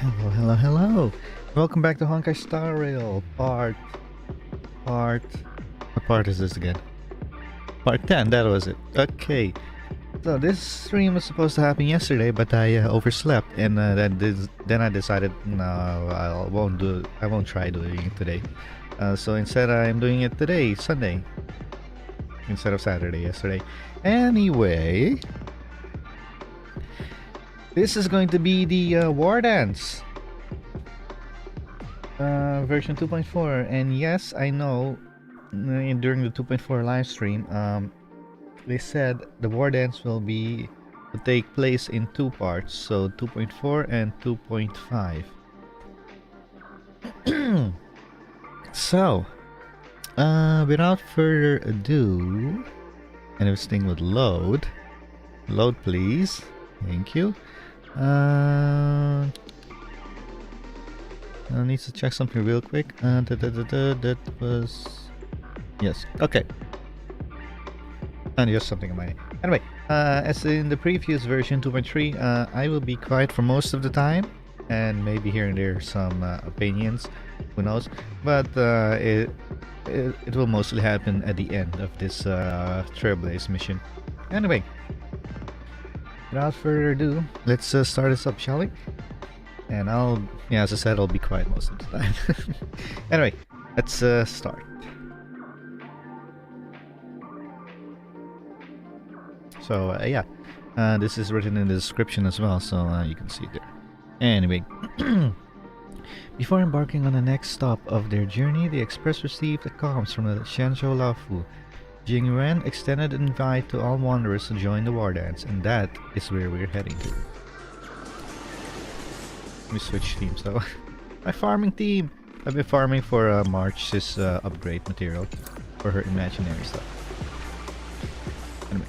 Hello, hello, hello. Welcome back to Honkai Star Rail, part... What part is this again? Part 10, that was it. Okay. So this stream was supposed to happen yesterday, but I overslept, and then I decided no, I won't try doing it today. So instead, I'm doing it today, Sunday, instead of Saturday, yesterday. Anyway, this is going to be the Wardance version 2.4, and yes, I know during the 2.4 live stream, they said the Wardance will take place in two parts, so 2.4 and 2.5. So, without further ado, and if this thing would load please, thank you. I need to check something real quick. That was... Yes, okay. And just something in my name. Anyway, as in the previous version 2.3, I will be quiet for most of the time, and maybe here and there some opinions, who knows. But it will mostly happen at the end of this Trailblaze mission. Anyway, without further ado, let's start this up, shall we? And as I said, I'll be quiet most of the time. Anyway, let's start. So yeah, this is written in the description as well, so you can see it there. Anyway, before embarking on the next stop of their journey, the express received a comms from the Xianzhou Luofu. Jing Yuan extended an invite to all wanderers to join the Wardance, and that is where we're heading to. Let me switch teams though. My farming team! I've been farming for March's upgrade material for her imaginary stuff. Anyway.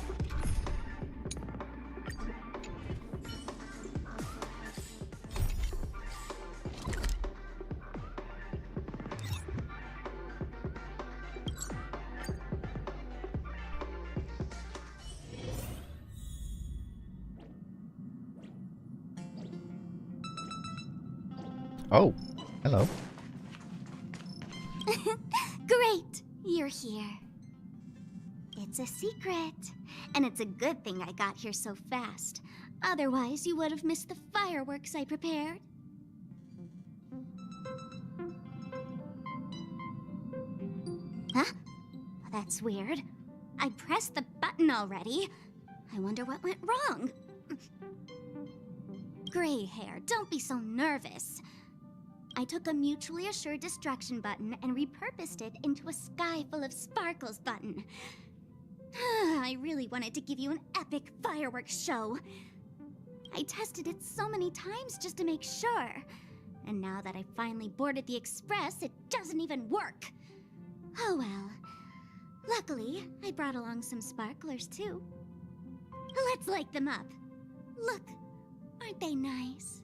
Oh, hello. Great, you're here. It's a secret, and it's a good thing I got here so fast. Otherwise, you would have missed the fireworks I prepared. Huh? That's weird. I pressed the button already. I wonder what went wrong. Gray hair, don't be so nervous. I took a mutually assured destruction button and repurposed it into a sky full of sparkles button. I really wanted to give you an epic fireworks show. I tested it so many times just to make sure. And now that I finally boarded the express, it doesn't even work. Oh well. Luckily, I brought along some sparklers too. Let's light them up. Look, aren't they nice?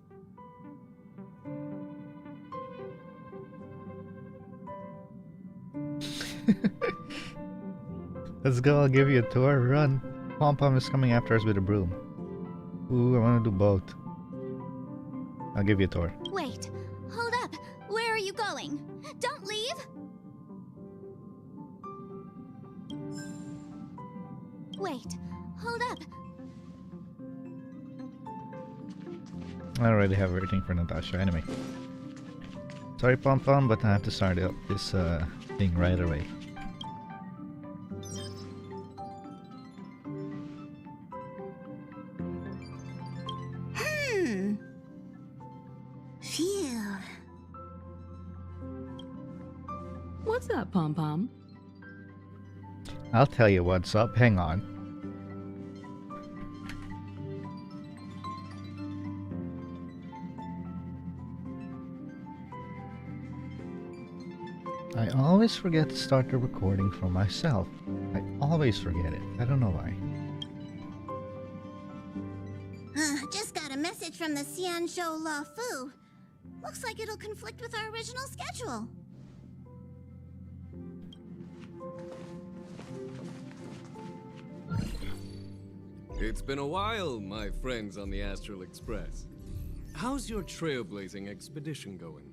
Let's go, I'll give you a tour. Run. Pom Pom is coming after us with a broom. Ooh, I want to do both. I'll give you a tour. Wait, hold up. Where are you going? Don't leave! Wait, hold up. I already have everything for Natasha anyway. Sorry Pom Pom, but I have to start up this thing right away. Phew. What's up, Pom Pom? I'll tell you what's up, hang on. I always forget to start the recording for myself. I always forget it. I don't know why. Just got a message from the Xianzhou Luofu. Looks like it'll conflict with our original schedule. It's been a while, my friends on the Astral Express. How's your trailblazing expedition going?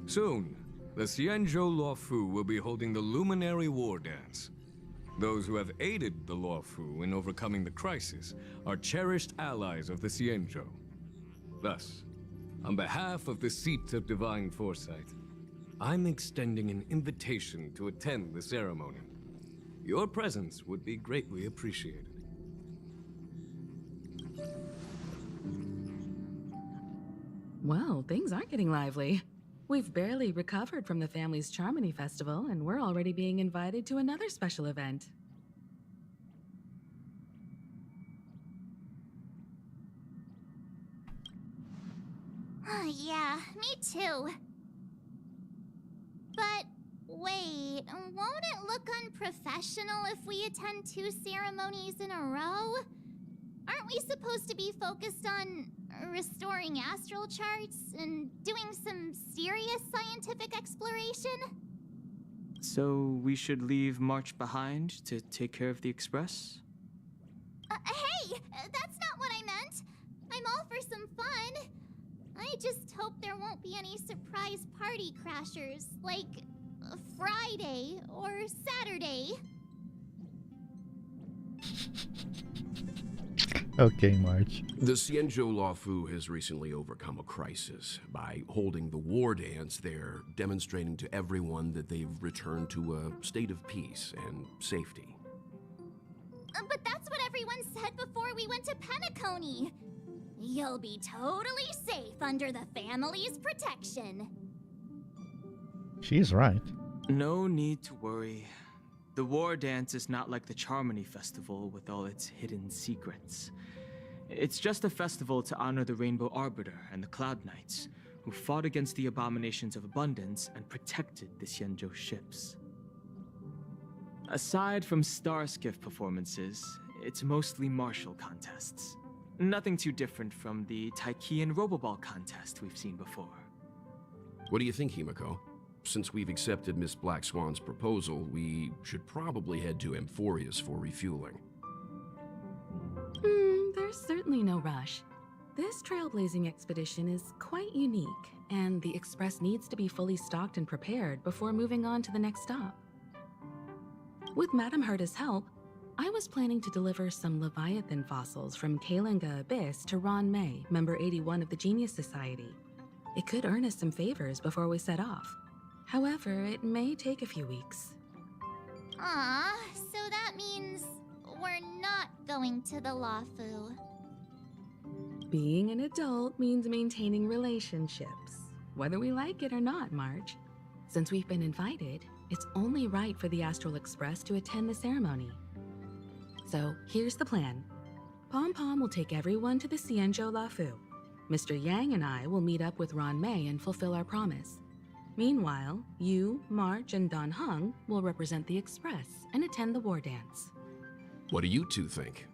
Soon, the Xianzhou Luofu will be holding the Luminary Wardance. Those who have aided the Luofu in overcoming the crisis are cherished allies of the Xianzhou. Thus, on behalf of the Seat of Divine Foresight, I'm extending an invitation to attend the ceremony. Your presence would be greatly appreciated. Well, things are getting lively. We've barely recovered from the family's Charmony Festival, and we're already being invited to another special event. Yeah, me too. But wait, won't it look unprofessional if we attend 2 ceremonies in a row? Aren't we supposed to be focused on restoring astral charts and doing some serious scientific exploration? So we should leave March behind to take care of the Express? Hey, that's not what I meant. I'm all for some fun. I just hope there won't be any surprise party crashers, like Friday or Saturday. Okay, March. The Xianzhou Luofu has recently overcome a crisis. By holding the Wardance, they're demonstrating to everyone that they've returned to a state of peace and safety. But that's what everyone said before we went to Penacony. You'll be totally safe under the family's protection. She's right. No need to worry. The War Dance is not like the Charmony Festival with all its hidden secrets. It's just a festival to honor the Rainbow Arbiter and the Cloud Knights, who fought against the abominations of abundance and protected the Xianzhou ships. Aside from star skiff performances, it's mostly martial contests. Nothing too different from the Taiki and Roboball contest we've seen before. What do you think, Himiko? Since we've accepted Miss Black Swan's proposal, we should probably head to Amphorius for refueling. There's certainly no rush. This trailblazing expedition is quite unique, and the Express needs to be fully stocked and prepared before moving on to the next stop. With Madame Herta's help, I was planning to deliver some Leviathan fossils from Kalinga Abyss to Ron May, member 81 of the Genius Society. It could earn us some favors before we set off. However, it may take a few weeks. So that means we're not going to the Luofu. Being an adult means maintaining relationships, whether we like it or not, March. Since we've been invited, it's only right for the Astral Express to attend the ceremony. So here's the plan. Pom Pom will take everyone to the Xianzhou Luofu. Mr. Yang and I will meet up with Ron May and fulfill our promise. Meanwhile, you, March, and Don Hung will represent the Express and attend the War Dance. What do you two think?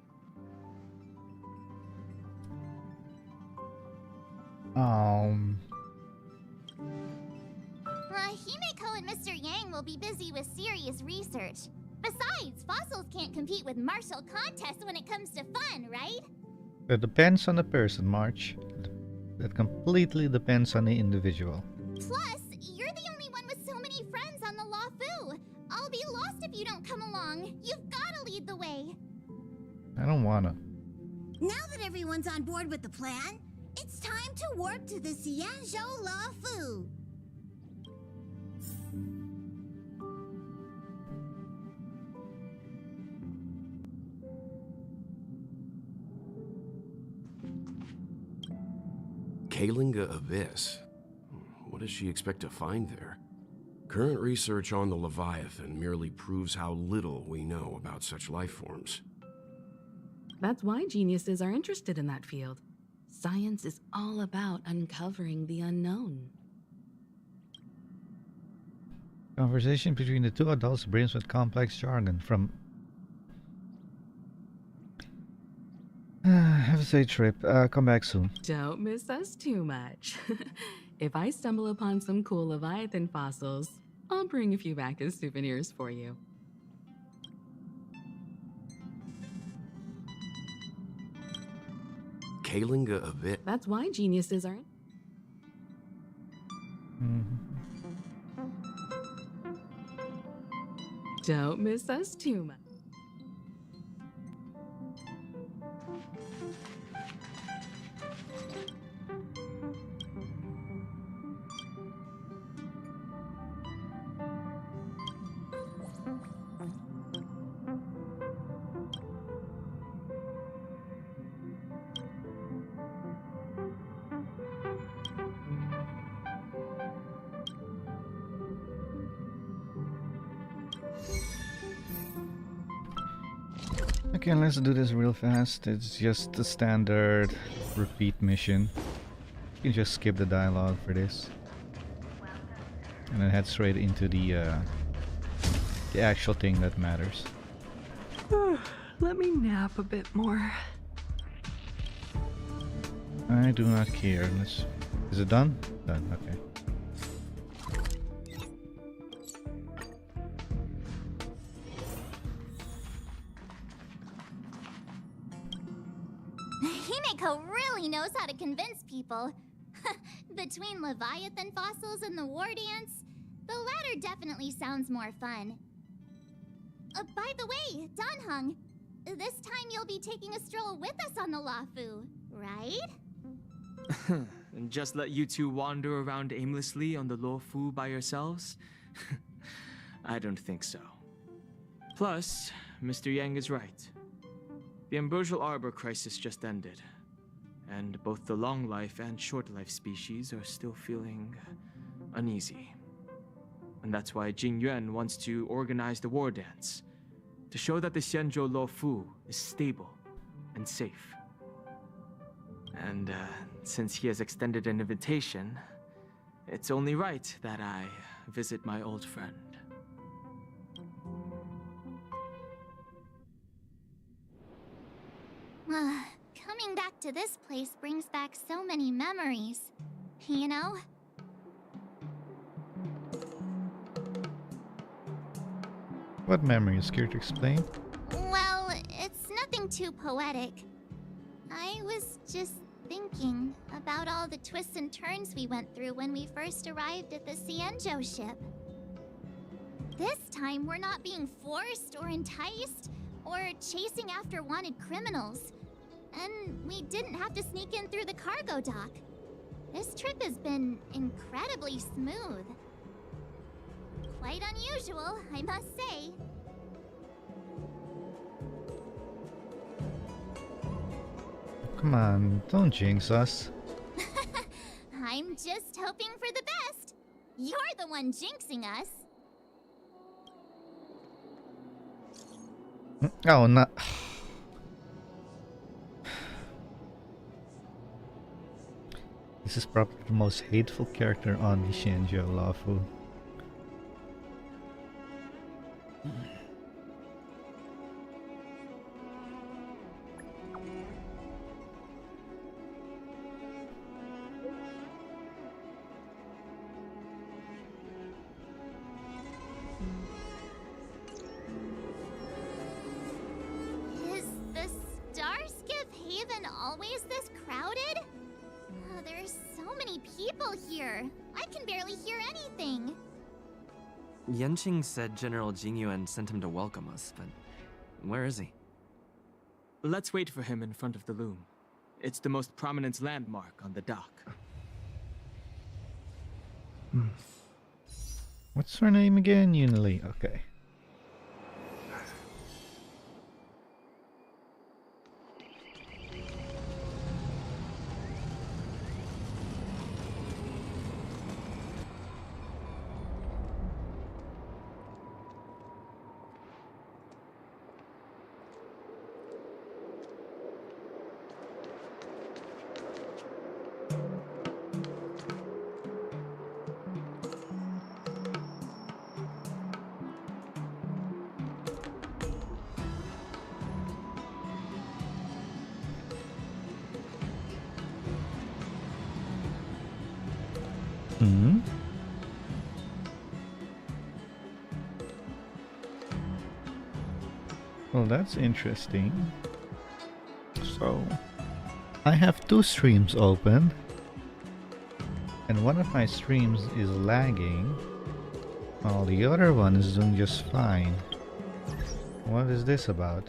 Himiko and Mr. Yang will be busy with serious research. Besides, fossils can't compete with martial contests when it comes to fun, right? It depends on the person, March. That completely depends on the individual. Plus, you're the only one with so many friends on the Luofu. I'll be lost if you don't come along. You've got to lead the way. I don't wanna. Now that everyone's on board with the plan, it's time to warp to the Xianzhou Luofu. Kalinga Abyss? What does she expect to find there? Current research on the Leviathan merely proves how little we know about such life forms. That's why geniuses are interested in that field. Science is all about uncovering the unknown. Conversation between the two adults brims with complex jargon from... Have a safe trip. Come back soon. Don't miss us too much. If I stumble upon some cool Leviathan fossils, I'll bring a few back as souvenirs for you. scaling a bit. That's why geniuses aren't. Don't miss us too much. Okay, let's do this real fast. It's just the standard repeat mission. You can just skip the dialogue for this. And then head straight into the actual thing that matters. Let me nap a bit more. I do not care. Is it done? Done, okay. Himeko really knows how to convince people. Between Leviathan fossils and the Wardance, the latter definitely sounds more fun. By the way, Danheng, this time you'll be taking a stroll with us on the Luofu, right? And just let you two wander around aimlessly on the Luofu by yourselves? I don't think so. Plus, Mr. Yang is right. The Ambrosial Arbor crisis just ended, and both the long life and short life species are still feeling uneasy. And that's why Jing Yuan wants to organize the Wardance, to show that the Xianzhou Luofu is stable and safe. And since he has extended an invitation, it's only right that I visit my old friend. Coming back to this place brings back so many memories, you know? What memories? Care to explain? Well, it's nothing too poetic. I was just thinking about all the twists and turns we went through when we first arrived at the Xianzhou ship. This time, we're not being forced or enticed or chasing after wanted criminals. And we didn't have to sneak in through the cargo dock. This trip has been incredibly smooth. Quite unusual, I must say. Come on, don't jinx us. I'm just hoping for the best. You're the one jinxing us. Oh, no. This is probably the most hateful character on the Xianzhou Luofu. Is the Starskip Haven always this crowded? Oh, there's so many people here. I can barely hear anything. Yanqing said General Jing Yuan sent him to welcome us, but where is he? Let's wait for him in front of the loom. It's the most prominent landmark on the dock. What's her name again? Yunli. Okay. Hmm. Well, that's interesting. So, I have 2 streams open, and one of my streams is lagging, while the other one is doing just fine. What is this about?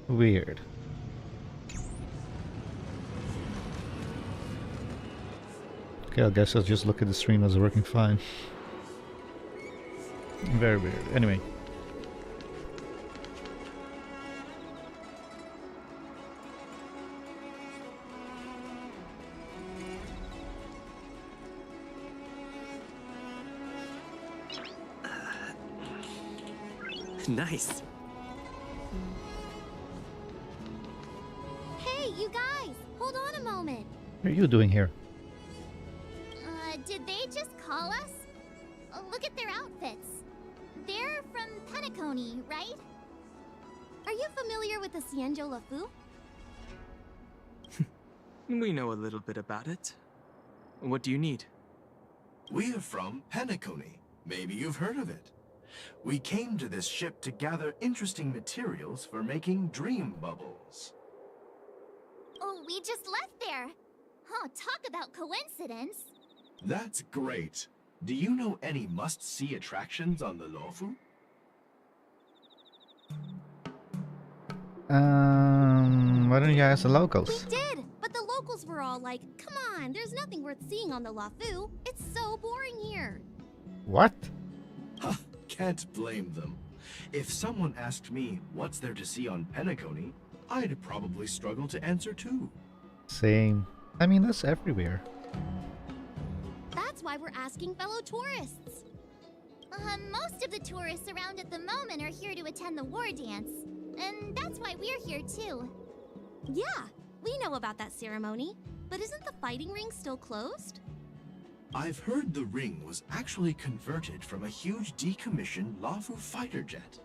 Weird. Okay, I guess I'll just look at the stream as working fine. Very weird. Anyway. Nice. Hey, you guys! Hold on a moment. What are you doing here? Did they just call us? Look at their outfits. They're from Penacony, right? Are you familiar with the Xianzhou Luofu? We know a little bit about it. What do you need? We're from Penacony. Maybe you've heard of it. We came to this ship to gather interesting materials for making dream bubbles. Oh, we just left there. Oh, talk about coincidence. That's great. Do you know any must-see attractions on the Luofu? Why don't you ask the locals? We did, but the locals were all like, come on, there's nothing worth seeing on the Luofu. It's so boring here. What? Can't blame them. If someone asked me what's there to see on Penacony, I'd probably struggle to answer too. Same. I mean, that's everywhere. That's why we're asking fellow tourists. Most of the tourists around at the moment are here to attend the Wardance, and that's why we're here too. Yeah, we know about that ceremony, but isn't the fighting ring still closed? I've heard the ring was actually converted from a huge decommissioned Luofu fighter jet.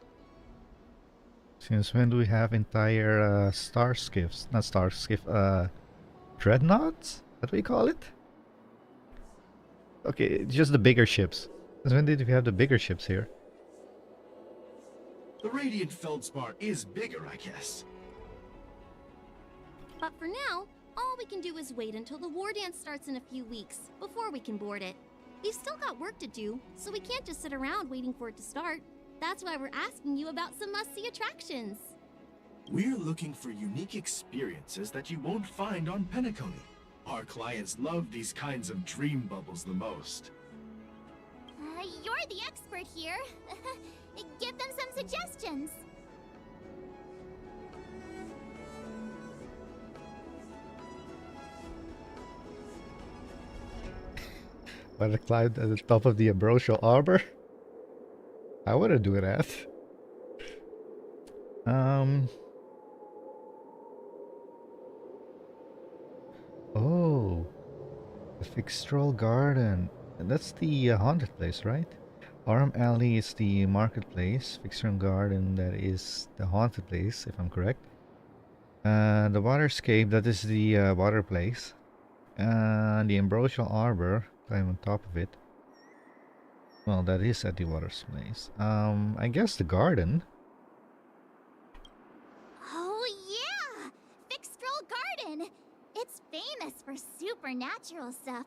Since when do we have entire star skiffs? Not star skiff, dreadnoughts? What do we call it? Okay, just the bigger ships. Since when did we have the bigger ships here? The Radiant Feldspar is bigger, I guess. But for now, all we can do is wait until the Wardance starts in a few weeks before we can board it. We've still got work to do, so we can't just sit around waiting for it to start. That's why we're asking you about some must-see attractions. We're looking for unique experiences that you won't find on Penacony. Our clients love these kinds of dream bubbles the most. You're the expert here. Give them some suggestions. But I climbed at the top of the ambrosial arbor? I wouldn't do that. Oh, the Fixtral Garden. And that's the haunted place, right? Aurum Alley is the marketplace. Fixtral Garden, that is the haunted place, if I'm correct. The Waterscape, that is the water place. And the Ambrosial Arbor, climb on top of it. Well, that is at the water's place. I guess the garden. Oh yeah! Fixtral Garden! It's famous for supernatural stuff.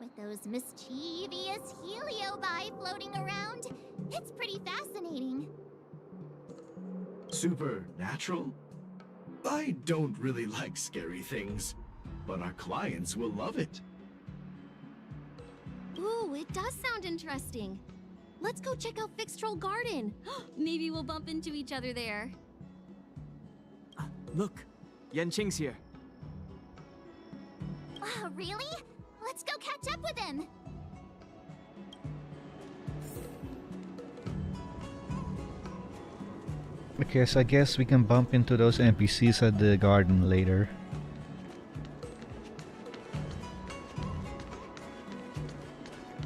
With those mischievous heliobi floating around. It's pretty fascinating. Supernatural? I don't really like scary things, but our clients will love it. Ooh, it does sound interesting. Let's go check out Fixtral Garden. Maybe we'll bump into each other there. Look, Yanqing's here. Really? Let's go catch up with him. Okay, so I guess we can bump into those NPCs at the garden later.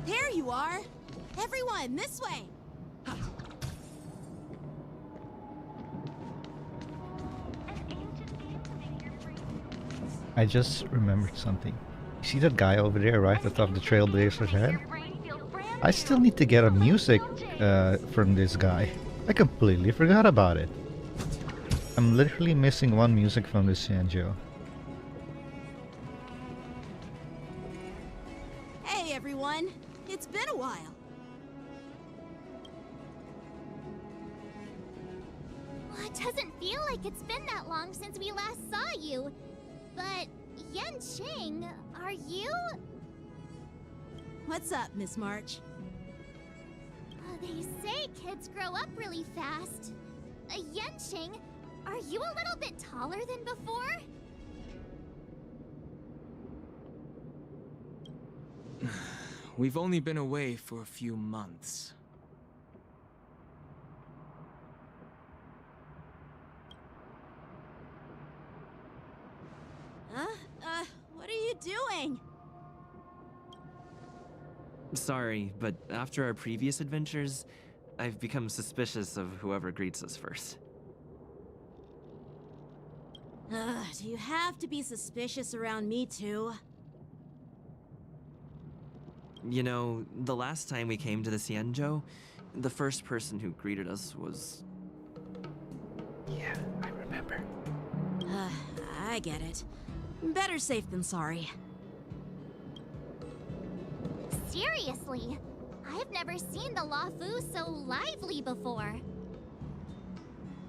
There you are! Everyone, this way! I just remembered something. You see that guy over there, right atop the Trailblazer's head? I still need to get a music from this guy. I completely forgot about it. I'm literally missing one music from this Xianzhou. Hey everyone, it's been a while. Well, it doesn't feel like it's been that long since we last saw you. But, Yanqing, are you? What's up, Miss March? They say kids grow up really fast. Yanqing, are you a little bit taller than before? We've only been away for a few months. What are you doing? Sorry, but after our previous adventures, I've become suspicious of whoever greets us first. Do you have to be suspicious around me too? You know, the last time we came to the Xianzhou, the first person who greeted us was... Yeah, I remember. I get it. Better safe than sorry. Seriously, I've never seen the Luofu so lively before.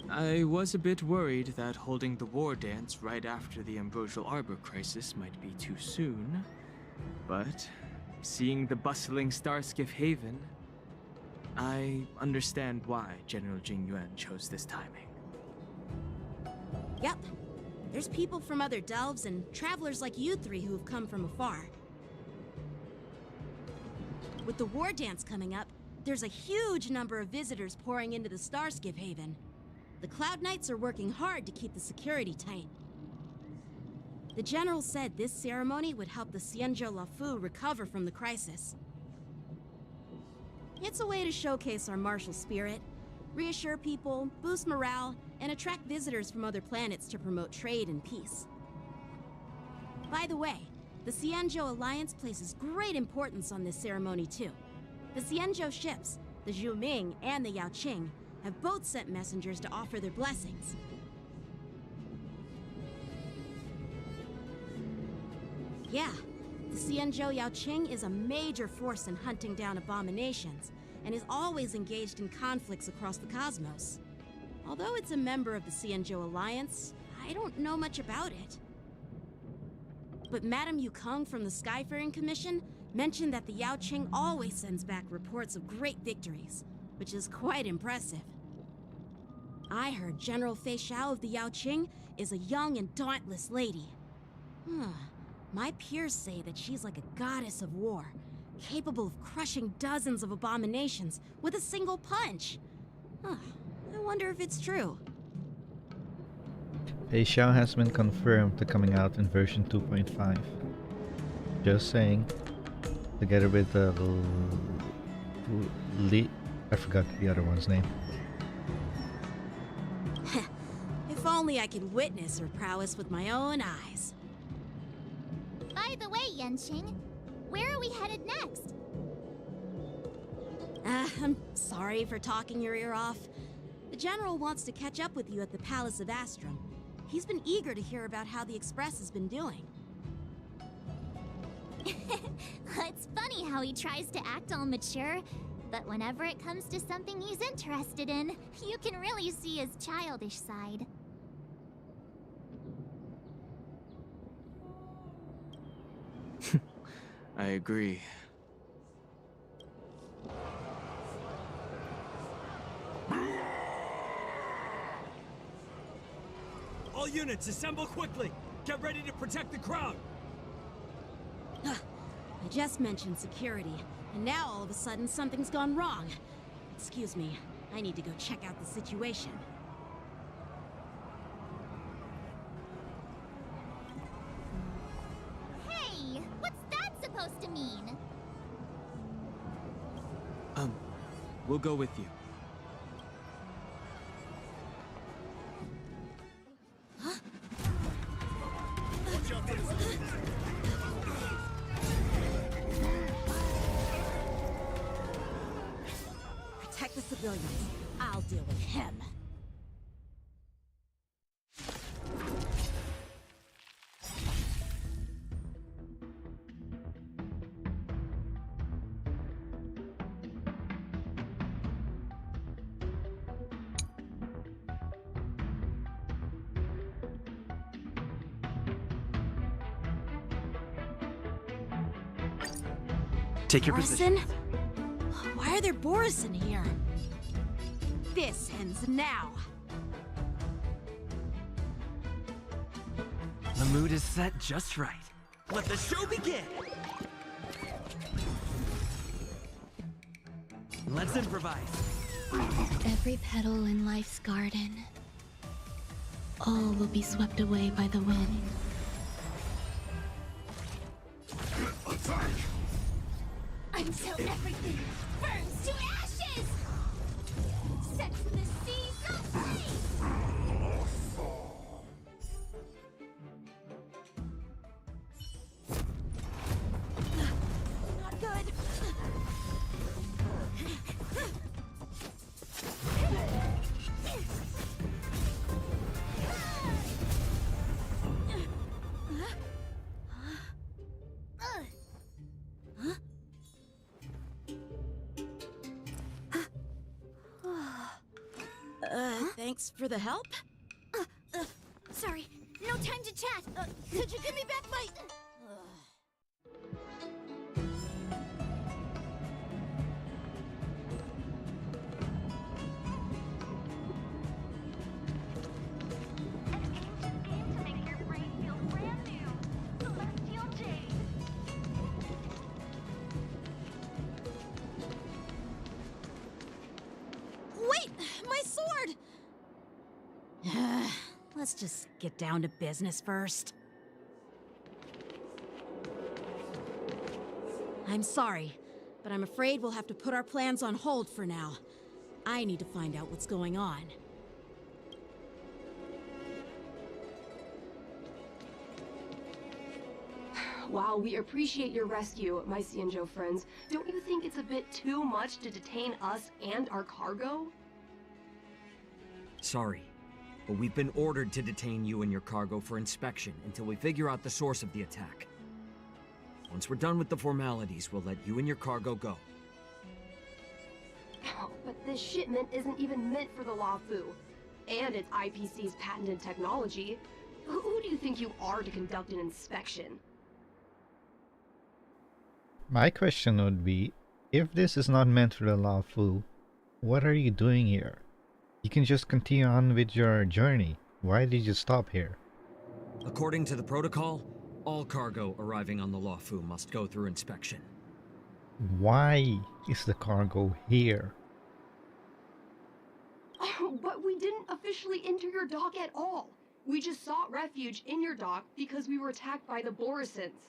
I was a bit worried that holding the war dance right after the Ambrosial Arbor crisis might be too soon. But seeing the bustling Starskiff Haven, I understand why General Jing Yuan chose this timing. Yep. There's people from other delves and travelers like you three who've come from afar. With the war dance coming up, there's a huge number of visitors pouring into the Starskiff Haven. The Cloud Knights are working hard to keep the security tight. The General said this ceremony would help the Xianzhou Luofu recover from the crisis. It's a way to showcase our martial spirit, reassure people, boost morale, and attract visitors from other planets to promote trade and peace. By the way, the Xianzhou Alliance places great importance on this ceremony too. The Xianzhou ships, the Zhuming and the Yaoqing, have both sent messengers to offer their blessings. Yeah, the Xianzhou Yaoqing is a major force in hunting down abominations, and is always engaged in conflicts across the cosmos. Although it's a member of the Xianzhou Alliance, I don't know much about it. But Madame Yukong from the Skyfaring Commission mentioned that the Yaoqing always sends back reports of great victories, which is quite impressive. I heard General Fei Xiao of the Yaoqing is a young and dauntless lady. My peers say that she's like a goddess of war, capable of crushing dozens of abominations with a single punch. I wonder if it's true. Fei Xiao has been confirmed to coming out in version 2.5. Just saying. Together with I forgot the other one's name. If only I could witness her prowess with my own eyes. By the way, Yanqing, where are we headed next? I'm sorry for talking your ear off. The General wants to catch up with you at the Palace of Astrum. He's been eager to hear about how the Express has been doing. It's funny how he tries to act all mature, but whenever it comes to something he's interested in, you can really see his childish side. I agree. All units, assemble quickly! Get ready to protect the crowd! I just mentioned security, and now all of a sudden something's gone wrong. Excuse me, I need to go check out the situation. Hey, what's that supposed to mean? We'll go with you. civilians. I'll deal with him. Take your position. Why are there Borison here? This ends now. The mood is set just right. Let the show begin! Let's improvise. Every petal in life's garden, all will be swept away by the wind. Attack! Until everything burns to ashes! Set the seas aflame! Not good. Thanks for the help. Sorry, no time to chat. Could you give me back my... Wait, my sword! Let's just get down to business first. I'm sorry, but I'm afraid we'll have to put our plans on hold for now. I need to find out what's going on. While we appreciate your rescue, my Xianzhou friends, don't you think it's a bit too much to detain us and our cargo? Sorry, but we've been ordered to detain you and your cargo for inspection until we figure out the source of the attack. Once we're done with the formalities, we'll let you and your cargo go. Oh, but this shipment isn't even meant for the Luofu, and it's IPC's patented technology. Who do you think you are to conduct an inspection? My question would be, if this is not meant for the Luofu, what are you doing here? You can just continue on with your journey. Why did you stop here? According to the protocol, all cargo arriving on the Luofu must go through inspection. Why is the cargo here? Oh, but we didn't officially enter your dock at all. We just sought refuge in your dock because we were attacked by the Borisons.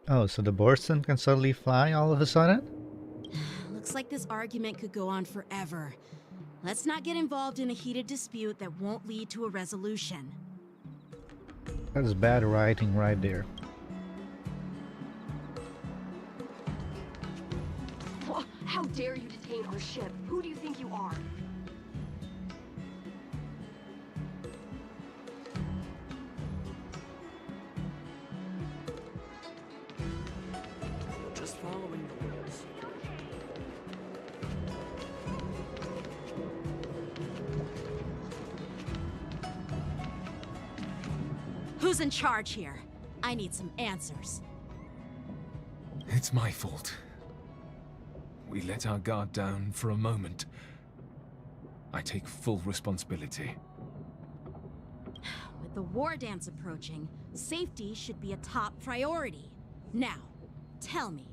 Oh, so the Borson can suddenly fly all of a sudden? Looks like this argument could go on forever. Let's not get involved in a heated dispute that won't lead to a resolution. That's bad writing right there. How dare you detain our ship? Who do you think you are? Just following the rules. Who's in charge here? I need some answers. It's my fault. We let our guard down for a moment. I take full responsibility. With the Wardance approaching, safety should be a top priority. Now, tell me,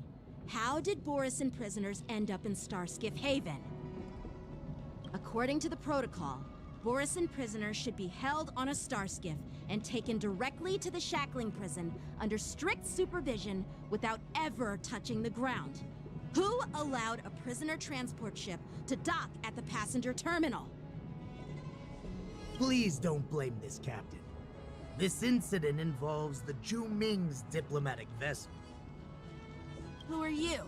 how did Borison prisoners end up in Starskiff Haven? According to the protocol, Borison prisoners should be held on a Starskiff and taken directly to the shackling prison under strict supervision without ever touching the ground. Who allowed a prisoner transport ship to dock at the passenger terminal? Please don't blame this, Captain. This incident involves the Zhu Ming's diplomatic vessel. Who are you?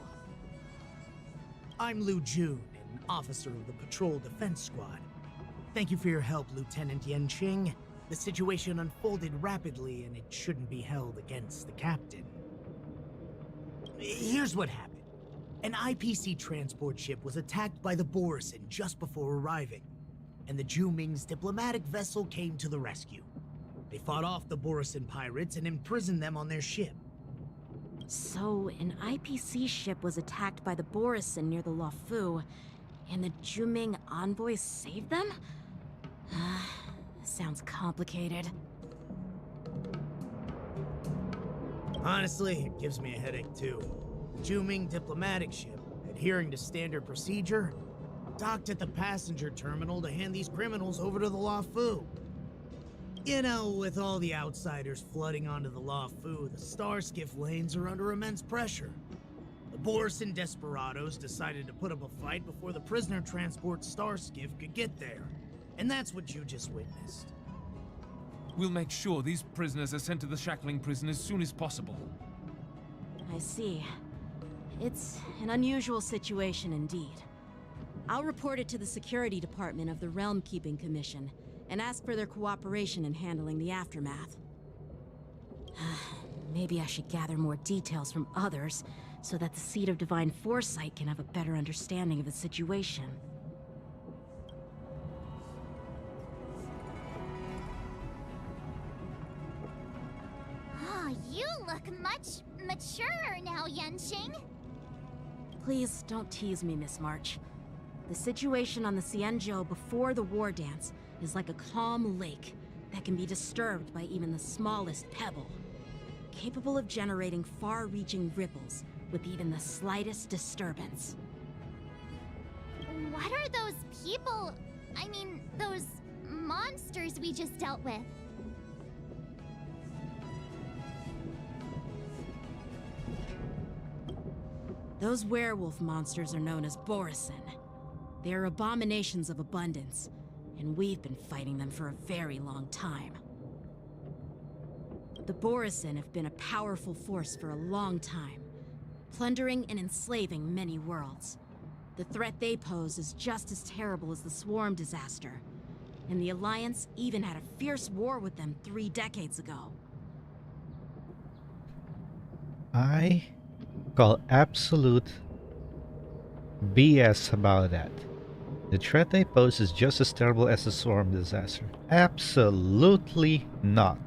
I'm Lu Jun, and an officer of the Patrol Defense Squad. Thank you for your help, Lieutenant Yanqing. The situation unfolded rapidly, and it shouldn't be held against the captain. Here's what happened. An IPC transport ship was attacked by the Borison just before arriving, and the Zhuming's diplomatic vessel came to the rescue. They fought off the Borison pirates and imprisoned them on their ship. So, an IPC ship was attacked by the Borison near the Luofu, and the Zhuming envoys saved them? Sounds complicated. Honestly, it gives me a headache too. The Zhuming diplomatic ship, adhering to standard procedure, docked at the passenger terminal to hand these criminals over to the Luofu. You know, with all the outsiders flooding onto the Luofu, the Starskiff lanes are under immense pressure. The Borison desperados decided to put up a fight before the prisoner transport Starskiff could get there. And that's what you just witnessed. We'll make sure these prisoners are sent to the shackling prison as soon as possible. I see. It's an unusual situation indeed. I'll report it to the security department of the Realm Keeping Commission and ask for their cooperation in handling the aftermath. Maybe I should gather more details from others so that the Seat of Divine Foresight can have a better understanding of the situation. Oh, you look much maturer now, Yanqing. Please don't tease me, Miss March. The situation on the Xianzhou before the Wardance is like a calm lake that can be disturbed by even the smallest pebble, capable of generating far-reaching ripples with even the slightest disturbance. What are those people? I mean, those monsters we just dealt with? Those werewolf monsters are known as Borison. They are abominations of abundance, and we've been fighting them for a very long time. The Borison have been a powerful force for a long time, plundering and enslaving many worlds. The threat they pose is just as terrible as the Swarm disaster, and the Alliance even had a fierce war with them 3 decades ago. I call absolute BS about that. The threat they pose is just as terrible as the Swarm disaster. Absolutely not.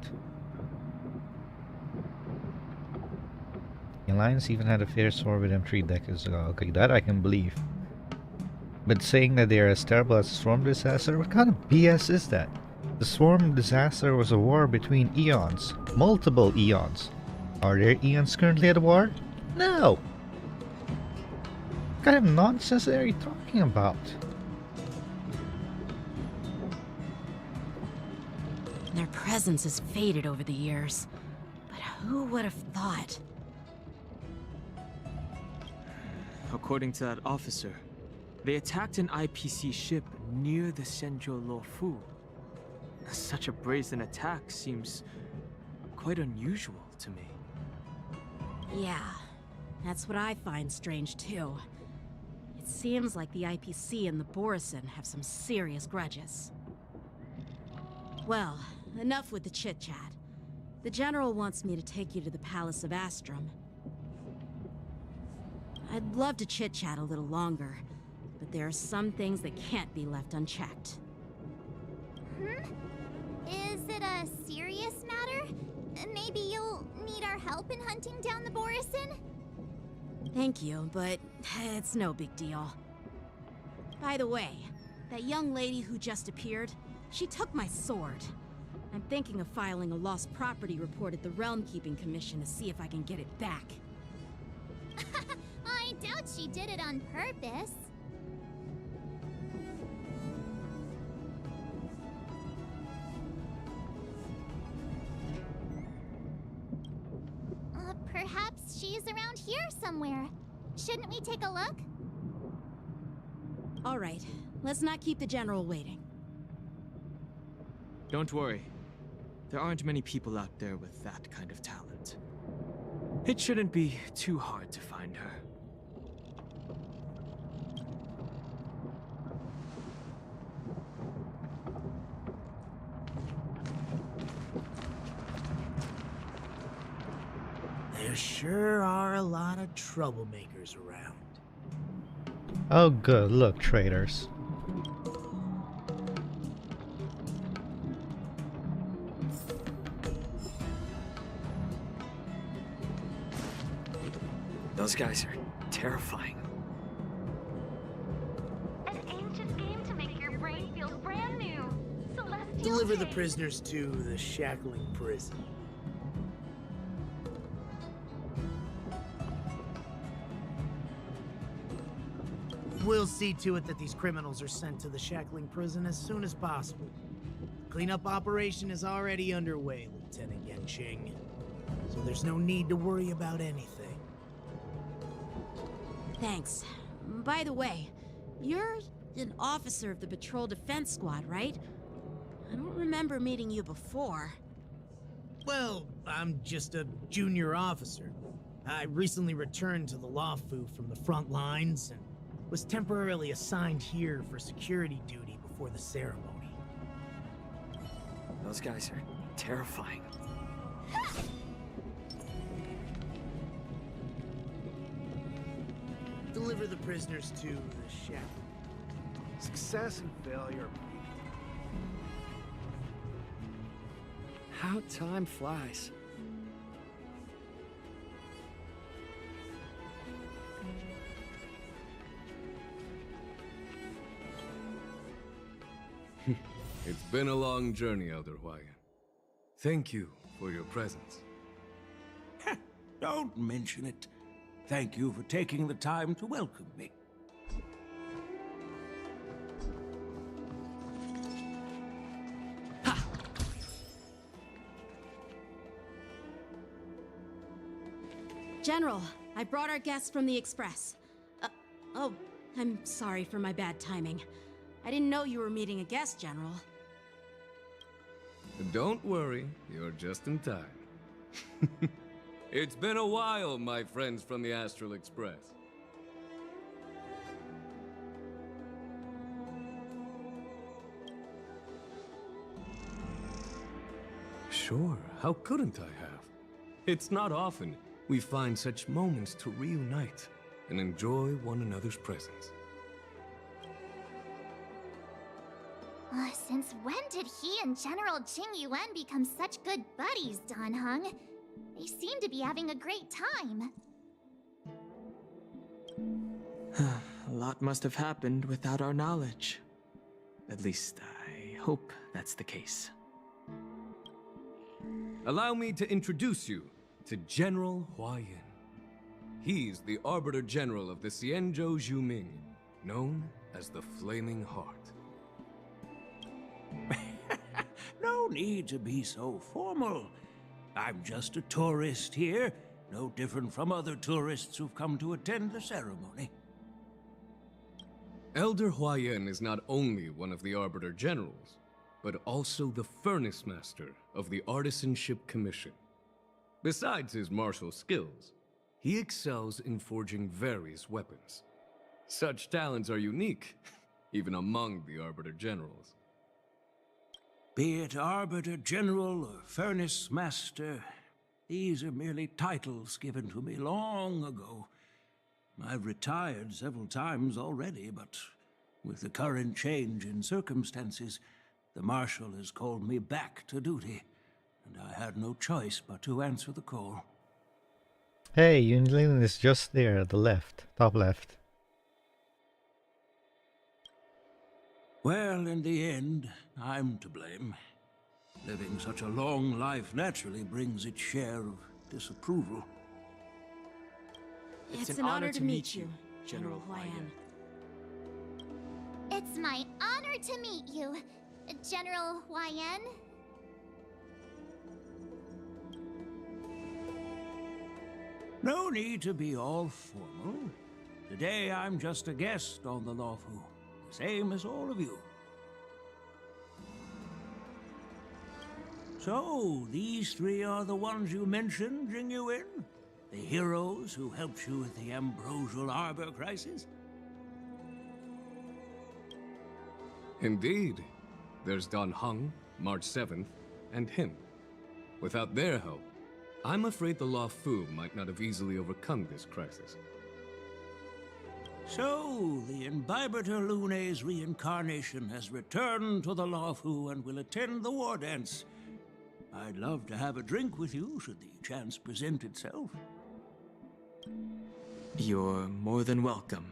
The Alliance even had a fierce war with them 3 decades ago. Okay, that I can believe. But saying that they are as terrible as the Swarm disaster, what kind of BS is that? The Swarm disaster was a war between eons. Multiple eons. Are there eons currently at war? No! What kind of nonsense are you talking about? Their presence has faded over the years, but who would have thought? According to that officer, they attacked an IPC ship near the Xianzhou Luofu. Such a brazen attack seems quite unusual to me. Yeah, that's what I find strange too. It seems like the IPC and the Borison have some serious grudges. Well, enough with the chit-chat. The General wants me to take you to the Palace of Astrum. I'd love to chit-chat a little longer, but there are some things that can't be left unchecked. Is it a serious matter? Maybe you'll need our help in hunting down the Borison? Thank you, but it's no big deal. By the way, that young lady who just appeared, she took my sword. I'm thinking of filing a lost property report at the Realm Keeping Commission to see if I can get it back. I doubt she did it on purpose. Perhaps she's around here somewhere. Shouldn't we take a look? All right, let's not keep the General waiting. Don't worry. There aren't many people out there with that kind of talent. It shouldn't be too hard to find her. There sure are a lot of troublemakers around. Oh good, look, traitors. Those guys are terrifying. An ancient game to make your brain feel brand new. Celestial Deliver the Jing. prisoners to the shackling prison. We'll see to it that these criminals are sent to the shackling prison as soon as possible. Cleanup operation is already underway, Lieutenant Yanqing. So there's no need to worry about anything. Thanks. By the way, you're an officer of the Patrol Defense Squad, right? I don't remember meeting you before. Well, I'm just a junior officer. I recently returned to the Luofu from the front lines and was temporarily assigned here for security duty before the ceremony. Those guys are terrifying. Deliver the prisoners to the shack. Success and failure. How time flies. It's been a long journey, Elder Huayan. Thank you for your presence. Don't mention it. Thank you for taking the time to welcome me. General, I brought our guests from the Express. Oh, I'm sorry for my bad timing. I didn't know you were meeting a guest, General. Don't worry, you're just in time. It's been a while, my friends from the Astral Express. Sure, how couldn't I have? It's not often we find such moments to reunite and enjoy one another's presence. Since when did he and General Jing Yuan become such good buddies, Dan Heng? They seem to be having a great time. A lot must have happened without our knowledge. At least, I hope that's the case. Allow me to introduce you to General Huayan. He's the Arbiter General of the Xianzhou Luofu, known as the Flaming Heart. No need to be so formal. I'm just a tourist here, no different from other tourists who've come to attend the ceremony. Elder Huayan is not only one of the Arbiter Generals, but also the Furnace Master of the Artisanship Commission. Besides his martial skills, he excels in forging various weapons. Such talents are unique, even among the Arbiter Generals. Be it Arbiter General or Furnace Master, these are merely titles given to me long ago. I've retired several times already, but with the current change in circumstances, the Marshal has called me back to duty, and I had no choice but to answer the call. Hey, Yunlin is just there at the left, top left. Well, in the end, I'm to blame. Living such a long life naturally brings its share of disapproval. It's an honor to meet you, General Huayan. It's my honor to meet you, General Huayan. No need to be all formal. Today I'm just a guest on the Luofu, the same as all of you. So, these three are the ones you mentioned, Jing Yuan? The heroes who helped you with the Ambrosial Arbor crisis? Indeed. There's Dan Heng, March 7th, and him. Without their help, I'm afraid the Luofu might not have easily overcome this crisis. So, the Imbibitor Lune's reincarnation has returned to the Luofu and will attend the Wardance. I'd love to have a drink with you should the chance present itself. You're more than welcome,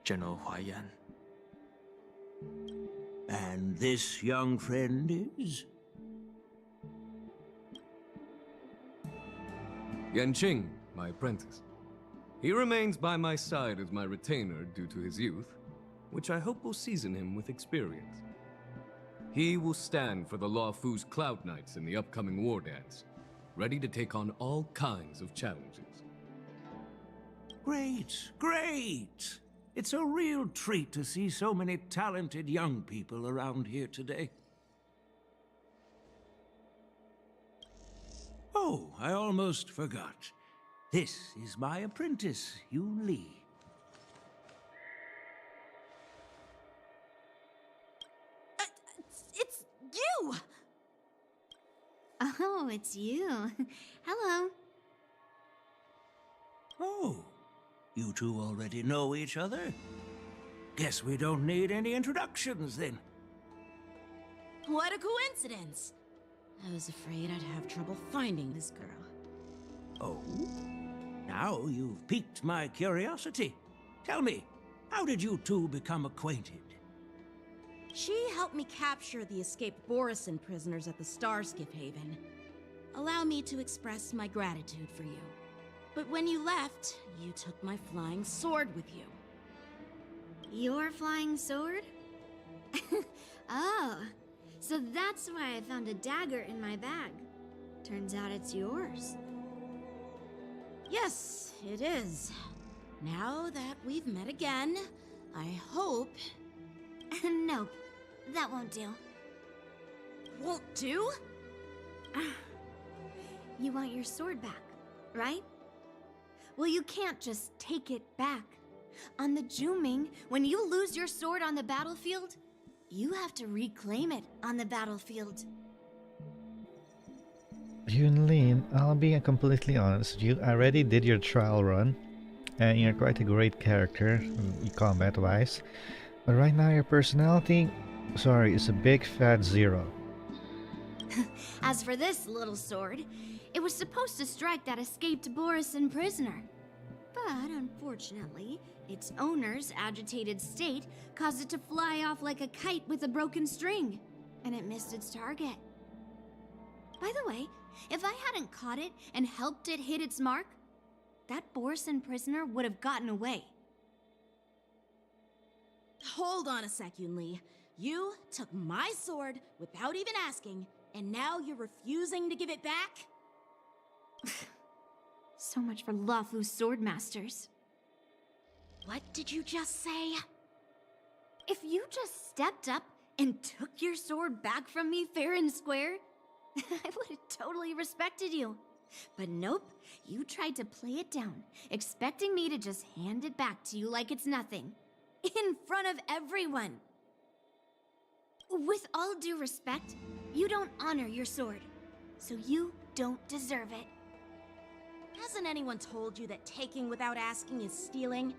General Huaiyan. And this young friend is? Yanqing, my apprentice. He remains by my side as my retainer due to his youth, which I hope will season him with experience. He will stand for the Luofu's Cloud Knights in the upcoming Wardance, ready to take on all kinds of challenges. Great, great! It's a real treat to see so many talented young people around here today. Oh, I almost forgot. This is my apprentice, Yun Li. It's you! Oh, it's you. Hello. Oh, you two already know each other? Guess we don't need any introductions then. What a coincidence! I was afraid I'd have trouble finding this girl. Oh? Now you've piqued my curiosity. Tell me, how did you two become acquainted? She helped me capture the escaped Borisin prisoners at the Starskiff Haven. Allow me to express my gratitude for you. But when you left, you took my flying sword with you. Your flying sword? Oh, so that's why I found a dagger in my bag. Turns out it's yours. Yes, it is. Now that we've met again, I hope... Nope, that won't do. Won't do? You want your sword back, right? Well, you can't just take it back. On the Juming, when you lose your sword on the battlefield, you have to reclaim it on the battlefield. Yunlin, I'll be completely honest, you already did your trial run, and you're quite a great character, combat-wise. But right now your personality, sorry, is a big fat 0. As for this little sword, it was supposed to strike that escaped Borisin prisoner. But unfortunately, its owner's agitated state caused it to fly off like a kite with a broken string, and it missed its target. By the way, if I hadn't caught it and helped it hit its mark, that Borisin prisoner would have gotten away. Hold on a sec, Yun Li. You took my sword without even asking, and now you're refusing to give it back? So much for Luofu's sword masters. What did you just say? If you just stepped up and took your sword back from me fair and square, I would have totally respected you. But nope, you tried to play it down, expecting me to just hand it back to you like it's nothing. In front of everyone. With all due respect, you don't honor your sword, so you don't deserve it. Hasn't anyone told you that taking without asking is stealing?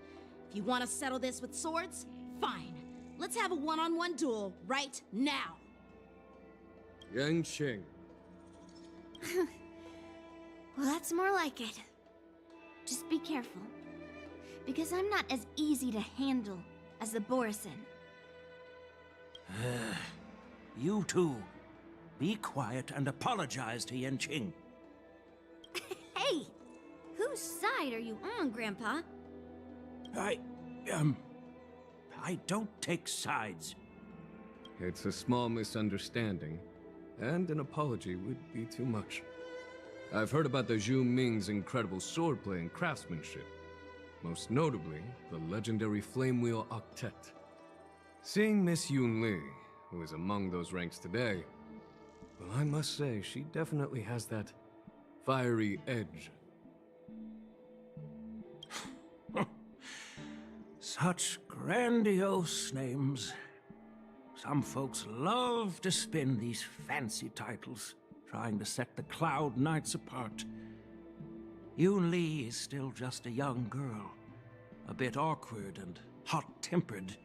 If you want to settle this with swords, fine. Let's have a one-on-one duel right now. Yanqing. Well, that's more like it. Just be careful, because I'm not as easy to handle as the Borisin. You two, be quiet and apologize to Yanqing. Hey! Whose side are you on, Grandpa? I don't take sides. It's a small misunderstanding, and an apology would be too much. I've heard about the Zhu Ming's incredible swordplay and craftsmanship, most notably the legendary Flame Wheel Octet. Seeing Miss Yun Li, who is among those ranks today, well, I must say she definitely has that fiery edge. Such grandiose names. Some folks love to spin these fancy titles, trying to set the Cloud Knights apart. Yun Li is still just a young girl, a bit awkward and hot-tempered.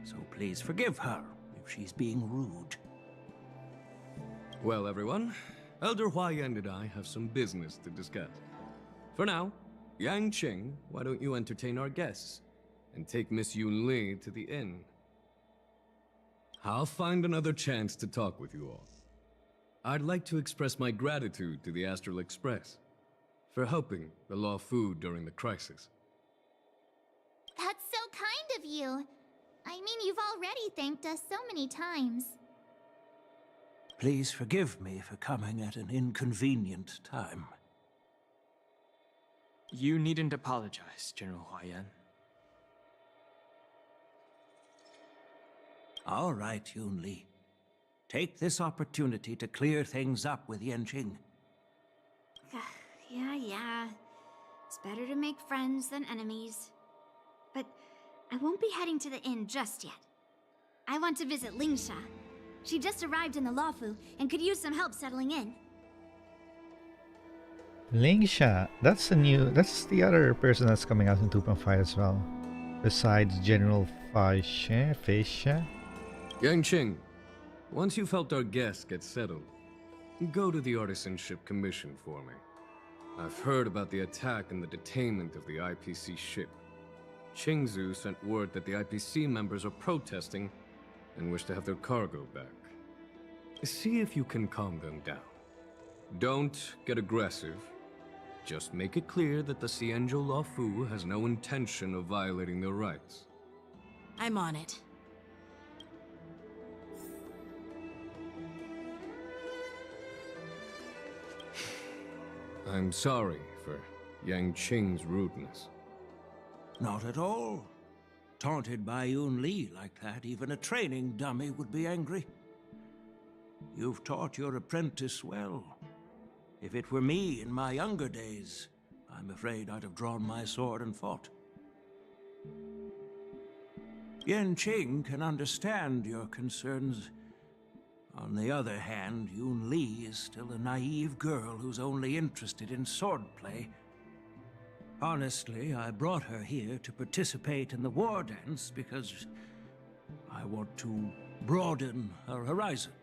So please forgive her if she's being rude. Well, everyone, Elder Huaiyan and I have some business to discuss. For now, Yang Qing, why don't you entertain our guests and take Miss Yun Li to the inn? I'll find another chance to talk with you all. I'd like to express my gratitude to the Astral Express for helping the Luofu during the crisis. That's so kind of you. I mean, you've already thanked us so many times. Please forgive me for coming at an inconvenient time. You needn't apologize, General Huaiyan. All right, Yun Li. Take this opportunity to clear things up with Yanqing. Yeah. It's better to make friends than enemies. But I won't be heading to the inn just yet. I want to visit Lingsha. She just arrived in the Luofu and could use some help settling in. Lingsha, that's the other person that's coming out in 2.5 as well. Besides General Feisha. Yang Qing, once you've helped our guests get settled, go to the Artisanship Commission for me. I've heard about the attack and the detainment of the IPC ship. Qingzhou sent word that the IPC members are protesting and wish to have their cargo back. See if you can calm them down. Don't get aggressive. Just make it clear that the Xianzhou Luofu has no intention of violating their rights. I'm on it. I'm sorry for Yang Qing's rudeness. Not at all. Taunted by Yun Li like that, even a training dummy would be angry. You've taught your apprentice well. If it were me in my younger days, I'm afraid I'd have drawn my sword and fought. Yanqing can understand your concerns. On the other hand, Yun Li is still a naive girl who's only interested in swordplay. Honestly, I brought her here to participate in the Wardance because I want to broaden her horizons.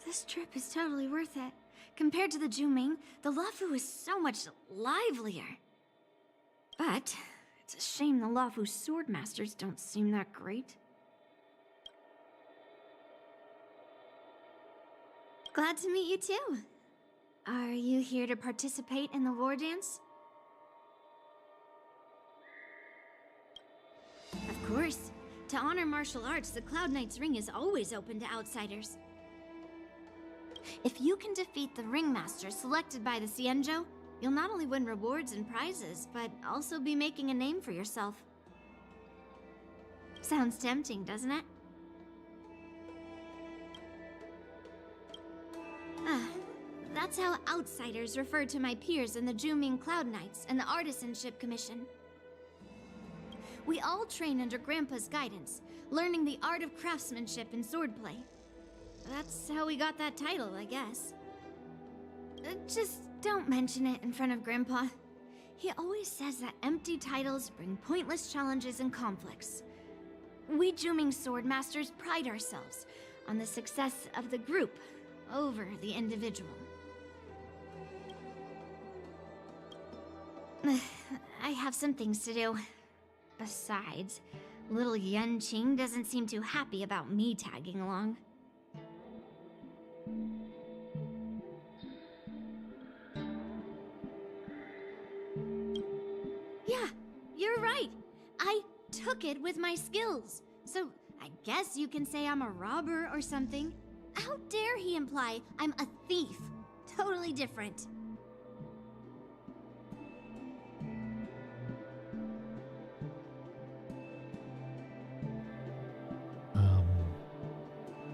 This trip is totally worth it. Compared to the Juming, the Luofu is so much livelier. But it's a shame the Luofu swordmasters don't seem that great. Glad to meet you too. Are you here to participate in the Wardance? Of course. To honor martial arts, the Cloud Knight's Ring is always open to outsiders. If you can defeat the ringmaster selected by the Xianzhou, you'll not only win rewards and prizes, but also be making a name for yourself. Sounds tempting, doesn't it? That's how outsiders refer to my peers in the Juming Cloud Knights and the Artisanship Commission. We all train under Grandpa's guidance, learning the art of craftsmanship and swordplay. That's how we got that title, I guess. Just don't mention it in front of Grandpa. He always says that empty titles bring pointless challenges and conflicts. We Juming swordmasters pride ourselves on the success of the group over the individual. I have some things to do. Besides, little Yanqing doesn't seem too happy about me tagging along. Yeah, you're right. I took it with my skills. So I guess you can say I'm a robber or something. How dare he imply I'm a thief? Totally different.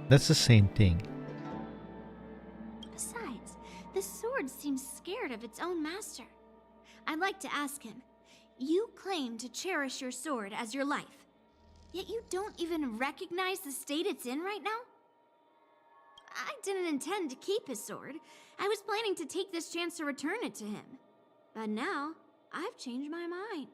That's the same thing. Besides, the sword seems scared of its own master. I'd like to ask him. You claim to cherish your sword as your life, yet you don't even recognize the state it's in right now? I didn't intend to keep his sword. I was planning to take this chance to return it to him. But now, I've changed my mind.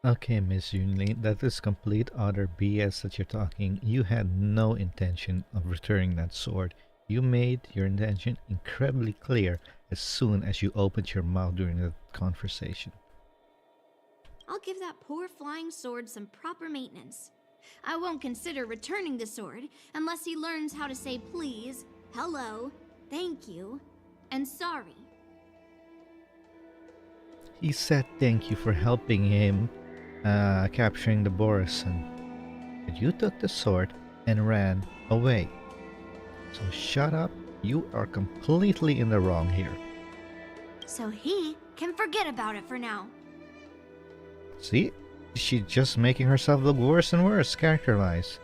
Okay, Miss Yunli, that is complete utter BS that you're talking. You had no intention of returning that sword. You made your intention incredibly clear as soon as you opened your mouth during that conversation. I'll give that poor flying sword some proper maintenance. I won't consider returning the sword unless he learns how to say please, hello, thank you, and sorry. He said thank you for helping him capturing the Borisan. But you took the sword and ran away. So shut up, you are completely in the wrong here. So he can forget about it for now. See? She's just making herself look worse and worse, character-wise.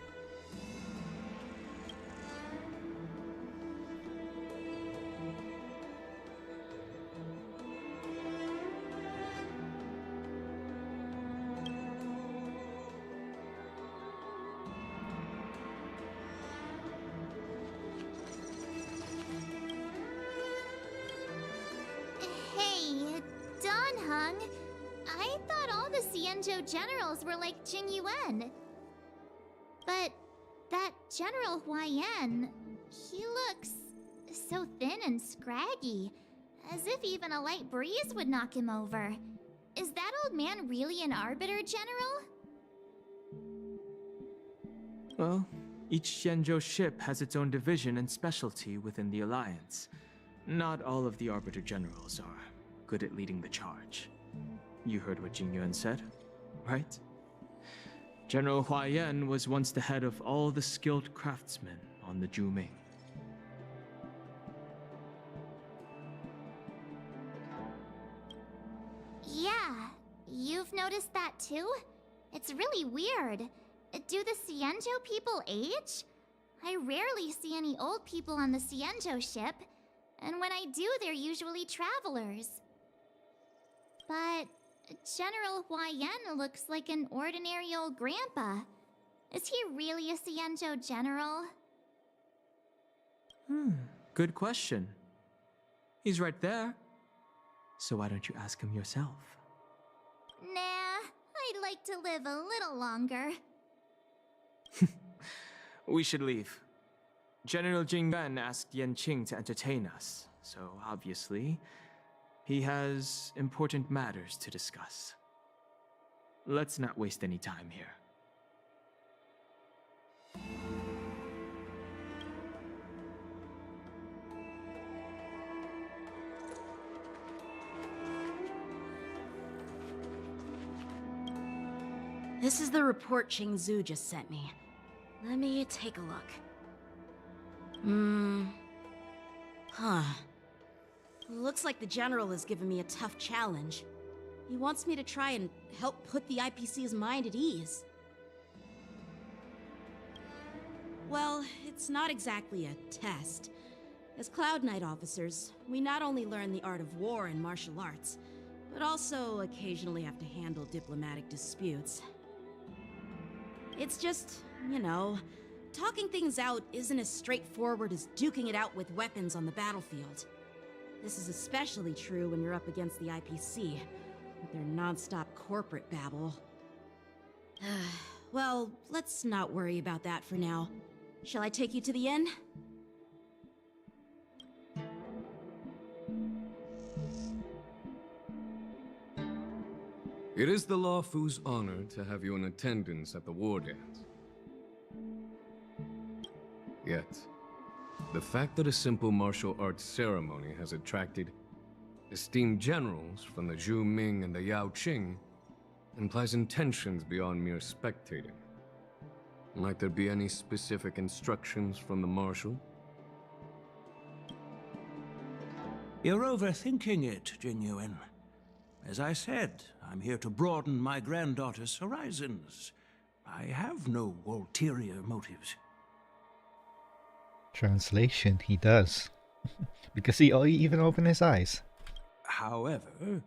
Hey, Don Hung. I thought all the Xianzhou generals were like Jing Yuan. But that General Huaiyan, he looks so thin and scraggy, as if even a light breeze would knock him over. Is that old man really an Arbiter General? Well, each Xianzhou ship has its own division and specialty within the Alliance. Not all of the Arbiter Generals are good at leading the charge. You heard what Jing Yuan said, right? General Huaiyan was once the head of all the skilled craftsmen on the Zhuming. Yeah, you've noticed that too? It's really weird. Do the Xianzhou people age? I rarely see any old people on the Xianzhou ship, and when I do, they're usually travelers. But General Huaiyan looks like an ordinary old grandpa. Is he really a Xianzhou general? Good question. He's right there. So why don't you ask him yourself? Nah, I'd like to live a little longer. We should leave. General Jing Yuan asked Yan Qing to entertain us, so obviously, he has important matters to discuss. Let's not waste any time here. This is the report Xianzhou just sent me. Let me take a look. Looks like the General has given me a tough challenge. He wants me to try and help put the IPC's mind at ease. Well, it's not exactly a test. As Cloud Knight officers, we not only learn the art of war and martial arts, but also occasionally have to handle diplomatic disputes. It's just, you know, talking things out isn't as straightforward as duking it out with weapons on the battlefield. This is especially true when you're up against the IPC, with their non-stop corporate babble. Well, let's not worry about that for now. Shall I take you to the inn? It is the Luofu's honor to have you in attendance at the Wardance. Yet, the fact that a simple martial arts ceremony has attracted esteemed generals from the Zhu Ming and the Yao Qing implies intentions beyond mere spectating. Might there be any specific instructions from the Marshal? You're overthinking it, Jing Yuan. As I said, I'm here to broaden my granddaughter's horizons. I have no ulterior motives. Translation, he does. Because he even opened his eyes. However,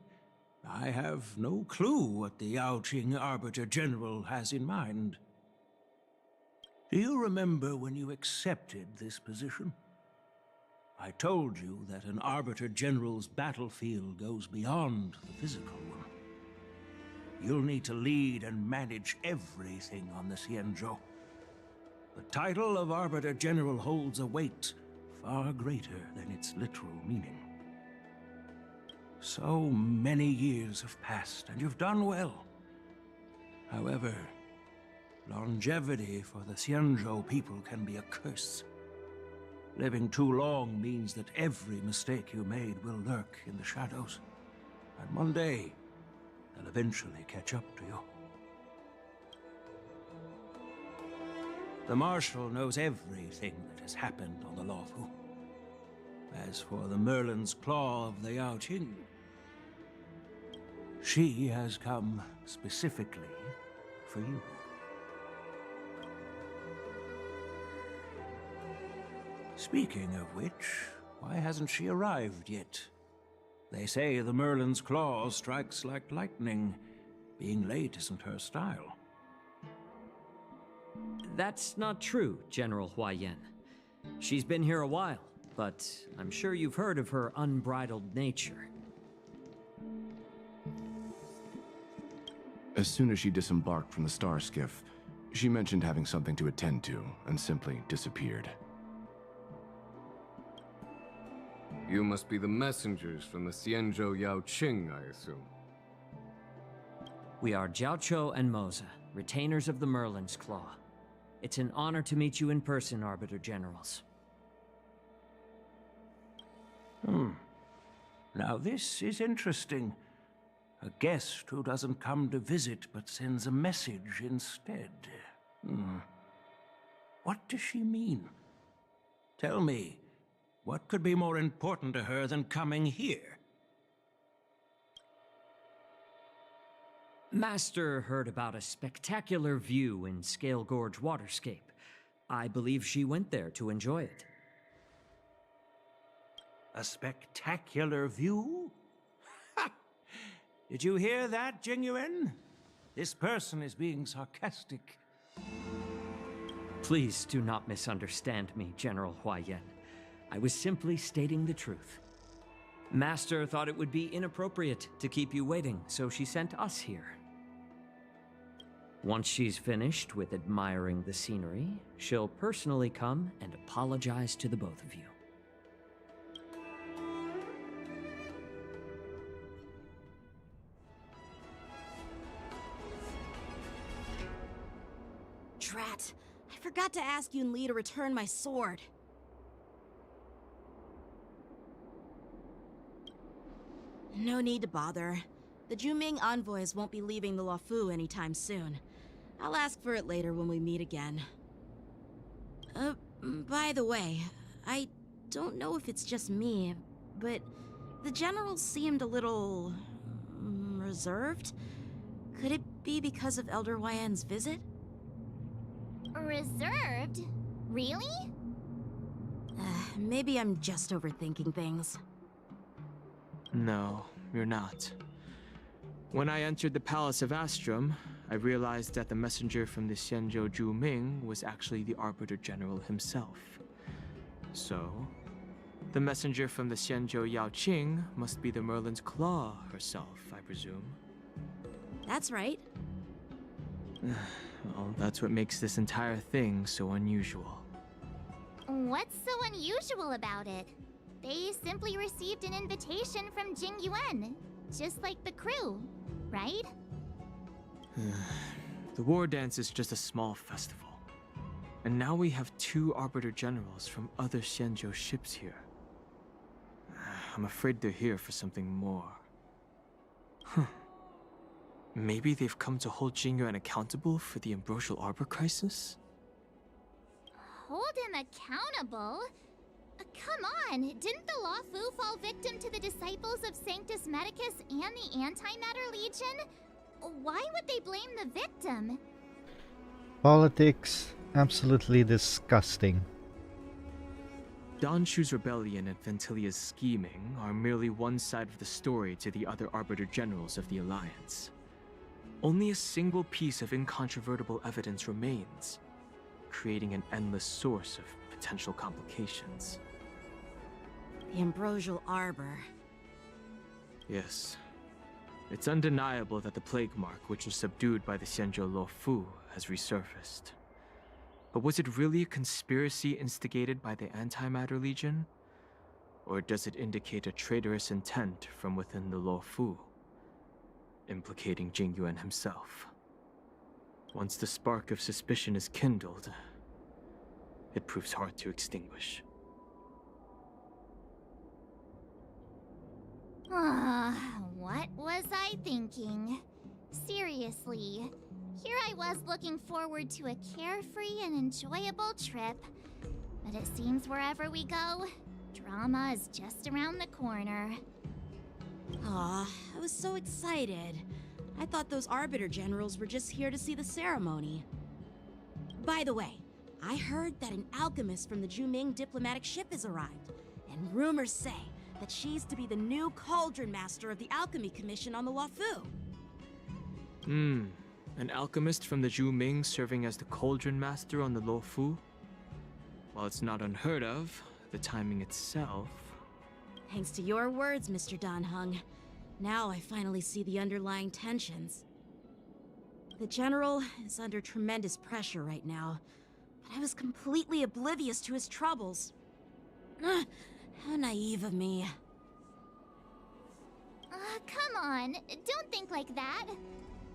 I have no clue what the Yaoqing Arbiter General has in mind. Do you remember when you accepted this position? I told you that an Arbiter General's battlefield goes beyond the physical one. You'll need to lead and manage everything on the Xianzhou. The title of Arbiter General holds a weight far greater than its literal meaning. So many years have passed, and you've done well. However, longevity for the Xianzhou people can be a curse. Living too long means that every mistake you made will lurk in the shadows. And one day, they'll eventually catch up to you. The Marshal knows everything that has happened on the Luofu. As for the Merlin's Claw of the Yaoqing, she has come specifically for you. Speaking of which, why hasn't she arrived yet? They say the Merlin's Claw strikes like lightning. Being late isn't her style. That's not true, General Huaiyan. She's been here a while, but I'm sure you've heard of her unbridled nature. As soon as she disembarked from the star skiff, she mentioned having something to attend to and simply disappeared. You must be the messengers from the Xianzhou Yaoqing, I assume. We are Jiaoqiu and Moza, retainers of the Merlin's Claw. It's an honor to meet you in person, Arbiter Generals. Now this is interesting. A guest who doesn't come to visit but sends a message instead. What does she mean? Tell me, what could be more important to her than coming here? Master heard about a spectacular view in Scale Gorge Waterscape. I believe she went there to enjoy it. A spectacular view? Ha! Did you hear that, Jing Yuan? This person is being sarcastic. Please do not misunderstand me, General Huaiyan. I was simply stating the truth. Master thought it would be inappropriate to keep you waiting, so she sent us here. Once she's finished with admiring the scenery, she'll personally come and apologize to the both of you. Drat! I forgot to ask Yun Li to return my sword. No need to bother. The Juming envoys won't be leaving the Luofu anytime soon. I'll ask for it later when we meet again. By the way, I don't know if it's just me, but the general seemed a little reserved. Could it be because of Elder Huaiyan's visit? Reserved? Really? Maybe I'm just overthinking things. No, you're not. When I entered the Palace of Astrum, I realized that the messenger from the Xianzhou Juming was actually the Arbiter General himself. So, the messenger from the Xianzhou Yaoqing must be the Merlin's Claw herself, I presume. That's right. Well, that's what makes this entire thing so unusual. What's so unusual about it? They simply received an invitation from Jing Yuan, just like the crew, right? The Wardance is just a small festival. And now we have 2 Arbiter Generals from other Xianzhou ships here. I'm afraid they're here for something more. Maybe they've come to hold Jing Yuan accountable for the Ambrosial Arbor crisis? Hold him accountable? Come on, didn't the Luofu fall victim to the disciples of Sanctus Medicus and the Antimatter Legion? Why would they blame the victim? Politics, absolutely disgusting. Danshu's rebellion and Ventilia's scheming are merely one side of the story to the other Arbiter Generals of the Alliance. Only a single piece of incontrovertible evidence remains, creating an endless source of potential complications. The Ambrosial Arbor. Yes. It's undeniable that the plague mark, which was subdued by the Xianzhou Luofu, has resurfaced. But was it really a conspiracy instigated by the Antimatter Legion? Or does it indicate a traitorous intent from within the Luofu, implicating Jing Yuan himself? Once the spark of suspicion is kindled, it proves hard to extinguish. What was I thinking? Seriously, here I was looking forward to a carefree and enjoyable trip, but it seems wherever we go, drama is just around the corner. Aw, I was so excited. I thought those Arbiter Generals were just here to see the ceremony. By the way, I heard that an alchemist from the Juming diplomatic ship has arrived, and rumors say that she's to be the new Cauldron Master of the Alchemy Commission on the Luofu. An alchemist from the Juming serving as the Cauldron Master on the Luofu? While it's not unheard of, the timing itself... Thanks to your words, Mr. Danheng. Now I finally see the underlying tensions. The General is under tremendous pressure right now, but I was completely oblivious to his troubles. How naive of me. Come on, don't think like that.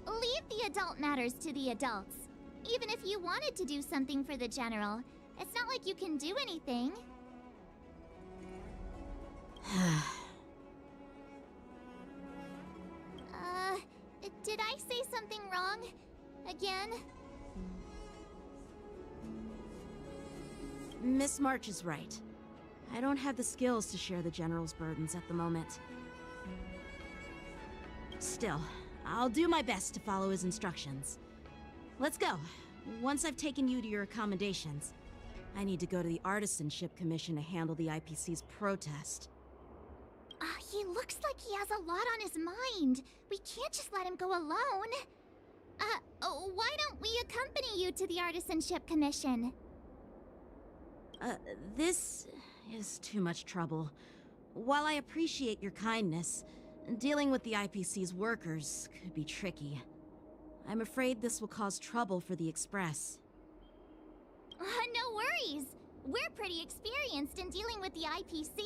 Leave the adult matters to the adults. Even if you wanted to do something for the General, it's not like you can do anything. Did I say something wrong? Again? Miss March is right. I don't have the skills to share the General's burdens at the moment. Still, I'll do my best to follow his instructions. Let's go. Once I've taken you to your accommodations, I need to go to the Artisanship Commission to handle the IPC's protest. He looks like he has a lot on his mind. We can't just let him go alone. Why don't we accompany you to the Artisanship Commission? This is too much trouble. While I appreciate your kindness, dealing with the IPC's workers could be tricky. I'm afraid this will cause trouble for the Express. No worries. We're pretty experienced in dealing with the IPC.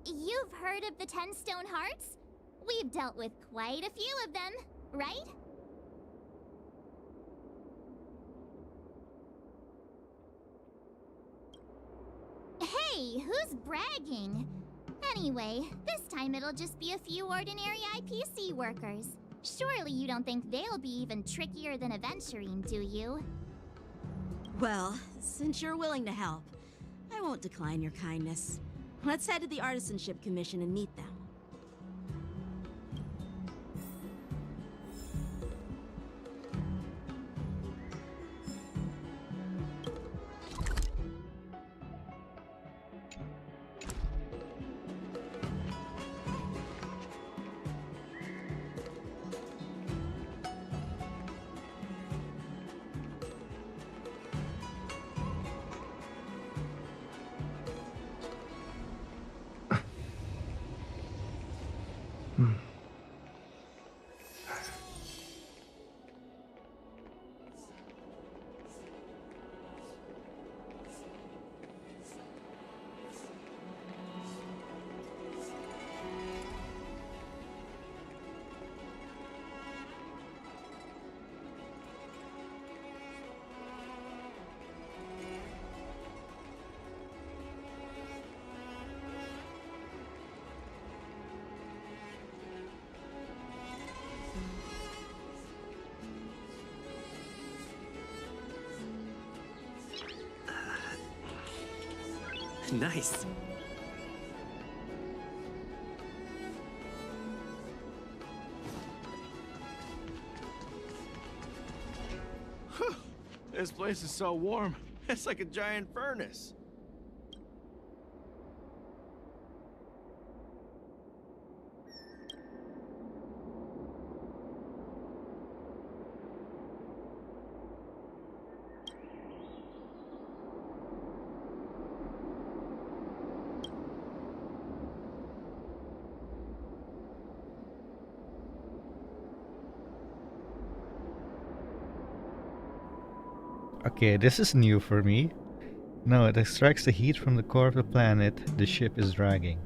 You've heard of the 10 Stone Hearts? We've dealt with quite a few of them, right? Hey, who's bragging? Anyway, this time it'll just be a few ordinary IPC workers. Surely you don't think they'll be even trickier than Aventurine, do you? Well, since you're willing to help, I won't decline your kindness. Let's head to the Artisanship Commission and meet them. Nice. This place is so warm. It's like a giant furnace. Okay, this is new for me. No, it extracts the heat from the core of the planet the ship is dragging.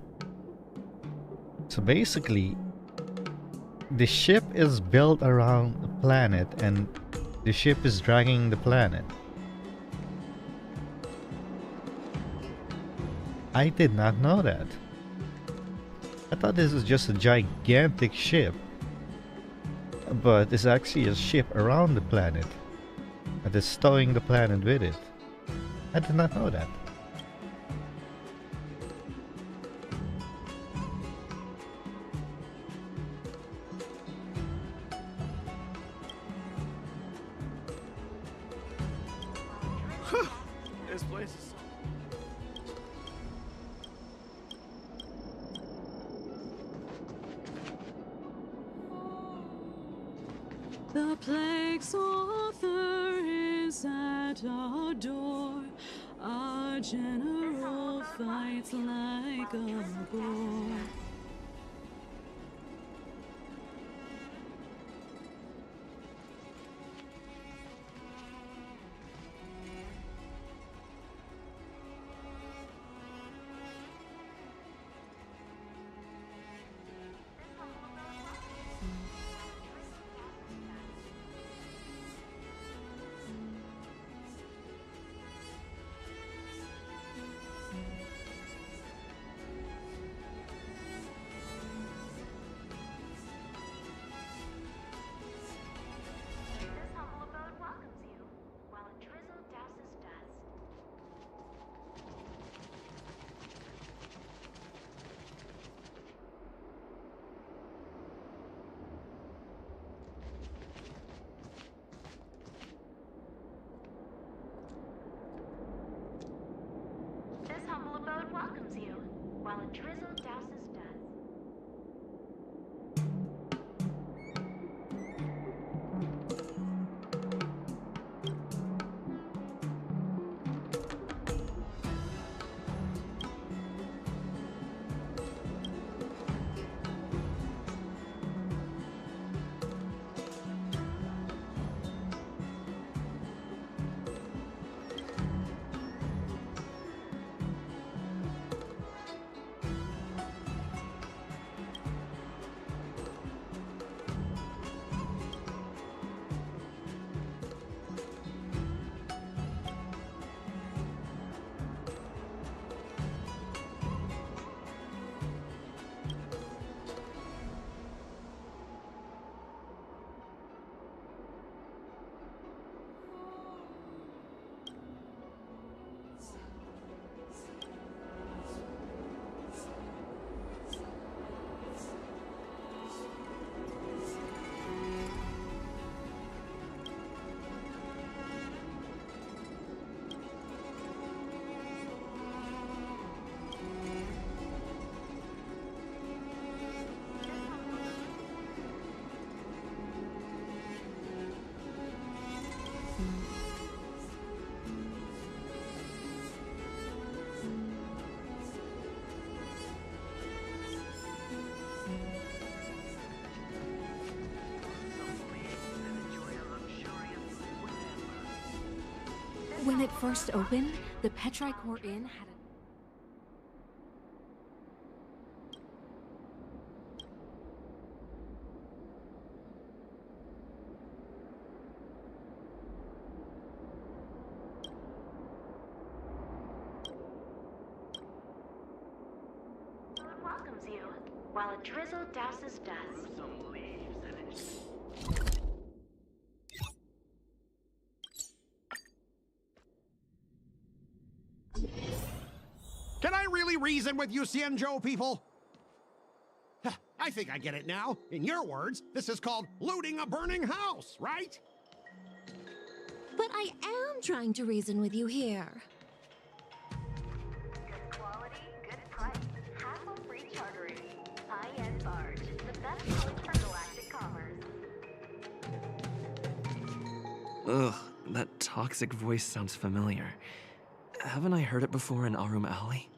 So basically, the ship is built around the planet and the ship is dragging the planet. I did not know that. I thought this was just a gigantic ship. But it's actually a ship around the planet that is towing the planet with it. I did not know that. This place is... The plague's author is at our door. Our general fights like a boar. This humble abode welcomes you, while a drizzle douses dust. When it first opened, the Petrichor Inn had a... Welcomes you, while a drizzle douses dust. Can I really reason with you, Xianzhou people? I think I get it now. In your words, this is called looting a burning house, right? But I am trying to reason with you here. Good quality, good price, hassle-free chartering. High-end barge, the best choice for galactic commerce. Ugh, that toxic voice sounds familiar. Haven't I heard it before in Arum Alley?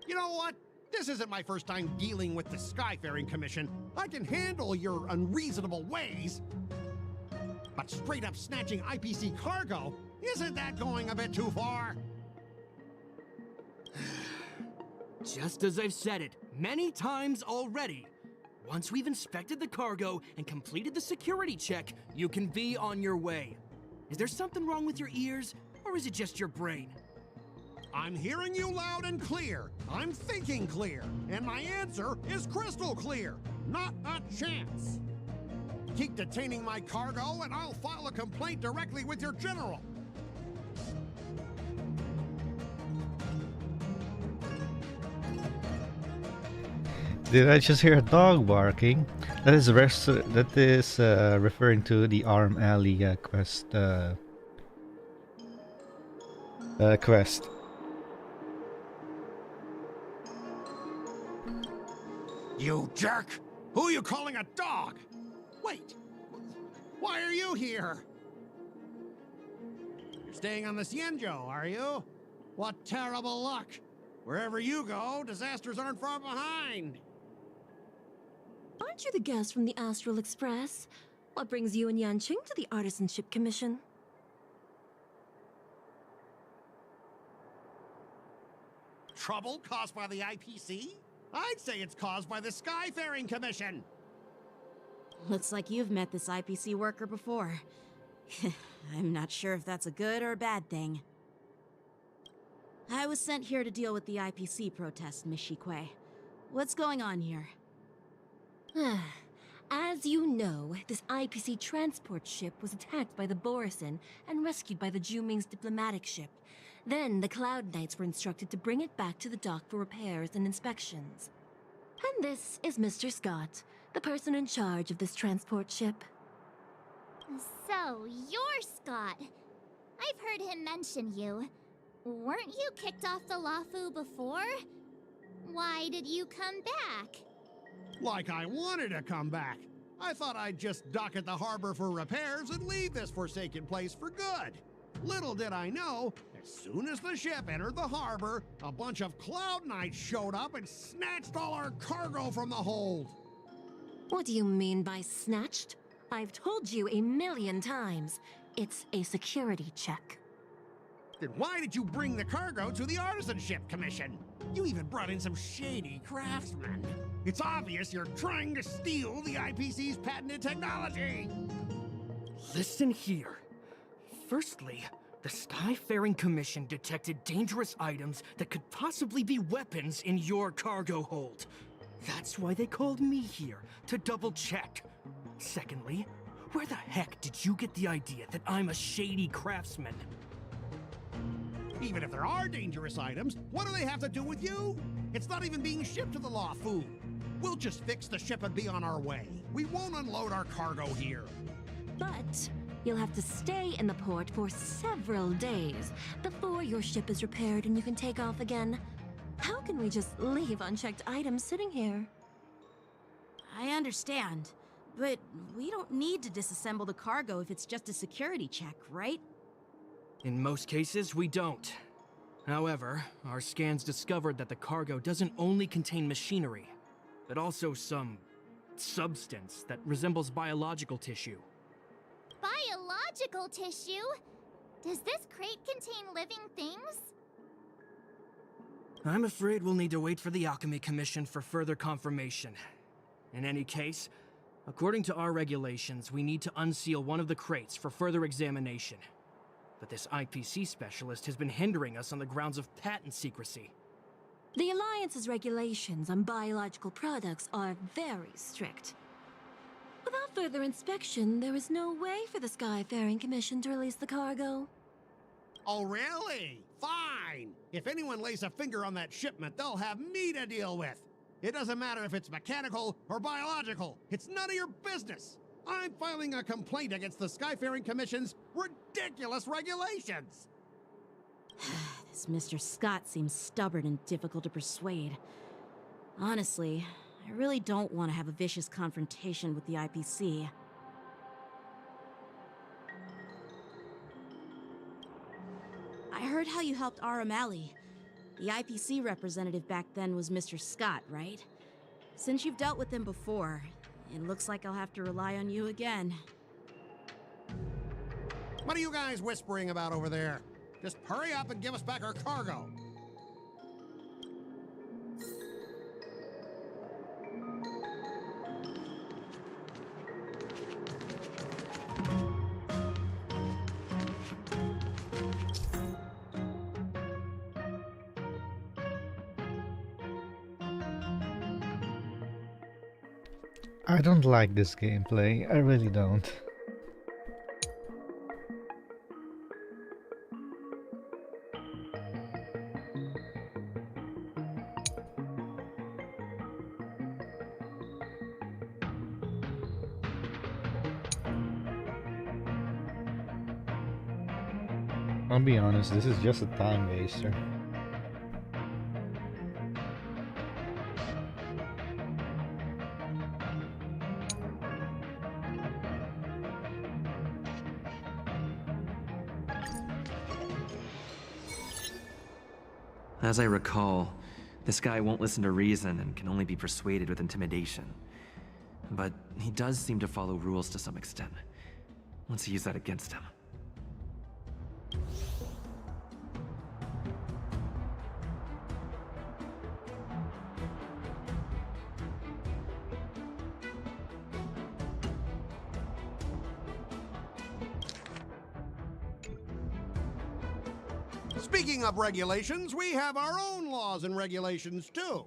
You know what? This isn't my first time dealing with the Skyfaring Commission. I can handle your unreasonable ways. But straight up snatching IPC cargo, isn't that going a bit too far? Just as I've said it many times already, once we've inspected the cargo and completed the security check, you can be on your way. Is there something wrong with your ears, or is it just your brain? I'm hearing you loud and clear. I'm thinking clear. And my answer is crystal clear. Not a chance. Keep detaining my cargo and I'll file a complaint directly with your general. Did I just hear a dog barking? That is referring to the Arm Alley quest. Quest. You jerk! Who are you calling a dog? Wait, why are you here? You're staying on the Xianzhou, are you? What terrible luck! Wherever you go, disasters aren't far behind. Aren't you the guest from the Astral Express? What brings you and Yanqing to the Artisanship Commission? Trouble caused by the IPC? I'd say it's caused by the Skyfaring Commission. Looks like you've met this IPC worker before. I'm not sure if that's a good or a bad thing. I was sent here to deal with the IPC protest, Miss Shikui. What's going on here? As you know, this IPC transport ship was attacked by the Borisin and rescued by the Juming's diplomatic ship. Then the Cloud Knights were instructed to bring it back to the dock for repairs and inspections. And this is Mr. Scott, the person in charge of this transport ship. So, you're Scott. I've heard him mention you. Weren't you kicked off the Luofu before? Why did you come back? Like I wanted to come back. I thought I'd just dock at the harbor for repairs and leave this forsaken place for good. Little did I know, as soon as the ship entered the harbor, a bunch of Cloud Knights showed up and snatched all our cargo from the hold. What do you mean by snatched? I've told you 1,000,000 times. It's a security check. Then why did you bring the cargo to the Artisanship Commission? You even brought in some shady craftsmen. It's obvious you're trying to steal the IPC's patented technology. Listen here. Firstly, the Skyfaring Commission detected dangerous items that could possibly be weapons in your cargo hold. That's why they called me here, to double check. Secondly, where the heck did you get the idea that I'm a shady craftsman? Even if there are dangerous items, what do they have to do with you? It's not even being shipped to the Luofu. We'll just fix the ship and be on our way. We won't unload our cargo here. But you'll have to stay in the port for several days before your ship is repaired and you can take off again. How can we just leave unchecked items sitting here? I understand, but we don't need to disassemble the cargo if it's just a security check, right? In most cases, we don't. However, our scans discovered that the cargo doesn't only contain machinery, but also some substance that resembles biological tissue. Biological tissue? Does this crate contain living things? I'm afraid we'll need to wait for the Alchemy Commission for further confirmation. In any case, according to our regulations, we need to unseal one of the crates for further examination. But this IPC specialist has been hindering us on the grounds of patent secrecy. The Alliance's regulations on biological products are very strict. Without further inspection, there is no way for the Skyfaring Commission to release the cargo. Oh, really? Fine. If anyone lays a finger on that shipment, they'll have me to deal with. It doesn't matter if it's mechanical or biological. It's none of your business. I'm filing a complaint against the Skyfaring Commission's ridiculous regulations. This Mr. Scott seems stubborn and difficult to persuade. Honestly, I really don't want to have a vicious confrontation with the IPC. I heard how you helped Aramali. The IPC representative back then was Mr. Scott, right? Since you've dealt with him before, it looks like I'll have to rely on you again. What are you guys whispering about over there? Just hurry up and give us back our cargo. I don't like this gameplay, I really don't. I'll be honest, this is just a time waster. As I recall, this guy won't listen to reason and can only be persuaded with intimidation. But he does seem to follow rules to some extent. Let's use that against him. Speaking of regulations, we have our own laws and regulations too.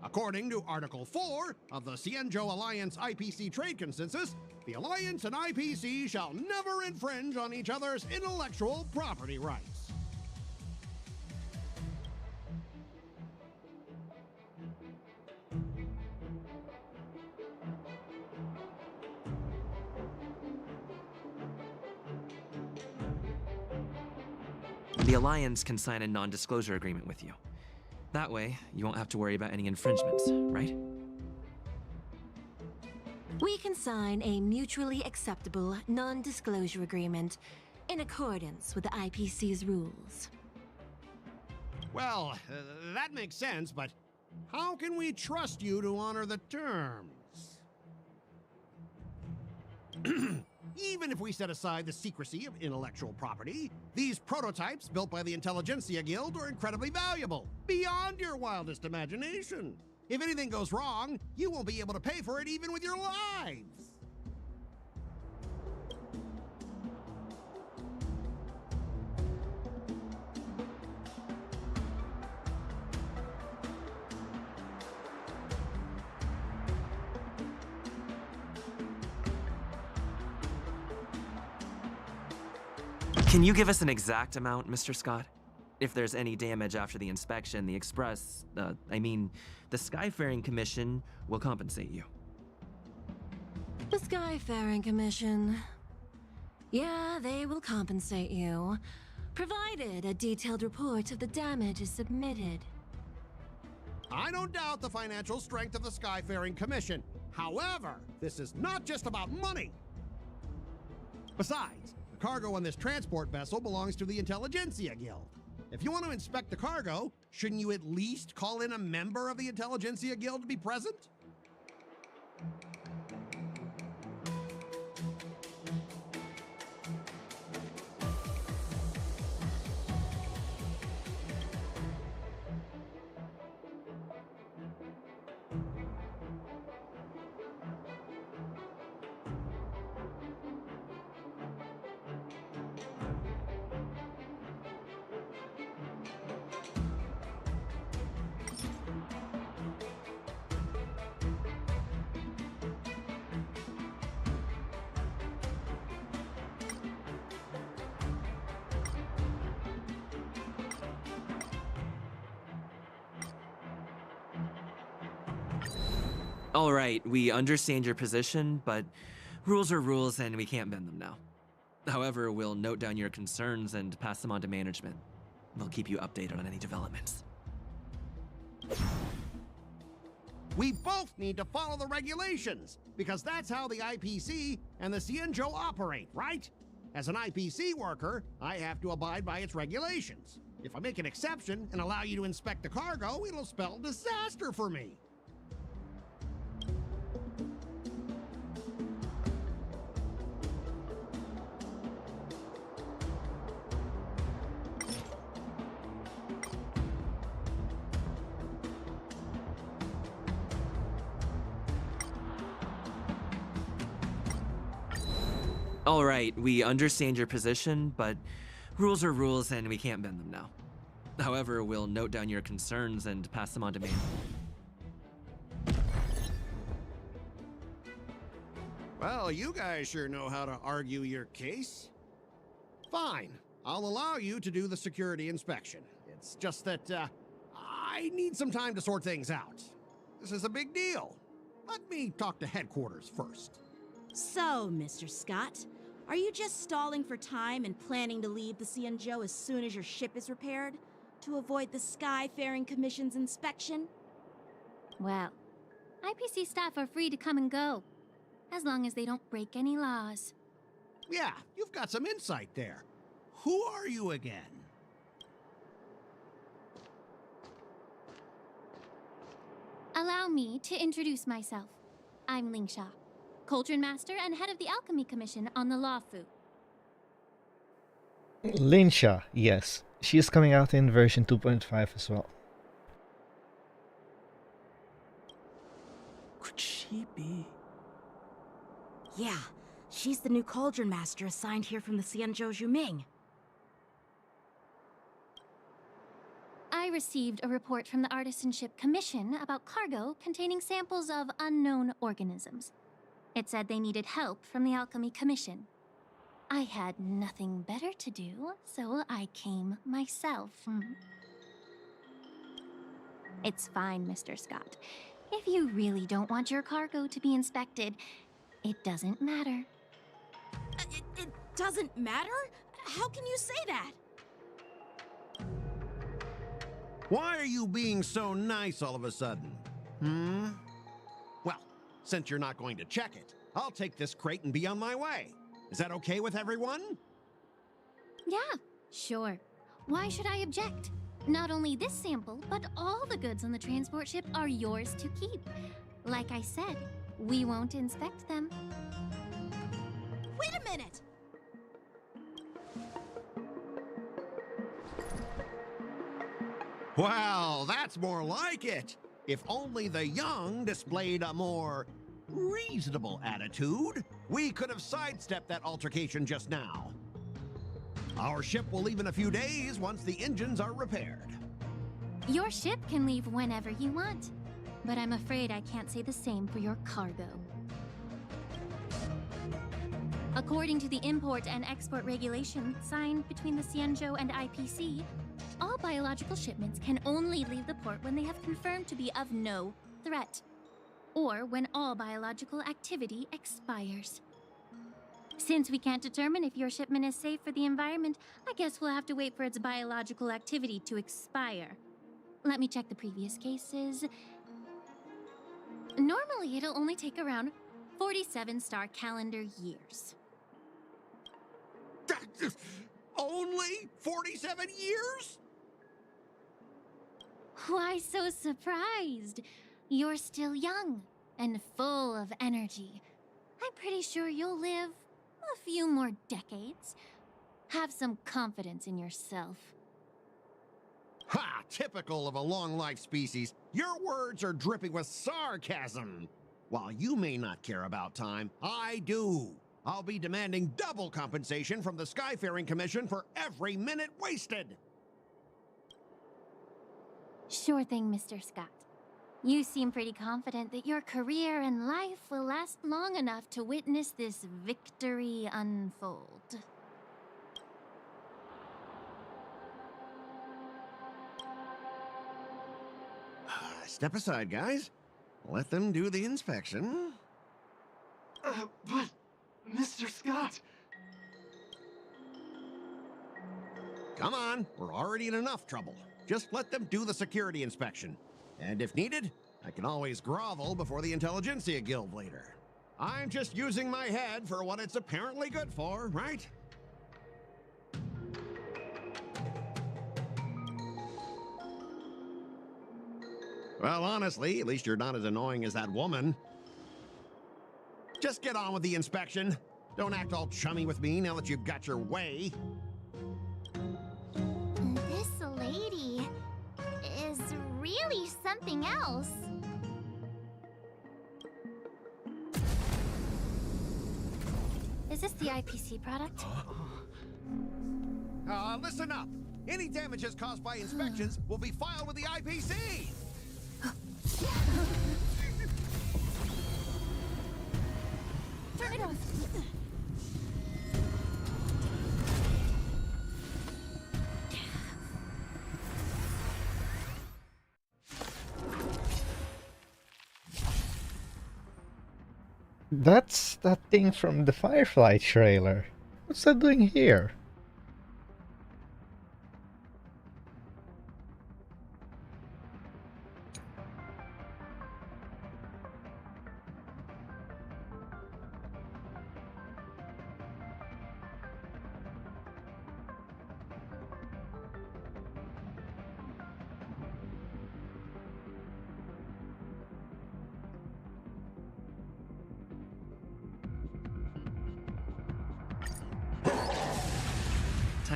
According to Article 4 of the Xianzhou Alliance IPC Trade Consensus, the Alliance and IPC shall never infringe on each other's intellectual property rights. The Alliance can sign a non-disclosure agreement with you. That way, you won't have to worry about any infringements, right? We can sign a mutually acceptable non-disclosure agreement in accordance with the IPC's rules. Well, that makes sense, but how can we trust you to honor the terms? Even if we set aside the secrecy of intellectual property, these prototypes built by the Intelligentsia Guild are incredibly valuable, beyond your wildest imagination. If anything goes wrong, you won't be able to pay for it even with your lives. Can you give us an exact amount, Mr. Scott? If there's any damage after the inspection, the the Skyfaring Commission will compensate you. The Skyfaring Commission. Yeah, they will compensate you, provided a detailed report of the damage is submitted. I don't doubt the financial strength of the Skyfaring Commission. However, this is not just about money. Besides, the cargo on this transport vessel belongs to the Intelligentsia Guild. If you want to inspect the cargo, shouldn't you at least call in a member of the Intelligentsia Guild to be present? All right, we understand your position, but rules are rules and we can't bend them now. However, we'll note down your concerns and pass them on to management. We'll keep you updated on any developments. We both need to follow the regulations, because that's how the IPC and the Xianzhou operate, right? As an IPC worker, I have to abide by its regulations. If I make an exception and allow you to inspect the cargo, it'll spell disaster for me. All right, we understand your position, but rules are rules and we can't bend them now. However, we'll note down your concerns and pass them on to management. Well, you guys sure know how to argue your case. Fine, I'll allow you to do the security inspection. It's just that, I need some time to sort things out. This is a big deal. Let me talk to headquarters first. So, Mr. Scott, are you just stalling for time and planning to leave the Xianzhou as soon as your ship is repaired? To avoid the Skyfaring Commission's inspection? Well, IPC staff are free to come and go, as long as they don't break any laws. Yeah, you've got some insight there. Who are you again? Allow me to introduce myself. I'm Lingsha, Cauldron Master and head of the Alchemy Commission on the Luofu. Linsha, yes. She is coming out in version 2.5 as well. Could she be? Yeah, she's the new Cauldron Master assigned here from the Xianzhou Juming. I received a report from the Artisanship Commission about cargo containing samples of unknown organisms. It said they needed help from the Alchemy Commission. I had nothing better to do, so I came myself. It's fine, Mr. Scott. If you really don't want your cargo to be inspected, it doesn't matter. It doesn't matter? How can you say that? Why are you being so nice all of a sudden? Well, since you're not going to check it, I'll take this crate and be on my way. Is that okay with everyone? Yeah, sure. Why should I object? Not only this sample, but all the goods on the transport ship are yours to keep. Like I said, we won't inspect them. Wait a minute! Well, that's more like it. If only the young displayed a more reasonable attitude, we could have sidestepped that altercation just now. Our ship will leave in a few days once the engines are repaired. Your ship can leave whenever you want, but I'm afraid I can't say the same for your cargo. According to the import and export regulation signed between the Xianzhou and IPC, all biological shipments can only leave the port when they have confirmed to be of no threat, or when all biological activity expires. Since we can't determine if your shipment is safe for the environment, I guess we'll have to wait for its biological activity to expire. Let me check the previous cases. Normally, it'll only take around 47 star calendar years. Only 47 years? Why so surprised? You're still young and full of energy. I'm pretty sure you'll live a few more decades. Have some confidence in yourself. Ha! Typical of a long-life species. Your words are dripping with sarcasm. While you may not care about time, I do. I'll be demanding double compensation from the Skyfaring Commission for every minute wasted. Sure thing, Mr. Scott. You seem pretty confident that your career and life will last long enough to witness this victory unfold. Step aside, guys. Let them do the inspection. But, Mr. Scott... Come on, we're already in enough trouble. Just let them do the security inspection. And if needed, I can always grovel before the Intelligentsia Guild later. I'm just using my head for what it's apparently good for, right? Well, honestly, at least you're not as annoying as that woman. Just get on with the inspection. Don't act all chummy with me now that you've got your way. This lady is really something else. Is this the IPC product? Listen up. Any damages caused by inspections will be filed with the IPC. Turn it off. That's that thing from the Firefly trailer. What's that doing here?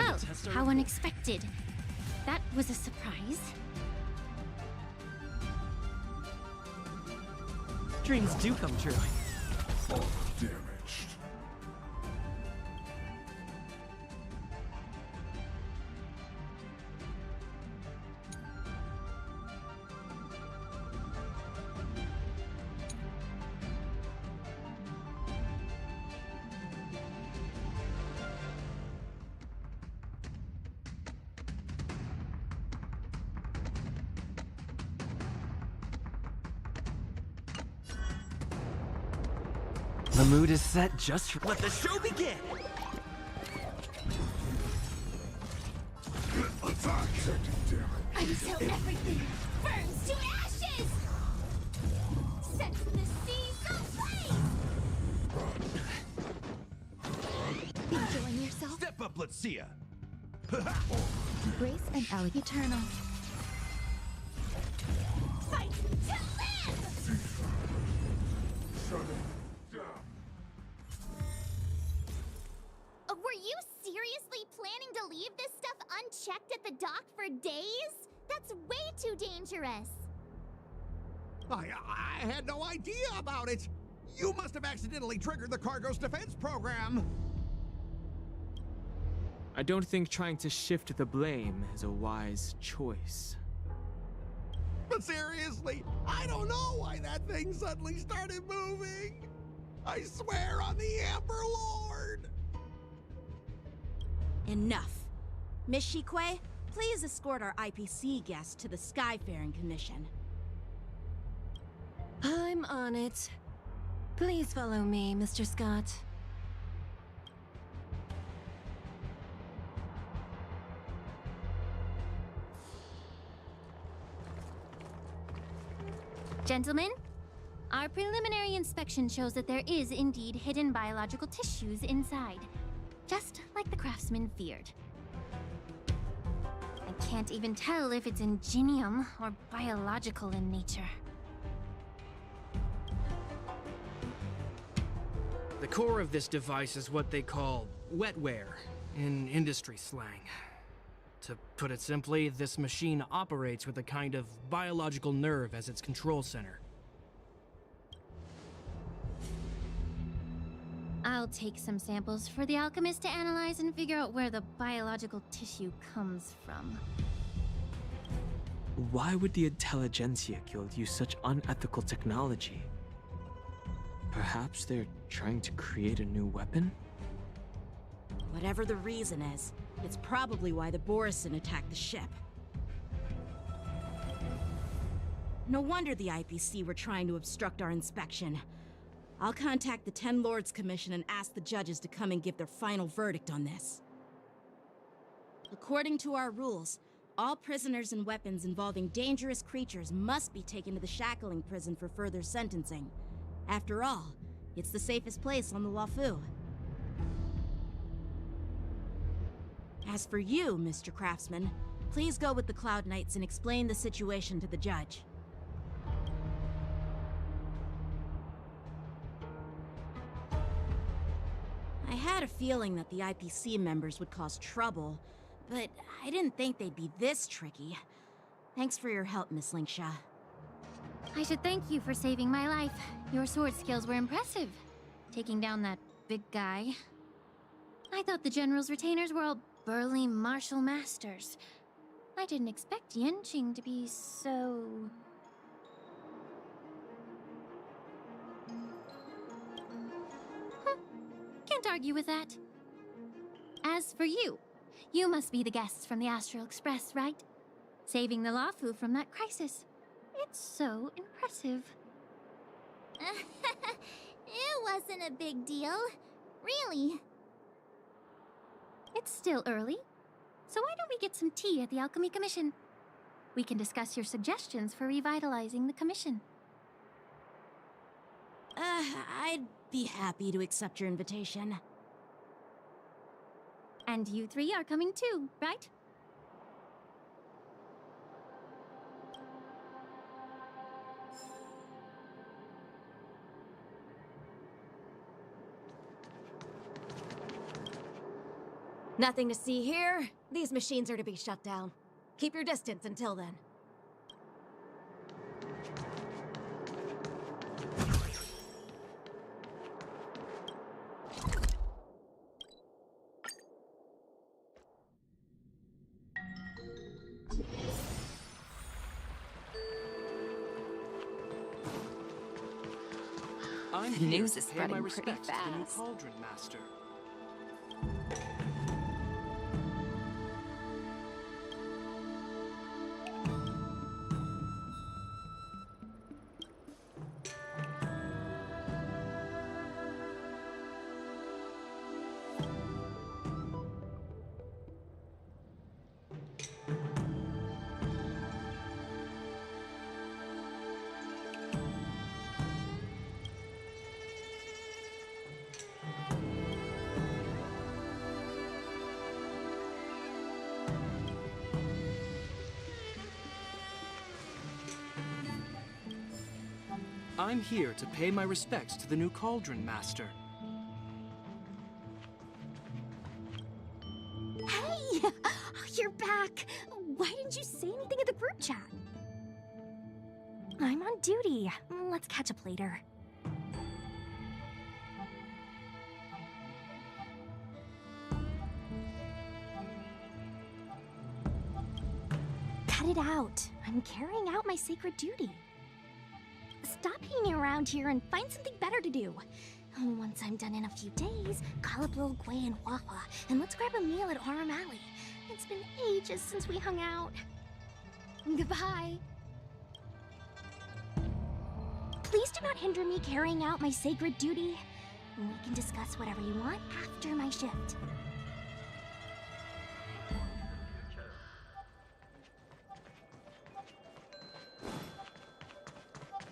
Oh, how unexpected. That was a surprise. Dreams do come true. Damaged. The mood is set just for— Let the show begin! Attack! Until everything burns to ashes! Set the seas aflame! Enjoying yourself? Step up, let's see ya. Grace and Alec Eternal. Fight to live! Were you seriously planning to leave this stuff unchecked at the dock for days? That's way too dangerous. I had no idea about it. You must have accidentally triggered the cargo's defense program. I don't think trying to shift the blame is a wise choice. But seriously, I don't know why that thing suddenly started moving. I swear on the Amber Lord. Enough. Miss Shikue, please escort our IPC guest to the Skyfaring Commission. I'm on it. Please follow me, Mr. Scott. Gentlemen, our preliminary inspection shows that there is indeed hidden biological tissues inside. Just like the craftsman feared. I can't even tell if it's ingenium or biological in nature. The core of this device is what they call wetware in industry slang. To put it simply, this machine operates with a kind of biological nerve as its control center. I'll take some samples for the alchemist to analyze and figure out where the biological tissue comes from. Why would the Intelligentsia Guild use such unethical technology? Perhaps they're trying to create a new weapon? Whatever the reason is, it's probably why the Borison attacked the ship. No wonder the IPC were trying to obstruct our inspection. I'll contact the Ten Lords Commission and ask the judges to come and give their final verdict on this. According to our rules, all prisoners and weapons involving dangerous creatures must be taken to the shackling prison for further sentencing. After all, it's the safest place on the Luofu. As for you, Mr. Craftsman, please go with the Cloud Knights and explain the situation to the judge. I had a feeling that the IPC members would cause trouble, but I didn't think they'd be this tricky. Thanks for your help, Miss Linksha. I should thank you for saving my life. Your sword skills were impressive. Taking down that big guy. I thought the General's retainers were all burly martial masters. I didn't expect Yanqing to be so... Can't argue with that. As for you, you must be the guests from the Astral Express, right? Saving the Luofu from that crisis. It's so impressive. It wasn't a big deal. Really. It's still early, so why don't we get some tea at the Alchemy Commission? We can discuss your suggestions for revitalizing the commission. I'd be happy to accept your invitation. And you three are coming too, right? Nothing to see here. These machines are to be shut down. Keep your distance until then. I'm The here news to is pay my spreading pretty respects to the new fast. Cauldron Master. I'm here to pay my respects to the new Cauldron Master. Hey! You're back! Why didn't you say anything in the group chat? I'm on duty. Let's catch up later. Cut it out. I'm carrying out my sacred duty. Stop hanging around here and find something better to do. Once I'm done in a few days, call up Lil Gui and Huahua, and let's grab a meal at Aurum Alley. It's been ages since we hung out. Goodbye. Please do not hinder me carrying out my sacred duty. We can discuss whatever you want after my shift.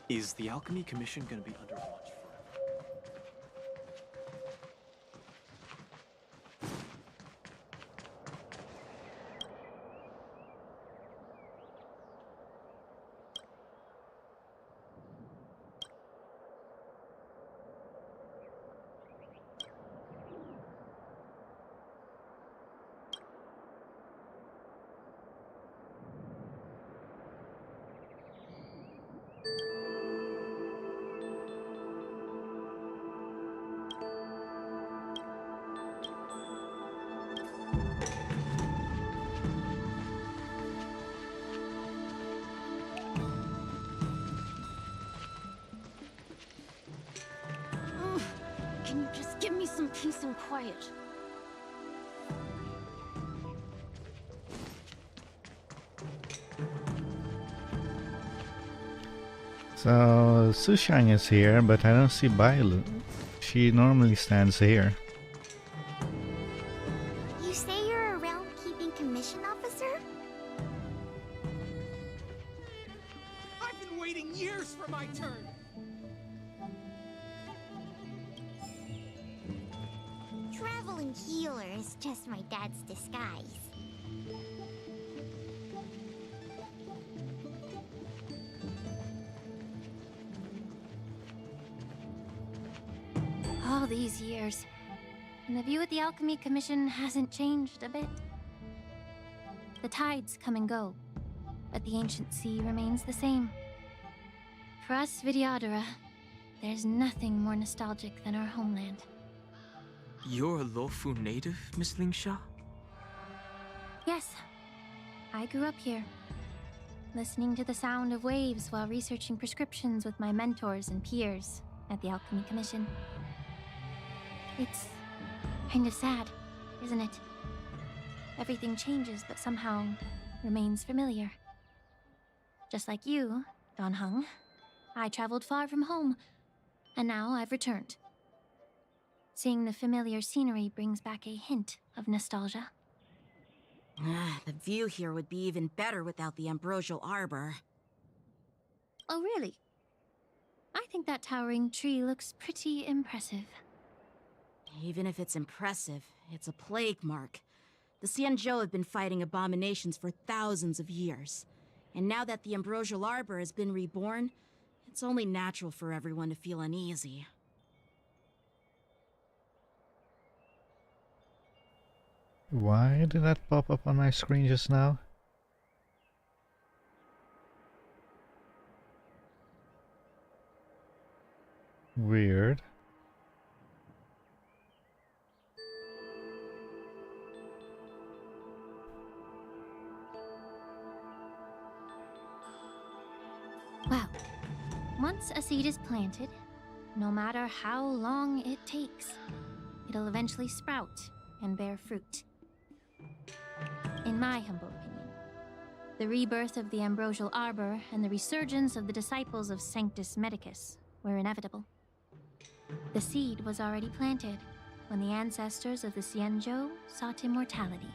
Is the Alchemy Commission gonna be under watch forever? Can you just give me some peace and quiet? So Sushang is here, but I don't see Bailu. She normally stands here. You say you're a realm-keeping commission officer? I've been waiting years for my turn. Traveling healer is just my dad's disguise. All these years, and the view at the Alchemy Commission hasn't changed a bit. The tides come and go, but the ancient sea remains the same. For us Vidyadhara, there's nothing more nostalgic than our homeland. You're a Luofu native, Miss Lingsha? Yes. I grew up here, listening to the sound of waves while researching prescriptions with my mentors and peers at the Alchemy Commission. It's kind of sad, isn't it? Everything changes but somehow remains familiar. Just like you, Dan Heng, I traveled far from home, and now I've returned. Seeing the familiar scenery brings back a hint of nostalgia. The view here would be even better without the ambrosial arbor. Oh, really? I think that towering tree looks pretty impressive. Even if it's impressive, it's a plague mark. The Xianzhou have been fighting abominations for thousands of years. And now that the ambrosial arbor has been reborn, it's only natural for everyone to feel uneasy. Why did that pop up on my screen just now? Weird. Well, once a seed is planted, no matter how long it takes, it'll eventually sprout and bear fruit. In my humble opinion, the rebirth of the ambrosial arbor and the resurgence of the disciples of Sanctus Medicus were inevitable. The seed was already planted when the ancestors of the Xianzhou sought immortality.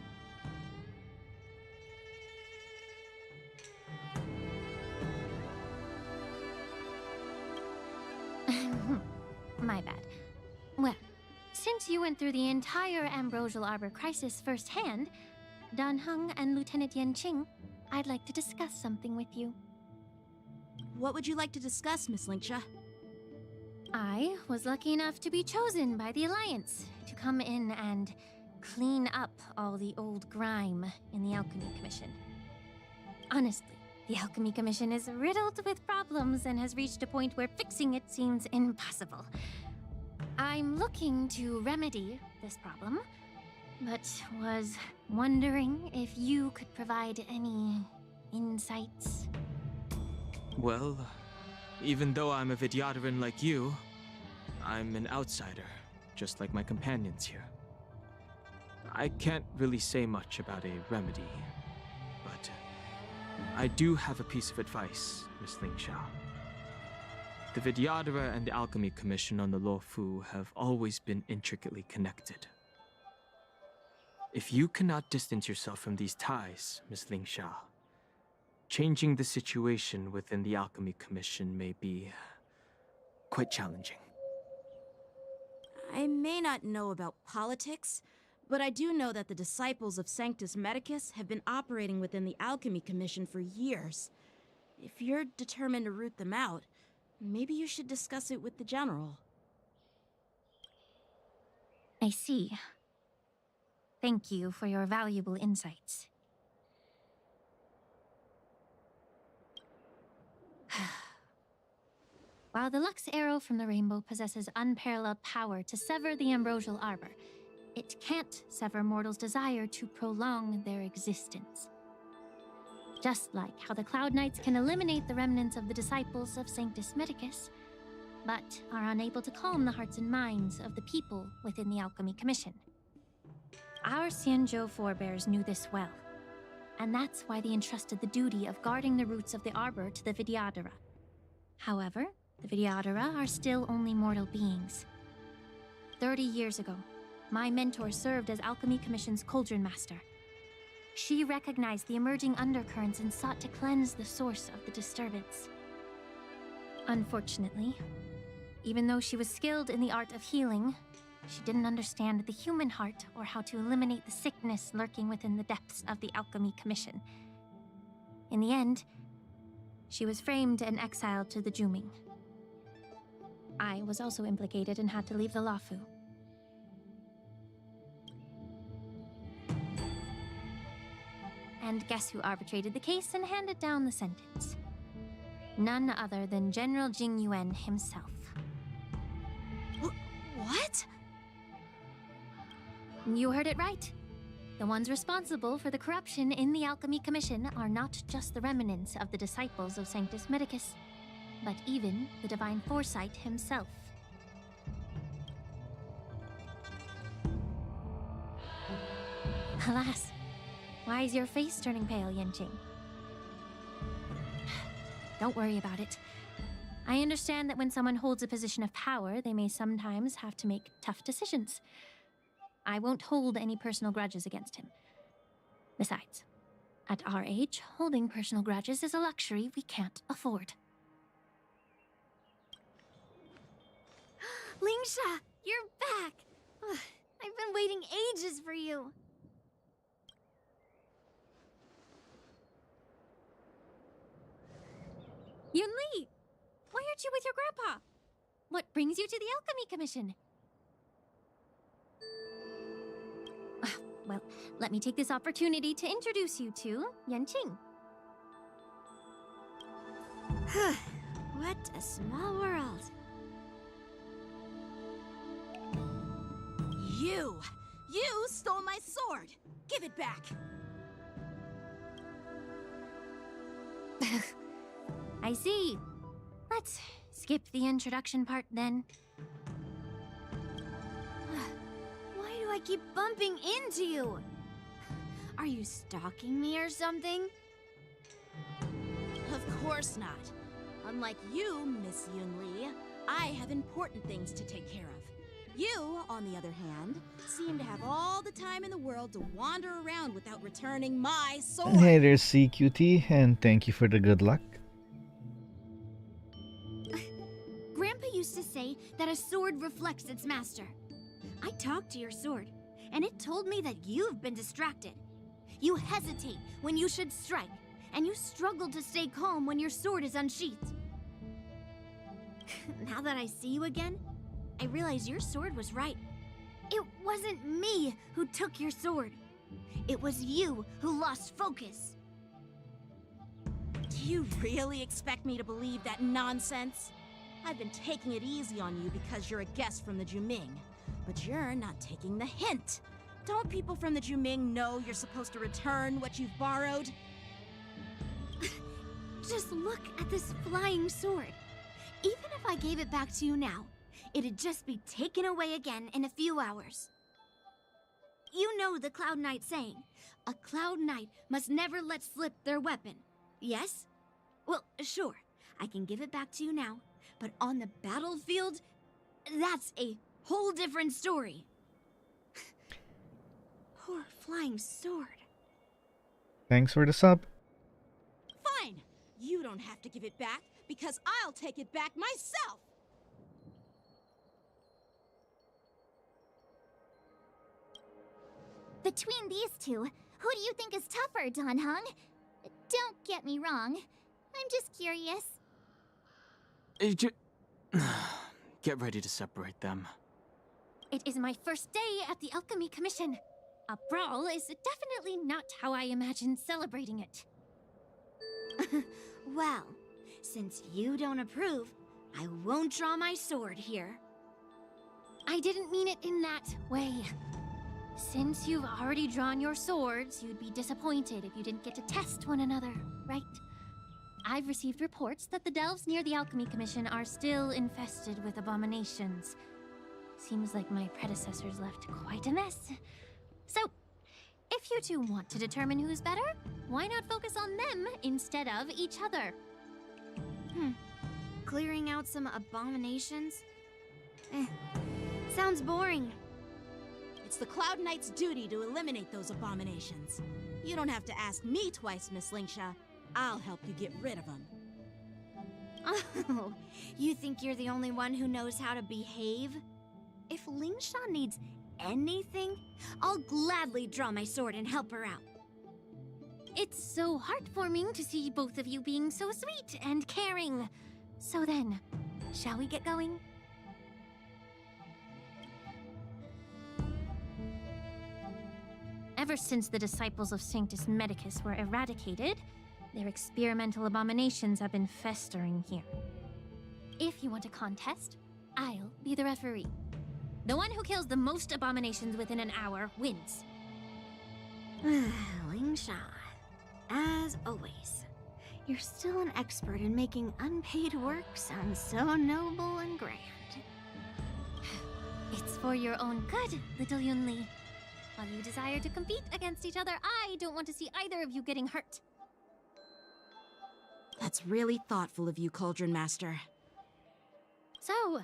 My bad. Well, since you went through the entire ambrosial arbor crisis firsthand, Dan Heng and Lieutenant Yanqing, I'd like to discuss something with you. What would you like to discuss, Miss Lingsha? I was lucky enough to be chosen by the Alliance to come in and clean up all the old grime in the Alchemy Commission. Honestly, the Alchemy Commission is riddled with problems and has reached a point where fixing it seems impossible. I'm looking to remedy this problem, but was wondering if you could provide any insights. Well, even though I'm a Vidyadharan like you, I'm an outsider, just like my companions here. I can't really say much about a remedy, but I do have a piece of advice, Miss Lingsha. The Vidyadhara and the Alchemy Commission on the Luofu have always been intricately connected. If you cannot distance yourself from these ties, Miss Lingsha, changing the situation within the Alchemy Commission may be quite challenging. I may not know about politics, but I do know that the disciples of Sanctus Medicus have been operating within the Alchemy Commission for years. If you're determined to root them out, maybe you should discuss it with the General. I see. Thank you for your valuable insights. While the Lux Arrow from the Rainbow possesses unparalleled power to sever the ambrosial arbor, it can't sever mortals' desire to prolong their existence. Just like how the Cloud Knights can eliminate the remnants of the disciples of Sanctus Medicus, but are unable to calm the hearts and minds of the people within the Alchemy Commission. Our Xianzhou forebears knew this well, and that's why they entrusted the duty of guarding the roots of the arbor to the Vidyadhara. However, the Vidyadhara are still only mortal beings. 30 years ago, my mentor served as Alchemy Commission's Cauldron Master. She recognized the emerging undercurrents and sought to cleanse the source of the disturbance. Unfortunately, even though she was skilled in the art of healing, she didn't understand the human heart or how to eliminate the sickness lurking within the depths of the Alchemy Commission. In the end, she was framed and exiled to the Juming. I was also implicated and had to leave the Luofu. And guess who arbitrated the case and handed down the sentence? None other than General Jing Yuan himself. What? You heard it right. The ones responsible for the corruption in the Alchemy Commission are not just the remnants of the disciples of Sanctus Medicus, but even the Divine Foresight himself. Alas, why is your face turning pale, Yanqing? Don't worry about it. I understand that when someone holds a position of power, they may sometimes have to make tough decisions. I won't hold any personal grudges against him. Besides, at our age, holding personal grudges is a luxury we can't afford. Lingsha, you're back! Ugh, I've been waiting ages for you. Yunli! Why aren't you with your grandpa? What brings you to the Alchemy Commission? Well, let me take this opportunity to introduce you to Yanqing. What a small world. You stole my sword! Give it back! I see. Let's skip the introduction part then. Why do I keep bumping into you? Are you stalking me or something? Of course not. Unlike you, Miss Yunli, I have important things to take care of. You, on the other hand, seem to have all the time in the world to wander around without returning my sword. Hey there, CQT, and thank you for the good luck. Grandpa used to say that a sword reflects its master. I talked to your sword, and it told me that you've been distracted. You hesitate when you should strike, and you struggle to stay calm when your sword is unsheathed. Now that I see you again, I realize your sword was right. It wasn't me who took your sword. It was you who lost focus. Do you really expect me to believe that nonsense? I've been taking it easy on you because you're a guest from the Juming, but you're not taking the hint. Don't people from the Juming know you're supposed to return what you've borrowed? Just look at this flying sword. Even if I gave it back to you now, it'd just be taken away again in a few hours. You know the Cloud Knight saying, a Cloud Knight must never let slip their weapon. Yes? Well, sure, I can give it back to you now, but on the battlefield, that's a whole different story. Poor flying sword. Thanks for the sub. Fine! You don't have to give it back, because I'll take it back myself! Between these two, who do you think is tougher, Dan Heng? Don't get me wrong. I'm just curious. Get ready to separate them. It is my first day at the Alchemy Commission. A brawl is definitely not how I imagined celebrating it. Well, since you don't approve, I won't draw my sword here. I didn't mean it in that way. Since you've already drawn your swords, you'd be disappointed if you didn't get to test one another, right? I've received reports that the delves near the Alchemy Commission are still infested with abominations. Seems like my predecessors left quite a mess. So, if you two want to determine who's better, why not focus on them instead of each other? Clearing out some abominations? Sounds boring. It's the Cloud Knight's duty to eliminate those abominations. You don't have to ask me twice, Miss Lingsha. I'll help you get rid of them. Oh, you think you're the only one who knows how to behave? If Lingsha needs anything, I'll gladly draw my sword and help her out. It's so heartwarming to see both of you being so sweet and caring. So then, shall we get going? Ever since the disciples of Sanctus Medicus were eradicated, their experimental abominations have been festering here. If you want a contest, I'll be the referee. The one who kills the most abominations within an hour wins. Lingsha, as always, you're still an expert in making unpaid work sound so noble and grand. It's for your own good, little Yunli. While you desire to compete against each other, I don't want to see either of you getting hurt. That's really thoughtful of you, Cauldron Master. So,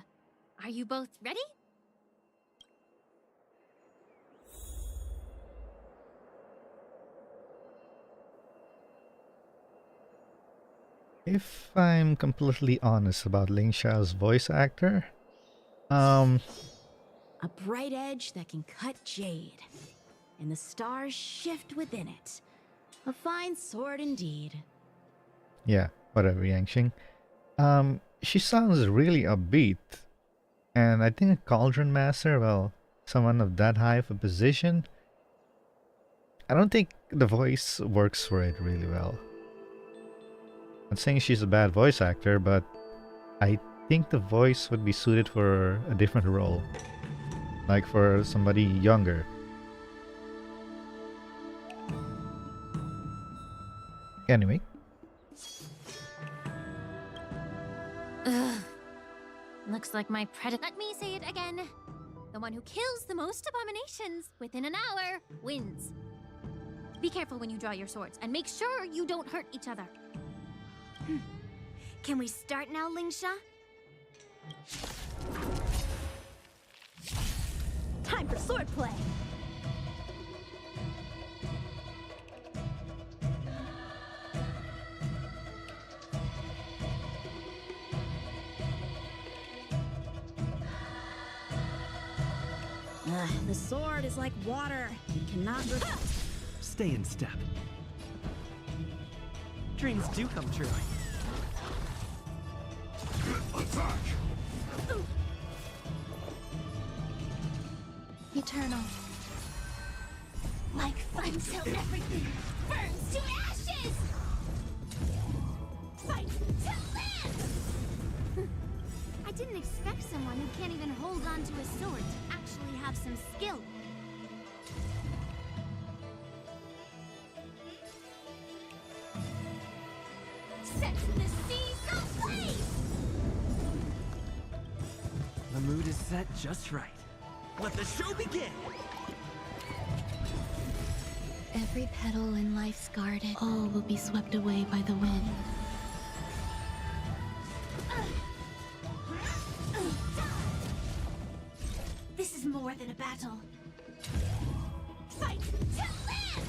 are you both ready? If I'm completely honest about Ling Xiao's voice actor, A bright edge that can cut jade, and the stars shift within it. A fine sword indeed. yeah, whatever, Yangxing. She sounds really upbeat, and I think a Cauldron Master, well, someone of that high of a position, I don't think the voice works for it really well. I'm not saying she's a bad voice actor, but I think the voice would be suited for a different role. Like for somebody younger. Anyway. Ugh. Looks like my predator. Let me say it again. The one who kills the most abominations within an hour wins. Be careful when you draw your swords, and make sure you don't hurt each other. Can we start now, Lingsha? Time for swordplay! The sword is like water. It cannot Stay in step. Dreams do come true. Attack! Eternal. Like fun till everything burns to ashes! Fight to live! I didn't expect someone who can't even hold on to a sword to actually have some skill. Set the seas ablaze! The mood is set just right. Let the show begin! Every petal in life's garden, all will be swept away by the wind. This is more than a battle. Fight to live!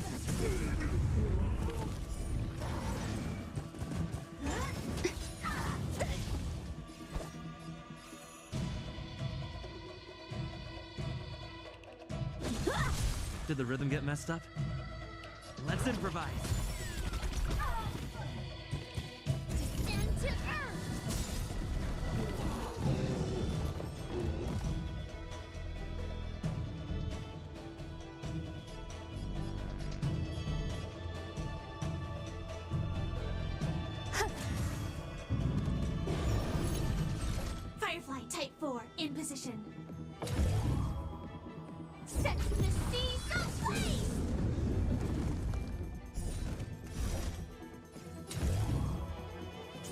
Did the rhythm get messed up? Let's improvise. Descend to earth! Firefly Type 4 in position. Set the seas ablaze!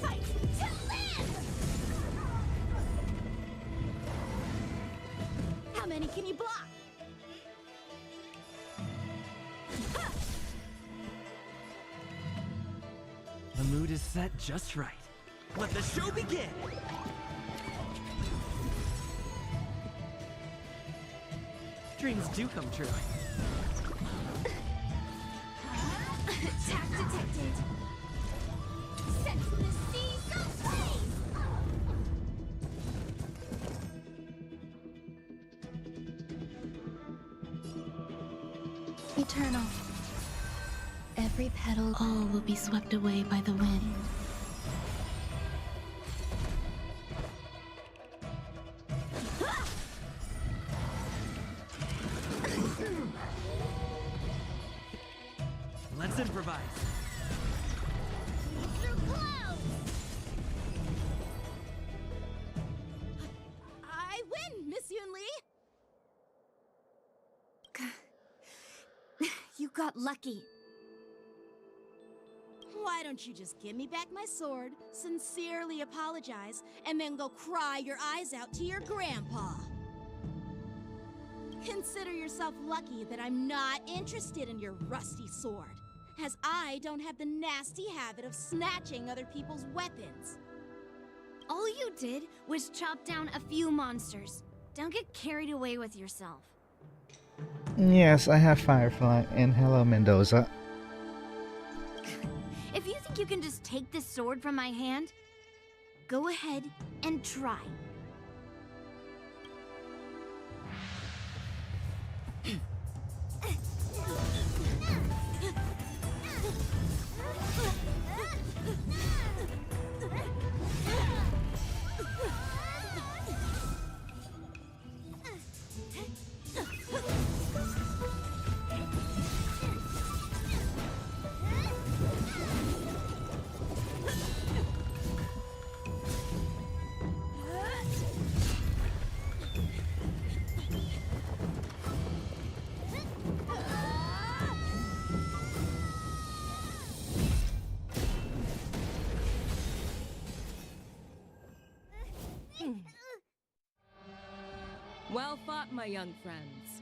Fight to live! How many can you block? The mood is set just right. Let the show begin! Dreams do come true. Attack detected! Set the seas ablaze! Eternal. Every petal, all will be swept away by the wind. Let's improvise. Through clouds! I win, Miss Yunli! You got lucky. Why don't you just give me back my sword, sincerely apologize, and then go cry your eyes out to your grandpa? Consider yourself lucky that I'm not interested in your rusty sword, as I don't have the nasty habit of snatching other people's weapons. All you did was chop down a few monsters. Don't get carried away with yourself. Yes, I have Firefly, and hello Mendoza. If you think you can just take this sword from my hand, go ahead and try. Well fought, my young friends.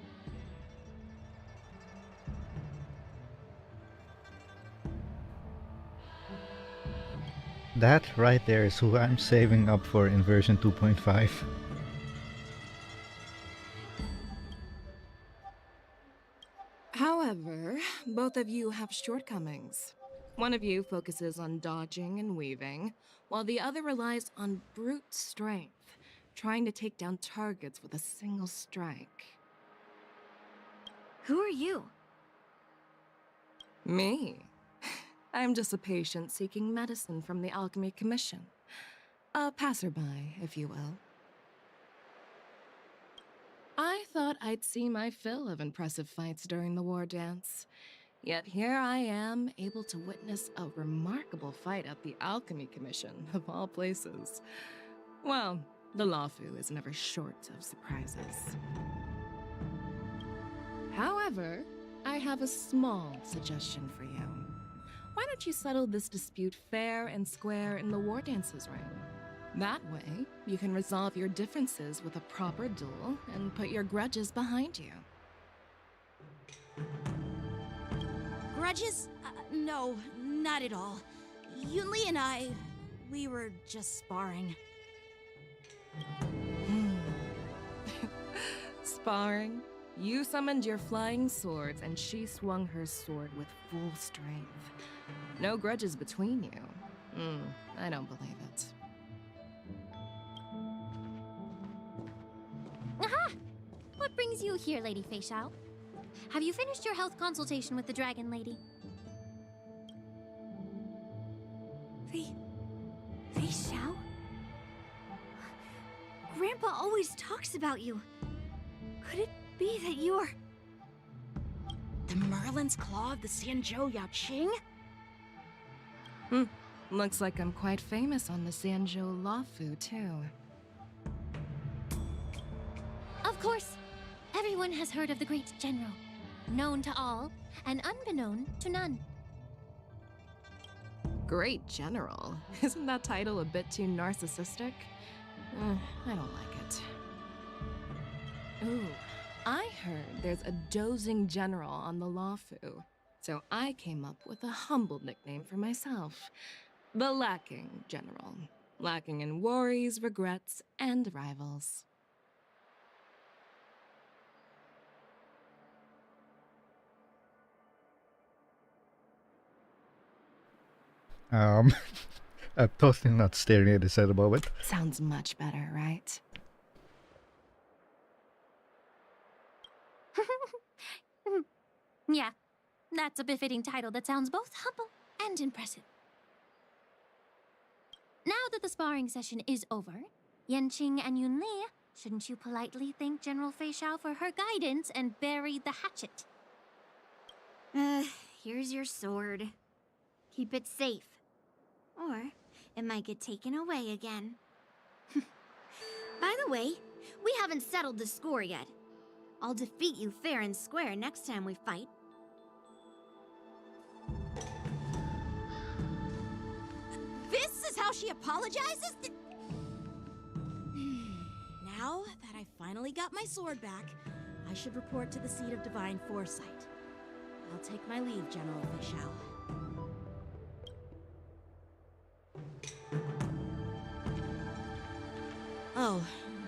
That right there is who I'm saving up for in version 2.5. However, both of you have shortcomings. One of you focuses on dodging and weaving, while the other relies on brute strength, trying to take down targets with a single strike. Who are you? Me? I'm just a patient seeking medicine from the Alchemy Commission. A passerby, if you will. I thought I'd see my fill of impressive fights during the Wardance. Yet here I am, able to witness a remarkable fight at the Alchemy Commission, of all places. Well, the Luofu is never short of surprises. However, I have a small suggestion for you. Why don't you settle this dispute fair and square in the Wardance's ring? That way, you can resolve your differences with a proper duel and put your grudges behind you. Grudges? No, not at all. Yunli and we were just sparring. Sparring? You summoned your flying swords and she swung her sword with full strength. No grudges between you. I don't believe it. Aha! What brings you here, Lady Feixiao? Have you finished your health consultation with the Dragon Lady? Feixiao? Grandpa always talks about you. Could it be that you're... The Merlin's Claw of the Xianzhou Yaoqing? Looks like I'm quite famous on the Xianzhou Luofu, too. Of course. Everyone has heard of the great general. Known to all, and unbeknown to none. Great General? Isn't that title a bit too narcissistic? I don't like it. Ooh, I heard there's a dozing general on the Luofu, so I came up with a humble nickname for myself. The Lacking General. Lacking in worries, regrets, and rivals. I'm totally not staring at this at the moment. Sounds much better, right? Yeah, that's a befitting title that sounds both humble and impressive. Now that the sparring session is over, Yanqing and Yunli, shouldn't you politely thank General Feixiao for her guidance and bury the hatchet? Here's your sword. Keep it safe. Or it might get taken away again. By the way, we haven't settled the score yet. I'll defeat you fair and square next time we fight. how she apologizes? Now that I finally got my sword back, I should report to the seat of divine foresight. I'll take my leave, General Feixiao. Oh,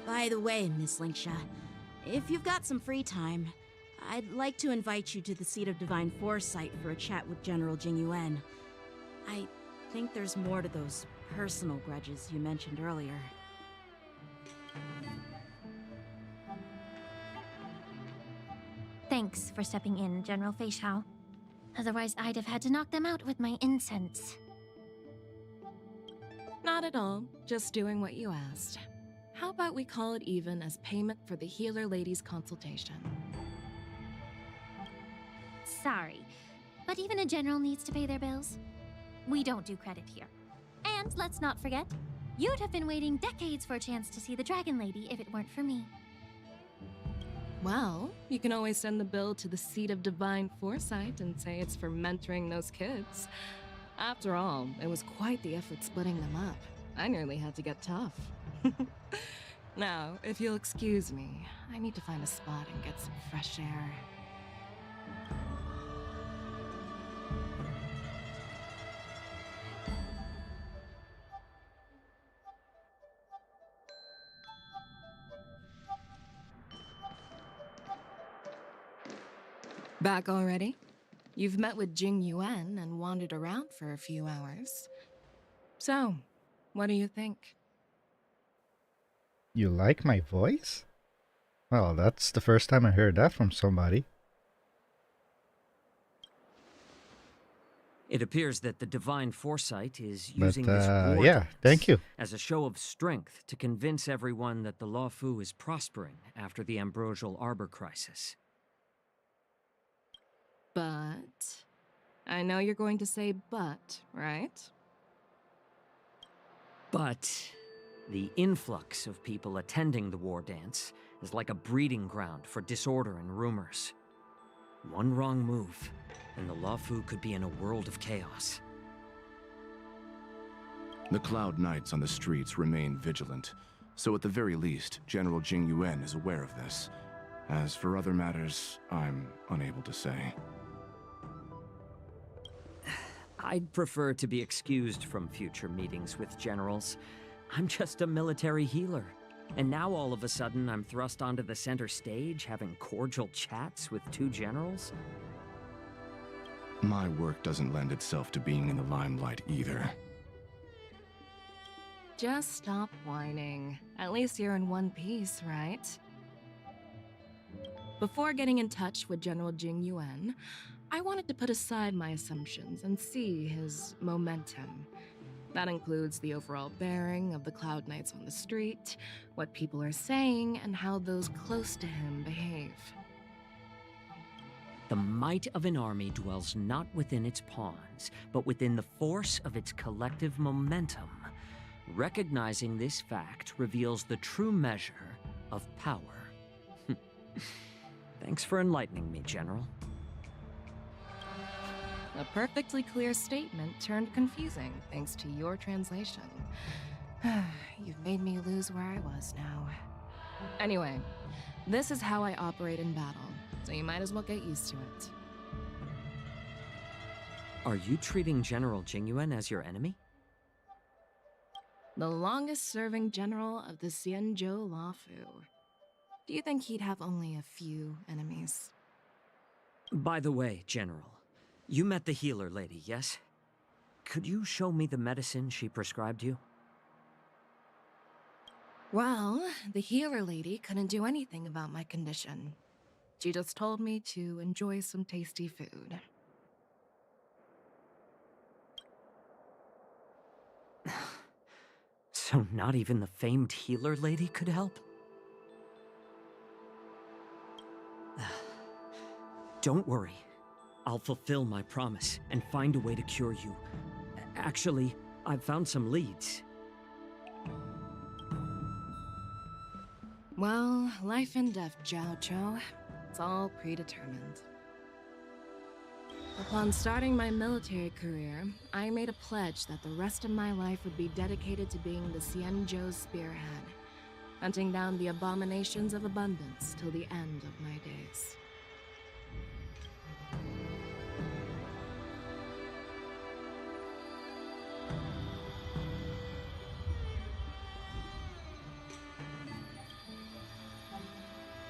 by the way, Miss Linksha, if you've got some free time, I'd like to invite you to the seat of divine foresight for a chat with General Jing Yuan. I think there's more to those personal grudges you mentioned earlier. Thanks for stepping in, General Feixiao. Otherwise, I'd have had to knock them out with my incense. Not at all. Just doing what you asked. How about we call it even as payment for the healer lady's consultation? Sorry, but even a general needs to pay their bills. We don't do credit here. And let's not forget, you'd have been waiting decades for a chance to see the Dragon Lady if it weren't for me. Well, you can always send the bill to the seat of divine foresight and say it's for mentoring those kids. After all, it was quite the effort splitting them up. I nearly had to get tough. Now, if you'll excuse me, I need to find a spot and get some fresh air. Back already? You've met with Jing Yuan and wandered around for a few hours. So, what do you think? You like my voice? Well, that's the first time I heard that from somebody. It appears that the divine foresight is using But, this war yeah, dance thank you. as a show of strength to convince everyone that the Luofu is prospering after the ambrosial arbor crisis. But... I know you're going to say but, right? But the influx of people attending the war dance is like a breeding ground for disorder and rumors. One wrong move, and the Luofu could be in a world of chaos. The Cloud Knights on the streets remain vigilant, so at the very least, General Jing Yuan is aware of this. As for other matters, I'm unable to say. I'd prefer to be excused from future meetings with generals. I'm just a military healer. And now all of a sudden I'm thrust onto the center stage having cordial chats with two generals? My work doesn't lend itself to being in the limelight either. Just stop whining. At least you're in one piece, right? Before getting in touch with General Jing Yuan, I wanted to put aside my assumptions and see his momentum. That includes the overall bearing of the Cloud Knights on the street, what people are saying, and how those close to him behave. The might of an army dwells not within its pawns, but within the force of its collective momentum. Recognizing this fact reveals the true measure of power. Thanks for enlightening me, General. A perfectly clear statement turned confusing thanks to your translation. You've made me lose where I was now. Anyway, this is how I operate in battle, so you might as well get used to it. Are you treating General Jing Yuan as your enemy? The longest-serving general of the Xianzhou Luofu. Do you think he'd have only a few enemies? By the way, General, you met the healer lady, yes? Could you show me the medicine she prescribed you? Well, the healer lady couldn't do anything about my condition. She just told me to enjoy some tasty food. So not even the famed healer lady could help? Don't worry. I'll fulfill my promise and find a way to cure you. Actually, I've found some leads. Well, life and death, Jiao Zhou. It's all predetermined. Upon starting my military career, I made a pledge that the rest of my life would be dedicated to being the Xianzhou spearhead, hunting down the abominations of abundance till the end of my days.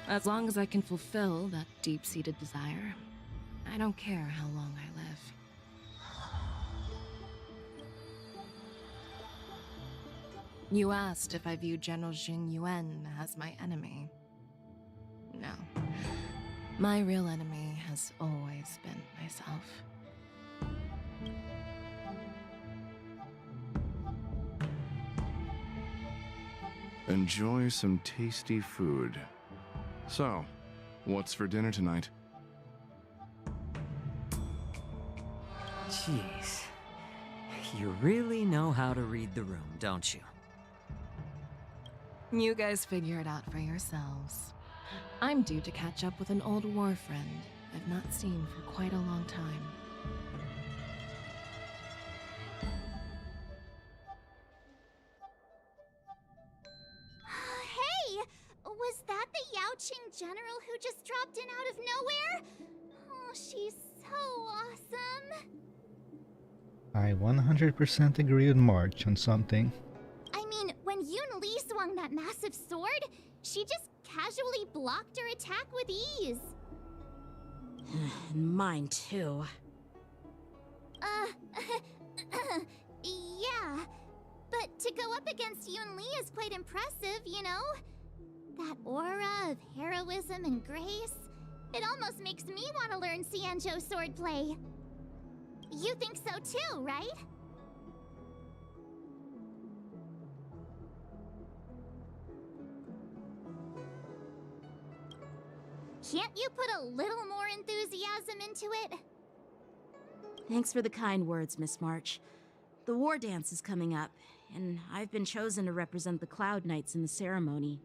As long as I can fulfill that deep-seated desire, I don't care how long I live. You asked if I view General Jing Yuan as my enemy. No. My real enemy has always been myself. Enjoy some tasty food. So, what's for dinner tonight? Jeez. You really know how to read the room, don't you? You guys figure it out for yourselves. I'm due to catch up with an old war friend I've not seen for quite a long time. Hey! Was that the Yaoqing general who just dropped in out of nowhere? Oh, she's so awesome! I 100% agree with March on something. I mean, when Yun Li swung that massive sword, she just casually blocked her attack with ease. Mine too. Yeah. But to go up against Yun Li is quite impressive, you know? That aura of heroism and grace, it almost makes me want to learn Xianzhou swordplay. You think so too, right? Can't you put a little more enthusiasm into it? Thanks for the kind words, Miss March. The Wardance is coming up, and I've been chosen to represent the Cloud Knights in the ceremony.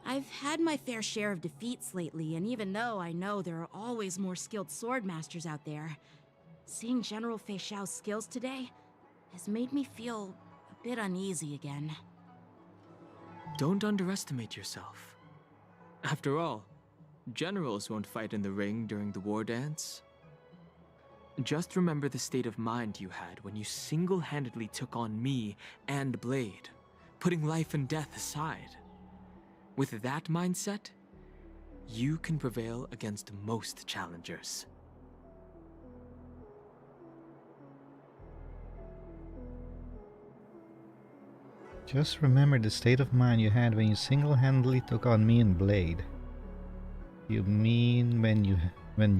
I've had my fair share of defeats lately, and even though I know there are always more skilled swordmasters out there, seeing General Fei Xiao's skills today has made me feel a bit uneasy again. Don't underestimate yourself. After all, generals won't fight in the ring during the war dance. Just remember the state of mind you had when you single-handedly took on me and Blade, putting life and death aside. With that mindset, you can prevail against most challengers. Just remember the state of mind you had when you single-handedly took on me and Blade. You mean when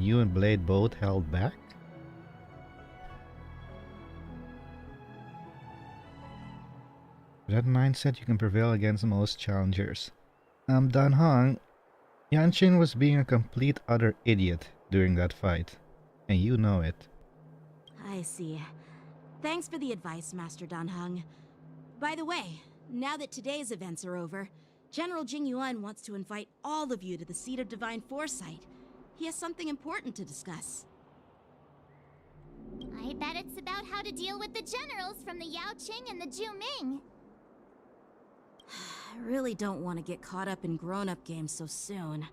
you and Blade both held back? With that mindset, you can prevail against most challengers. Dan Hong, Yanqing was being a complete utter idiot during that fight, and you know it. I see. Thanks for the advice, Master Dan Heng. By the way, now that today's events are over, General Jing Yuan wants to invite all of you to the Seat of Divine Foresight. He has something important to discuss. I bet it's about how to deal with the generals from the Yaoqing and the Juming. I really don't want to get caught up in grown-up games so soon.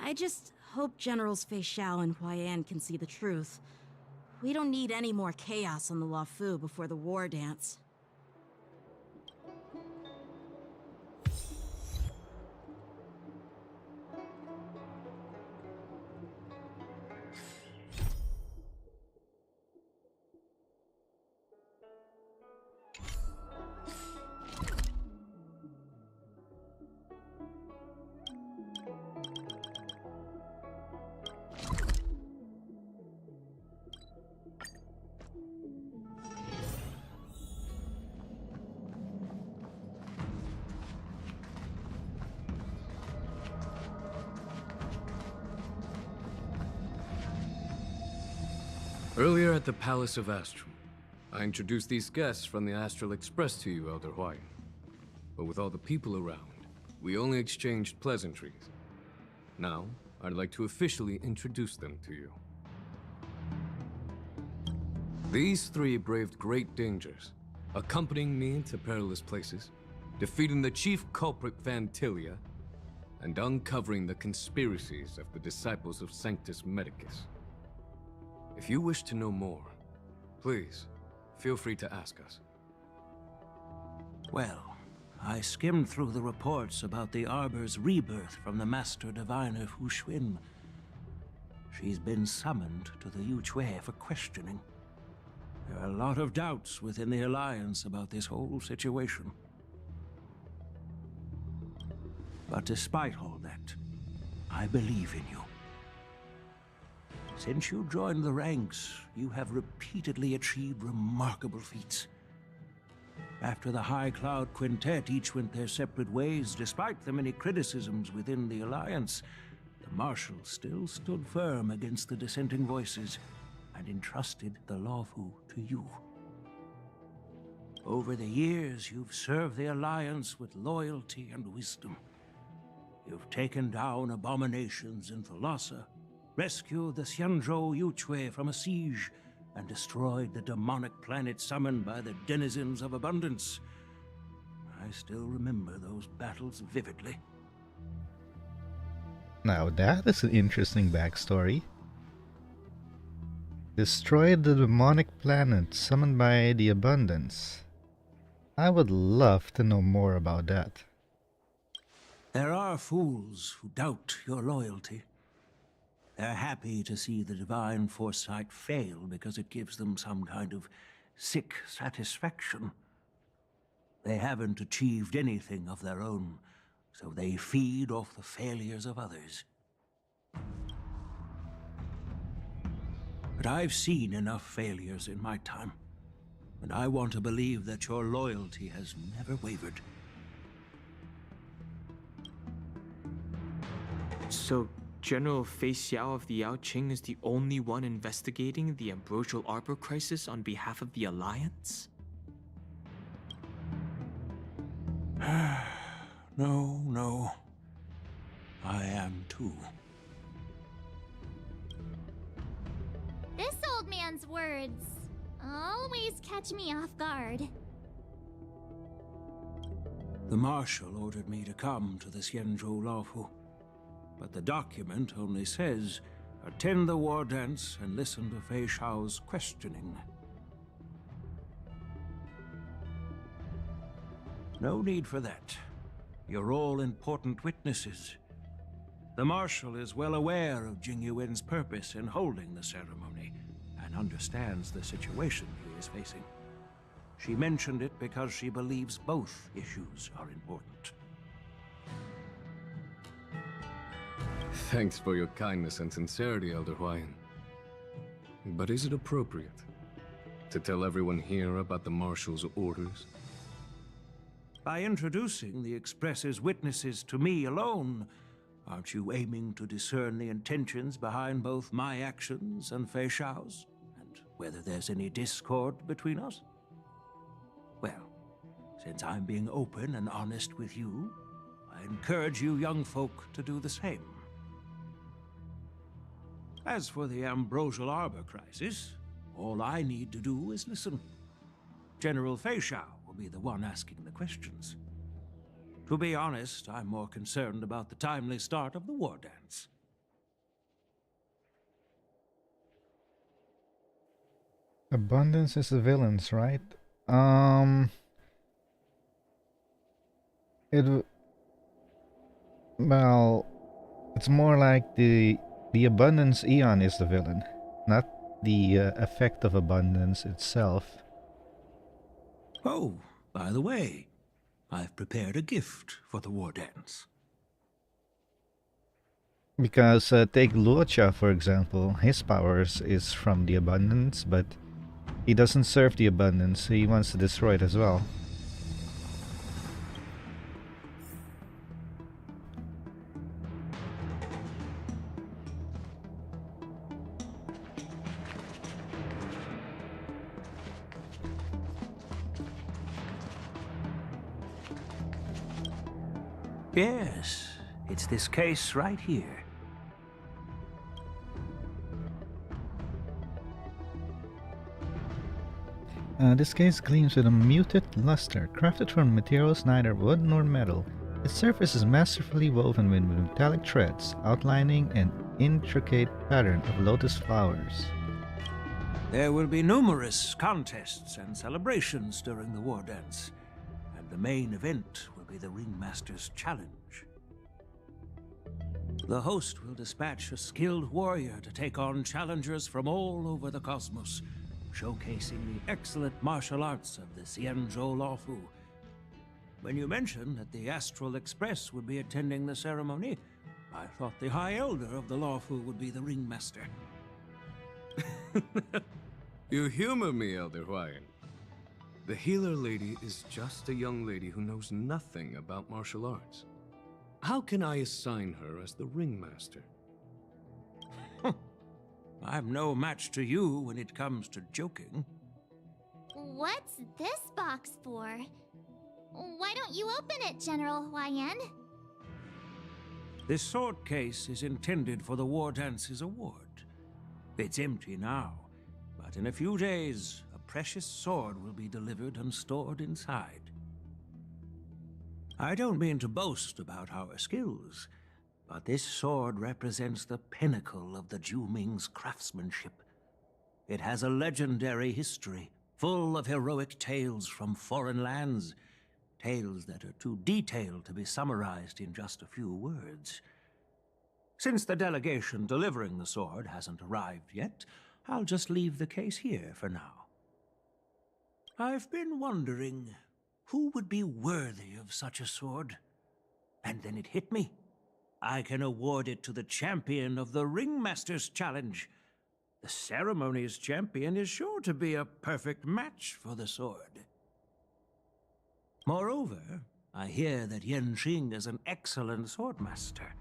I just hope Generals Fei Xiao and Huaiyan can see the truth. We don't need any more chaos on the Luofu before the war dance. Earlier at the Palace of Astral, I introduced these guests from the Astral Express to you, Elder Huayan. But with all the people around, we only exchanged pleasantries. Now, I'd like to officially introduce them to you. These three braved great dangers, accompanying me to perilous places, defeating the chief culprit Vantilia, and uncovering the conspiracies of the disciples of Sanctus Medicus. If you wish to know more, please, feel free to ask us. Well, I skimmed through the reports about the Arbor's rebirth from the Master Diviner Fu Xuan. She's been summoned to the Yu Chui for questioning. There are a lot of doubts within the Alliance about this whole situation. But despite all that, I believe in you. Since you joined the ranks, you have repeatedly achieved remarkable feats. After the High Cloud Quintet each went their separate ways, despite the many criticisms within the Alliance, the Marshal still stood firm against the dissenting voices and entrusted the Luofu to you. Over the years, you've served the Alliance with loyalty and wisdom. You've taken down abominations in Thalassa, rescued the Xianzhou Luofu from a siege, and destroyed the demonic planet summoned by the denizens of abundance. I still remember those battles vividly. Now that is an interesting backstory. Destroyed the demonic planet summoned by the abundance. I would love to know more about that. There are fools who doubt your loyalty. They're happy to see the divine foresight fail because it gives them some kind of sick satisfaction. They haven't achieved anything of their own, so they feed off the failures of others. But I've seen enough failures in my time, and I want to believe that your loyalty has never wavered. So, General Fei Xiao of the Yaoqing is the only one investigating the Ambrosial Arbor crisis on behalf of the Alliance? No. I am too. This old man's words always catch me off guard. The Marshal ordered me to come to the Xianzhou Luofu, but the document only says, attend the Wardance and listen to Fei Xiao's questioning. No need for that. You're all important witnesses. The Marshal is well aware of Jing Yuan's purpose in holding the ceremony, and understands the situation he is facing. She mentioned it because she believes both issues are important. Thanks for your kindness and sincerity, Elder Huayan. But is it appropriate to tell everyone here about the Marshal's orders? By introducing the Express's witnesses to me alone, aren't you aiming to discern the intentions behind both my actions and Fei Xiao's? And whether there's any discord between us? Well, since I'm being open and honest with you, I encourage you young folk to do the same. As for the Ambrosial Arbor crisis, all I need to do is listen. General Fei Xiao will be the one asking the questions. To be honest, I'm more concerned about the timely start of the Wardance. Abundance is the villains, right? Well, it's more like the abundance Eon is the villain, not the effect of abundance itself. Oh, by the way, I've prepared a gift for the Wardance. Because take Luocha for example, his powers is from the abundance, but he doesn't serve the abundance, he wants to destroy it as well. Yes, it's this case right here. This case gleams with a muted luster, crafted from materials neither wood nor metal. Its surface is masterfully woven with metallic threads, outlining an intricate pattern of lotus flowers. There will be numerous contests and celebrations during the war dance, and the main event will be the Ringmaster's Challenge. The host will dispatch a skilled warrior to take on challengers from all over the cosmos, showcasing the excellent martial arts of the Xianzhou Luofu. When you mentioned that the Astral Express would be attending the ceremony, I thought the High Elder of the Luofu would be the Ringmaster. You humor me, Elder Huayan. The healer lady is just a young lady who knows nothing about martial arts. How can I assign her as the Ringmaster? I'm no match to you when it comes to joking. What's this box for? Why don't you open it, General Huayan? This sword case is intended for the War Dance's award. It's empty now, but in a few days, a precious sword will be delivered and stored inside. I don't mean to boast about our skills, but this sword represents the pinnacle of the Juming's craftsmanship. It has a legendary history, full of heroic tales from foreign lands, tales that are too detailed to be summarized in just a few words. Since the delegation delivering the sword hasn't arrived yet, I'll just leave the case here for now. I've been wondering who would be worthy of such a sword. And then it hit me. I can award it to the champion of the Ringmaster's Challenge. The ceremony's champion is sure to be a perfect match for the sword. Moreover, I hear that Yanqing is an excellent swordmaster,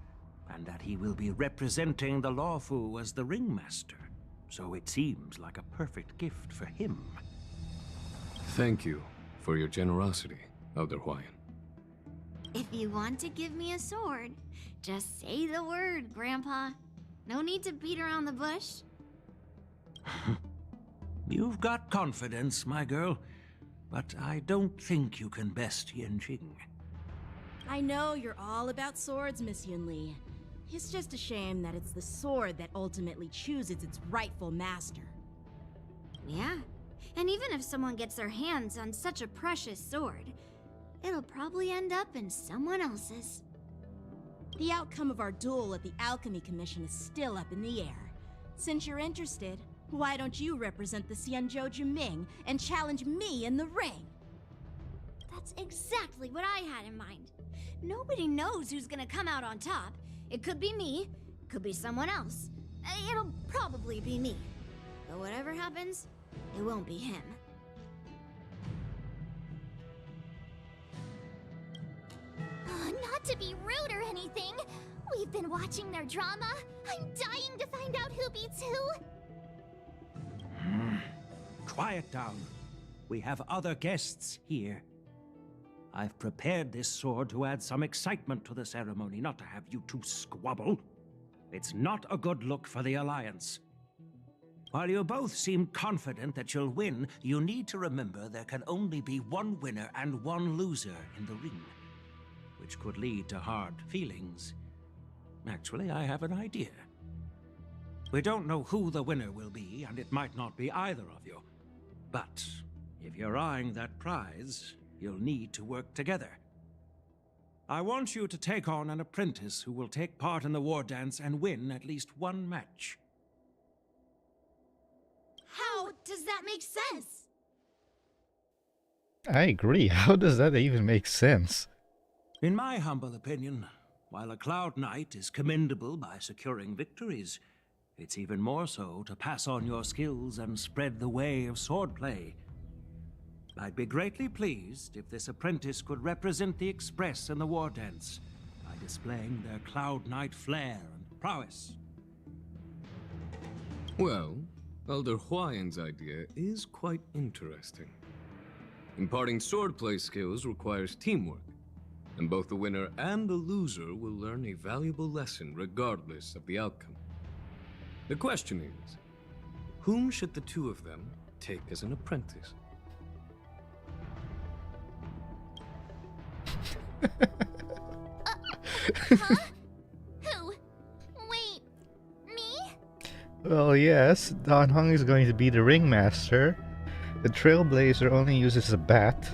and that he will be representing the Luofu as the Ringmaster, so it seems like a perfect gift for him. Thank you for your generosity, Elder Huayan. If you want to give me a sword, just say the word, Grandpa. No need to beat around the bush. You've got confidence, my girl, but I don't think you can best Yanqing. I know you're all about swords, Miss Yunli. It's just a shame that it's the sword that ultimately chooses its rightful master. Yeah, and even if someone gets their hands on such a precious sword, it'll probably end up in someone else's. The outcome of our duel at the Alchemy Commission is still up in the air. Since you're interested, why don't you represent the Xianzhou Juming and challenge me in the ring? That's exactly what I had in mind. Nobody knows who's gonna come out on top. It could be me, could be someone else. It'll probably be me. But whatever happens, it won't be him. Not to be rude or anything, we've been watching their drama. I'm dying to find out who beats who. Quiet down. We have other guests here. I've prepared this sword to add some excitement to the ceremony, not to have you two squabble. It's not a good look for the Alliance. While you both seem confident that you'll win, you need to remember there can only be one winner and one loser in the ring, which could lead to hard feelings. Actually, I have an idea. We don't know who the winner will be, and it might not be either of you. But if you're eyeing that prize, you'll need to work together. I want you to take on an apprentice who will take part in the war dance and win at least one match. How does that make sense? I agree. How does that even make sense? In my humble opinion, while a Cloud Knight is commendable by securing victories, it's even more so to pass on your skills and spread the way of swordplay. I'd be greatly pleased if this apprentice could represent the Express in the war dance by displaying their Cloud Knight flair and prowess. Well, Elder Huayan's idea is quite interesting. Imparting swordplay skills requires teamwork, and both the winner and the loser will learn a valuable lesson regardless of the outcome. The question is, whom should the two of them take as an apprentice? Huh? Who? Wait, me? Well, yes, Dan Hong is going to be the ringmaster. The Trailblazer only uses a bat,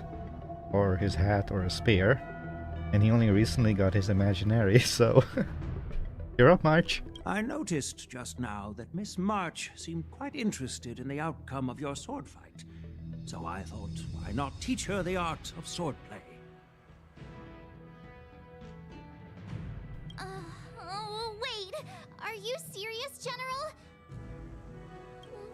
or his hat, or a spear, and he only recently got his imaginary, so... You're up, March. I noticed just now that Miss March seemed quite interested in the outcome of your sword fight. So I thought, why not teach her the art of swordplay? Oh, wait. Are you serious, General?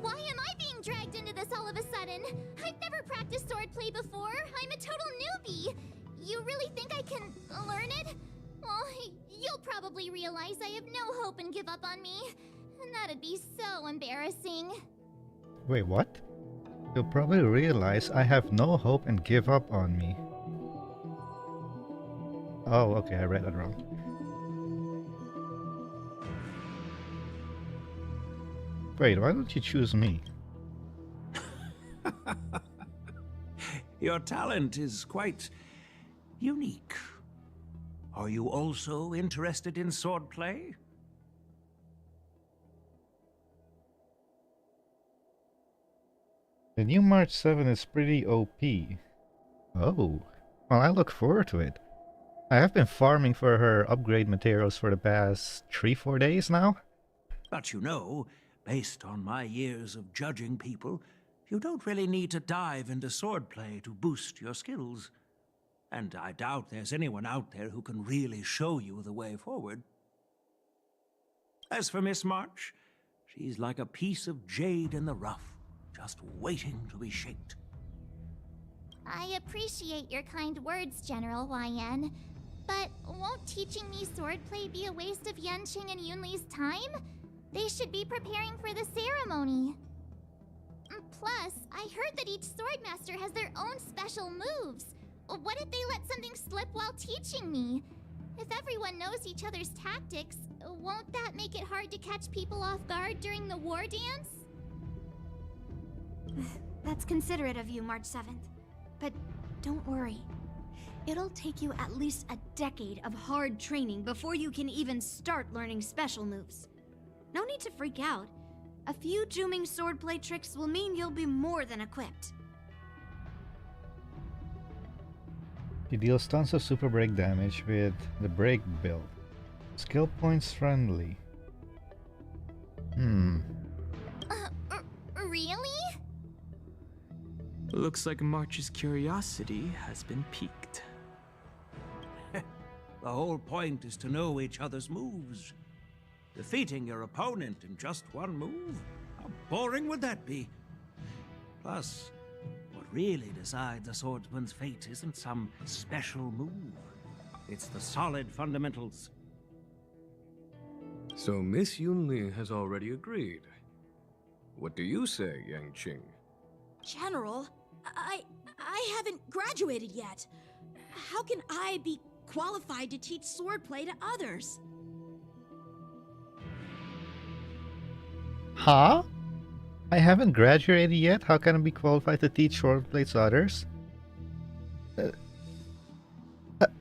Why am I being dragged into this all of a sudden? I've never practiced swordplay before. I'm a total newbie. You really think I can learn it? Well, you'll probably realize I have no hope and give up on me. And that'd be so embarrassing. Wait, what? You'll probably realize I have no hope and give up on me. Oh, okay, I read that wrong. Wait, why don't you choose me? Your talent is quite unique. Are you also interested in swordplay? The new March 7 is pretty OP. Oh, well, I look forward to it. I have been farming for her upgrade materials for the past 3-4 days now. But you know, based on my years of judging people, you don't really need to dive into swordplay to boost your skills. And I doubt there's anyone out there who can really show you the way forward. As for Miss March, she's like a piece of jade in the rough, just waiting to be shaped. I appreciate your kind words, General YN. But won't teaching me swordplay be a waste of Yanqing and Yunli's time? They should be preparing for the ceremony. Plus, I heard that each swordmaster has their own special moves. What if they let something slip while teaching me? If everyone knows each other's tactics, won't that make it hard to catch people off guard during the war dance? That's considerate of you, March 7th. But don't worry. It'll take you at least a decade of hard training before you can even start learning special moves. No need to freak out. A few Juming swordplay tricks will mean you'll be more than equipped. He deals tons of super break damage with the break build. Skill points friendly. Really? Looks like March's curiosity has been piqued. The whole point is to know each other's moves. Defeating your opponent in just one move? How boring would that be? Plus, what really decides a swordsman's fate isn't some special move. It's the solid fundamentals. So Miss Yunli has already agreed. What do you say, Yanqing? General, I haven't graduated yet. How can I be qualified to teach swordplay to others? Huh? I haven't graduated yet? How can I be qualified to teach swordplay to others?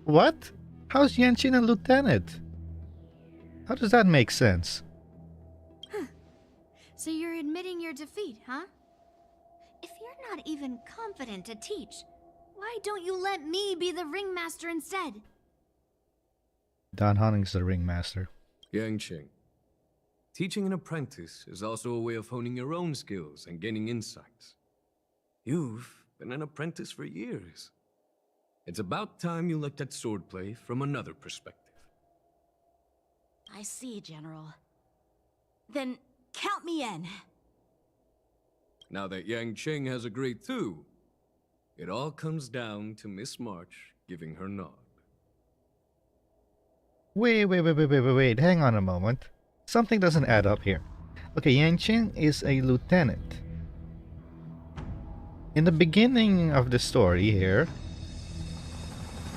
What? How's Yanqing a lieutenant? How does that make sense? So you're admitting your defeat, huh? If you're not even confident to teach, why don't you let me be the ringmaster instead? Dan Honning's the ringmaster. Yanqing, teaching an apprentice is also a way of honing your own skills and gaining insights. You've been an apprentice for years. It's about time you looked at swordplay from another perspective. I see, General. Then count me in. Now that Yanqing has agreed too, it all comes down to Miss March giving her nod. Wait, hang on a moment. Something doesn't add up here. Okay, Yanqing is a lieutenant. In the beginning of the story here,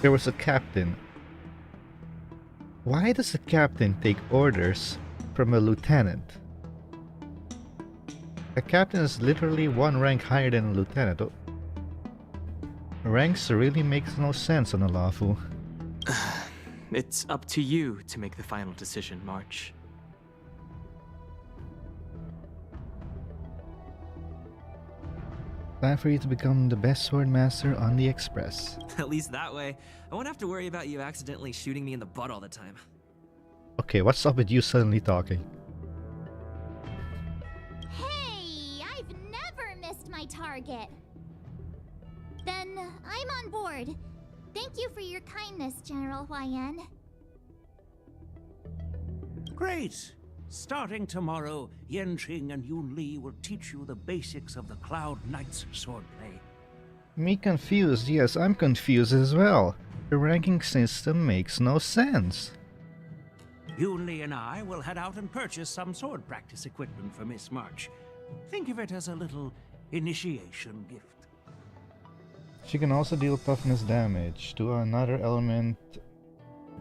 there was a captain. Why does a captain take orders from a lieutenant? A captain is literally one rank higher than a lieutenant. Ranks really makes no sense on a Luofu. It's up to you to make the final decision, March. Time for you to become the best sword master on the Express. At least that way, I won't have to worry about you accidentally shooting me in the butt all the time. Okay, what's up with you suddenly talking? Hey, I've never missed my target. Then I'm on board. Thank you for your kindness, General Huayan. Great! Starting tomorrow, Yanqing and Yun Li will teach you the basics of the Cloud Knight's swordplay. Me confused? Yes, I'm confused as well. The ranking system makes no sense. Yun Li and I will head out and purchase some sword practice equipment for Miss March. Think of it as a little initiation gift. She can also deal toughness damage to another element.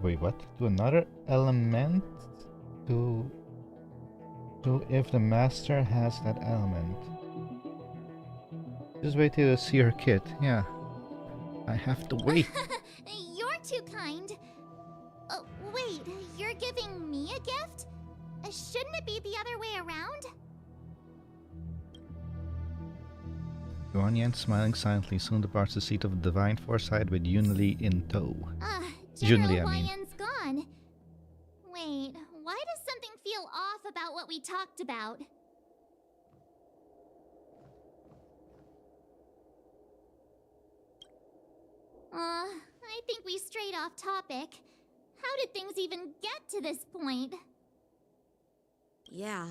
Wait, what? To another element? To if the master has that element. Just wait till you see her kit. Yeah. I have to wait. You're too kind. Wait, you're giving me a gift? Shouldn't it be the other way around? Yuan Yan, smiling silently, soon departs the seat of divine foresight with Yun Li in tow. Jun Li, I mean. Huayan's gone. Wait, why does something feel off about what we talked about? I think we strayed off topic. How did things even get to this point? Yeah,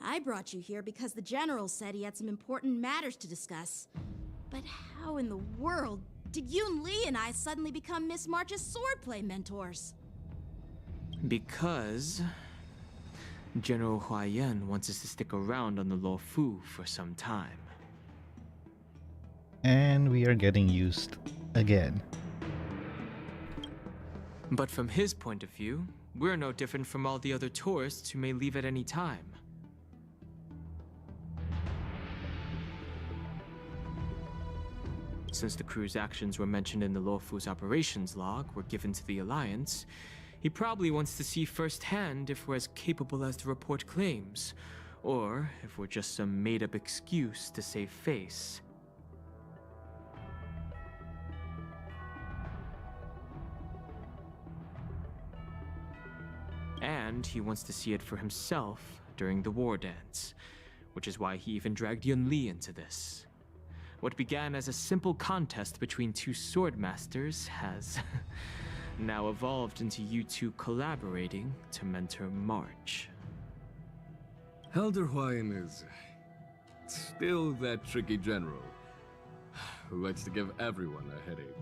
I brought you here because the General said he had some important matters to discuss. But how in the world did Yun Li and I suddenly become Miss March's swordplay mentors? Because General Huayan wants us to stick around on the Luofu for some time. And we are getting used again. But from his point of view, we're no different from all the other tourists who may leave at any time. Since the crew's actions were mentioned in the Luofu's operations log were given to the Alliance, he probably wants to see firsthand if we're as capable as the report claims, or if we're just some made-up excuse to save face. And he wants to see it for himself during the Wardance, which is why he even dragged Yun Li into this. What began as a simple contest between two sword masters has now evolved into you two collaborating to mentor March. Elder Huayan is still that tricky general who likes to give everyone a headache.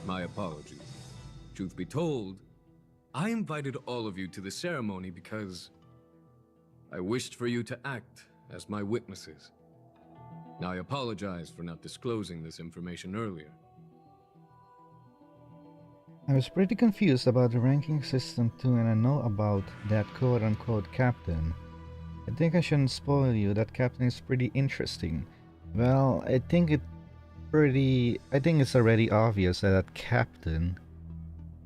My apologies. Truth be told, I invited all of you to the ceremony because I wished for you to act as my witnesses. Now I apologize for not disclosing this information earlier. I was pretty confused about the ranking system too, and I know about that quote-unquote captain. I think I shouldn't spoil you, that captain is pretty interesting. Well, I think it's already obvious that that captain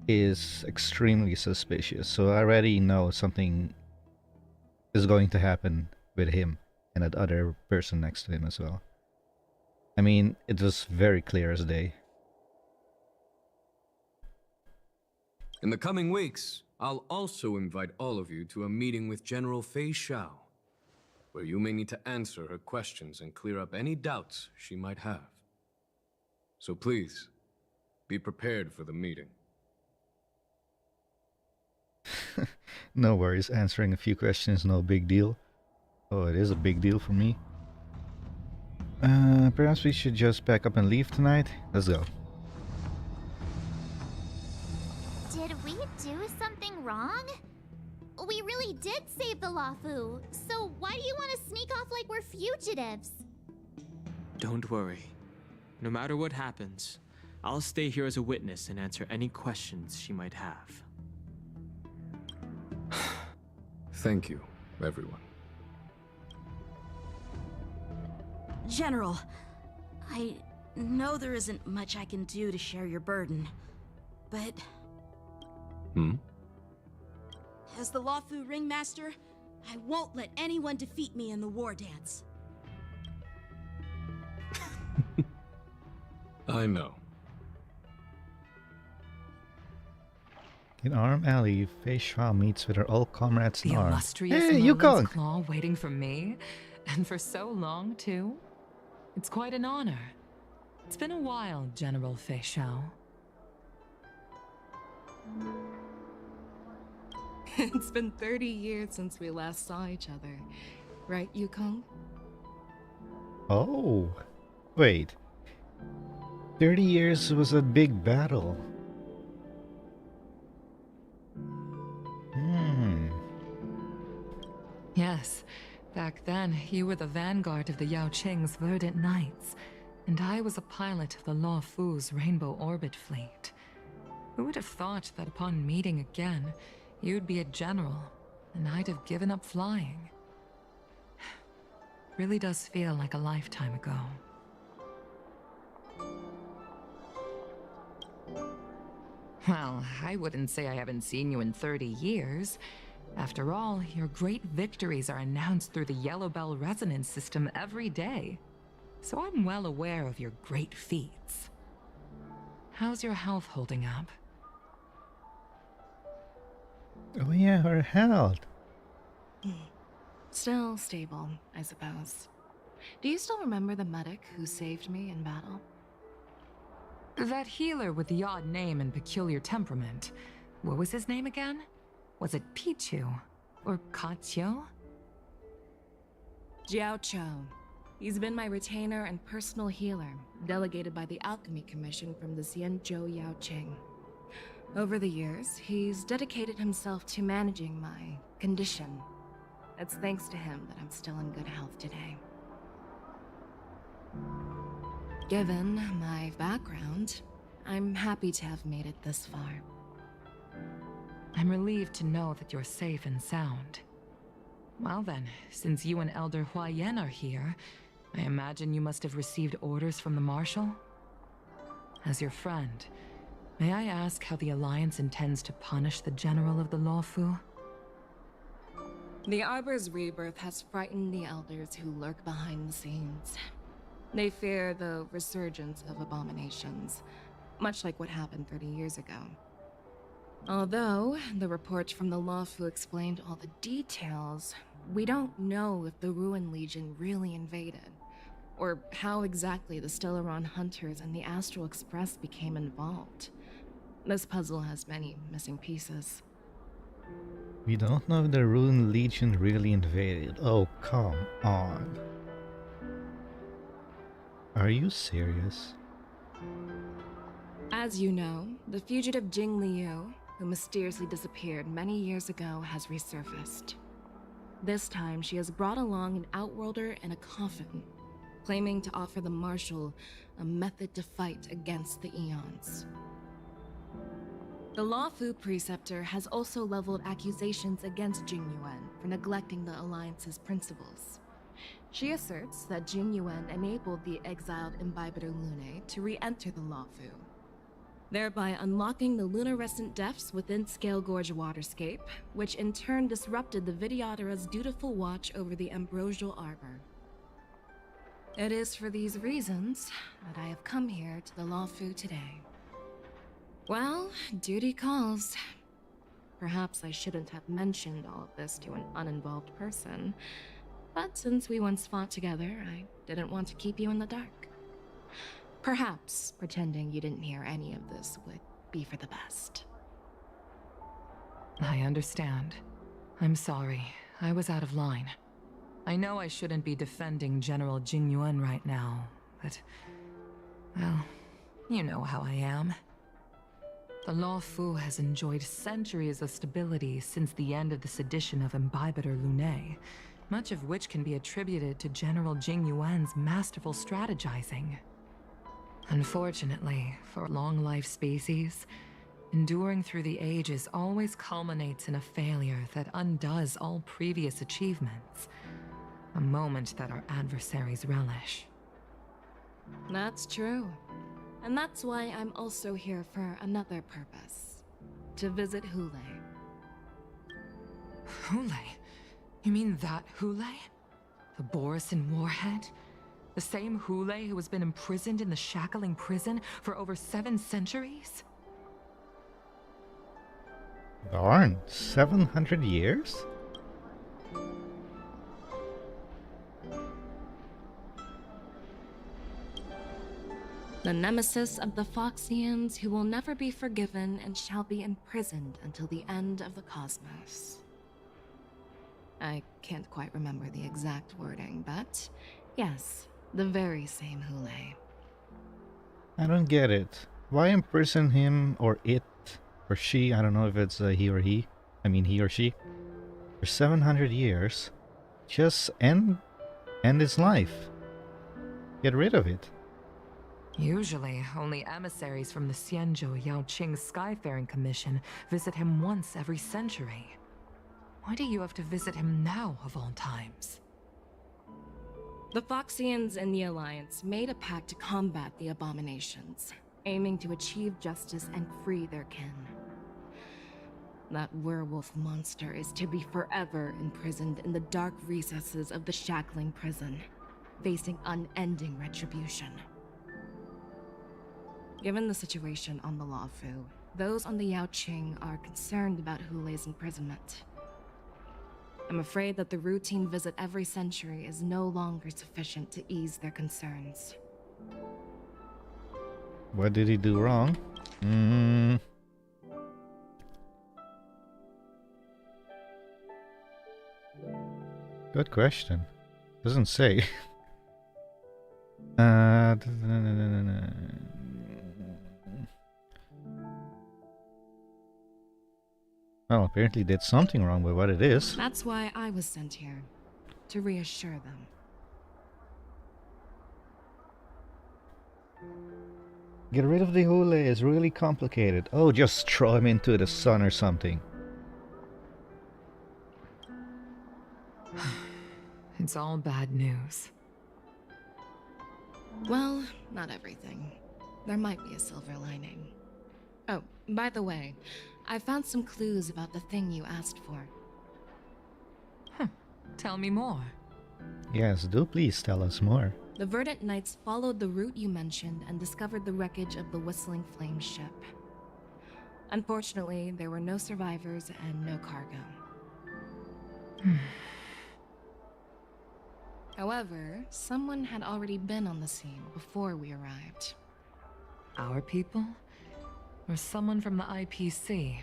is extremely suspicious, so I already know something is going to happen with him and that other person next to him as well. I mean, it was very clear as day. In the coming weeks, I'll also invite all of you to a meeting with General Fei Xiao, where you may need to answer her questions and clear up any doubts she might have. So please, be prepared for the meeting. No worries, answering a few questions, no big deal. Oh, it is a big deal for me. Perhaps we should just pack up and leave tonight. Let's go. Did we do something wrong? We really did save the Luofu, so why do you want to sneak off like we're fugitives? Don't worry. No matter what happens, I'll stay here as a witness and answer any questions she might have. Thank you, everyone. General, know there isn't much I can do to share your burden, but as the Luofu ringmaster, I won't let anyone defeat me in the war dance. I know. In Arm Alley, Fei Sha meets with her old comrades in The arms. illustrious Hey, Merlin's Yukong! Claw waiting for me? And for so long, too? It's quite an honor. It's been a while, General Fei Shao. It's been 30 years since we last saw each other. Right, Yukong? Oh, wait. 30 years was a big battle. Yes, back then you were the vanguard of the Yao Qing's Verdant Knights, and I was a pilot of the Luofu's Rainbow Orbit fleet. Who would have thought that upon meeting again, you'd be a general, and I'd have given up flying? Really does feel like a lifetime ago. Well, I wouldn't say I haven't seen you in 30 years. After all, your great victories are announced through the Yellow Bell resonance system every day. So I'm well aware of your great feats. How's your health holding up? Oh yeah, her health. Still stable, I suppose. Do you still remember the medic who saved me in battle? That healer with the odd name and peculiar temperament. What was his name again? Was it Pichu? Or Katio? Jiao Chou. He's been my retainer and personal healer, delegated by the Alchemy Commission from the Xianzhou Yao Qing. Over the years, he's dedicated himself to managing my condition. It's thanks to him that I'm still in good health today. Given my background, I'm happy to have made it this far. I'm relieved to know that you're safe and sound. Well then, since you and Elder Huayan are here, I imagine you must have received orders from the Marshal? As your friend, may I ask how the Alliance intends to punish the General of the Luofu? The Arbor's rebirth has frightened the elders who lurk behind the scenes. They fear the resurgence of abominations, much like what happened 30 years ago. Although the reports from the Luofu explained all the details, we don't know if the Ruin Legion really invaded, or how exactly the Stellaron Hunters and the Astral Express became involved. This puzzle has many missing pieces. We don't know if the Ruin Legion really invaded. Oh, come on. Are you serious? As you know, the fugitive Jing Liu, who mysteriously disappeared many years ago, has resurfaced. This time, she has brought along an outworlder and a coffin, claiming to offer the Marshal a method to fight against the Eons. The Luofu Preceptor has also leveled accusations against Jing Yuan for neglecting the Alliance's principles. She asserts that Jing Yuan enabled the exiled Imbibitor Lunae to re-enter the Luofu, thereby unlocking the lunarescent depths within Scale Gorge Waterscape, which in turn disrupted the Vidyadhara's dutiful watch over the Ambrosial Arbor. It is for these reasons that I have come here to the Luofu today. Well, duty calls. Perhaps I shouldn't have mentioned all of this to an uninvolved person, but since we once fought together, I didn't want to keep you in the dark. Perhaps pretending you didn't hear any of this would be for the best. I understand. I'm sorry. I was out of line. I know I shouldn't be defending General Jing Yuan right now, but... well, you know how I am. The Luofu has enjoyed centuries of stability since the end of the sedition of Imbibitor Lunae, much of which can be attributed to General Jing Yuan's masterful strategizing. Unfortunately, for long-life species, enduring through the ages always culminates in a failure that undoes all previous achievements, a moment that our adversaries relish. That's true. And that's why I'm also here for another purpose. To visit Hule. Hule? You mean that Hule? The Borisin warhead? The same Hule who has been imprisoned in the shackling prison for over 7 centuries? Darn, 700 years? The nemesis of the Foxians who will never be forgiven and shall be imprisoned until the end of the cosmos. I can't quite remember the exact wording, but yes, the very same Hule. I don't get it. Why imprison him or it or she? I don't know if it's he or he. I mean he or she. For 700 years. Just end its life. Get rid of it. Usually, only emissaries from the Xianzhou Yaoqing Skyfaring Commission visit him once every century. Why do you have to visit him now, of all times? The Foxians and the Alliance made a pact to combat the abominations, aiming to achieve justice and free their kin. That werewolf monster is to be forever imprisoned in the dark recesses of the shackling prison, facing unending retribution. Given the situation on the Luofu, those on the Yaoqing are concerned about Hule's imprisonment. I'm afraid that the routine visit every century is no longer sufficient to ease their concerns. What did he do wrong? Good question. Doesn't say. Well, apparently did something wrong with what it is. That's why I was sent here, to reassure them. Get rid of the Hule is really complicated. Oh, just throw him into the sun or something. It's all bad news. Well, not everything. There might be a silver lining. Oh, by the way, I found some clues about the thing you asked for. Tell me more. Yes, do please tell us more. The Verdant Knights followed the route you mentioned and discovered the wreckage of the Whistling Flame ship. Unfortunately, there were no survivors and no cargo. However, someone had already been on the scene before we arrived. Our people? Or someone from the IPC?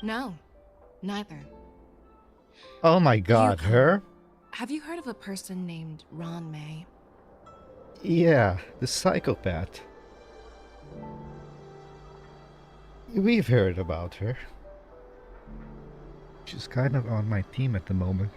No, neither. Oh my god, her? Have you heard of a person named Ron May? Yeah, the psychopath. We've heard about her. She's kind of on my team at the moment.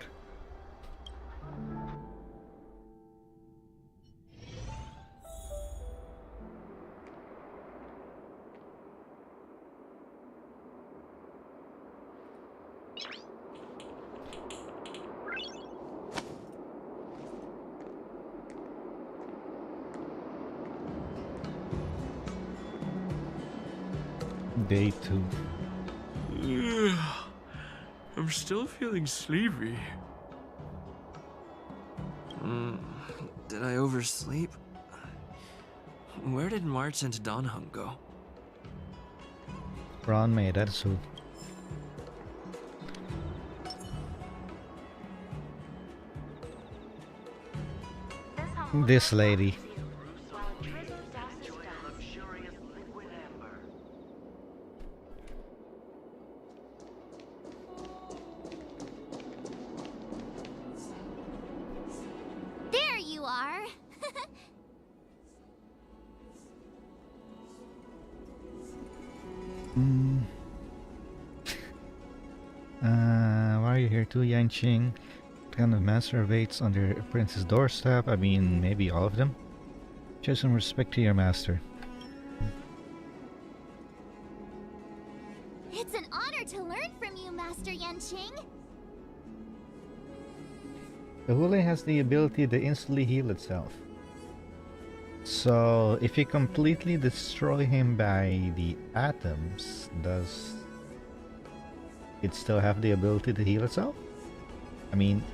Day 2. I'm still feeling sleepy. Did I oversleep? Where did March and Donhung go? Ron May, that's who. This lady. There you are. Why are you here too, Yanqing? What kind of master waits on their prince's doorstep? I mean, maybe all of them? Show some respect to your master. It's an honor to learn from you, Master Yanqing. The Hule has the ability to instantly heal itself. So, if you completely destroy him by the atoms, does it still have the ability to heal itself? I mean,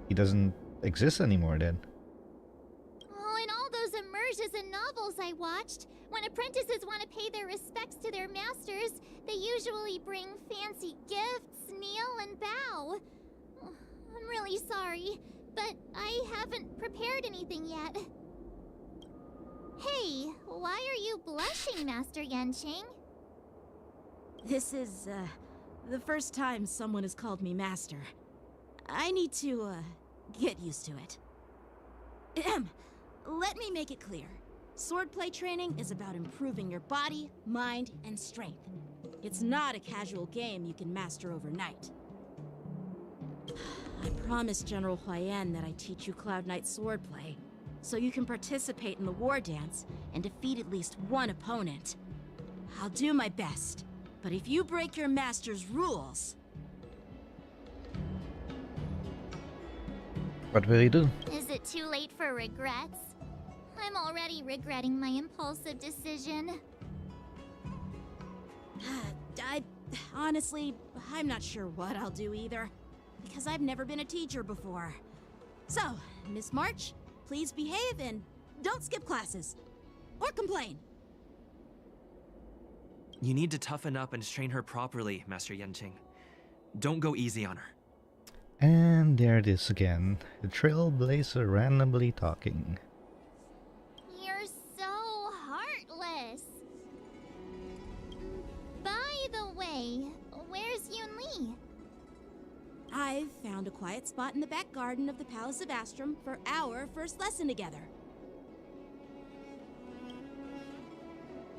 he doesn't exist anymore then. Oh, in all those immersions and novels I watched, when apprentices want to pay their respects to their masters, they usually bring fancy gifts, kneel, and bow. I'm really sorry, but I haven't prepared anything yet. Hey, why are you blushing, Master Yanqing? This is, the first time someone has called me master. I need to, get used to it. Let me make it clear. Swordplay training is about improving your body, mind, and strength. It's not a casual game you can master overnight. I promised General Huayan that I'd teach you Cloud Knight swordplay, so you can participate in the war dance and defeat at least one opponent. I'll do my best, but if you break your master's rules... What will you do? Is it too late for regrets? I'm already regretting my impulsive decision. Honestly, I'm not sure what I'll do either, because I've never been a teacher before. So, Miss March, please behave and don't skip classes. Or complain. You need to toughen up and train her properly, Master Yanqing. Don't go easy on her. And there it is again, the Trailblazer randomly talking. You're so heartless. By the way, where's Yunli? I've found a quiet spot in the back garden of the Palace of Astrum for our first lesson together.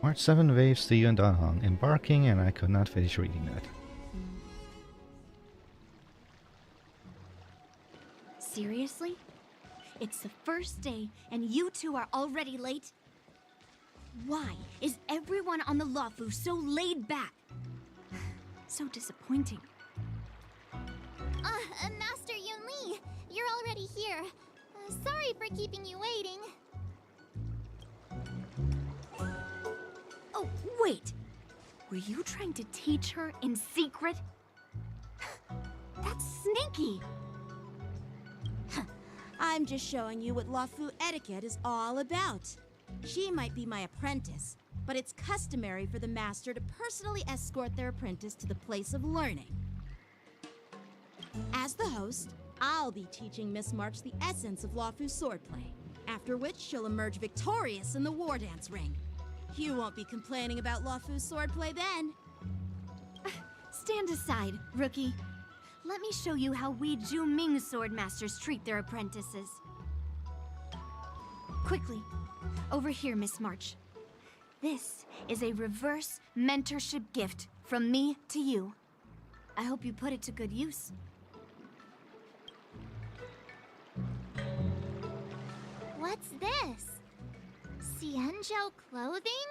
March 7 waves to you and Dan Hong, embarking, and I could not finish reading that. Seriously? It's the first day, and you two are already late? Why is everyone on the Luofu so laid back? So disappointing. Master Yunli, you're already here. Sorry for keeping you waiting. Oh, wait! Were you trying to teach her in secret? That's sneaky! I'm just showing you what Luofu etiquette is all about. She might be my apprentice, but it's customary for the master to personally escort their apprentice to the place of learning. As the host, I'll be teaching Miss March the essence of Luofu swordplay, after which she'll emerge victorious in the war dance ring. You won't be complaining about Luofu swordplay then. Stand aside, rookie. Let me show you how we Zhu-Ming swordmasters treat their apprentices. Quickly, over here, Miss March. This is a reverse mentorship gift from me to you. I hope you put it to good use. What's this? Xianzhou clothing?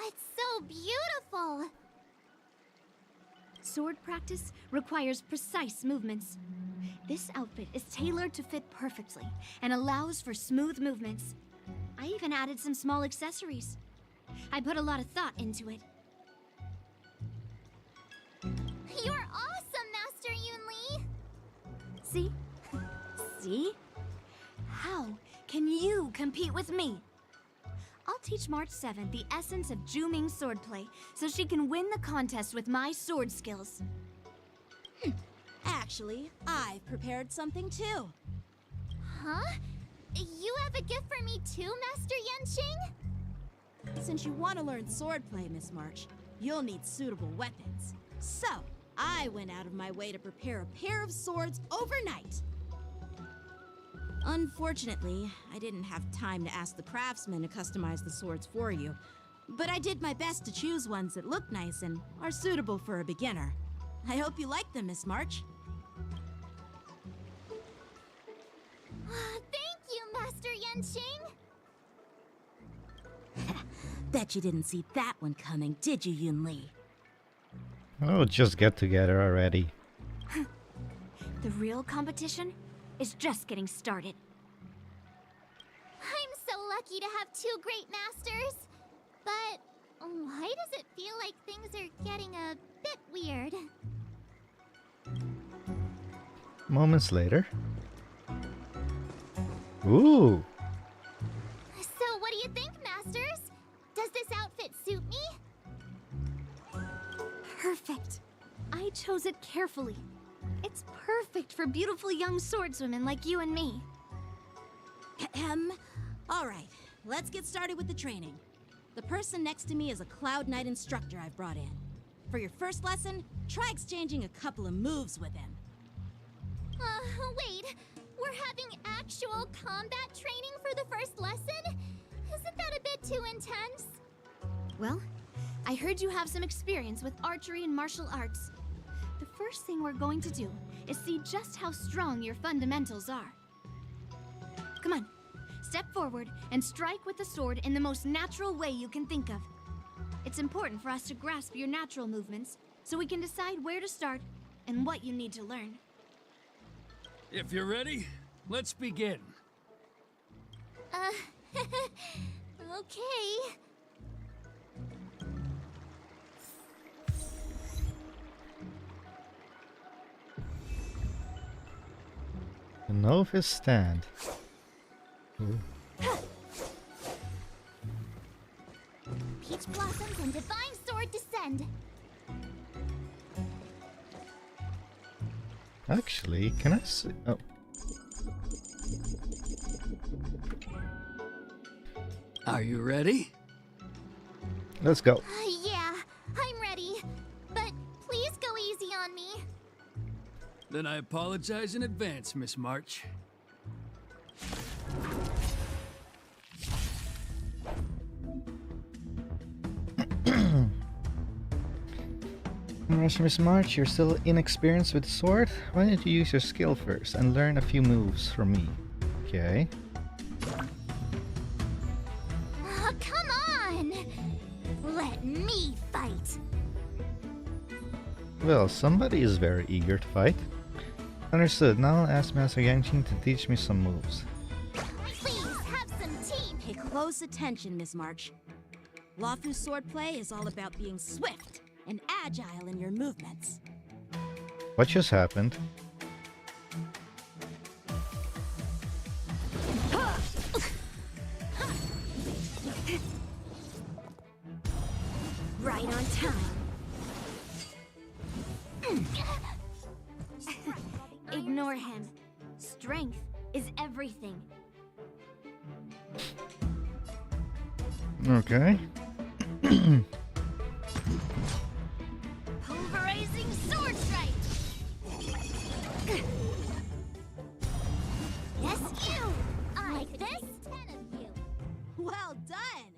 It's so beautiful! Sword practice requires precise movements. This outfit is tailored to fit perfectly and allows for smooth movements. I even added some small accessories. I put a lot of thought into it. You're awesome, Master Yunli! See? See? How can you compete with me? I'll teach March 7th the essence of Zhu-Ming swordplay so she can win the contest with my sword skills. Actually, I've prepared something too. Huh? You have a gift for me too, Master Yanqing? Since you want to learn swordplay, Miss March, you'll need suitable weapons. So, I went out of my way to prepare a pair of swords overnight. Unfortunately, I didn't have time to ask the craftsman to customize the swords for you, but I did my best to choose ones that look nice and are suitable for a beginner. I hope you like them, Miss March. Thank you, Master Yanqing! Bet you didn't see that one coming, did you, Yunli? Oh, just get together already. The real competition is just getting started. I'm so lucky to have two great masters. But why does it feel like things are getting a bit weird? Moments later. Ooh. So what do you think, masters? Does this outfit suit me? Perfect. I chose it carefully. It's perfect for beautiful young swordswomen like you and me. All right, let's get started with the training. The person next to me is a Cloud Knight instructor I've brought in. For your first lesson, try exchanging a couple of moves with him. Wait. We're having actual combat training for the first lesson? Isn't that a bit too intense? Well, I heard you have some experience with archery and martial arts. The first thing we're going to do is see just how strong your fundamentals are. Come on, step forward and strike with the sword in the most natural way you can think of. It's important for us to grasp your natural movements so we can decide where to start and what you need to learn. If you're ready, let's begin. Okay. The novice stand. Ooh. Peach blossoms and divine sword descend. Actually, can I see? Oh. Are you ready? Let's go. Yeah, I'm ready. But please go easy on me. Then I apologize in advance, Miss March. Miss March, you're still inexperienced with the sword? Why don't you use your skill first and learn a few moves from me? Okay. Come on! Let me fight! Well, somebody is very eager to fight. Understood. Now I'll ask Master Yanqing to teach me some moves. Please, have some tea! Pay close attention, Miss March. Luofu's swordplay is all about being swift and agile in your movements. What just happened? Right on time. Ignore him. Strength is everything. Okay. Pulverizing sword strike! Yes, you! Like this? 10 of you. Well done!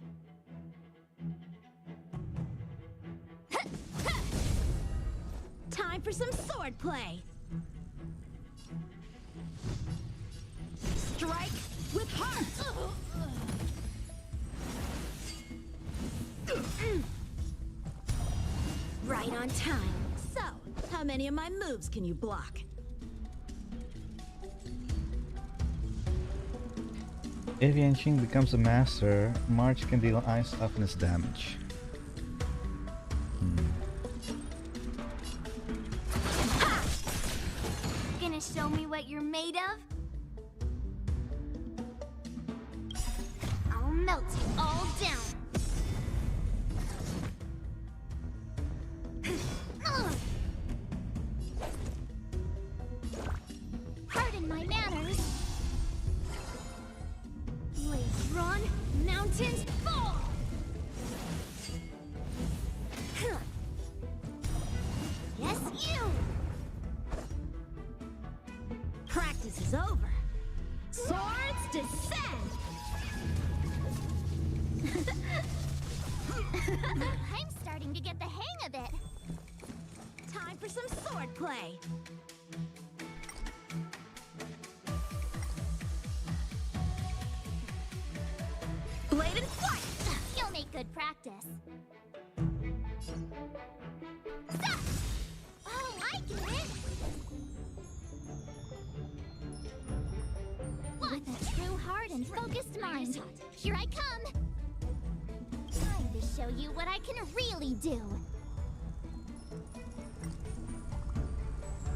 Time for some swordplay! Strike with heart! Right on time. So, how many of my moves can you block? If Yanqing becomes a master, March can deal ice toughness damage. Gonna show me what you're made of? I'll melt it all down. Pardon my manners. Blades drawn, mountains fall. Yes, you. Practice is over. Swords descend! I'm starting to get the hang of it. Time for some swordplay. Blade and flight! You'll make good practice. Oh, I get it! With a true heart and focused mind. Here I come! Time to show you what I can really do.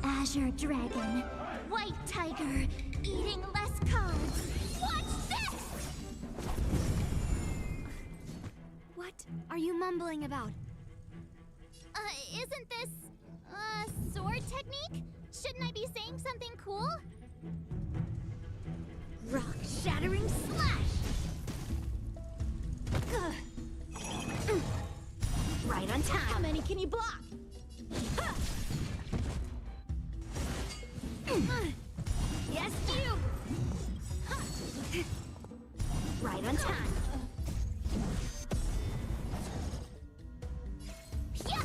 Azure Dragon, White Tiger, eating less carbs. Watch this! What are you mumbling about? Isn't this, sword technique? Shouldn't I be saying something cool? Rock-shattering slash! Right on time! How many can you block? Yes, you! Right on time! Yeah!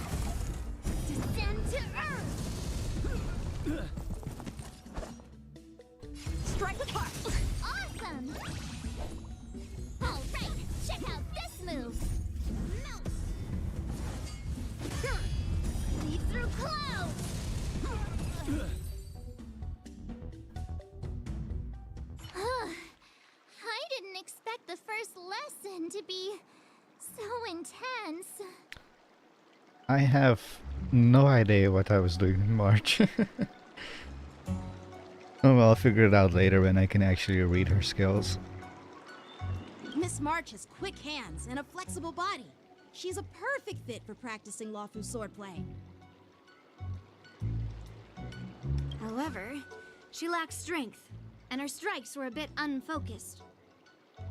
Descend to earth! Strike with heart! Awesome! Alright, check out this move! Melt! Leap through clouds! I didn't expect the first lesson to be so intense. I have no idea what I was doing in March. Oh well, I'll figure it out later when I can actually read her skills. Miss March has quick hands and a flexible body. She's a perfect fit for practicing Luofu swordplay. However, she lacks strength, and her strikes were a bit unfocused.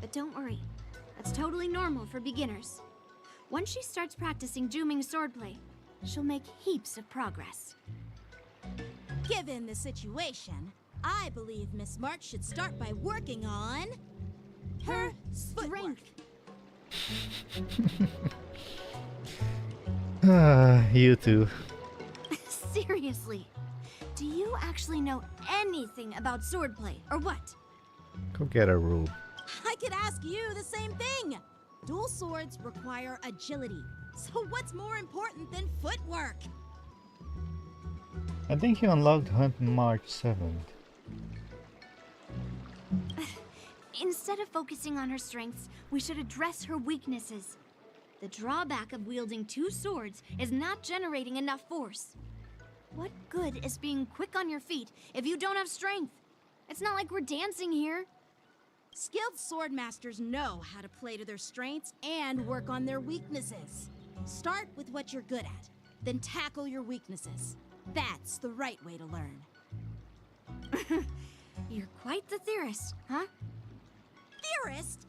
But don't worry, that's totally normal for beginners. Once she starts practicing Juming swordplay, she'll make heaps of progress. Given the situation, I believe Miss March should start by working on her strength. You too. Seriously, do you actually know anything about swordplay, or what? Go get a rule. I could ask you the same thing. Dual swords require agility. So what's more important than footwork? I think you unlocked Hunt March 7th. Instead of focusing on her strengths, we should address her weaknesses. The drawback of wielding two swords is not generating enough force. What good is being quick on your feet if you don't have strength? It's not like we're dancing here. Skilled sword masters know how to play to their strengths and work on their weaknesses. Start with what you're good at, then tackle your weaknesses. That's the right way to learn. You're quite the theorist, huh? Theorist?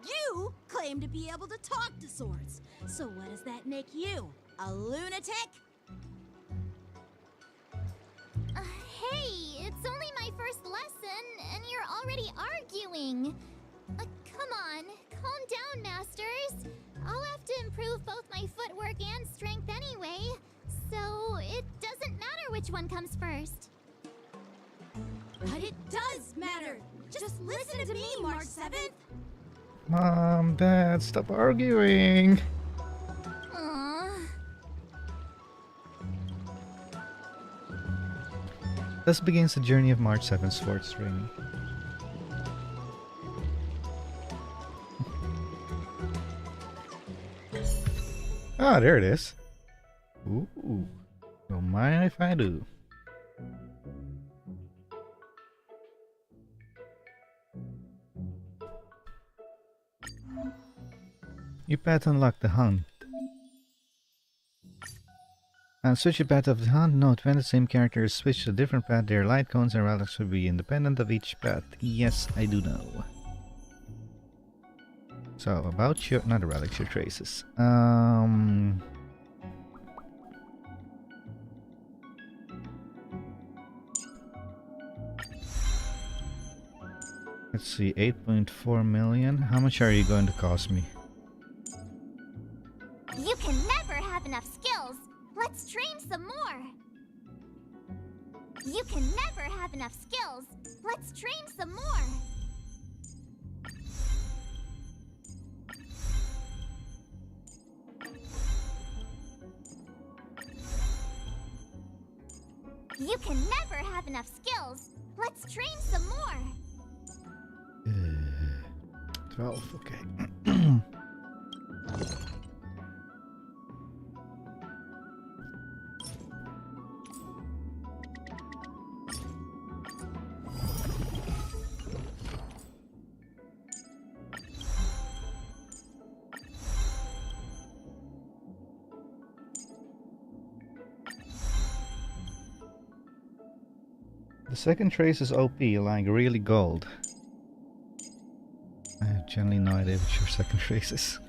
You claim to be able to talk to swords. So what does that make you? A lunatic? Hey, it's only my first lesson, and you're already arguing. Come on, calm down, masters. I'll have to improve both my footwork and strength anyway, so it doesn't matter which one comes first. But it does matter. Just listen to me, March 7th. Mom, Dad, stop arguing. Thus begins the journey of March 7th sports training. Ah, there it is. Ooh, don't mind if I do. You path unlock the hunt. And switch your path of the hunt. Note, when the same character is switched to a different path, their light cones and relics will be independent of each path. Yes, I do know. So, about your... not the relics, your traces. Let's see, 8.4 million. How much are you going to cost me? You can never have enough skills. Let's train some more. You can never have enough skills. Let's train some more. You can never have enough skills. Let's train some more. 12, okay. The second trace is OP, like really gold. I have generally no idea what your second trace is.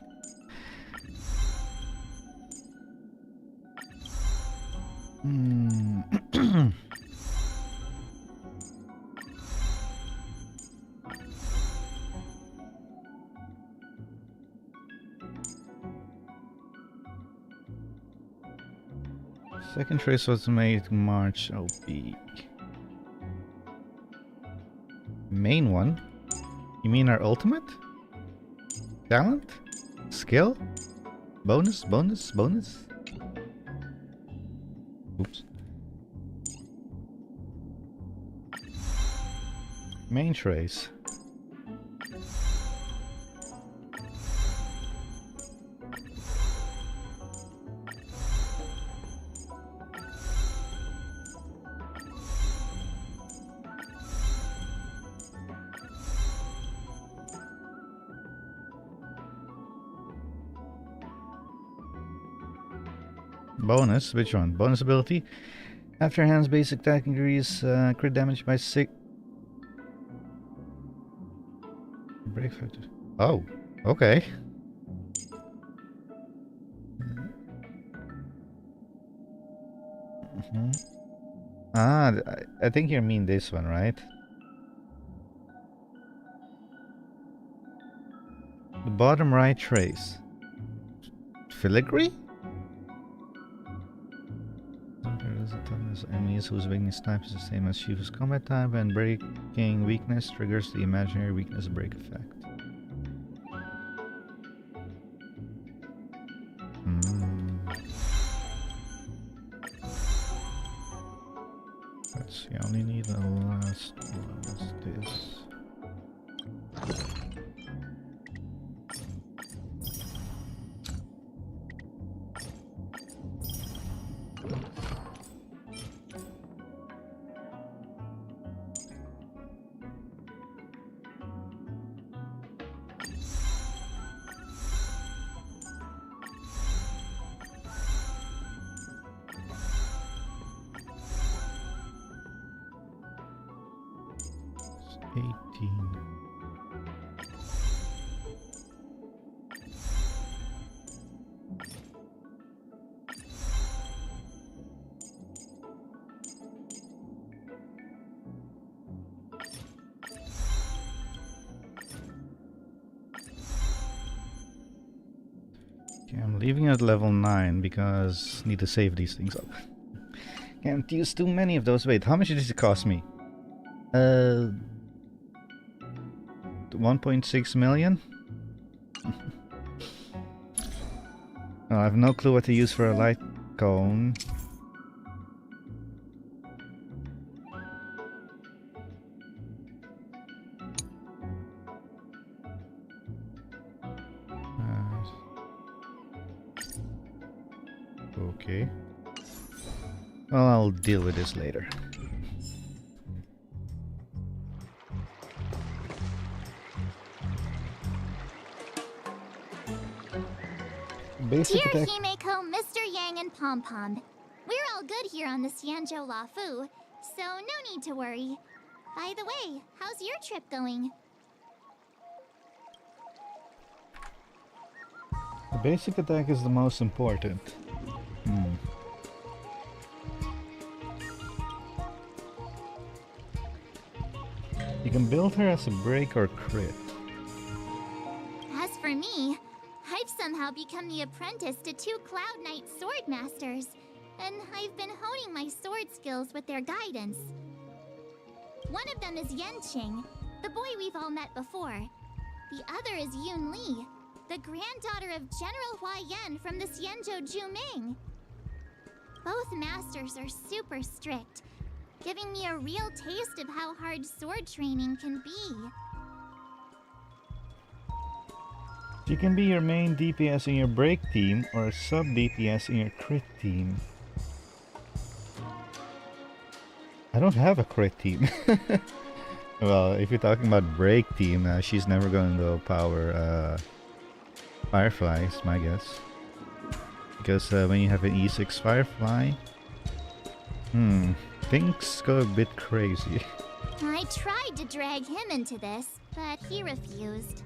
Second trace was made March OP. Main one? You mean our ultimate? Talent? Skill? Bonus? Bonus? Bonus? Oops. Main trace. Bonus? Which one? Bonus ability? After hands basic attack increase crit damage by 6. Break factor. Oh, okay. Ah, I think you mean this one, right? The bottom right trace. Filigree? Enemies whose weakness type is the same as Shifu's combat type, and breaking weakness triggers the imaginary weakness break effect. Let's see, I only need the last one. What's this? I'm leaving at level 9 because need to save these things up. Can't use too many of those. Wait, how much did it cost me? 1.6 million? Oh, I have no clue what to use for a light cone. Okay. Well, I'll deal with this later. Basic Dear attack. Himeko, Mr. Yang, and Pom Pom, we're all good here on the Xianzhou Luofu, so no need to worry. By the way, how's your trip going? The basic attack is the most important. You can build her as a break or crit. As for me, I've somehow become the apprentice to 2 Cloud Knight sword masters, and I've been honing my sword skills with their guidance. One of them is Yanqing, the boy we've all met before. The other is Yun Li, the granddaughter of General Hua Yan from the Xianzhou Juming. Both masters are super strict, giving me a real taste of how hard sword training can be. You can be your main DPS in your break team or sub DPS in your crit team. I don't have a crit team. Well, if you're talking about break team, she's never going to power Fireflies, my guess. Because when you have an E6 Firefly, things go a bit crazy. I tried to drag him into this, but he refused.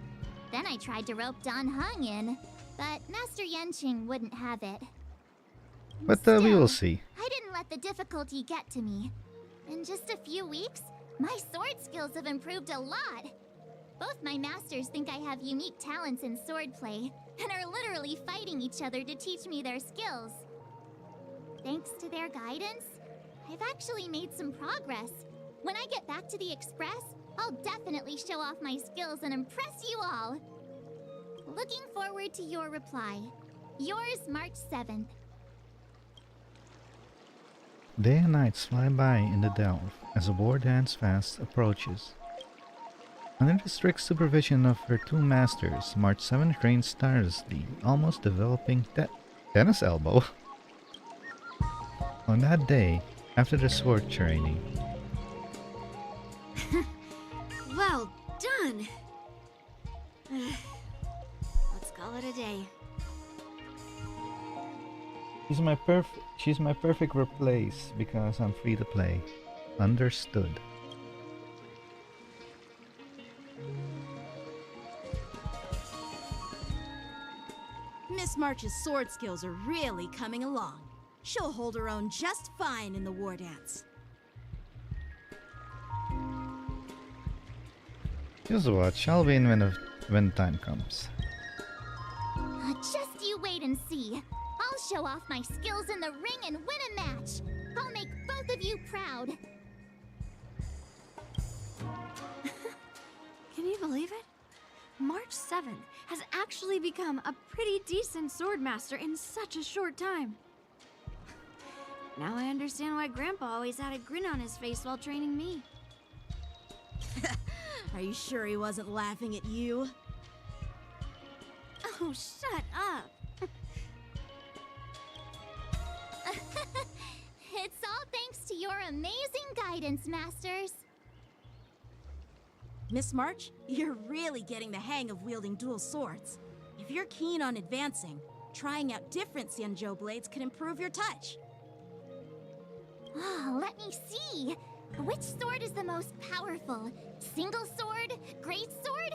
Then I tried to rope Dan Heng in, but Master Yanqing wouldn't have it. But we will see. I didn't let the difficulty get to me. In just a few weeks, my sword skills have improved a lot. Both my masters think I have unique talents in swordplay, and are literally fighting each other to teach me their skills. Thanks to their guidance, I've actually made some progress. When I get back to the Express, I'll definitely show off my skills and impress you all. Looking forward to your reply. Yours, March 7th. Day and nights fly by in the Delve as a Wardance fast approaches. Under the strict supervision of her two masters, March 7 trains tirelessly, almost developing tennis elbow. On that day, after the sword training. Well done! Let's call it a day. She's my perfect replace because I'm free to play. Understood. Miss March's sword skills are really coming along. She'll hold her own just fine in the Wardance. Just watch, I'll win when time comes. Just you wait and see. I'll show off my skills in the ring and win a match. I'll make both of you proud. Can you believe it? March 7th has actually become a pretty decent swordmaster in such a short time. Now I understand why Grandpa always had a grin on his face while training me. Are you sure he wasn't laughing at you? Oh, shut up! It's all thanks to your amazing guidance, Masters. Miss March, you're really getting the hang of wielding dual swords. If you're keen on advancing, trying out different Xianzhou blades can improve your touch. Oh, let me see. Which sword is the most powerful? Single sword? Great sword?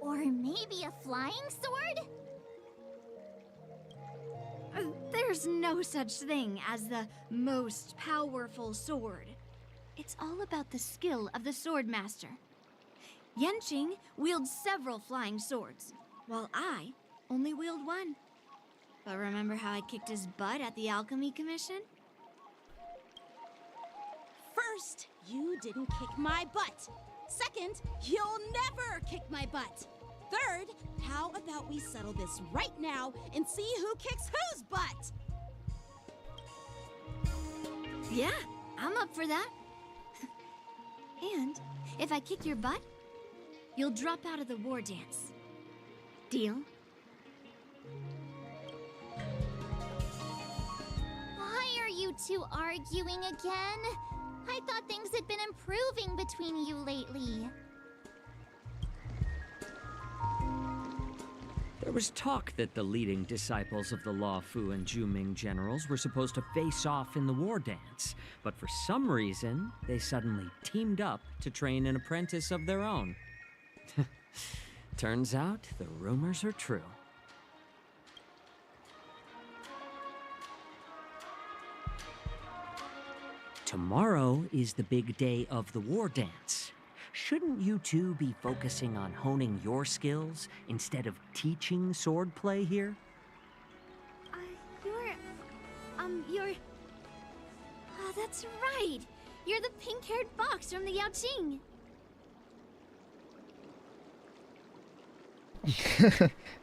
Or maybe a flying sword? There's no such thing as the most powerful sword. It's all about the skill of the swordmaster. Yanqing wields several flying swords, while I only wield one. But remember how I kicked his butt at the Alchemy Commission? First, you didn't kick my butt. Second, you'll never kick my butt. Third, how about we settle this right now and see who kicks whose butt? Yeah, I'm up for that. And if I kick your butt, you'll drop out of the Wardance. Deal? Why are you two arguing again? I thought things had been improving between you lately. There was talk that the leading disciples of the Luofu and Juming generals were supposed to face off in the Wardance, but for some reason, they suddenly teamed up to train an apprentice of their own. Turns out, the rumors are true. Tomorrow is the big day of the Wardance. Shouldn't you two be focusing on honing your skills instead of teaching swordplay here? You're... Oh, that's right! You're the pink-haired fox from the Yaoqing!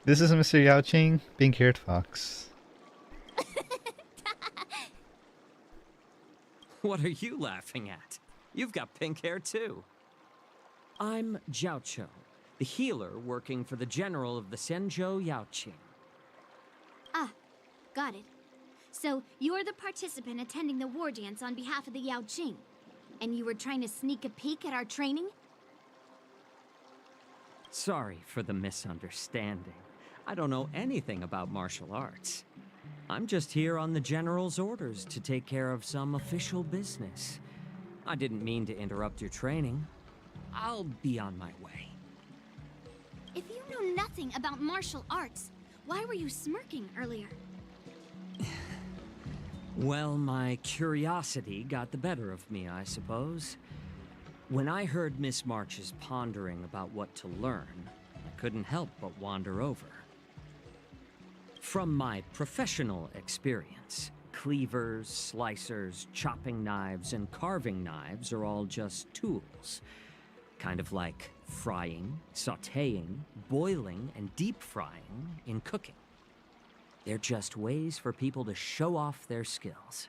This is Mr. Yaoqing, pink-haired fox. What are you laughing at? You've got pink hair too. I'm Jiaoqiu, the healer working for the general of the Xianzhou Luofu. Ah, got it. So, you're the participant attending the war dance on behalf of the Yaoqing, and you were trying to sneak a peek at our training? Sorry for the misunderstanding. I don't know anything about martial arts. I'm just here on the General's orders to take care of some official business. I didn't mean to interrupt your training. I'll be on my way. If you know nothing about martial arts, why were you smirking earlier? Well, my curiosity got the better of me, I suppose. When I heard Miss March's pondering about what to learn, I couldn't help but wander over. From my professional experience, cleavers, slicers, chopping knives, and carving knives are all just tools. Kind of like frying, sautéing, boiling, and deep frying in cooking. They're just ways for people to show off their skills.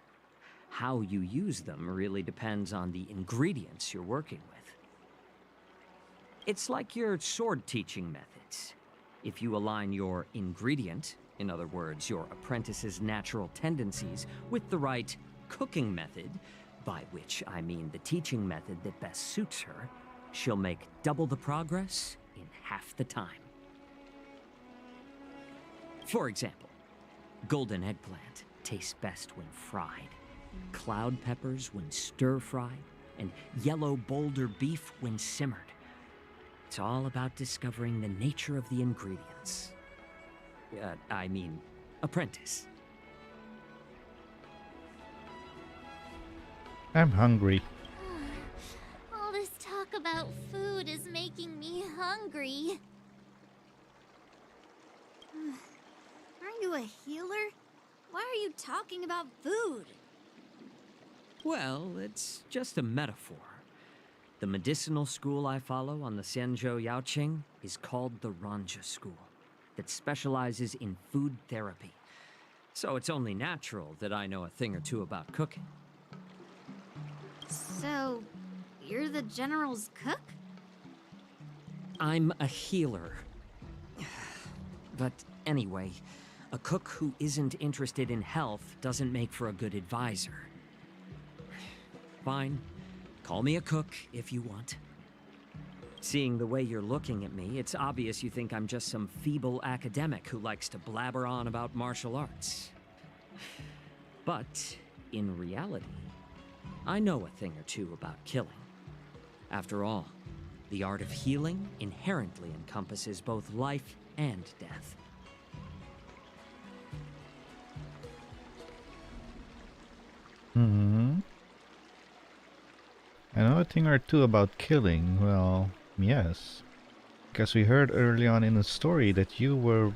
How you use them really depends on the ingredients you're working with. It's like your sword teaching methods. If you align your ingredient, in other words, your apprentice's natural tendencies, with the right cooking method, by which I mean the teaching method that best suits her, she'll make double the progress in half the time. For example, golden eggplant tastes best when fried, cloud peppers when stir-fried, and yellow boulder beef when simmered. It's all about discovering the nature of the ingredients. Apprentice. I'm hungry. All this talk about food is making me hungry. Aren't you a healer? Why are you talking about food? Well, it's just a metaphor. The medicinal school I follow on the Xianzhou Luofu is called the Ranja School, that specializes in food therapy. So it's only natural that I know a thing or two about cooking. So, you're the General's cook? I'm a healer. But anyway, a cook who isn't interested in health doesn't make for a good advisor. Fine. Call me a cook if you want. Seeing the way you're looking at me, it's obvious you think I'm just some feeble academic who likes to blabber on about martial arts. But, in reality, I know a thing or two about killing. After all, the art of healing inherently encompasses both life and death. I know a thing or two about killing. Well, yes. Because we heard early on in the story that you were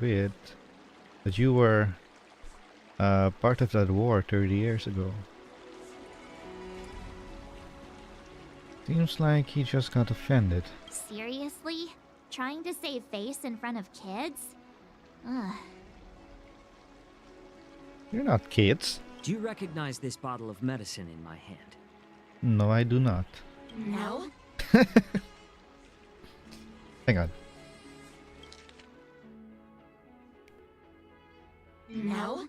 part of that war 30 years ago. Seems like he just got offended. Seriously? Trying to save face in front of kids? Ugh. You're not kids. Do you recognize this bottle of medicine in my hand? No, I do not. No? Hang on. No?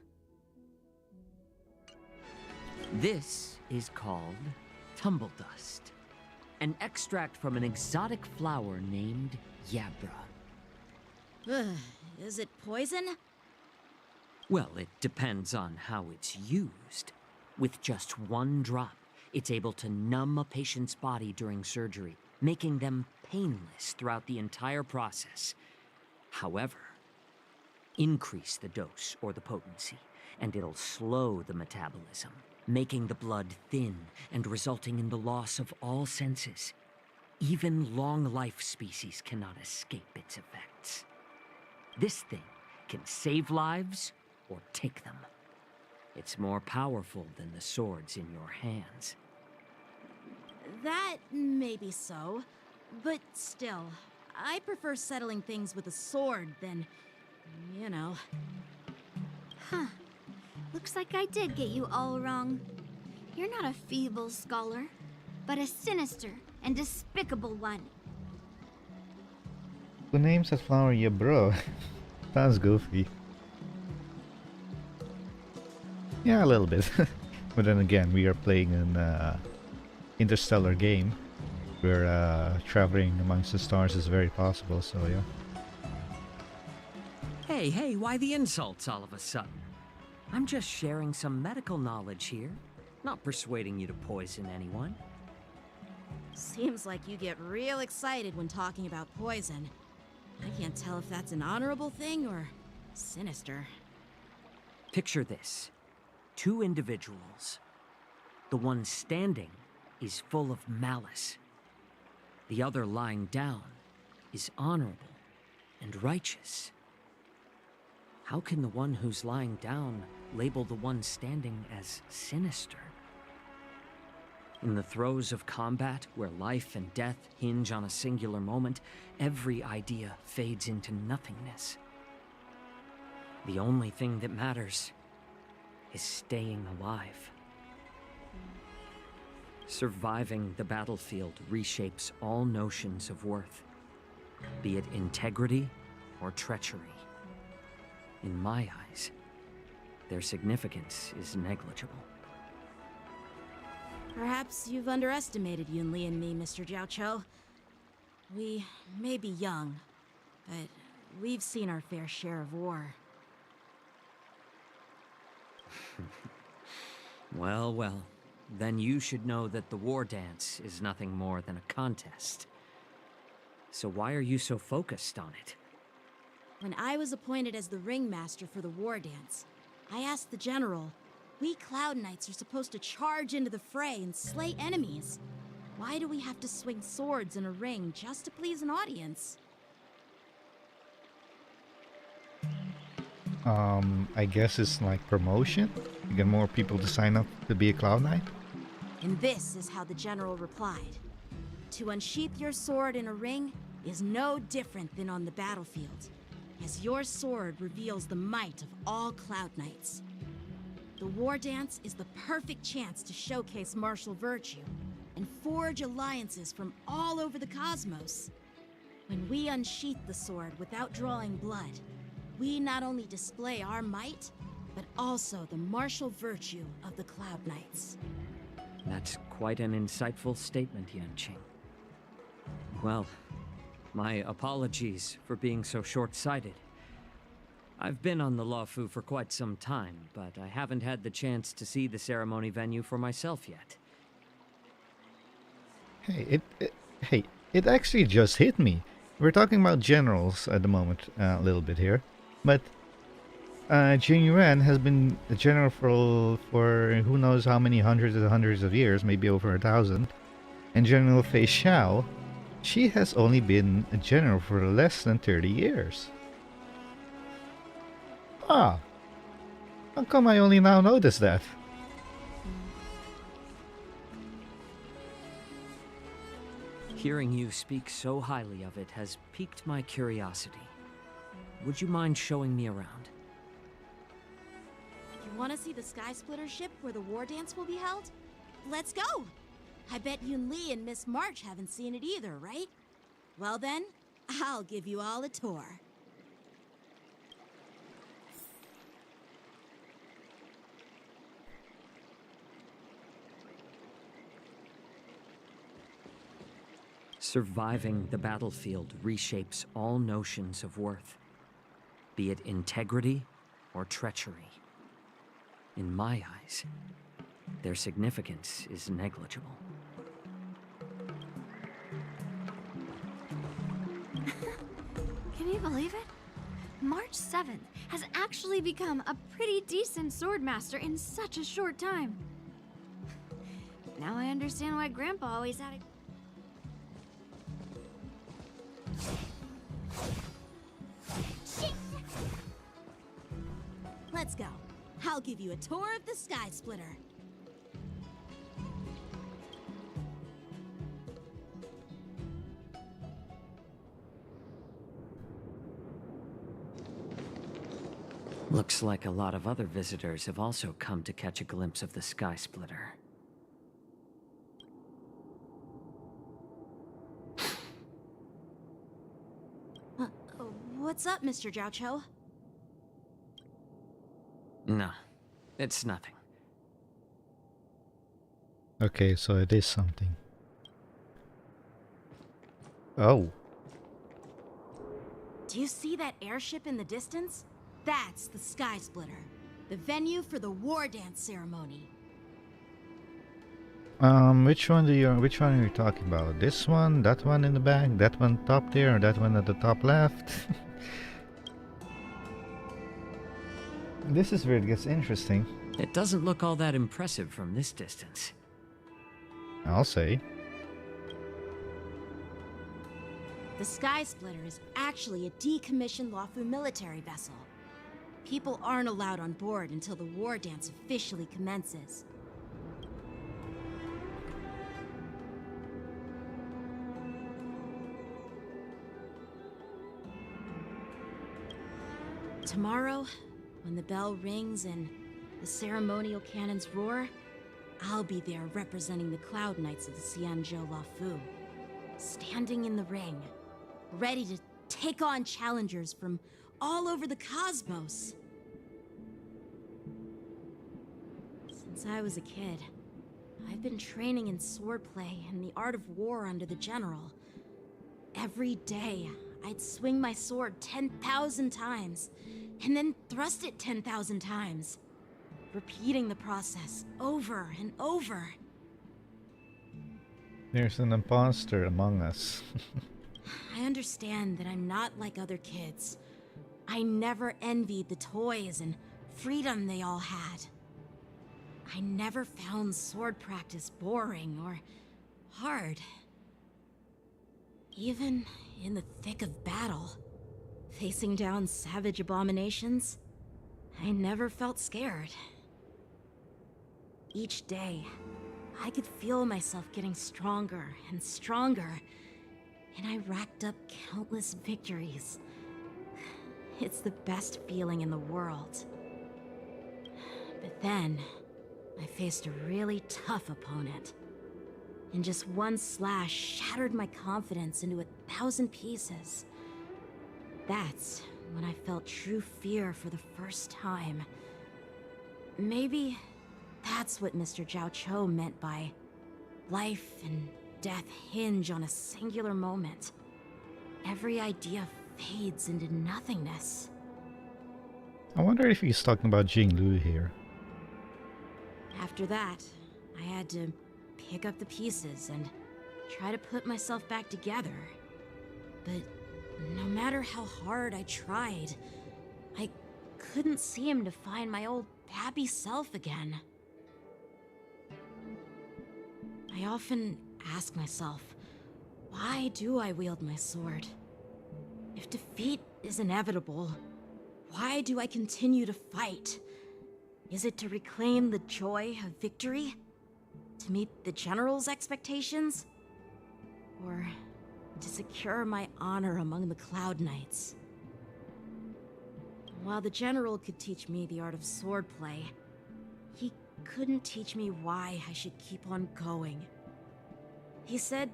This is called tumble dust, an extract from an exotic flower named Yabra. Is it poison? Well, it depends on how it's used. With just one drop, it's able to numb a patient's body during surgery, making them painless throughout the entire process. However, increase the dose or the potency, and it'll slow the metabolism, making the blood thin and resulting in the loss of all senses. Even long-life species cannot escape its effects. This thing can save lives or take them. It's more powerful than the swords in your hands. That may be so, but still, I prefer settling things with a sword than, you know. Huh. Looks like I did get you all wrong. You're not a feeble scholar, but a sinister and despicable one. Who names that flower ya bro? Sounds goofy. Yeah, a little bit. But then again, we are playing an interstellar game where traveling amongst the stars is very possible, so yeah. Hey, why the insults all of a sudden? I'm just sharing some medical knowledge here, not persuading you to poison anyone. Seems like you get real excited when talking about poison. I can't tell if that's an honorable thing or sinister. Picture this. 2 individuals. The one standing is full of malice. The other lying down is honorable and righteous. How can the one who's lying down label the one standing as sinister? In the throes of combat, where life and death hinge on a singular moment, every idea fades into nothingness. The only thing that matters is staying alive. Surviving the battlefield reshapes all notions of worth, be it integrity or treachery. In my eyes, their significance is negligible. Perhaps you've underestimated Yunli and me, Mr. Jiaoqiu. We may be young, but we've seen our fair share of war. Well, then you should know that the war dance is nothing more than a contest. So why are you so focused on it? When I was appointed as the ringmaster for the war dance, I asked the general, we Cloud Knights are supposed to charge into the fray and slay enemies. Why do we have to swing swords in a ring just to please an audience? I guess it's like promotion? You get more people to sign up to be a Cloud Knight? And this is how the general replied. To unsheath your sword in a ring is no different than on the battlefield, as your sword reveals the might of all Cloud Knights. The war dance is the perfect chance to showcase martial virtue and forge alliances from all over the cosmos. When we unsheath the sword without drawing blood, we not only display our might, but also the martial virtue of the Cloud Knights. That's quite an insightful statement, Yanqing. Well, my apologies for being so short-sighted. I've been on the Luofu for quite some time, but I haven't had the chance to see the ceremony venue for myself yet. Hey, it actually just hit me. We're talking about generals at the moment, a little bit here, but Jing Yuan has been a general for who knows how many hundreds and hundreds of years, maybe over 1,000. And General Fei Xiao, she has only been a general for less than 30 years. Ah, how come I only now noticed that? Hearing you speak so highly of it has piqued my curiosity. Would you mind showing me around? You want to see the Sky Splitter ship where the war dance will be held? Let's go! I bet Yunli and Miss March haven't seen it either, right? Well then, I'll give you all a tour. Surviving the battlefield reshapes all notions of worth, be it integrity or treachery. In my eyes, their significance is negligible. Can you believe it? March 7th has actually become a pretty decent swordmaster in such a short time. Now I understand why Grandpa always had a... Let's go. I'll give you a tour of the Sky Splitter. Looks like a lot of other visitors have also come to catch a glimpse of the Sky Splitter. What's up, Mr. Xiaoqiu? No, it's nothing. Okay, so it is something. Oh. Do you see that airship in the distance? That's the Sky Splitter, the venue for the Wardance ceremony. Which one are you talking about? This one, that one in the back, that one top there, or that one at the top left? This is where it gets interesting. It doesn't look all that impressive from this distance. I'll say. The Sky Splitter is actually a decommissioned Luofu military vessel. People aren't allowed on board until the war dance officially commences. Tomorrow, when the bell rings and the ceremonial cannons roar, I'll be there representing the Cloud Knights of the Xianzhou Luofu, standing in the ring, ready to take on challengers from all over the cosmos. Since I was a kid, I've been training in swordplay and the art of war under the general. Every day, I'd swing my sword 10,000 times, and then thrust it 10,000 times, repeating the process over and over. There's an imposter among us. I understand that I'm not like other kids. I never envied the toys and freedom they all had. I never found sword practice boring or hard. Even in the thick of battle, facing down savage abominations, I never felt scared. Each day, I could feel myself getting stronger and stronger, and I racked up countless victories. It's the best feeling in the world. But then, I faced a really tough opponent, and just one slash shattered my confidence into 1,000 pieces. That's when I felt true fear for the first time. Maybe that's what Mr. Xiaoqiu meant by life and death hinge on a singular moment. Every idea fades into nothingness. I wonder if he's talking about Jing Lu here. After that, I had to pick up the pieces and try to put myself back together. But no matter how hard I tried, I couldn't seem to find my old happy self again. I often ask myself, why do I wield my sword? If defeat is inevitable, why do I continue to fight? Is it to reclaim the joy of victory? To meet the general's expectations? Or to secure my honor among the Cloud Knights? While the general could teach me the art of swordplay, he couldn't teach me why I should keep on going. He said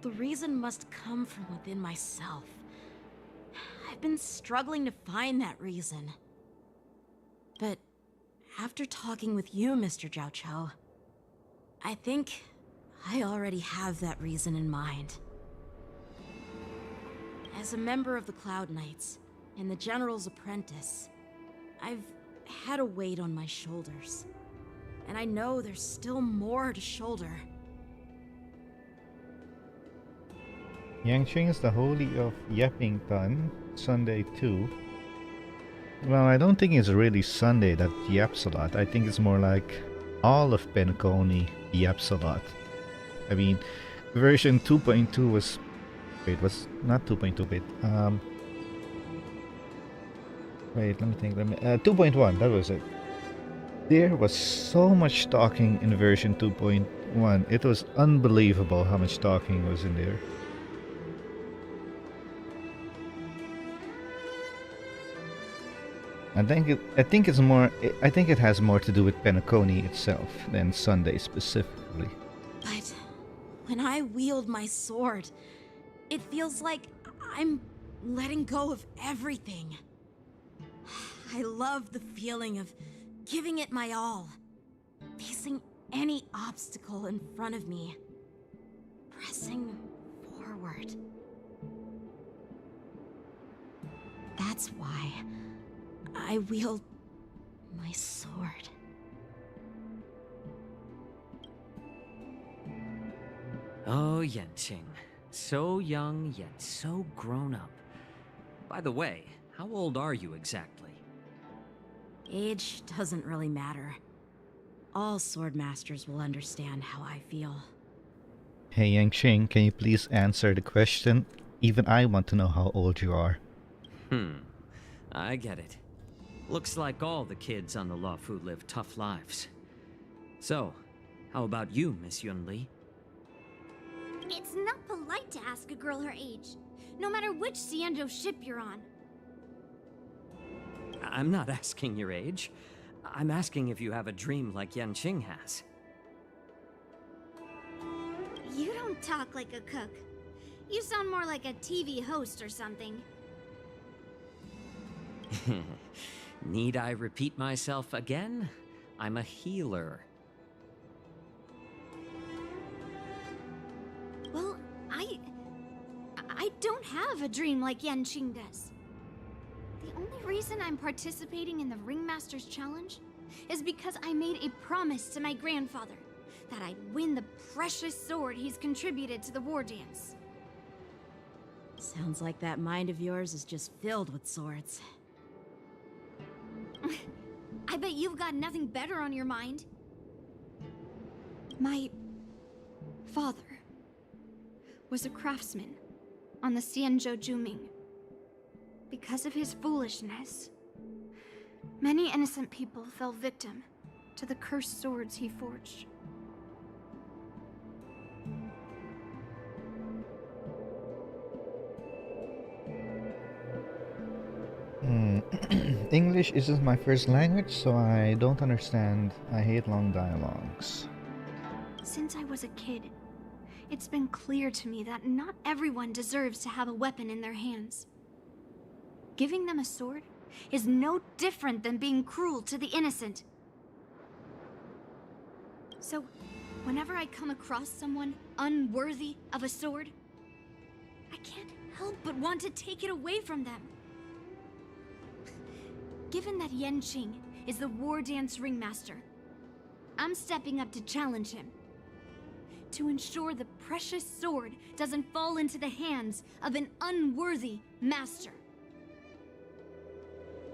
the reason must come from within myself. I've been struggling to find that reason. But after talking with you, Mr. Xiaoqiu, I think I already have that reason in mind. As a member of the Cloud Knights and the General's apprentice, I've had a weight on my shoulders. And I know there's still more to shoulder. Yangqing is the Holy of Yappington, Sunday too. Well, I don't think it's really Sunday that yaps a lot. I think it's more like all of Penacony yaps a lot. I mean, version 2.2 was... Wait, was not 2.2 bit. Wait, let me think. 2.1, that was it. There was so much talking in version 2.1. It was unbelievable how much talking was in there. I think it's more. I think it has more to do with Penacony itself than Sunday specifically. But when I wield my sword, it feels like I'm letting go of everything. I love the feeling of giving it my all, facing any obstacle in front of me, pressing forward. That's why I wield my sword. Oh, Yanqing. So young, yet so grown up. By the way, how old are you exactly? Age doesn't really matter. All sword masters will understand how I feel. Hey Yangqing, can you please answer the question? Even I want to know how old you are. I get it. Looks like all the kids on the Luofu live tough lives. So, how about you, Miss Yunli? It's not polite to ask a girl her age, no matter which Xianzhou ship you're on. I'm not asking your age. I'm asking if you have a dream like Yanqing has. You don't talk like a cook. You sound more like a TV host or something. Need I repeat myself again? I'm a healer. Well, I don't have a dream like Yanqing does. The only reason I'm participating in the Ringmaster's Challenge is because I made a promise to my grandfather that I'd win the precious sword he's contributed to the Wardance. Sounds like that mind of yours is just filled with swords. I bet you've got nothing better on your mind. My father was a craftsman on the Xianzhou Juming. Because of his foolishness, many innocent people fell victim to the cursed swords he forged. English isn't my first language, so I don't understand. I hate long dialogues. Since I was a kid, it's been clear to me that not everyone deserves to have a weapon in their hands. Giving them a sword is no different than being cruel to the innocent. So, whenever I come across someone unworthy of a sword, I can't help but want to take it away from them. Given that Yanqing is the Wardance Ringmaster, I'm stepping up to challenge him. To ensure the precious sword doesn't fall into the hands of an unworthy master.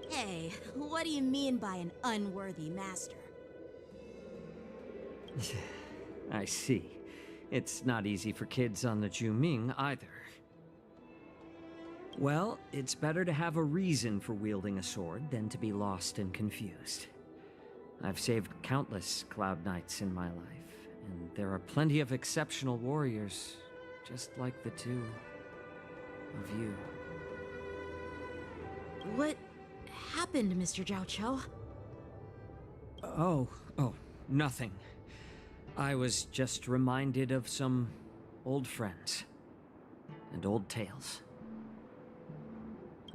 Hey, what do you mean by an unworthy master? I see. It's not easy for kids on the Juming either. Well, it's better to have a reason for wielding a sword than to be lost and confused. I've saved countless Cloud Knights in my life, and there are plenty of exceptional warriors, just like the two of you. What happened, Mr. Zhao Cho? Oh, nothing. I was just reminded of some old friends and old tales.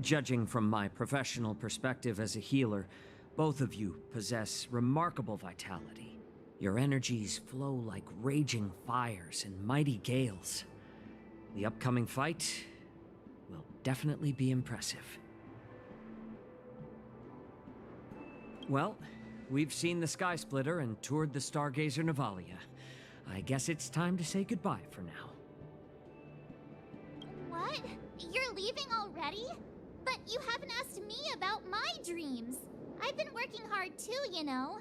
Judging from my professional perspective as a healer, both of you possess remarkable vitality. Your energies flow like raging fires and mighty gales. The upcoming fight will definitely be impressive. Well, we've seen the Sky Splitter and toured the Stargazer Navalia. I guess it's time to say goodbye for now. What? You're leaving already? But you haven't asked me about my dreams. I've been working hard too, you know.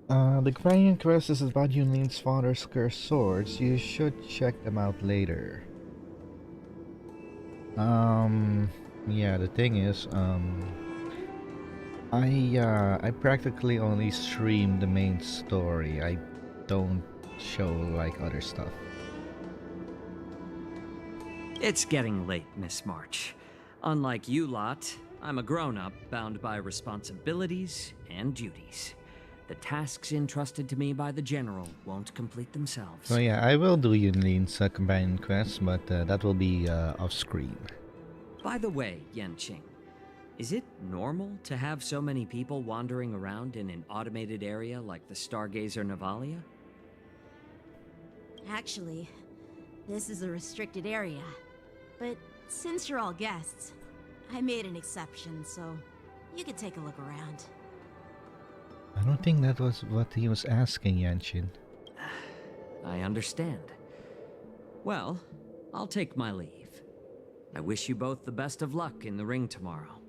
The companion quest is about Yunlin's father's cursed swords. You should check them out later. Yeah, the thing is, I practically only stream the main story. I don't show like other stuff. It's getting late, Miss March. Unlike you lot, I'm a grown-up bound by responsibilities and duties. The tasks entrusted to me by the General won't complete themselves. So yeah, I will do Yunlin's companion quest, but that will be off-screen. By the way, Yanqing, is it normal to have so many people wandering around in an automated area like the Stargazer Navalia? Actually, this is a restricted area. But since you're all guests, I made an exception, so you could take a look around. I don't think that was what he was asking, Yanshin. I understand. Well, I'll take my leave. I wish you both the best of luck in the ring tomorrow.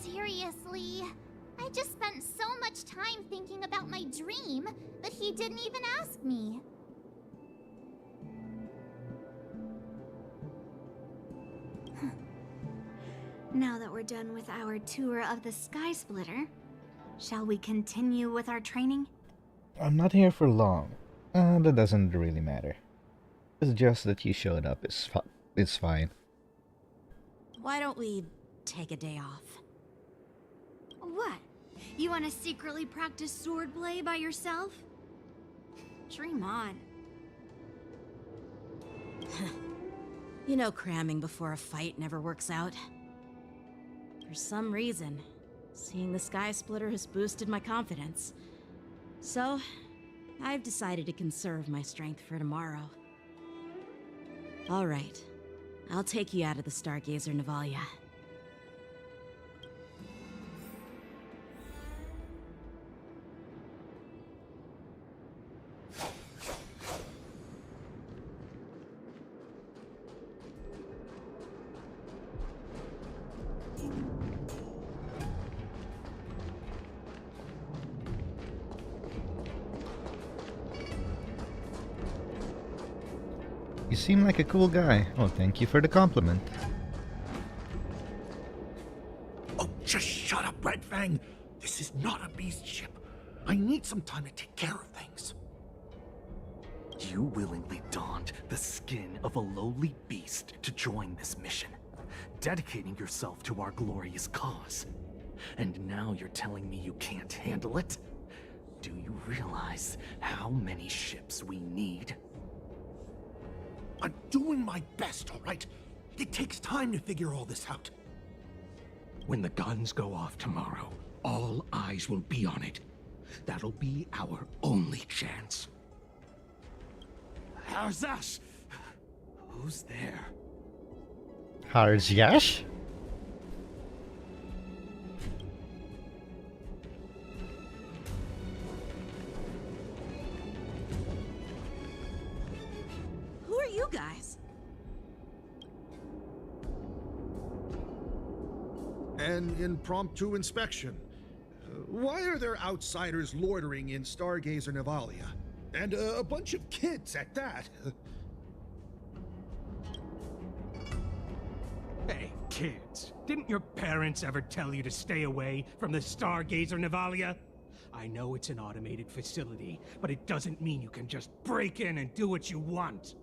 Seriously? I just spent so much time thinking about my dream that he didn't even ask me. Now that we're done with our tour of the Sky Splitter, shall we continue with our training? I'm not here for long. That doesn't really matter. It's just that you showed up it's fine. Why don't we take a day off? What? You want to secretly practice swordplay by yourself? Dream on. You know, cramming before a fight never works out. For some reason, seeing the Sky Splitter has boosted my confidence. So, I've decided to conserve my strength for tomorrow. Alright, I'll take you out of the Stargazer Navalia. You seem like a cool guy. Oh, thank you for the compliment. Oh, just shut up, Red Fang. This is not a beast ship. I need some time to take care of things. You willingly donned the skin of a lowly beast to join this mission, dedicating yourself to our glorious cause. And now you're telling me you can't handle it? Do you realize how many ships we need? I'm doing my best, all right? It takes time to figure all this out. When the guns go off tomorrow, all eyes will be on it. That'll be our only chance. How's that? Who's there? How's Yash? Who are you guys? An impromptu inspection. Why are there outsiders loitering in Stargazer Navalia? And a bunch of kids at that. Hey, kids. Didn't your parents ever tell you to stay away from the Stargazer Navalia? I know it's an automated facility, but it doesn't mean you can just break in and do what you want.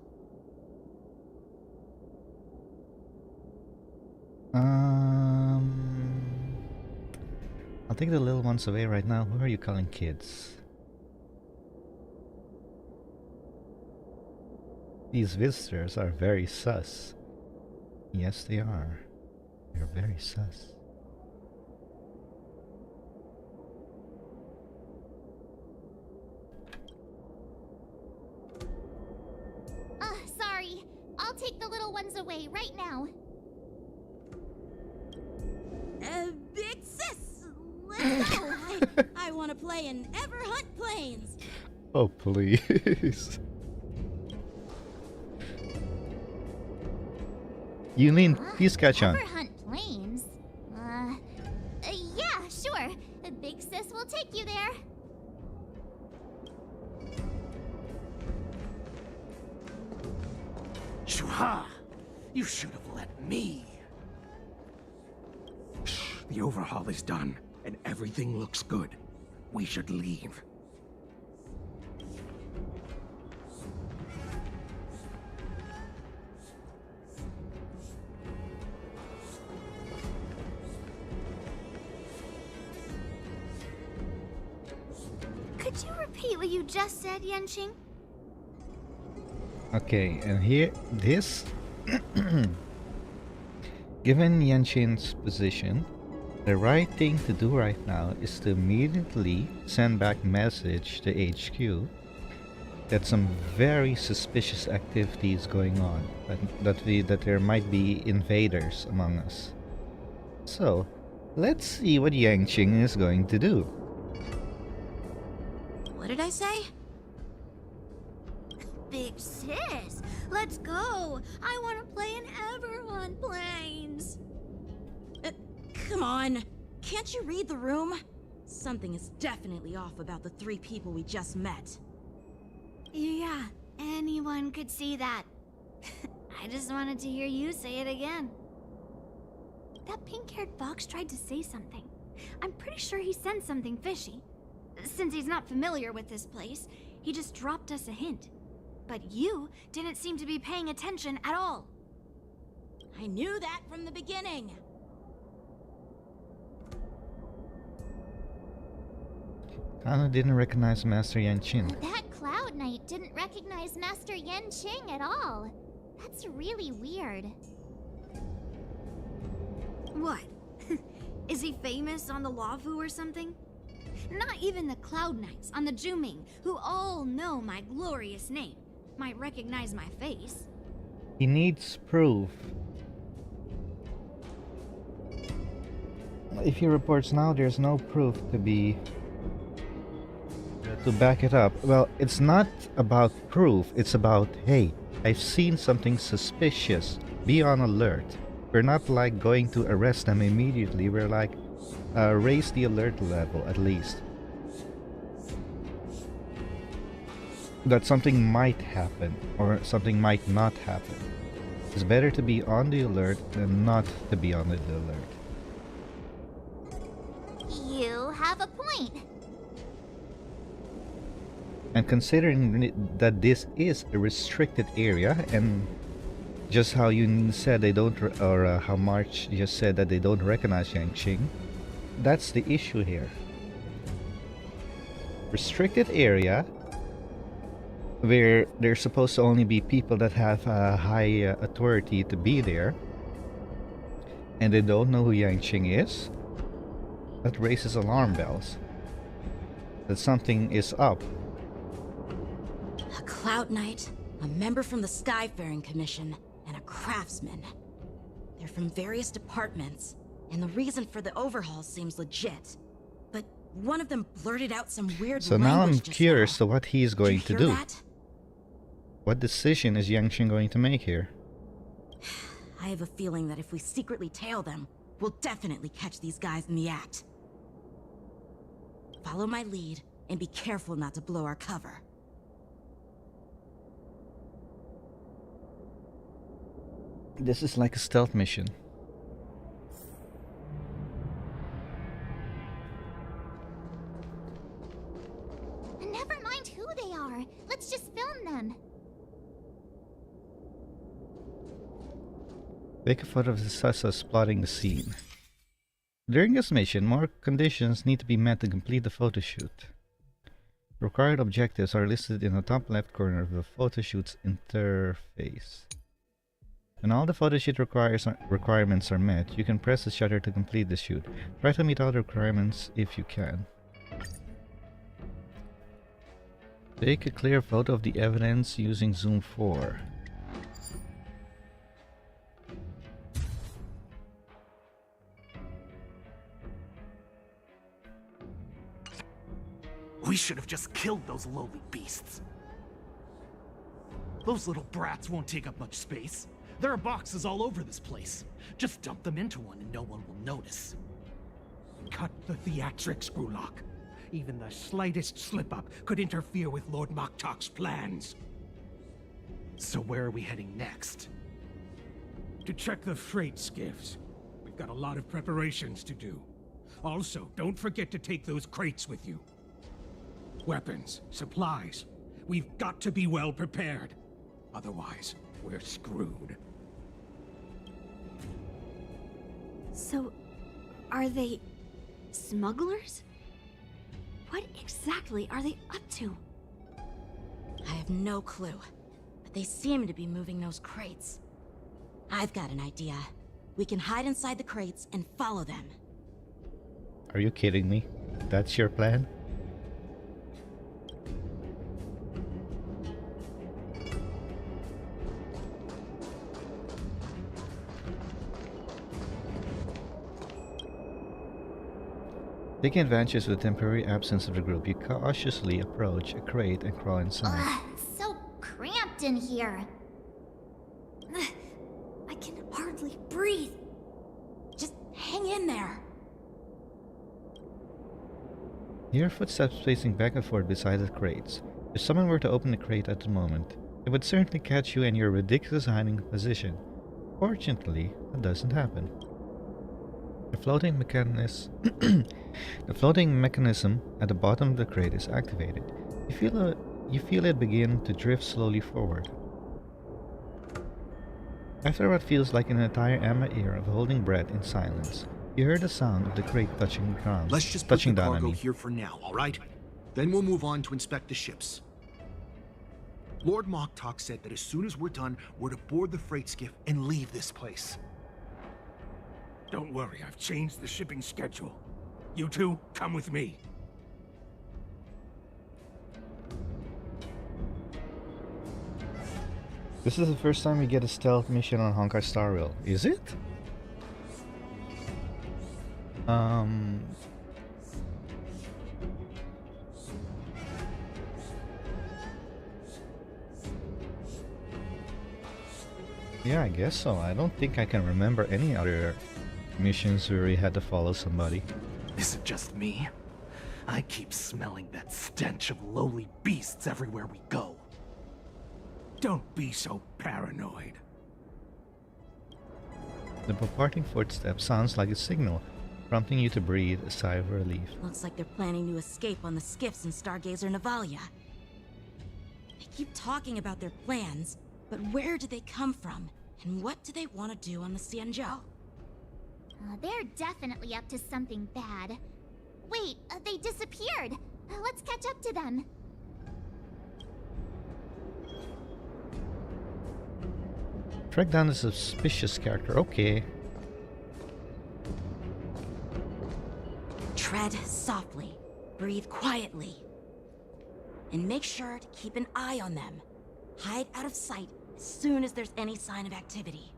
I'll take the little ones away right now. Who are you calling kids? These visitors are very sus. Yes, they are. They're very sus. Sorry. I'll take the little ones away right now. Big sis! Let's go! I want to play in Ever Hunt Plains! Oh, please. Yulin, please catch on. Ever Hunt Plains? Yeah, sure. Big sis will take you there. Shuha! You should have let me. The overhaul is done, and everything looks good. We should leave. repeat what you just said, Yanqing? Okay, and here, this... Given Yanqing's position, the right thing to do right now is to immediately send back message to HQ that some very suspicious activities going on, that there might be invaders among us. So, let's see what Yanqing is going to do. What did I say? Big sis, let's go. I want to play in Everon Plains. Come on. Can't you read the room? Something is definitely off about the 3 people we just met. Yeah, anyone could see that. I just wanted to hear you say it again. That pink-haired fox tried to say something. I'm pretty sure he sensed something fishy. Since he's not familiar with this place, he just dropped us a hint. But you didn't seem to be paying attention at all. I knew that from the beginning. Kana didn't recognize Master Yanqing. That Cloud Knight didn't recognize Master Yanqing at all. That's really weird. What? Is he famous on the Luofu or something? Not even the Cloud Knights on the Juming, who all know my glorious name, might recognize my face. He needs proof. If he reports now, there's no proof to back it up. Well, it's not about proof, it's about, hey, I've seen something suspicious. Be on alert. We're not like going to arrest them immediately, we're like, raise the alert level at least. That something might happen, or something might not happen. It's better to be on the alert than not to be on the alert. You have a point. And considering that this is a restricted area, and just how you said they don't, or how March just said that they don't recognize Yanqing, that's the issue here. Restricted area, where there's supposed to only be people that have high authority to be there, and they don't know who Yanqing is, that raises alarm bells. That something is up. A Cloud Knight, a member from the Skyfaring Commission, and a craftsman. They're from various departments, and the reason for the overhaul seems legit. But one of them blurted out some weird So now I'm language just curious to what he's going to hear do. that? What decision is Yanqing going to make here? I have a feeling that if we secretly tail them, we'll definitely catch these guys in the act. Follow my lead, and be careful not to blow our cover. This is like a stealth mission. Never mind who they are. Let's just film them. Take a photo of the suspects plotting the scene. During this mission, more conditions need to be met to complete the photo shoot. Required objectives are listed in the top left corner of the photo shoot's interface. When all the photo shoot requirements are met, you can press the shutter to complete the shoot. Try to meet all the requirements if you can. Take a clear photo of the evidence using zoom 4. We should have just killed those lowly beasts. Those little brats won't take up much space. There are boxes all over this place. Just dump them into one and no one will notice. Cut the theatrics, Grulok. Even the slightest slip-up could interfere with Lord Moktok's plans. So where are we heading next? To check the freight skiffs. We've got a lot of preparations to do. Also, don't forget to take those crates with you. Weapons, supplies. We've got to be well prepared. Otherwise, we're screwed. So, are they smugglers? What exactly are they up to? I have no clue, but they seem to be moving those crates. I've got an idea. We can hide inside the crates and follow them. Are you kidding me? That's your plan? Taking advantage of the temporary absence of the group, you cautiously approach a crate and crawl inside. Ugh, it's so cramped in here. Ugh, I can hardly breathe. Just hang in there. You hear footsteps pacing back and forth beside the crates. If someone were to open the crate at the moment, it would certainly catch you in your ridiculous hiding position. Fortunately, that doesn't happen. The floating mechanism at the bottom of the crate is activated. You feel it begin to drift slowly forward. After what feels like an entire year of holding breath in silence, you hear the sound of the crate touching the ground. Let's just put the down, cargo here for now, all right? Then we'll move on to inspect the ships. Lord Moktok said that as soon as we're done, we're to board the freight skiff and leave this place. Don't worry, I've changed the shipping schedule. You two, come with me. This is the first time we get a stealth mission on Honkai Star Rail. Is it? Yeah, I guess so. I don't think I can remember any other missions where we had to follow somebody. Is it just me? I keep smelling that stench of lowly beasts everywhere we go. Don't be so paranoid. The departing footstep sounds like a signal, prompting you to breathe a sigh of relief. Looks like they're planning to escape on the skiffs in Stargazer Navalia. They keep talking about their plans, but where do they come from? And what do they want to do on the Xianzhou? They're definitely up to something bad. Wait, they disappeared. Let's catch up to them. Track down the suspicious character. Okay. Tread softly, breathe quietly, and make sure to keep an eye on them. Hide out of sight as soon as there's any sign of activity.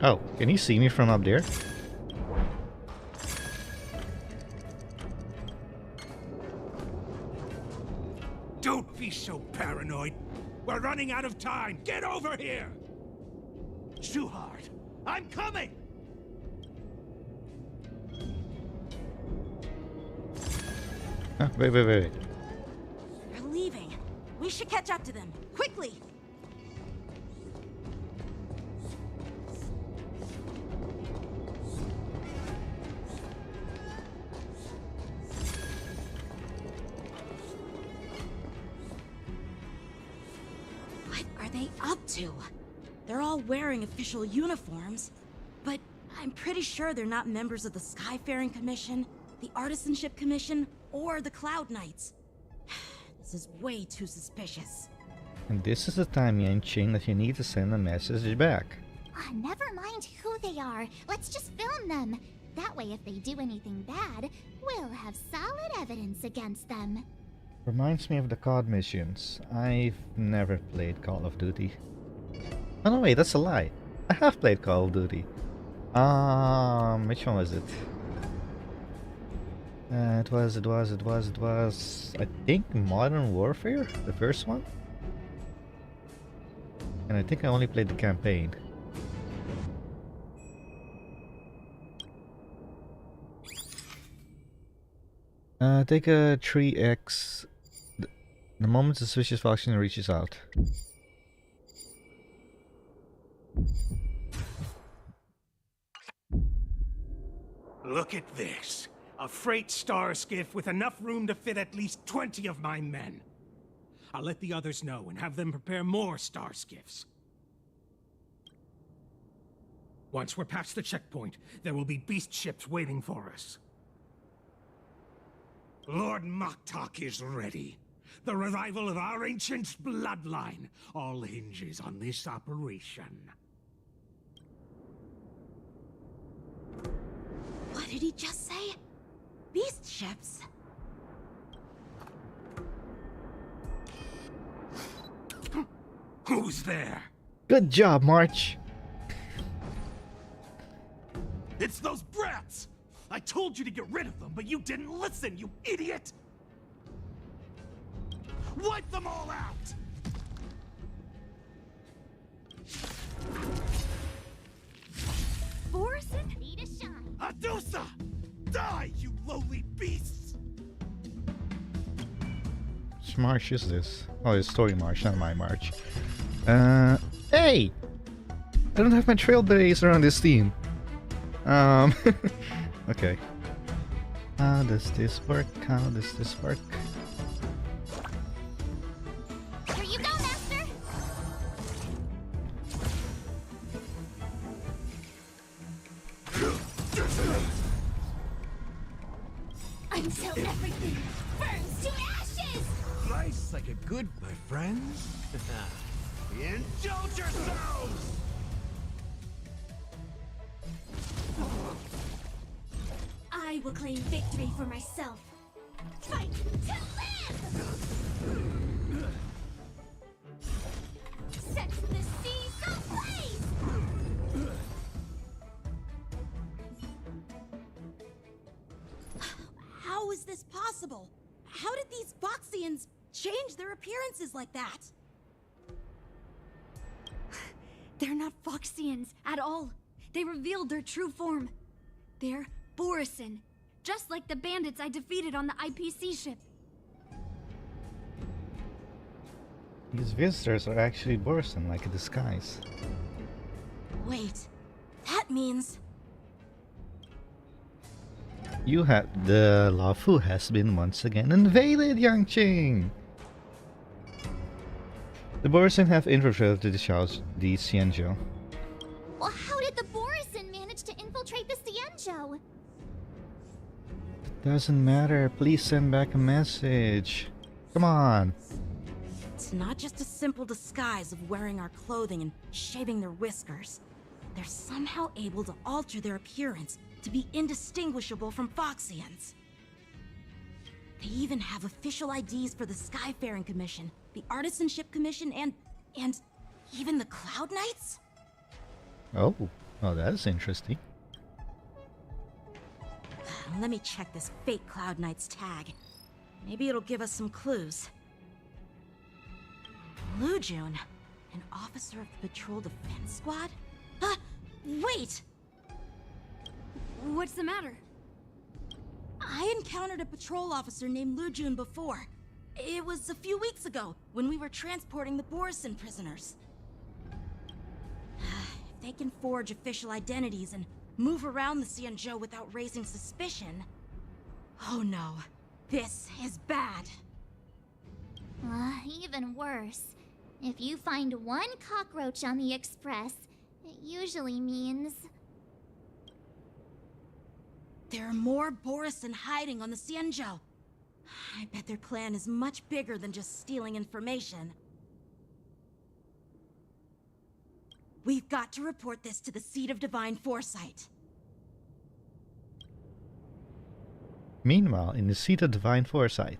Oh, can you see me from up there? Don't be so paranoid. We're running out of time. Get over here! Shuhard, I'm coming! Wait. They're leaving. We should catch up to them. Quickly! What are they up to? They're all wearing official uniforms, but I'm pretty sure they're not members of the Skyfaring Commission, the Artisanship Commission, or the Cloud Knights. This is way too suspicious. And this is the time, Yanqing, that you need to send a message back. Never mind who they are. Let's just film them. That way, if they do anything bad, we'll have solid evidence against them. Reminds me of the COD missions. I've never played Call of Duty. Oh no, wait, that's a lie. I have played Call of Duty. Which one was it? It was, I think, Modern Warfare, the first one? And I think I only played the campaign. Take a 3x The moment the suspicious faction reaches out. Look at this. A freight star skiff with enough room to fit at least 20 of my men. I'll let the others know and have them prepare more star skiffs. Once we're past the checkpoint, there will be beast ships waiting for us. Lord Moktok is ready. The revival of our ancient bloodline all hinges on this operation. What did he just say? Beast ships? Who's there? Good job, March. It's those brats! I told you to get rid of them, but you didn't listen, you idiot! Wipe them all out! Borson? Need a shine. Adusa! Die, you lowly beasts! Which march is this? Oh, it's story march, not my march. Hey! I don't have my trailblazer on this team. Okay. How does this work? How does this work? Here you go, Master! Until everything burns to ashes! Nice like a good, my friends. Indulge yourselves! I will claim victory for myself. Fight to live! Set the seas ablaze! How is this possible? How did these Foxians change their appearances like that? They're not Foxians at all. They revealed their true form. They're Borison, just like the bandits I defeated on the IPC ship. These visitors are actually Borson, like a disguise. Wait, that means... The Luofu has been once again invaded, Yangqing! The Borson have infiltrated the Xianzhou. Well, how did the Borison manage to infiltrate the Xianzhou? Doesn't matter, please send back a message. Come on. It's not just a simple disguise of wearing our clothing and shaving their whiskers. They're somehow able to alter their appearance to be indistinguishable from Foxians. They even have official IDs for the Skyfaring Commission, the Artisanship Commission, and even the Cloud Knights? Oh, that's interesting. Let me check this fake Cloud Knight's tag. Maybe it'll give us some clues. Lujun, an officer of the Patrol Defense Squad? Wait! What's the matter? I encountered a patrol officer named Lujun before. It was a few weeks ago, when we were transporting the Borison prisoners. If they can forge official identities and move around the Xianzhou without raising suspicion... Oh no, this is bad. Even worse. If you find one cockroach on the Express, it usually means... There are more Borison hiding on the Xianzhou. I bet their plan is much bigger than just stealing information. We've got to report this to the Seat of Divine Foresight. Meanwhile, in the Seat of Divine Foresight.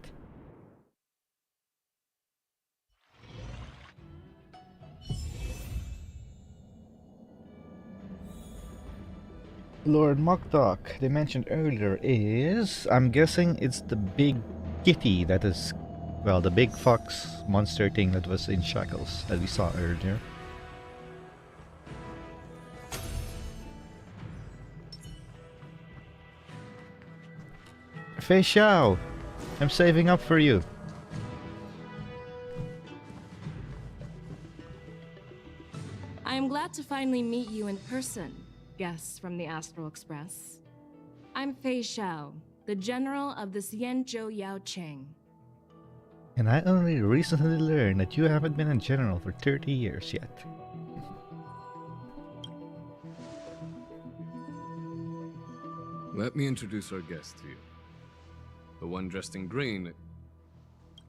Lord Moktok, they mentioned earlier, is... I'm guessing it's the big kitty that is... Well, the big fox monster thing that was in shackles that we saw earlier. Fei Xiao, I'm saving up for you. to finally meet you in person, guests from the Astral Express. I'm Fei Xiao, the General of the Xianzhou Luofu. And I only recently learned that you haven't been a general for 30 years yet. Let me introduce our guest to you. The one dressed in green.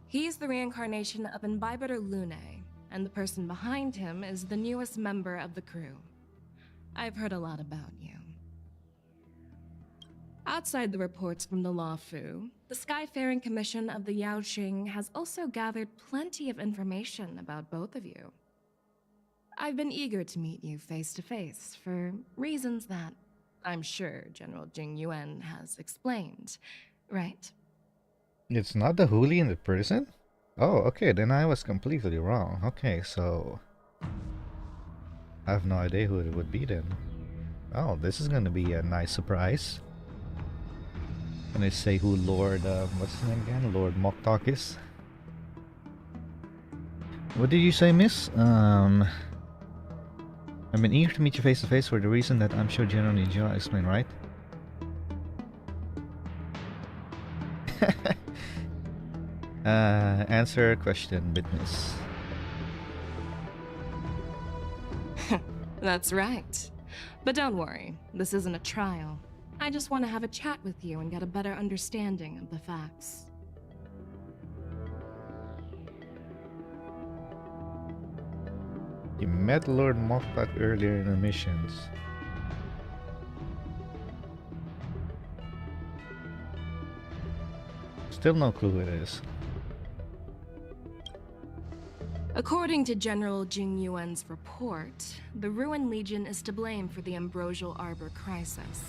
He's the reincarnation of Imbibiter Lune, and the person behind him is the newest member of the crew. I've heard a lot about you. Outside the reports from the Luofu, the Skyfaring Commission of the Yaoqing has also gathered plenty of information about both of you. I've been eager to meet you face to face for reasons that I'm sure General Jing Yuan has explained, right? It's not the Huli in the prison? Oh, okay, then I was completely wrong. Okay, so I have no idea who it would be then. Oh, this is gonna be a nice surprise. Can I say who Lord, what's his name again? Lord Moktok is? What did you say, miss? I've been eager to meet you face to face for the reason that I'm sure General Ninja explained, right? Answer question, witness. That's right. But don't worry, this isn't a trial. I just want to have a chat with you and get a better understanding of the facts. You met Lord Moktak earlier in the missions. Still no clue who it is. According to General Jing Yuan's report, the Ruin Legion is to blame for the Ambrosial Arbor crisis,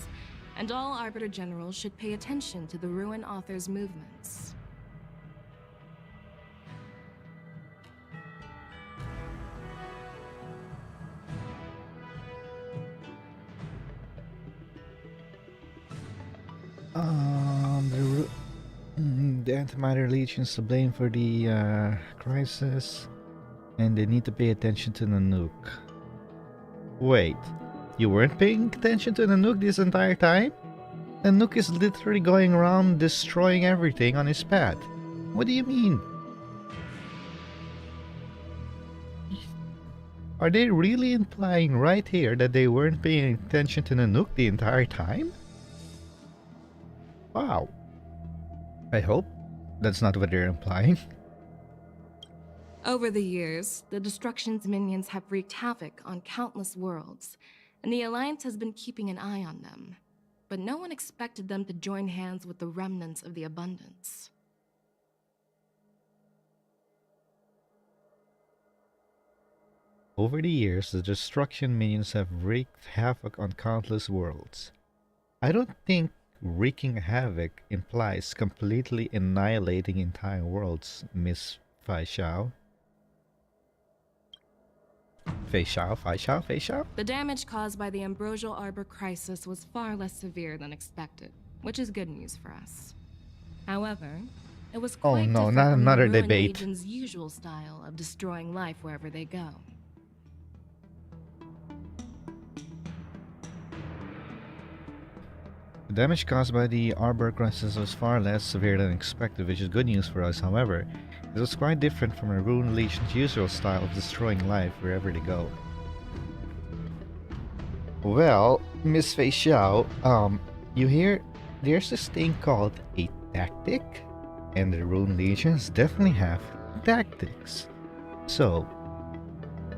and all Arbiter Generals should pay attention to the Ruin Author's movements. The Antimatter Legion's to blame for the crisis, and they need to pay attention to the nuke. Wait, you weren't paying attention to the nuke this entire time? The nuke is literally going around destroying everything on his path. What do you mean? Are they really implying right here that they weren't paying attention to the nuke the entire time? Wow. I hope that's not what they're implying. Over the years, the Destruction's minions have wreaked havoc on countless worlds, and the Alliance has been keeping an eye on them. But no one expected them to join hands with the remnants of the Abundance. Over the years, the Destruction minions have wreaked havoc on countless worlds. I don't think wreaking havoc implies completely annihilating entire worlds, Miss Fei Xiao. Fei Xiao? The damage caused by the Ambrosial Arbor crisis was far less severe than expected, which is good news for us. However, it was quite different not from another the Ruin debate. Legion's usual style of destroying life wherever they go. The damage caused by the Arbor crisis was far less severe than expected, which is good news for us. However, it was quite different from the Ruin Legion's usual style of destroying life wherever they go. Well, Miss Fei Xiao, you hear there's this thing called a tactic? And the Ruin Legions definitely have tactics. So,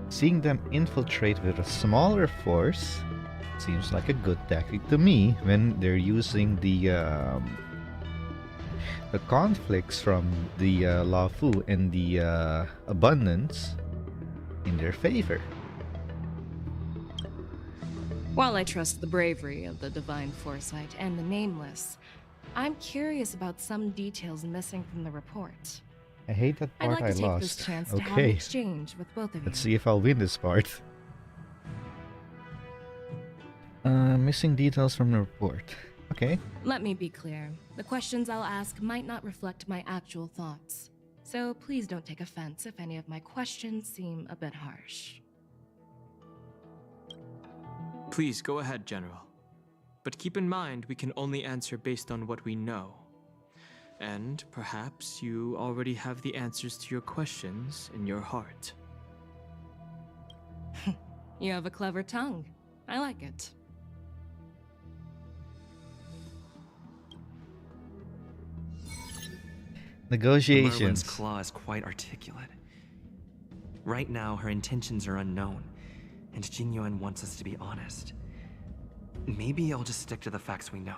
seeing them infiltrate with a smaller force seems like a good tactic to me when they're using the conflicts from the Luofu and the Abundance in their favor. While I trust the bravery of the Divine Foresight and the Nameless, I'm curious about some details missing from the report. I hate that I'd part like to take lost. this chance to have an Okay, exchange with both of you. let's see if I'll win this part. Missing details from the report. Okay. Let me be clear. The questions I'll ask might not reflect my actual thoughts. So please don't take offense if any of my questions seem a bit harsh. Please go ahead, General. But keep in mind, we can only answer based on what we know. And perhaps you already have the answers to your questions in your heart. You have a clever tongue. I like it. Negotiations. Merlin's claw is quite articulate. Right now, her intentions are unknown, and Jing Yuan wants us to be honest. Maybe I'll just stick to the facts we know.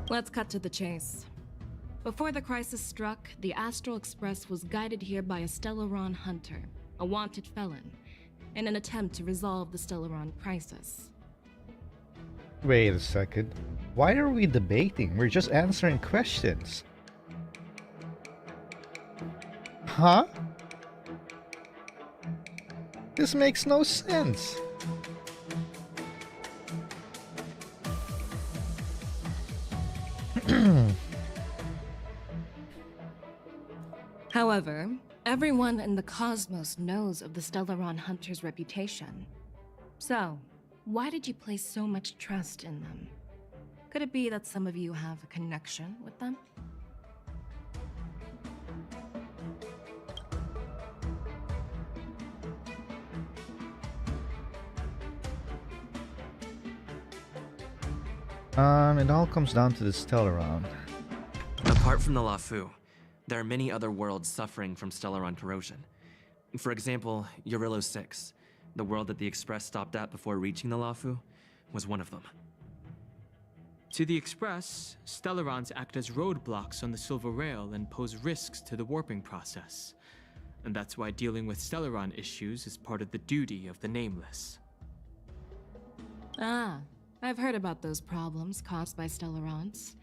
Let's cut to the chase. Before the crisis struck, the Astral Express was guided here by a Stellaron hunter, a wanted felon, in an attempt to resolve the Stellaron crisis. Wait a second. Why are we debating? We're just answering questions. Huh? This makes no sense. However, everyone in the cosmos knows of the Stellaron hunter's reputation. So, why did you place so much trust in them? Could it be that some of you have a connection with them? It all comes down to the Stellaron. Apart from the Luofu, there are many other worlds suffering from Stellaron corrosion. For example, Eurillo 6, the world that the Express stopped at before reaching the Luofu, was one of them. To the Express, Stellarons act as roadblocks on the Silver Rail and pose risks to the warping process. And that's why dealing with Stellaron issues is part of the duty of the Nameless. Ah, I've heard about those problems caused by Stellarons.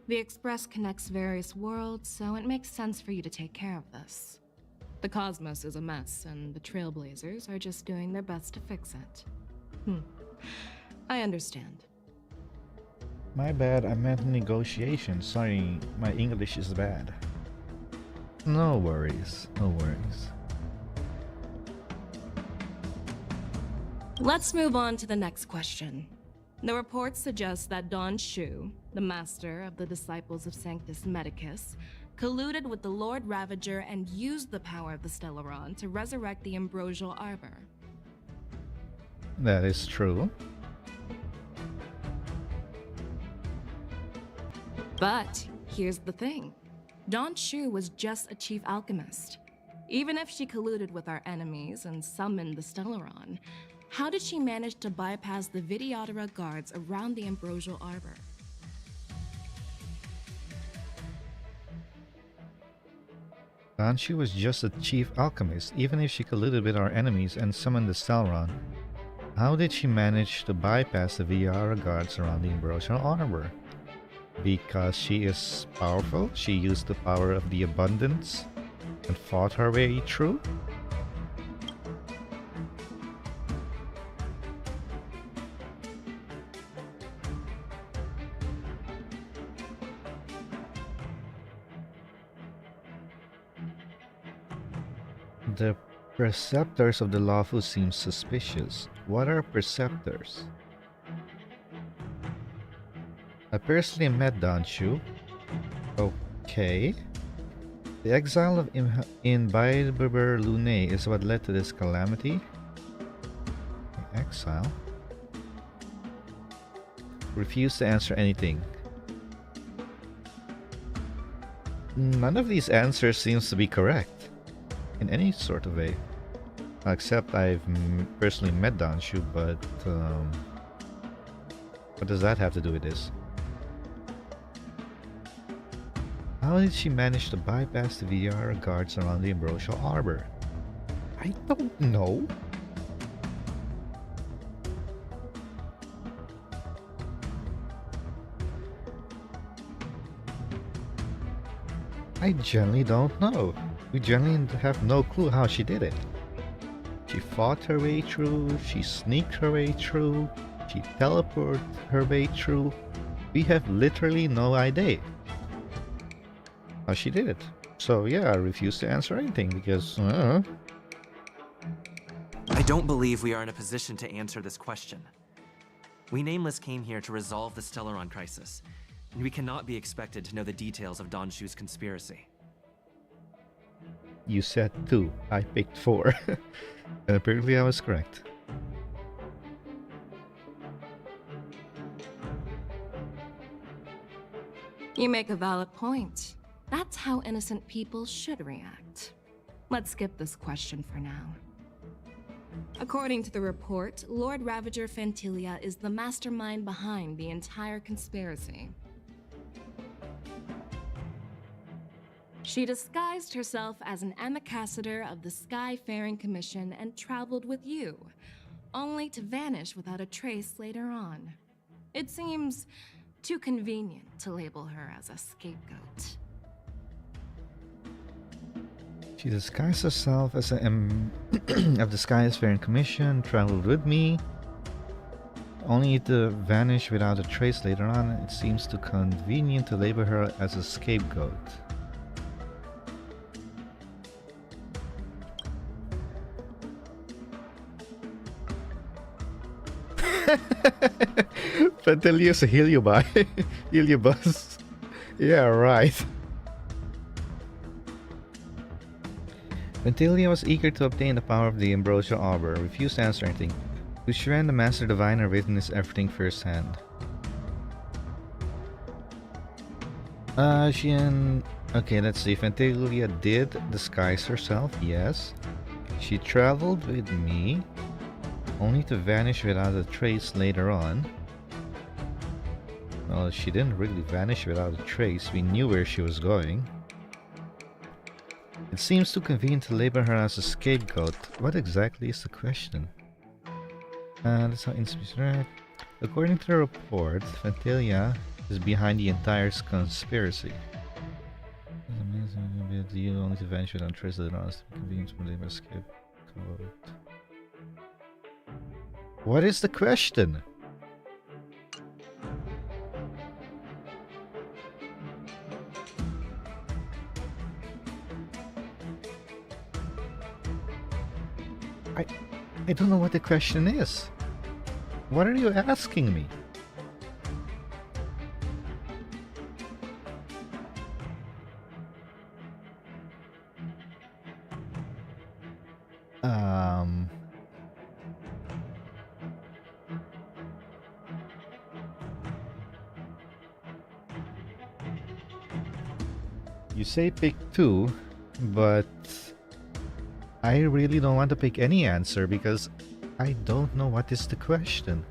The Express connects various worlds, so it makes sense for you to take care of this. The cosmos is a mess, and the Trailblazers are just doing their best to fix it. I understand. My bad, I meant negotiations. Sorry, my English is bad. No worries, no worries. Let's move on to the next question. The reports suggest that Don Shu, the master of the Disciples of Sanctus Medicus, colluded with the Lord Ravager and used the power of the Stellaron to resurrect the Ambrosial Arbor. That is true. But here's the thing. Don Shu was just a chief alchemist. Even if she colluded with our enemies and summoned the Stellaron, how did she manage to bypass the Vidyadhara guards around the Ambrosial Arbor? She was just a chief alchemist, even if she colluded with our enemies and summoned the Stellaron. How did she manage to bypass the Vidyadhara guards around the Ambrosial Arbor? Because she is powerful? She used the power of the abundance and fought her way through? The preceptors of the Luofu seem suspicious. What are preceptors? I personally met Don Shu. Okay. The exile of Imbiber Lune is what led to this calamity. Exile? Refuse to answer anything. None of these answers seems to be correct. In any sort of way. Except I've personally met Don Shu, but what does that have to do with this? How did she manage to bypass the VR guards around the Ambrosial Arbor? I don't know. I generally don't know. We generally have no clue how she did it. She fought her way through, she sneaked her way through, she teleported her way through. We have literally no idea how she did it. So yeah, I refuse to answer anything because I don't believe we are in a position to answer this question. We Nameless came here to resolve the Stellaron crisis, and we cannot be expected to know the details of Donshu's conspiracy. You said 2. I picked 4. And apparently I was correct. You make a valid point. That's how innocent people should react. Let's skip this question for now. According to the report, Lord Ravager Fantilia is the mastermind behind the entire conspiracy. She disguised herself as an ambassador of the Skyfaring Commission and traveled with you, only to vanish without a trace later on. It seems too convenient to label her as a scapegoat. She disguised herself as an of the Skyfaring Commission, traveled with me, only to vanish without a trace later on. It seems too convenient to label her as a scapegoat. Fantelia's a Heliobus. Yeah, right. Fantelia was eager to obtain the power of the Ambrosial Arbor, refused to answer anything. Lu Xuan, the Master Diviner, witnessed everything firsthand. Okay, let's see. Fantelia did disguise herself, yes. She traveled with me, only to vanish without a trace later on. Well, she didn't really vanish without a trace. We knew where she was going. It seems too convenient to label her as a scapegoat. What exactly is the question? That's how according to the report, Fantelia is behind the entire conspiracy. You only to vanish without trace later on. It's convenient to label a scapegoat. What is the question? I don't know what the question is. What are you asking me? You say pick 2, but I really don't want to pick any answer because I don't know what is the question.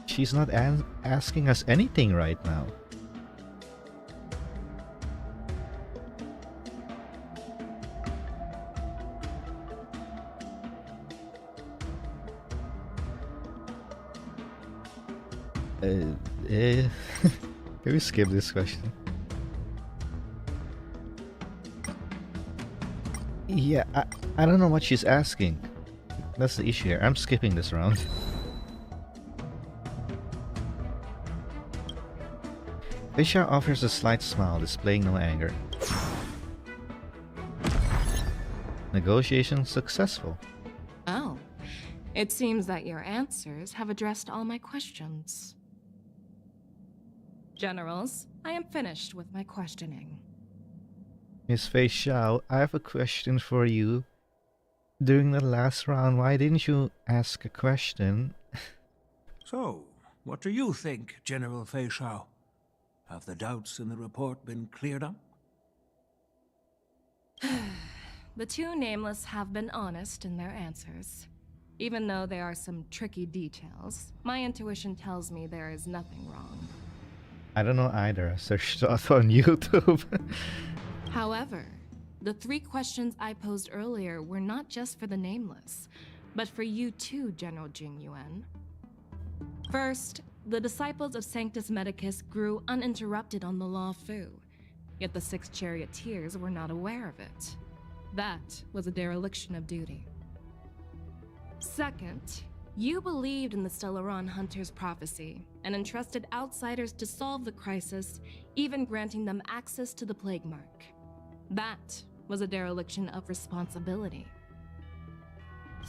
She's not asking us anything right now. Can we skip this question? Yeah, I don't know what she's asking. That's the issue here. I'm skipping this round. Fisha offers a slight smile, displaying no anger. Negotiation successful. Oh, it seems that your answers have addressed all my questions. Generals, I am finished with my questioning. Miss Fei Xiao, I have a question for you. During the last round, why didn't you ask a question? So, what do you think, General Fei Xiao? Have the doubts in the report been cleared up? The two Nameless have been honest in their answers. Even though there are some tricky details, my intuition tells me there is nothing wrong. I don't know either. I searched it up on YouTube. However, the 3 questions I posed earlier were not just for the Nameless, but for you too, General Jing Yuan. First, the disciples of Sanctus Medicus grew uninterrupted on the Luofu, yet the 6 charioteers were not aware of it. That was a dereliction of duty. Second, you believed in the Stellaron Hunter's prophecy and entrusted outsiders to solve the crisis, even granting them access to the Plague Mark. That was a dereliction of responsibility.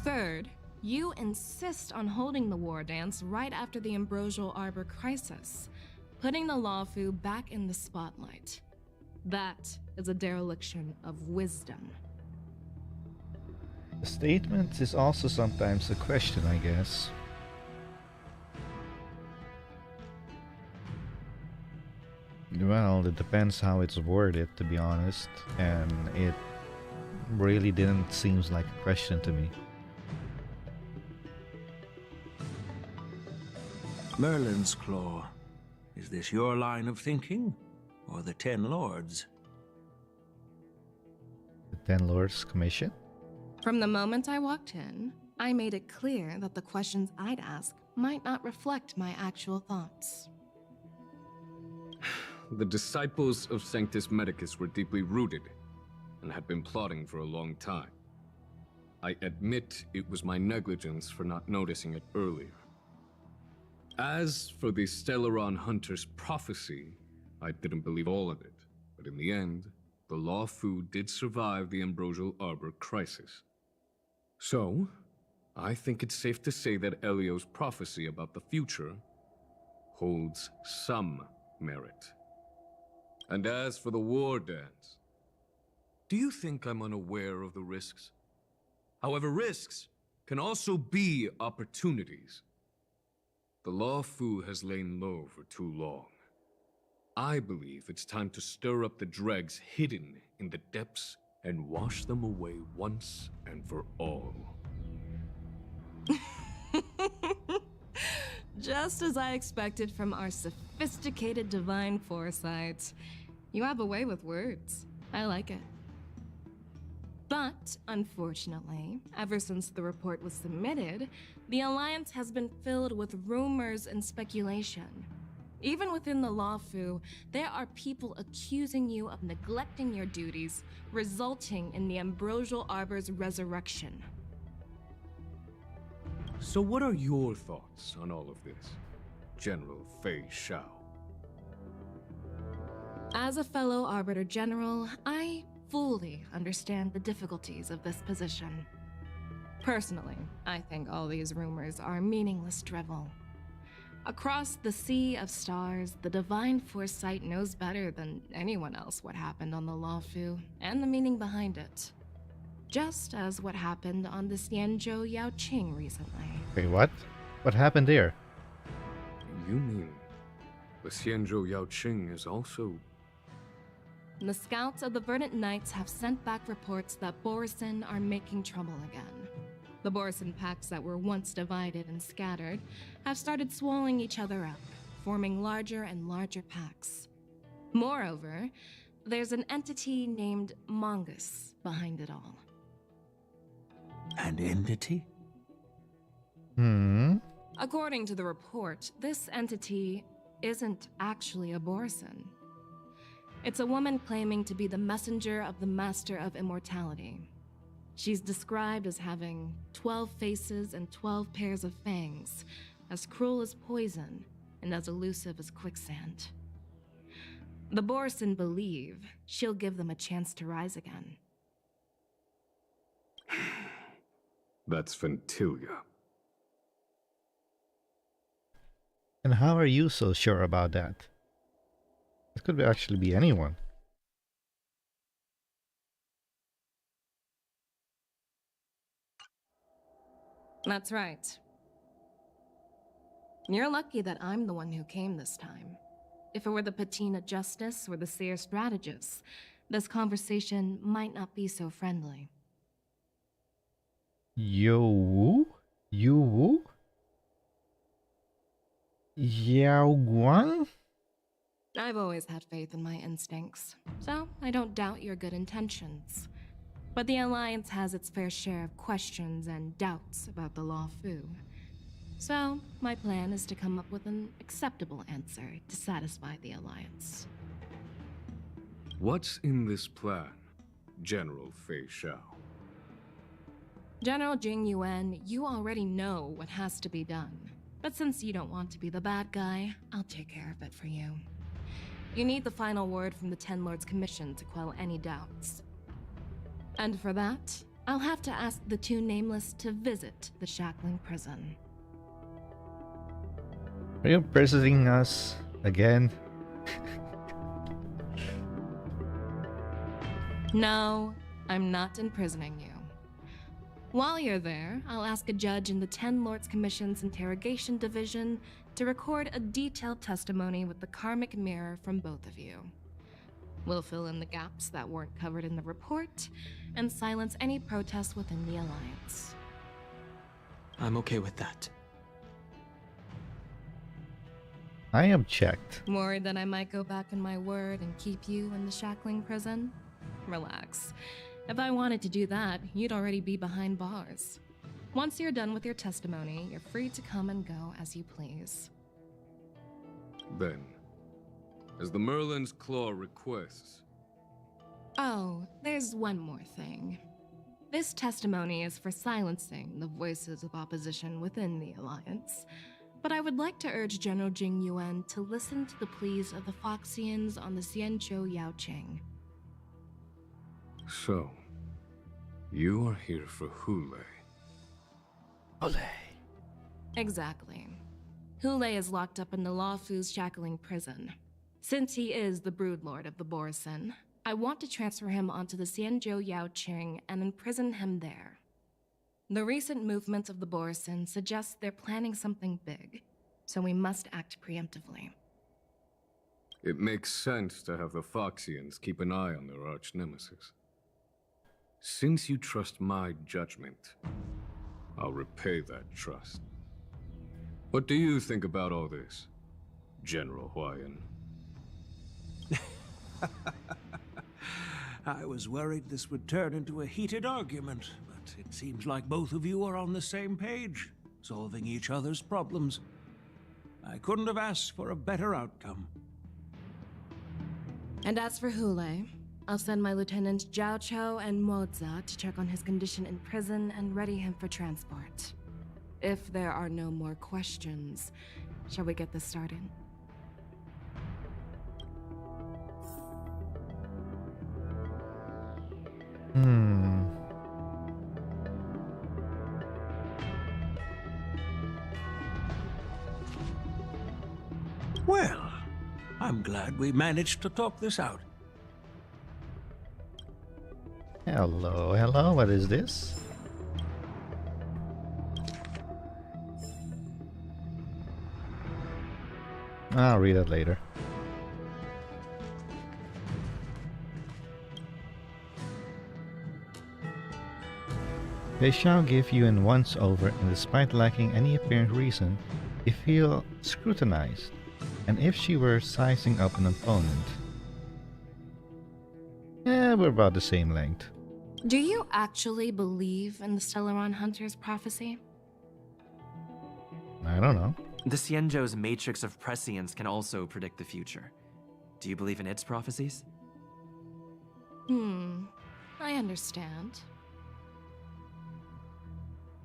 Third, you insist on holding the war dance right after the Ambrosial Arbor crisis, putting the Luofu back in the spotlight. That is a dereliction of wisdom. The statement is also sometimes a question, I guess. Well, it depends how it's worded, to be honest, and it really didn't seem like a question to me. Merlin's Claw. Is this your line of thinking, or the Ten Lords? The Ten Lords Commission? From the moment I walked in, I made it clear that the questions I'd ask might not reflect my actual thoughts. The disciples of Sanctus Medicus were deeply rooted and had been plotting for a long time. I admit it was my negligence for not noticing it earlier. As for the Stellaron Hunter's prophecy, I didn't believe all of it, but in the end, the Luofu did survive the Ambrosial Arbor crisis. So, I think it's safe to say that Elio's prophecy about the future holds some merit. And as for the war dance, do you think I'm unaware of the risks? However, risks can also be opportunities. The Luofu has lain low for too long. I believe it's time to stir up the dregs hidden in the depths and wash them away once and for all. Just as I expected from our sophisticated divine foresight. You have a way with words. I like it. But, unfortunately, ever since the report was submitted, the Alliance has been filled with rumors and speculation. Even within the Luofu, there are people accusing you of neglecting your duties, resulting in the Ambrosial Arbor's resurrection. So what are your thoughts on all of this, General Fei Xiao? As a fellow Arbiter General, I fully understand the difficulties of this position. Personally, I think all these rumors are meaningless drivel. Across the sea of stars, the divine foresight knows better than anyone else what happened on the Luofu and the meaning behind it. Just as what happened on the Xianzhou Luofu recently. Wait, what? What happened there? You mean the Xianzhou Luofu is also... The scouts of the Verdant Knights have sent back reports that Borisin are making trouble again. The Borisin packs that were once divided and scattered have started swallowing each other up, forming larger and larger packs. Moreover, there's an entity named Mongus behind it all. An entity? According to the report, this entity isn't actually a Borisin. It's a woman claiming to be the messenger of the Master of Immortality. She's described as having 12 faces and 12 pairs of fangs, as cruel as poison and as elusive as quicksand. The Borisin believe she'll give them a chance to rise again. That's Ventilia. And how are you so sure about that? It could actually be anyone. That's right. You're lucky that I'm the one who came this time. If it were the Patina Justice or the Seer Strategist, this conversation might not be so friendly. Yo Wu? Yu Wu? Yao Guang? I've always had faith in my instincts, so I don't doubt your good intentions. But the Alliance has its fair share of questions and doubts about the Luofu. So, my plan is to come up with an acceptable answer to satisfy the Alliance. What's in this plan, General Fei Xiao? General Jing Yuan, you already know what has to be done. But since you don't want to be the bad guy, I'll take care of it for you. You need the final word from the Ten Lords Commission to quell any doubts. And for that, I'll have to ask the two nameless to visit the shackling prison. Are you imprisoning us again? No, I'm not imprisoning you. While you're there, I'll ask a judge in the 10 Lords Commission's Interrogation Division to record a detailed testimony with the karmic mirror from both of you. We'll fill in the gaps that weren't covered in the report and silence any protests within the Alliance. I'm okay with that. I object. Worried that I might go back on my word and keep you in the shackling prison? Relax. If I wanted to do that, you'd already be behind bars. Once you're done with your testimony, you're free to come and go as you please. Then, as the Merlin's Claw requests... Oh, there's one more thing. This testimony is for silencing the voices of opposition within the Alliance. But I would like to urge General Jing Yuan to listen to the pleas of the Foxians on the Xianzhou Luofu. So, you are here for Hule. Exactly. Hule is locked up in the Luofu's shackling prison. Since he is the broodlord of the Borsen, I want to transfer him onto the Xianzhou Luofu and imprison him there. The recent movements of the Borsen suggest they're planning something big, so we must act preemptively. It makes sense to have the Foxians keep an eye on their arch-nemesis. Since you trust my judgment, I'll repay that trust. What do you think about all this, General Huayan? I was worried this would turn into a heated argument, but it seems like both of you are on the same page, solving each other's problems. I couldn't have asked for a better outcome. And as for Hule, I'll send my lieutenants Zhao Chou and Moza to check on his condition in prison and ready him for transport. If there are no more questions, shall we get this started? Well, I'm glad we managed to talk this out. Hello, hello, what is this? I'll read it later. They shall give you an once-over, and despite lacking any apparent reason, you feel scrutinized, and if she were sizing up an opponent. We're about the same length. Do you actually believe in the Stellaron Hunter's prophecy? I don't know. The Xianzhou's matrix of prescience can also predict the future. Do you believe in its prophecies? I understand.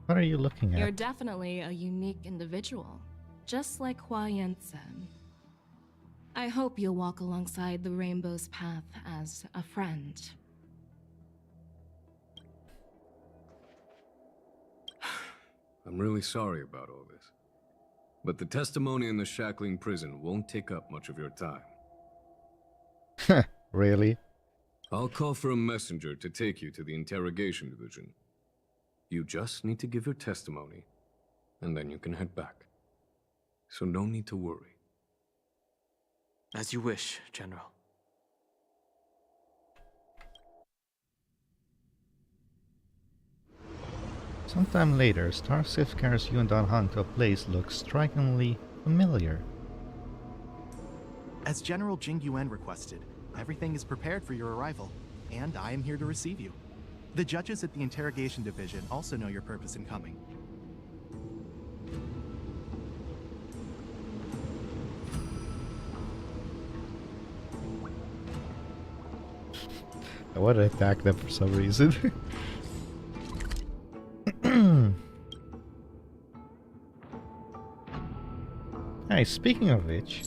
What are you looking at? You're definitely a unique individual, just like Huayan said. I hope you'll walk alongside the Rainbow's path as a friend. I'm really sorry about all this. But the testimony in the shackling prison won't take up much of your time. Really? I'll call for a messenger to take you to the interrogation division. You just need to give your testimony, and then you can head back. So no need to worry. As you wish, General. Sometime later, Starship carries you and Don Han to a place looks strikingly familiar. As General Jing Yuan requested, everything is prepared for your arrival, and I am here to receive you. The judges at the Interrogation Division also know your purpose in coming. I want to attack them for some reason. Hey, speaking of which...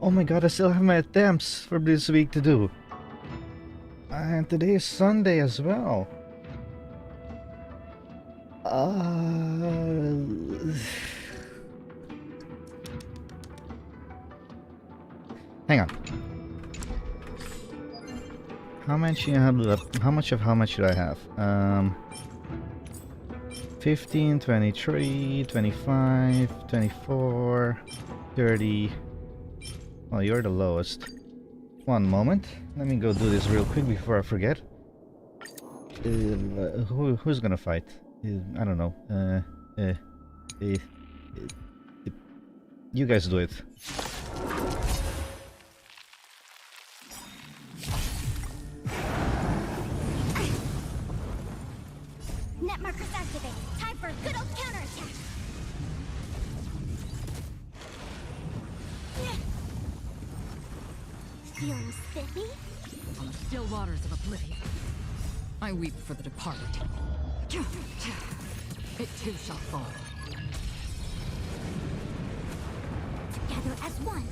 Oh my god, I still have my attempts for this week to do. I And today is Sunday as well. Hang on. How much should I have? 15, 23, 25, 24, 30. Well, you're the lowest. One moment. Let me go do this real quick before I forget. Who's gonna fight? I don't know. You guys do it. Net markers activated. Time for a good old counterattack. Feeling spiffy? On the still waters of oblivion, I weep for the departed. It too shall fall. Together as one.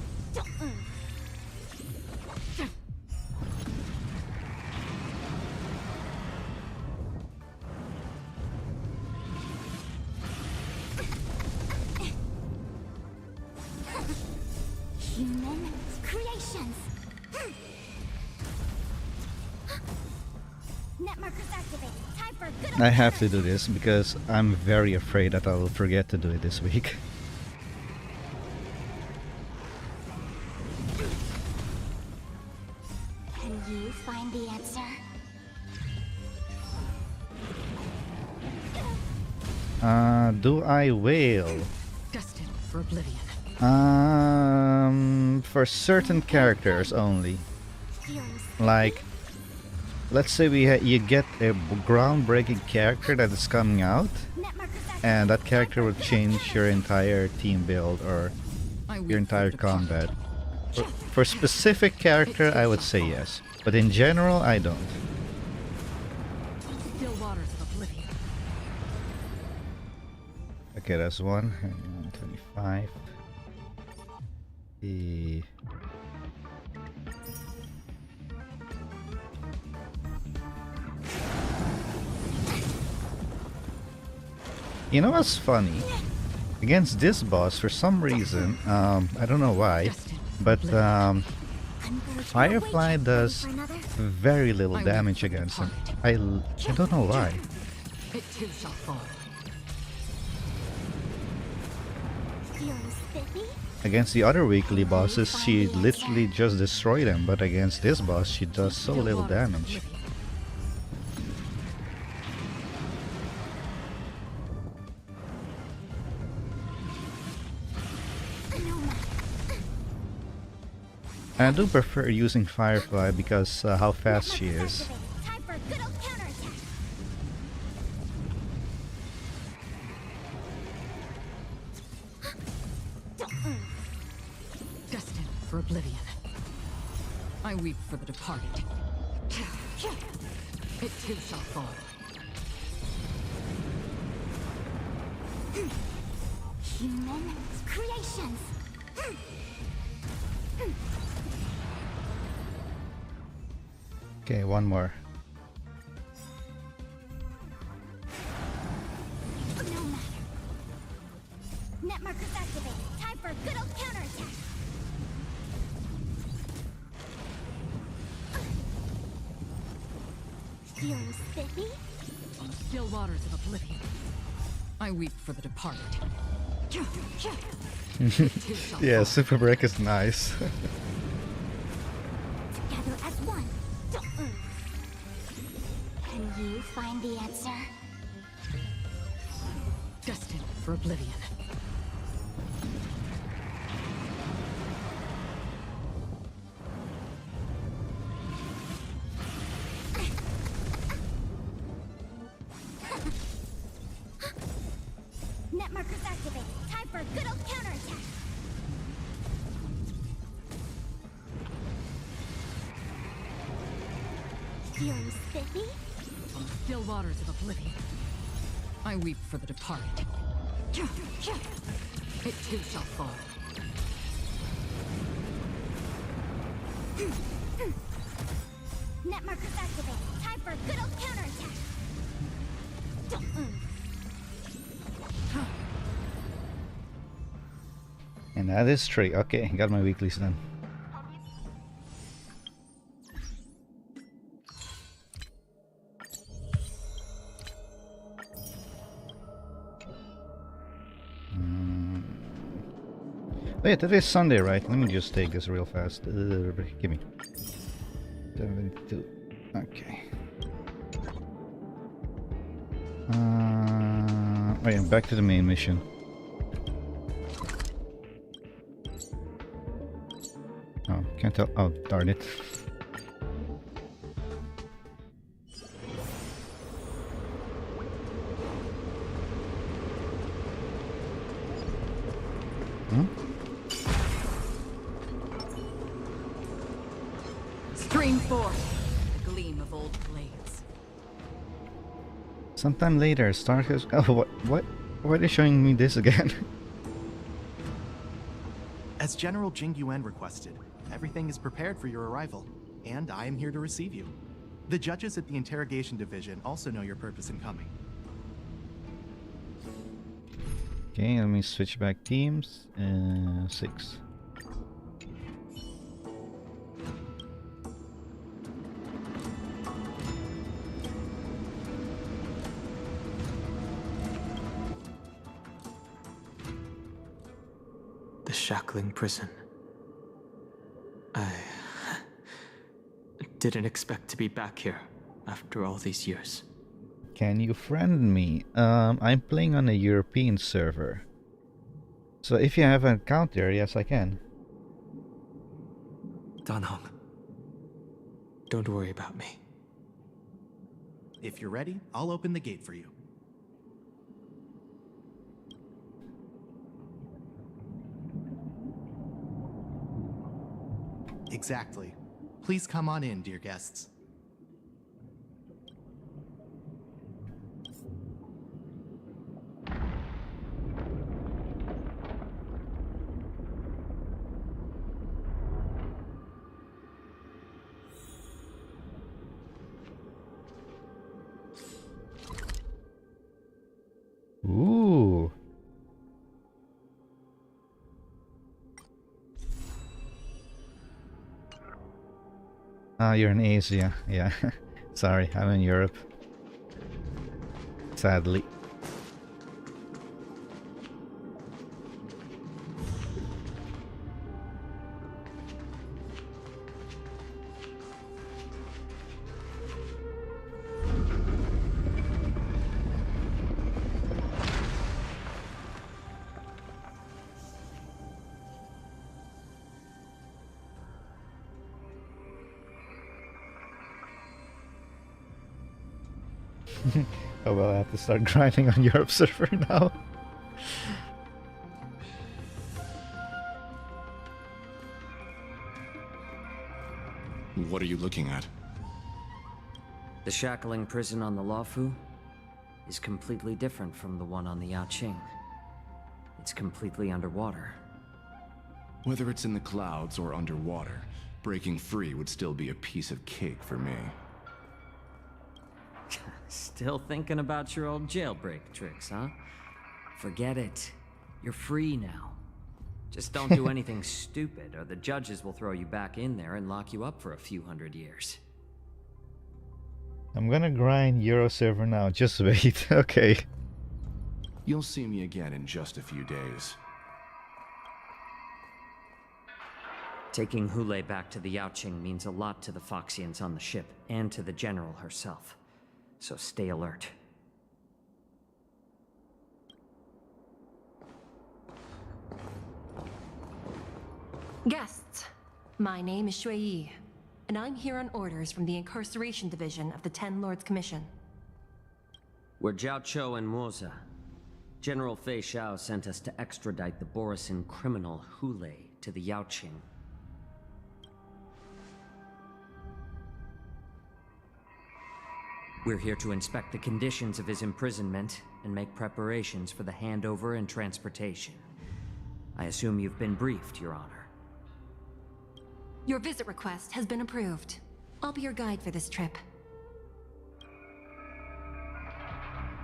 Human creations. Net markers activated. Time for a good old I have to do this because I'm very afraid that I will forget to do it this week. Can you find the answer? Do I wail? Destined for oblivion. For certain characters only. Like, let's say you get a groundbreaking character that is coming out, and that character will change your entire team build or your entire combat. For specific character, I would say yes, but in general, I don't. Still waters of oblivion. Okay, that's one. 25. You know what's funny? Against this boss, for some reason, I don't know why, but Firefly does very little damage against him. I don't know why. It too shall fall. Against the other weekly bosses, she literally just destroyed them, but against this boss, she does so little damage. I do prefer using Firefly because how fast she is. Time for a good old counterattack. Destined for oblivion. I weep for the departed. It too shall fall. Human creations. Okay, one more. No matter. Net markers activated. Time for a good old counterattack. Feeling spiffy? On the still waters of oblivion, I weep for the departed. Yeah, Super Break is nice. Together as one. Can you find the answer? Destined for oblivion. Net markers activated. Time for a good old counterattack. Feeling spiffy? On the still waters of oblivion, I weep for the departed. It too shall fall. Net markers activated. Time for a good old counterattack. And that is 3. Okay, got my weeklies done. Wait, that is Sunday, right? Let me just take this real fast. Give me. 72. Okay. Oh yeah, back to the main mission. Oh, can't tell. Oh, darn it. Stream forth, the gleam of old blades. Sometime later, Starkers. Oh, what? Why are they showing me this again? As General Jing Yuan requested, everything is prepared for your arrival, and I am here to receive you. The judges at the interrogation division also know your purpose in coming. Okay, let me switch back teams. 6. The shackling prison. I didn't expect to be back here after all these years. Can you friend me? I'm playing on a European server. So if you have an account there, yes I can. Danhong, don't worry about me. If you're ready, I'll open the gate for you. Exactly. Please come on in, dear guests. Ooh. Ah, you're in Asia. Yeah. Sorry, I'm in Europe. Sadly. Oh well, I have to start grinding on Europe server now. What are you looking at? The shackling prison on the Luofu is completely different from the one on the Yaoqing. It's completely underwater. Whether it's in the clouds or underwater, breaking free would still be a piece of cake for me. Still thinking about your old jailbreak tricks, huh? Forget it. You're free now. Just don't do anything stupid, or the judges will throw you back in there and lock you up for a few hundred years. I'm gonna grind Euro server now, just wait. Okay. You'll see me again in just a few days. Taking Hule back to the Yaoqing means a lot to the Foxians on the ship, and to the General herself. So stay alert. Guests, my name is Shui Yi, and I'm here on orders from the Incarceration Division of the Ten Lords Commission. We're Jiao and Moza. General Fei Xiao sent us to extradite the Borisin criminal Hule to the Yaoqing. We're here to inspect the conditions of his imprisonment and make preparations for the handover and transportation. I assume you've been briefed, Your Honor. Your visit request has been approved. I'll be your guide for this trip.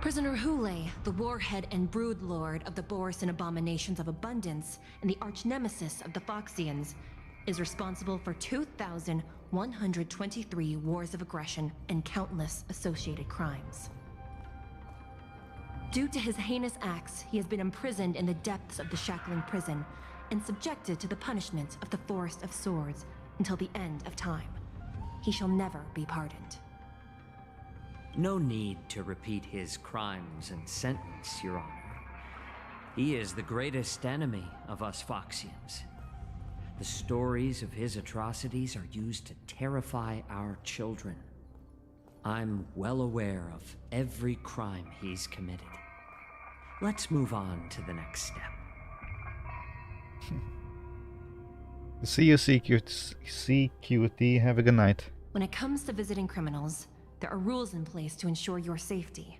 Prisoner Hule, the warhead and brood lord of the Borisan abominations of abundance and the arch-nemesis of the Foxians, is responsible for 2,123 wars of aggression and countless associated crimes. Due to his heinous acts, he has been imprisoned in the depths of the Shackling prison and subjected to the punishment of the Forest of Swords until the end of time. He shall never be pardoned. No need to repeat his crimes and sentence, Your Honor. He is the greatest enemy of us Foxians. The stories of his atrocities are used to terrify our children. I'm well aware of every crime he's committed. Let's move on to the next step. See you, CQT. Have a good night. When it comes to visiting criminals, there are rules in place to ensure your safety.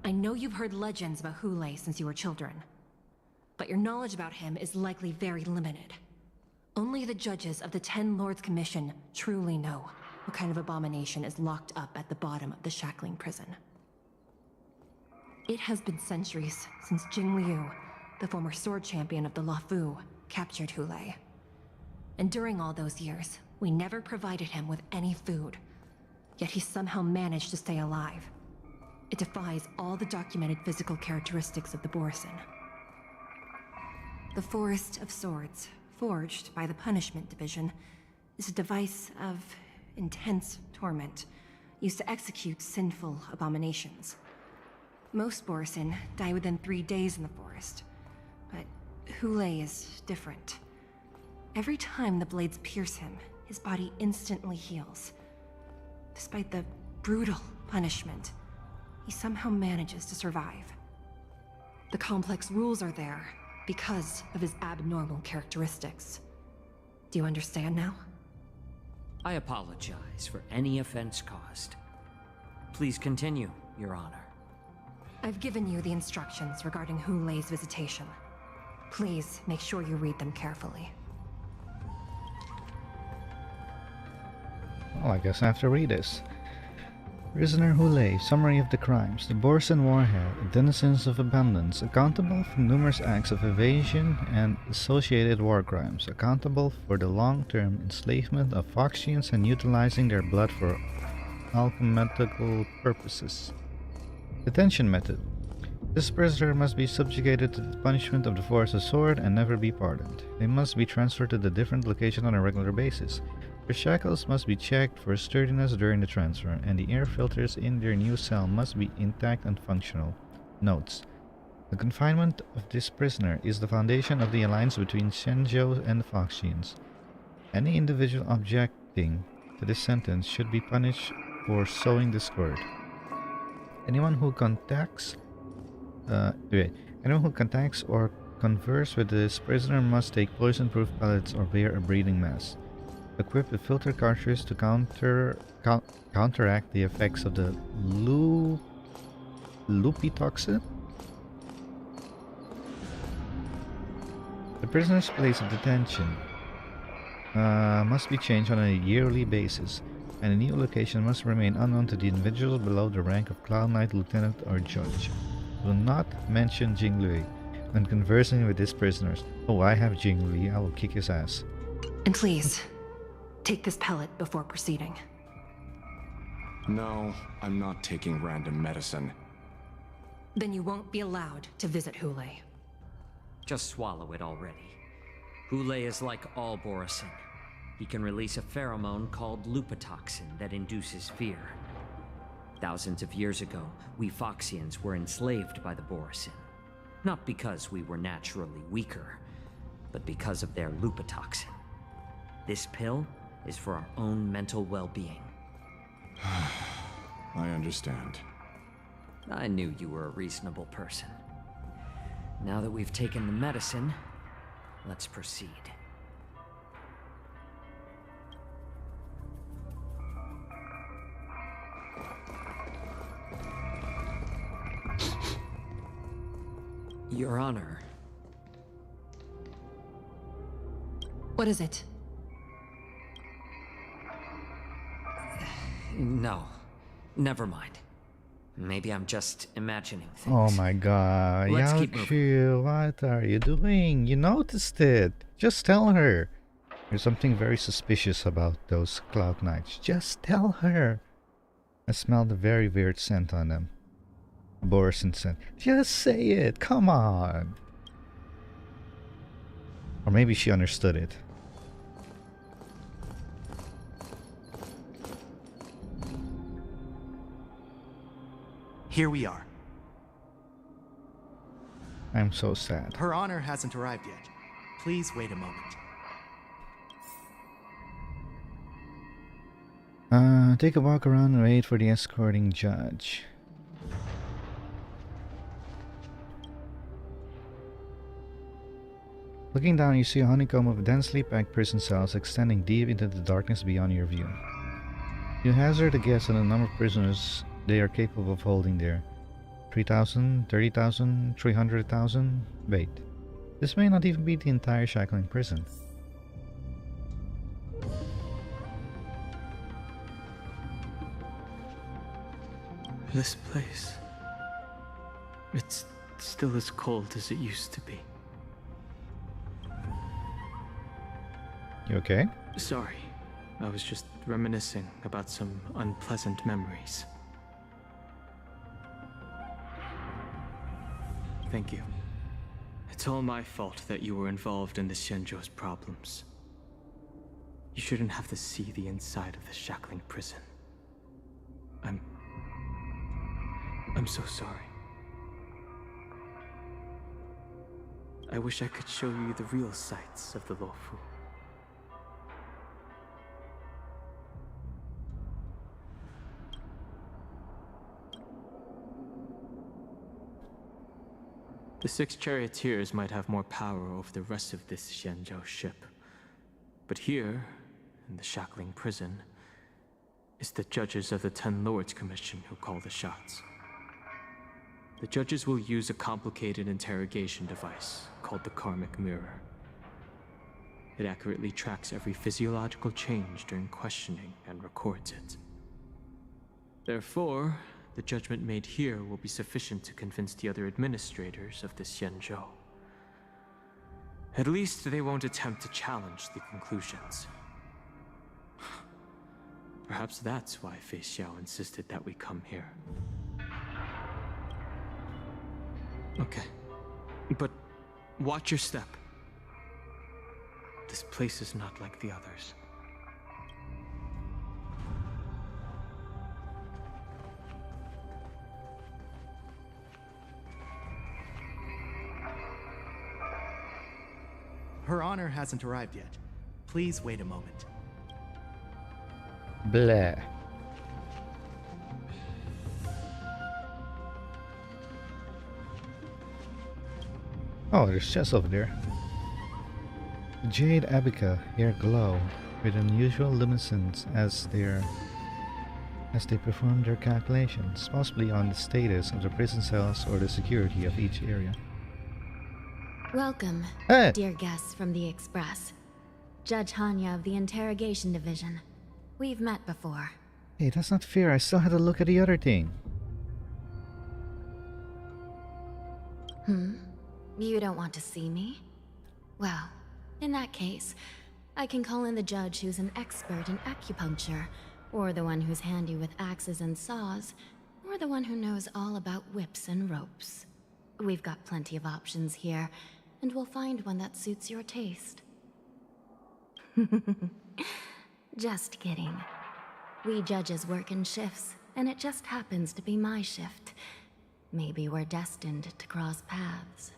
I know you've heard legends about Hule since you were children, but your knowledge about him is likely very limited. Only the judges of the Ten Lords Commission truly know what kind of abomination is locked up at the bottom of the Shackling prison. It has been centuries since Jing Liu, the former sword champion of the Luofu, captured Hule. And during all those years, we never provided him with any food. Yet he somehow managed to stay alive. It defies all the documented physical characteristics of the Borisan. The Forest of Swords, forged by the Punishment Division, is a device of intense torment, used to execute sinful abominations. Most Borisan die within 3 days in the forest, but Hule is different. Every time the blades pierce him, his body instantly heals. Despite the brutal punishment, he somehow manages to survive. The complex rules are there because of his abnormal characteristics. Do you understand now? I apologize for any offense caused. Please continue, Your Honor. I've given you the instructions regarding Hule's visitation. Please make sure you read them carefully. Well, I guess I have to read this. Prisoner Hule, summary of the crimes. The Borisan warhead, denizens of abundance, accountable for numerous acts of evasion and associated war crimes, accountable for the long-term enslavement of Foxians and utilizing their blood for alchemical purposes. Detention method. This prisoner must be subjugated to the punishment of the Forest of Sword and never be pardoned. They must be transferred to the different location on a regular basis. Their shackles must be checked for sturdiness during the transfer, and the air filters in their new cell must be intact and functional. Notes: the confinement of this prisoner is the foundation of the alliance between Xianzhou and the Foxians. Any individual objecting to this sentence should be punished for sowing discord. Anyone who contacts or converse with this prisoner must take poison-proof pellets or wear a breathing mask. Equip the filter cartridge to counteract the effects of the loopy toxin. The prisoner's place of detention must be changed on a yearly basis, and a new location must remain unknown to the individual below the rank of Cloud Knight, Lieutenant, or Judge. Do not mention Jing Lui when conversing with these prisoners. Oh, I have Jing Lui. I will kick his ass. And please, take this pellet before proceeding. No, I'm not taking random medicine. Then you won't be allowed to visit Hule. Just swallow it already. Hule is like all Borisan. He can release a pheromone called lupatoxin that induces fear. Thousands of years ago, we Foxians were enslaved by the Borisan. Not because we were naturally weaker, but because of their lupatoxin. This pill is for our own mental well-being. I understand. I knew you were a reasonable person. Now that we've taken the medicine, let's proceed. Your Honor. What is it? No. Never mind. Maybe I'm just imagining things. Oh my god, Let's keep Xianzhou, what are you doing? You noticed it. Just tell her. There's something very suspicious about those cloud knights. Just tell her. I smelled a very weird scent on them. A Borisson scent. Just say it. Come on. Or maybe she understood it. Here we are. I'm so sad. Her Honor hasn't arrived yet. Please wait a moment. Take a walk around and wait for the escorting judge. Looking down, you see a honeycomb of densely packed prison cells extending deep into the darkness beyond your view. You hazard a guess on the number of prisoners they are capable of holding there. 3,000, 30,000, 300,000? Wait. This may not even be the entire shackling prison. This place... it's still as cold as it used to be. You okay? Sorry. I was just reminiscing about some unpleasant memories. Thank you. It's all my fault that you were involved in the Xianzhou's problems. You shouldn't have to see the inside of the shackling prison. I'm so sorry. I wish I could show you the real sights of the Luofu. The 6 charioteers might have more power over the rest of this Xianzhou ship. But here, in the shackling prison, it's the judges of the 10 Lords Commission who call the shots. The judges will use a complicated interrogation device called the Karmic Mirror. It accurately tracks every physiological change during questioning and records it. Therefore, the judgment made here will be sufficient to convince the other administrators of the Xianzhou. At least they won't attempt to challenge the conclusions. Perhaps that's why Fei Xiao insisted that we come here. Okay. But watch your step. This place is not like the others. Her Honor hasn't arrived yet. Please wait a moment. Blah. Oh, there's chests over there. The Jade Abaca here glow with unusual luminescence as they perform their calculations, possibly on the status of the prison cells or the security of each area. Welcome, Hey! dear guests from the Express. Judge Hanya of the Interrogation Division. We've met before. Hey, that's not fair. I still had to look at the other thing. You don't want to see me? Well, in that case, I can call in the judge who's an expert in acupuncture, or the one who's handy with axes and saws, or the one who knows all about whips and ropes. We've got plenty of options here, and we'll find one that suits your taste. Just kidding. We judges work in shifts, and it just happens to be my shift. Maybe we're destined to cross paths.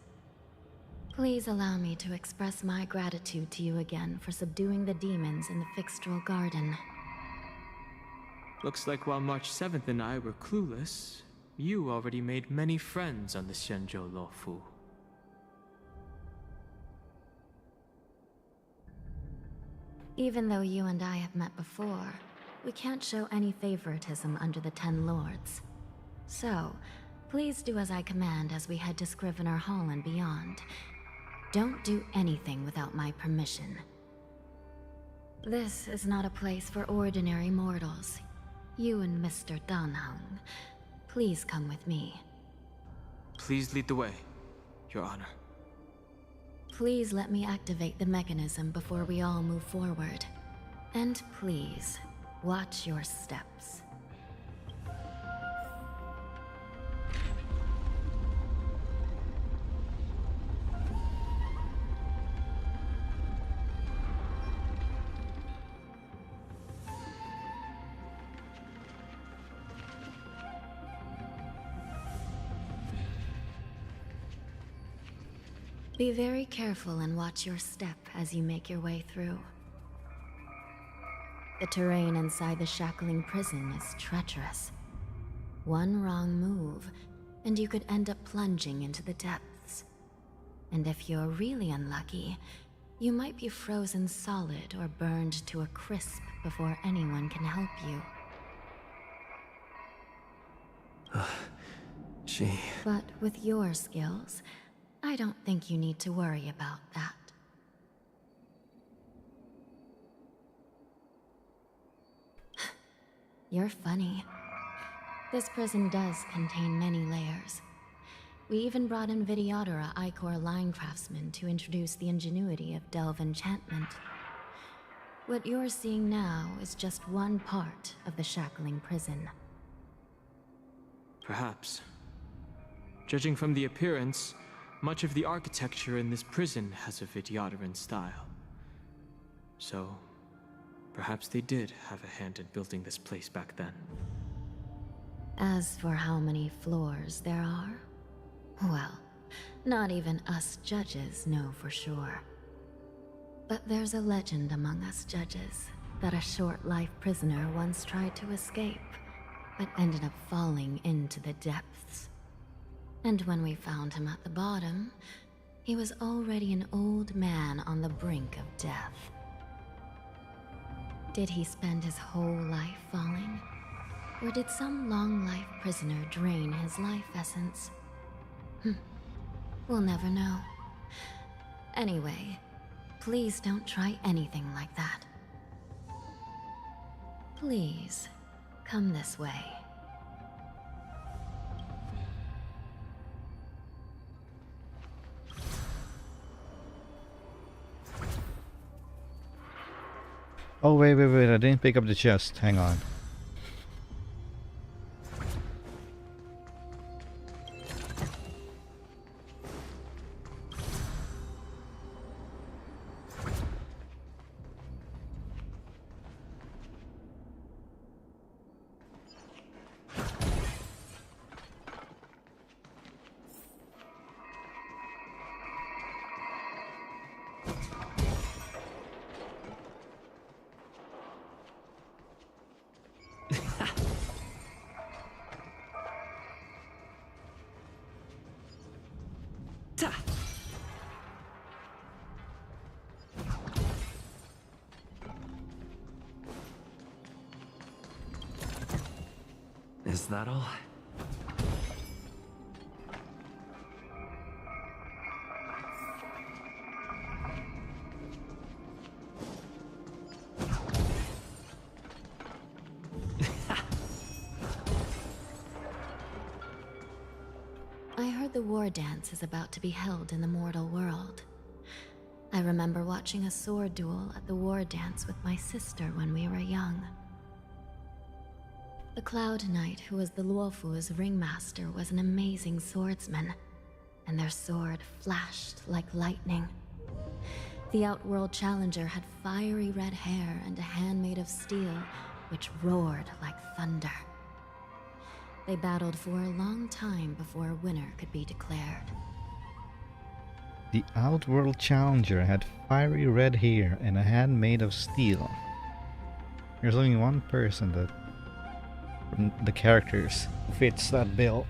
Please allow me to express my gratitude to you again for subduing the demons in the Fixtral Garden. Looks like while March 7th and I were clueless, you already made many friends on the Xianzhou Luofu. Even though you and I have met before, we can't show any favoritism under the 10 Lords. So, please do as I command as we head to Scrivener Hall and beyond. Don't do anything without my permission. This is not a place for ordinary mortals. You and Mr. Danheng, please come with me. Please lead the way, Your Honor. Please let me activate the mechanism before we all move forward. And please, watch your steps. Be very careful and watch your step as you make your way through. The terrain inside the shackling prison is treacherous. One wrong move, and you could end up plunging into the depths. And if you're really unlucky, you might be frozen solid or burned to a crisp before anyone can help you. But with your skills, I don't think you need to worry about that. You're funny. This prison does contain many layers. We even brought in Videodora Ichor line craftsmen to introduce the ingenuity of Delve enchantment. What you're seeing now is just one part of the shackling prison. Perhaps. Judging from the appearance, much of the architecture in this prison has a Vidyadoran style. So, perhaps they did have a hand in building this place back then. As for how many floors there are, well, not even us judges know for sure. But there's a legend among us judges that a short-life prisoner once tried to escape, but ended up falling into the depths. And when we found him at the bottom, he was already an old man on the brink of death. Did he spend his whole life falling? Or did some long-life prisoner drain his life essence? We'll never know. Anyway, please don't try anything like that. Please, come this way. Oh, wait, I didn't pick up the chest. Hang on. Is that all? I heard the Wardance is about to be held in the mortal world. I remember watching a sword duel at the Wardance with my sister when we were young. The Cloud Knight, who was the Luofu's ringmaster, was an amazing swordsman, and their sword flashed like lightning. The Outworld Challenger had fiery red hair and a hand made of steel, which roared like thunder. They battled for a long time before a winner could be declared. The Outworld Challenger had fiery red hair and a hand made of steel. There's only one person that from the characters fits that bill,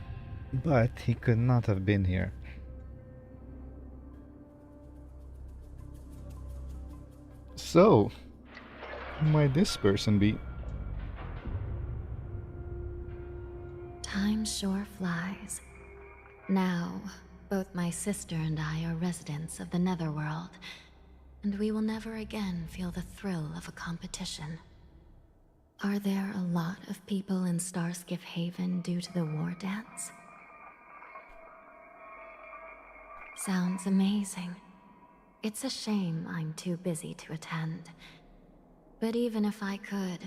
but he could not have been here. So, who might this person be? Time sure flies. Now, both my sister and I are residents of the Netherworld, and we will never again feel the thrill of a competition. Are there a lot of people in Starskiff Haven due to the war dance? Sounds amazing. It's a shame I'm too busy to attend. But even if I could,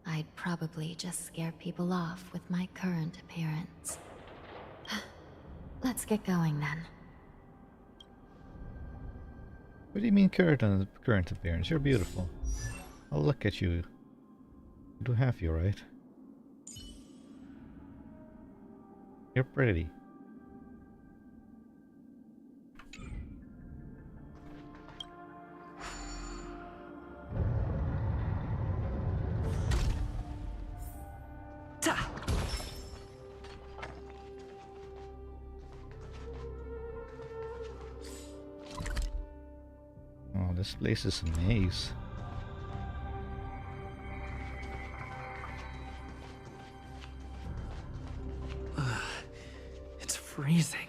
I'd probably just scare people off with my current appearance. Let's get going then. What do you mean current appearance? You're beautiful. Oh, look at you. I do have you, right? You're pretty. Oh, this place is a maze. It's freezing.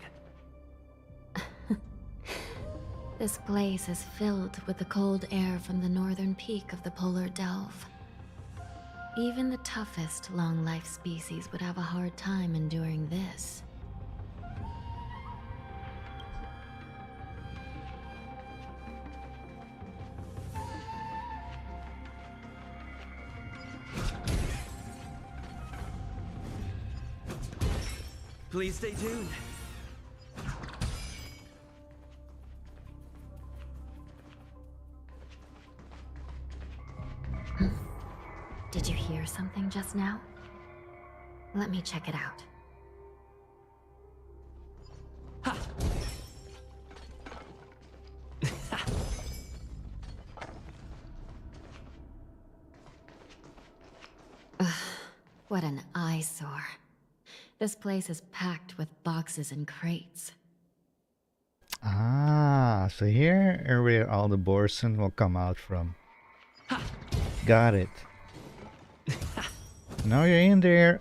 This place is filled with the cold air from the northern peak of the polar delve. Even the toughest long-life species would have a hard time enduring this. Please stay tuned. Did you hear something just now? Let me check it out. Ugh, what an eyesore. This place is packed with boxes and crates. Ah, so here are where all the Borson will come out from. Got it. Now you're in there.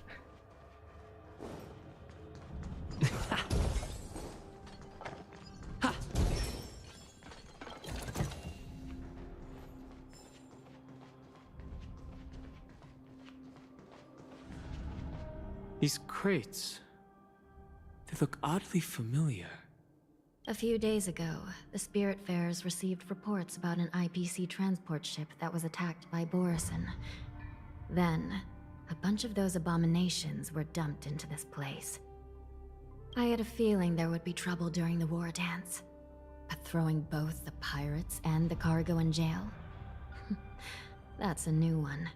These crates, they look oddly familiar. A few days ago, the Spiritfarers received reports about an IPC transport ship that was attacked by Borison. Then, a bunch of those abominations were dumped into this place. I had a feeling there would be trouble during the war dance, but throwing both the pirates and the cargo in jail? That's a new one.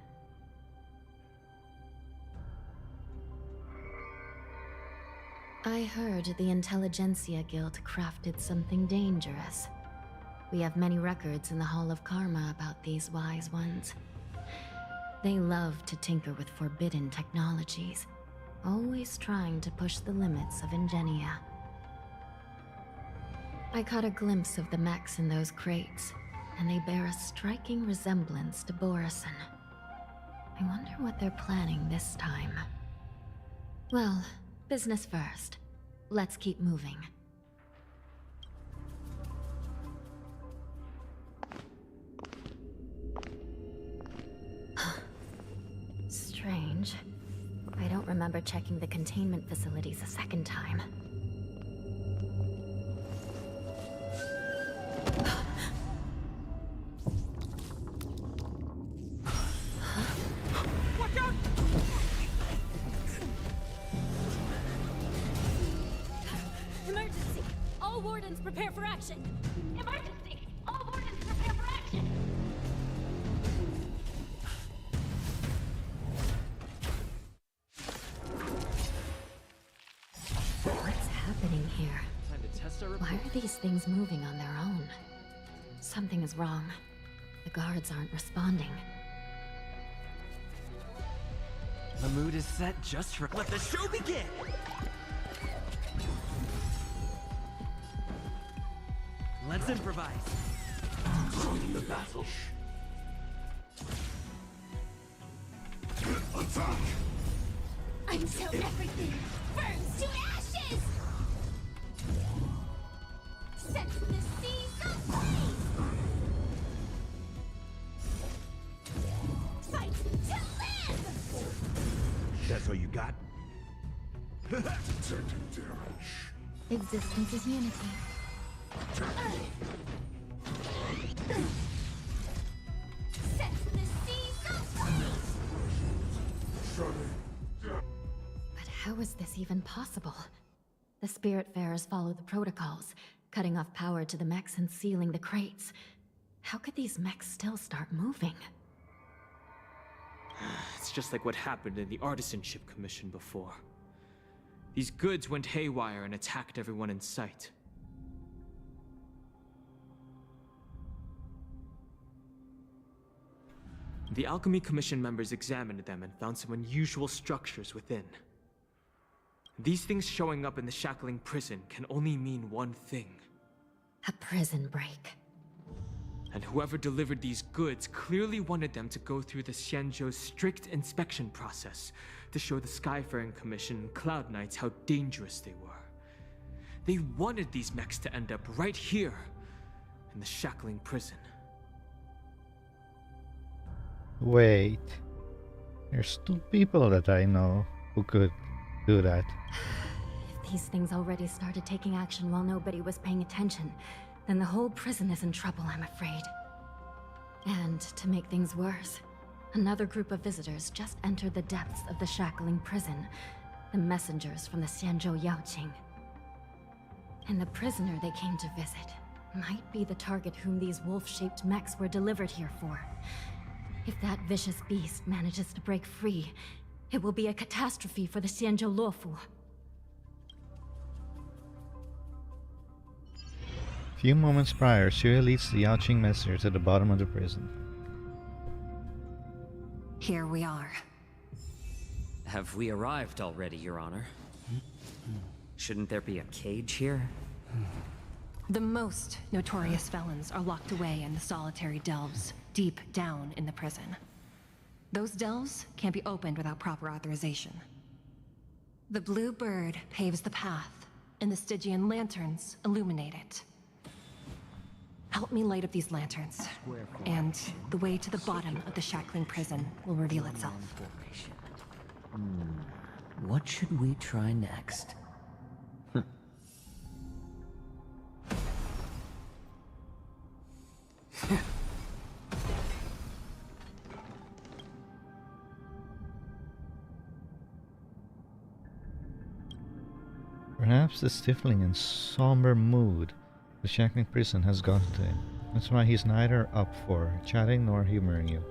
I heard the Intelligentsia Guild crafted something dangerous. We have many records in the Hall of Karma about these wise ones. They love to tinker with forbidden technologies, always trying to push the limits of ingenia. I caught a glimpse of the mechs in those crates, and they bear a striking resemblance to Borison. I wonder what they're planning this time. Well, business first. Let's keep moving. Strange. I don't remember checking the containment facilities a second time. Watch out! Emergency! All Wardens prepare for action! Emergency! All Wardens prepare for action! What's happening here? Time to test our Why are these things moving on their own? Something is wrong. The guards aren't responding. The mood is set just for let the show begin. Let's improvise. Join the battle. Attack! Until everything burns to ashes! Set the seas ablaze! Fight to live! So you got? Existence is unity. Set to the But how is this even possible? The Spiritfarers follow the protocols, cutting off power to the mechs and sealing the crates. How could these mechs still start moving? It's just like what happened in the Artisanship Commission before. These goods went haywire and attacked everyone in sight. The Alchemy Commission members examined them and found some unusual structures within. These things showing up in the shackling prison can only mean one thing. A prison break. And whoever delivered these goods clearly wanted them to go through the Xianzhou's strict inspection process to show the Skyfaring Commission and Cloud Knights how dangerous they were. They wanted these mechs to end up right here, in the shackling prison. Wait. There's 2 people that I know who could do that. If these things already started taking action while nobody was paying attention, then the whole prison is in trouble, I'm afraid. And to make things worse, another group of visitors just entered the depths of the shackling prison, the messengers from the Xianzhou Yaoqing. And the prisoner they came to visit might be the target whom these wolf-shaped mechs were delivered here for. If that vicious beast manages to break free, it will be a catastrophe for the Xianzhou Luofu. Few moments prior, Xue leads the Yaoqing messenger to the bottom of the prison. Here we are. Have we arrived already, Your Honor? Shouldn't there be a cage here? The most notorious felons are locked away in the solitary delves, deep down in the prison. Those delves can't be opened without proper authorization. The blue bird paves the path, and the Stygian lanterns illuminate it. Help me light up these lanterns, and the way to the bottom of the shackling prison will reveal itself. What should we try next? Perhaps the stifling and somber mood the shackling prison has gotten to him. That's why he's neither up for chatting nor humoring you.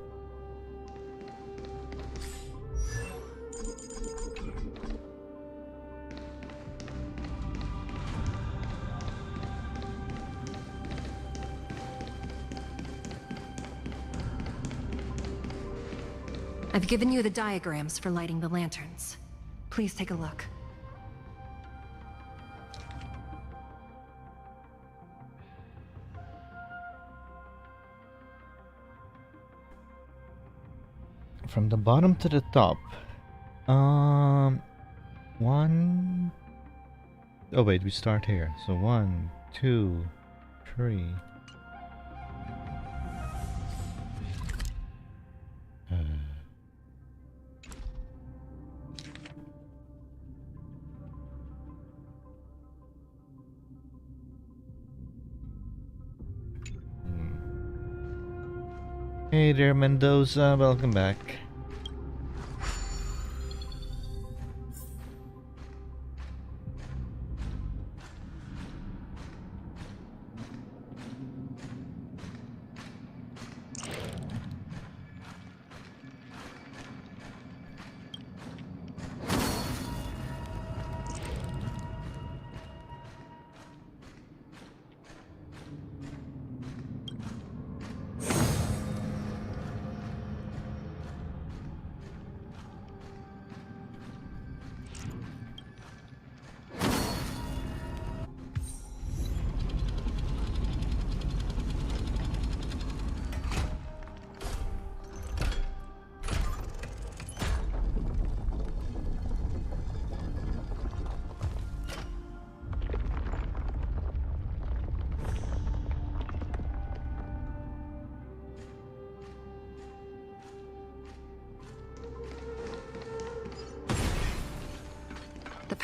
I've given you the diagrams for lighting the lanterns. Please take a look. From the bottom to the top. 1. Oh wait, we start here. So 1, 2, 3. Hey there, Mendoza. Welcome back.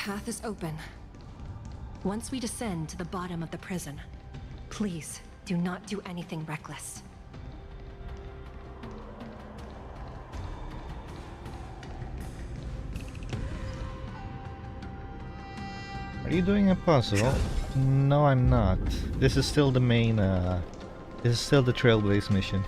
path is open. Once we descend to the bottom of the prison, please do not do anything reckless. Are you doing a puzzle? No, I'm not. This is still the main, this is still the Trailblaze mission.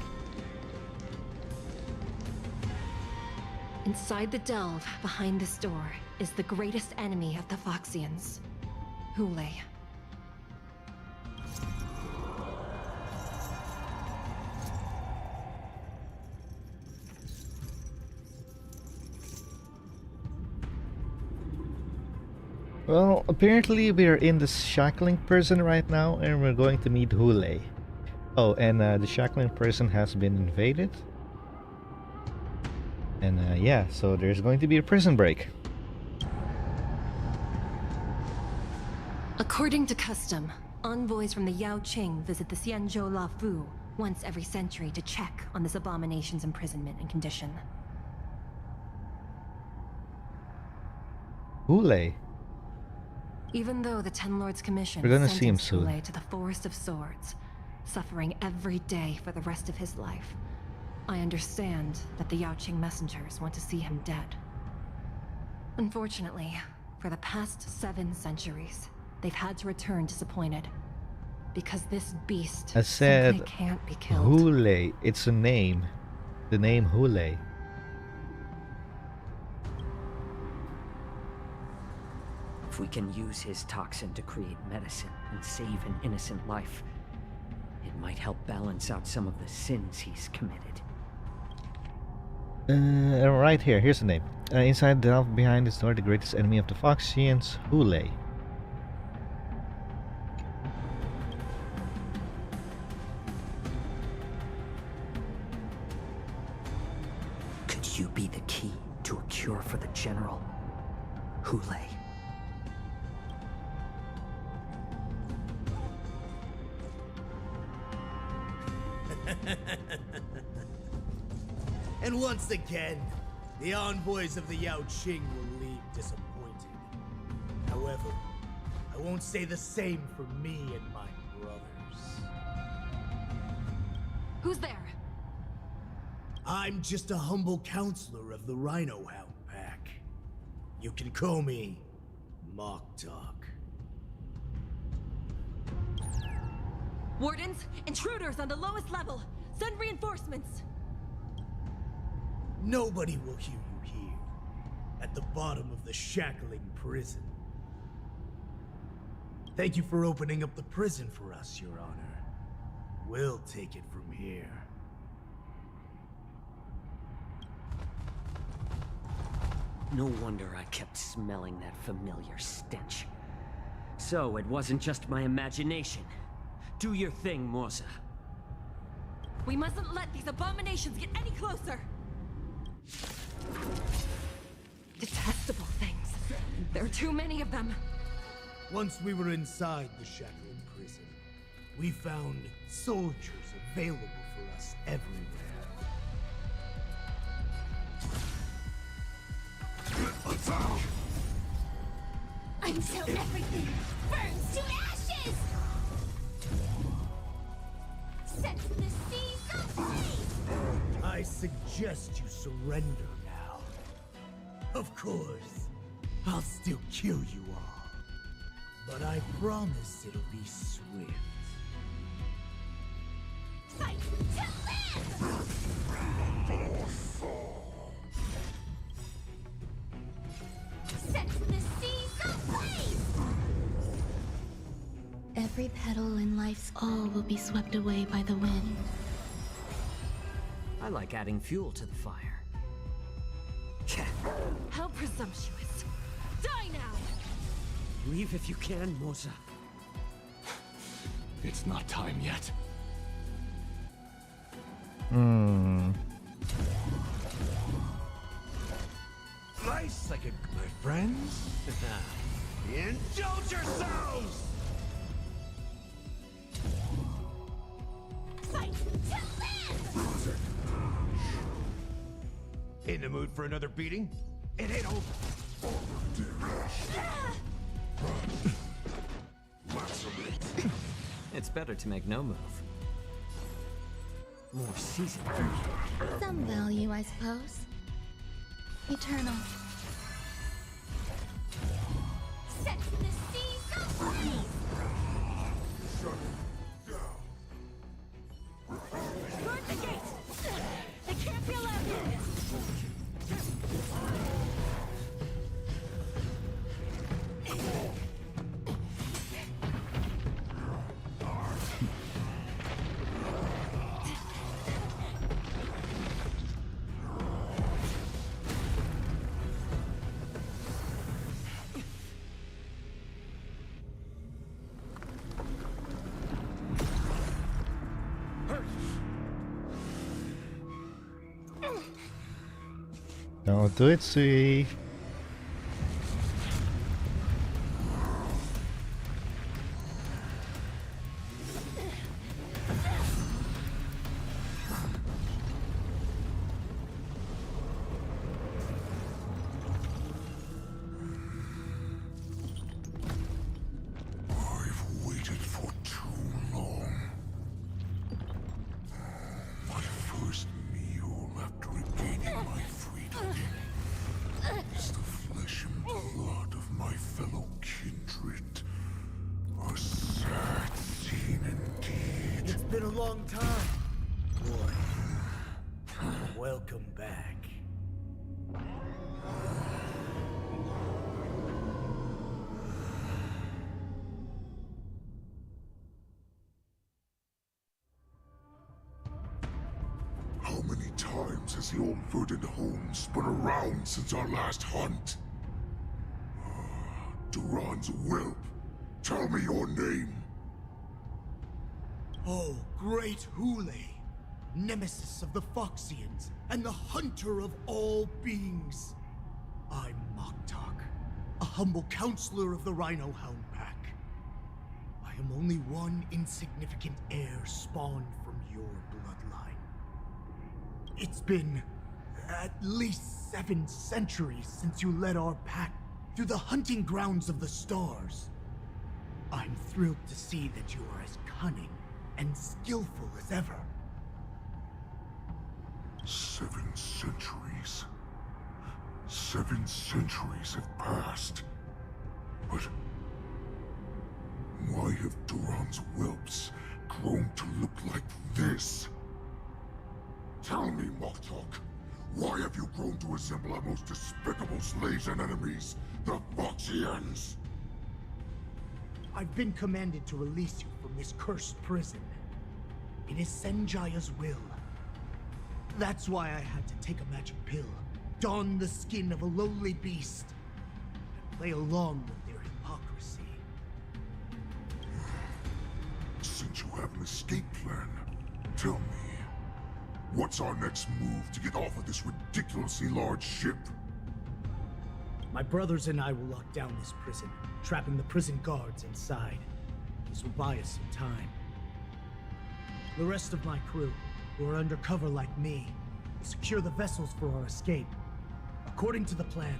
Inside the delve, behind this door, is the greatest enemy of the Foxians, Hule. Well, apparently we're in the shackling prison right now, and we're going to meet Hule. Oh, and the shackling prison has been invaded. And yeah, so there's going to be a prison break. According to custom, envoys from the Yao Qing visit the Xianzhou Luofu once every century to check on this abomination's imprisonment and condition. Hule. Even though the Ten Lords Commission We're gonna see him sentenced soon. Hule to the Forest of Swords, suffering every day for the rest of his life, I understand that the Yao Qing messengers want to see him dead. Unfortunately, for the past 7 centuries, they've had to return disappointed. Because this beast I said simply can't be killed. Hule. It's a name. The name Hule. If we can use his toxin to create medicine and save an innocent life, it might help balance out some of the sins he's committed. Right here. Here's the name. Inside the delve behind this door, the greatest enemy of the Foxians, Hule. Could you be the key to a cure for the General? Hule. And once again, the envoys of the Yao Qing will leave disappointed. However, I won't say the same for me and my brothers. Who's there? I'm just a humble counselor of the Rhino Hound Pack. You can call me Mock Talk. Wardens, intruders on the lowest level. Send reinforcements. Nobody will hear you here, at the bottom of the shackling prison. Thank you for opening up the prison for us, Your Honor. We'll take it from here. No wonder I kept smelling that familiar stench. So it wasn't just my imagination. Do your thing, Morza. We mustn't let these abominations get any closer! Detestable things. There are too many of them. Once we were inside the shackling prison, we found soldiers available for us everywhere. Until everything burns to ashes! Set the seas ablaze! I suggest you surrender now. Of course, I'll still kill you all. But I promise it'll be swift. Fight to live! Set the seas ablaze! Every petal in life's all will be swept away by the wind. I like adding fuel to the fire. How presumptuous. Die now! Leave if you can, Morza. It's not time yet. Nice second, my friends. Indulge yourselves! Fight to live! In the mood for another beating? It ain't over. It's better to make no move. More seasoned. Some value, I suppose. Eternal. Set to the sea, go freeze! Guard the gate! They can't be allowed in! Don't do it, Sui. I've waited for too long. My first meal after regaining my freedom is the flesh and blood of my fellow kindred. A sad scene indeed. It's been a long time, boy. Welcome back. How many times has the old verdant home spun around since our last hunt? Duran's whelp, tell me your name. Oh, great Hule, nemesis of the Foxians, and the hunter of all beings. I'm Moktok, a humble counselor of the Rhino Hound Pack. I am only one insignificant heir spawned from your bloodline. It's been at least 7 centuries since you led our pack through the hunting grounds of the stars. I'm thrilled to see that you are as cunning and skillful as ever. 7 centuries. 7 centuries have passed. But why have Duran's whelps grown to look like this? Tell me, Moktok, why have you grown to resemble our most despicable slaves and enemies, the Foxians? I've been commanded to release you from this cursed prison. It is Senjaya's will. That's why I had to take a magic pill, don the skin of a lowly beast, and play along with their hypocrisy. Since you have an escape plan, tell me, what's our next move to get off of this ridiculously large ship? My brothers and I will lock down this prison, trapping the prison guards inside. This will buy us some time. The rest of my crew, who are undercover like me, will secure the vessels for our escape. According to the plan,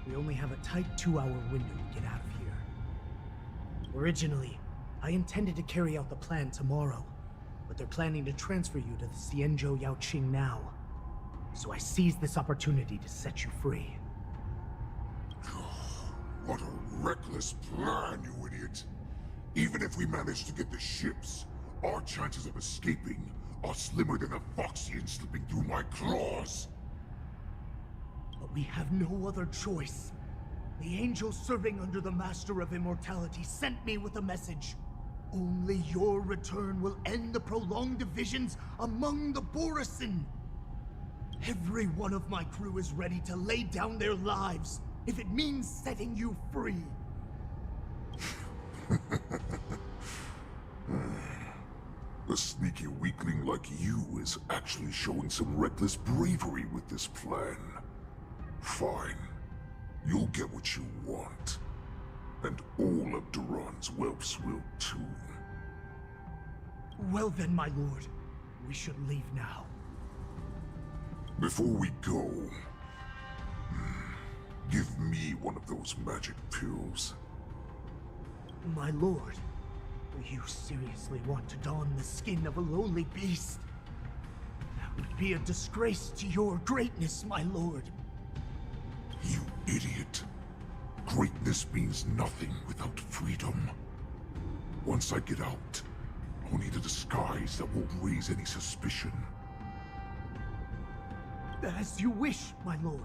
we only have a tight 2-hour window to get out of here. Originally, I intended to carry out the plan tomorrow, but they're planning to transfer you to the Xianzhou Luofu now. So I seized this opportunity to set you free. What a reckless plan, you idiot! Even if we manage to get the ships, our chances of escaping are slimmer than a Foxian slipping through my claws! But we have no other choice. The angel serving under the Master of Immortality sent me with a message. Only your return will end the prolonged divisions among the Borisin. Every one of my crew is ready to lay down their lives if it means setting you free. A sneaky weakling like you is actually showing some reckless bravery with this plan. Fine. You'll get what you want. And all of Duran's whelps will too. Well then, my lord. We should leave now. Before we go, Give me one of those magic pills. My lord, do you seriously want to don the skin of a lowly beast? That would be a disgrace to your greatness, my lord. You idiot. Greatness means nothing without freedom. Once I get out, I'll need a disguise that won't raise any suspicion. As you wish, my lord.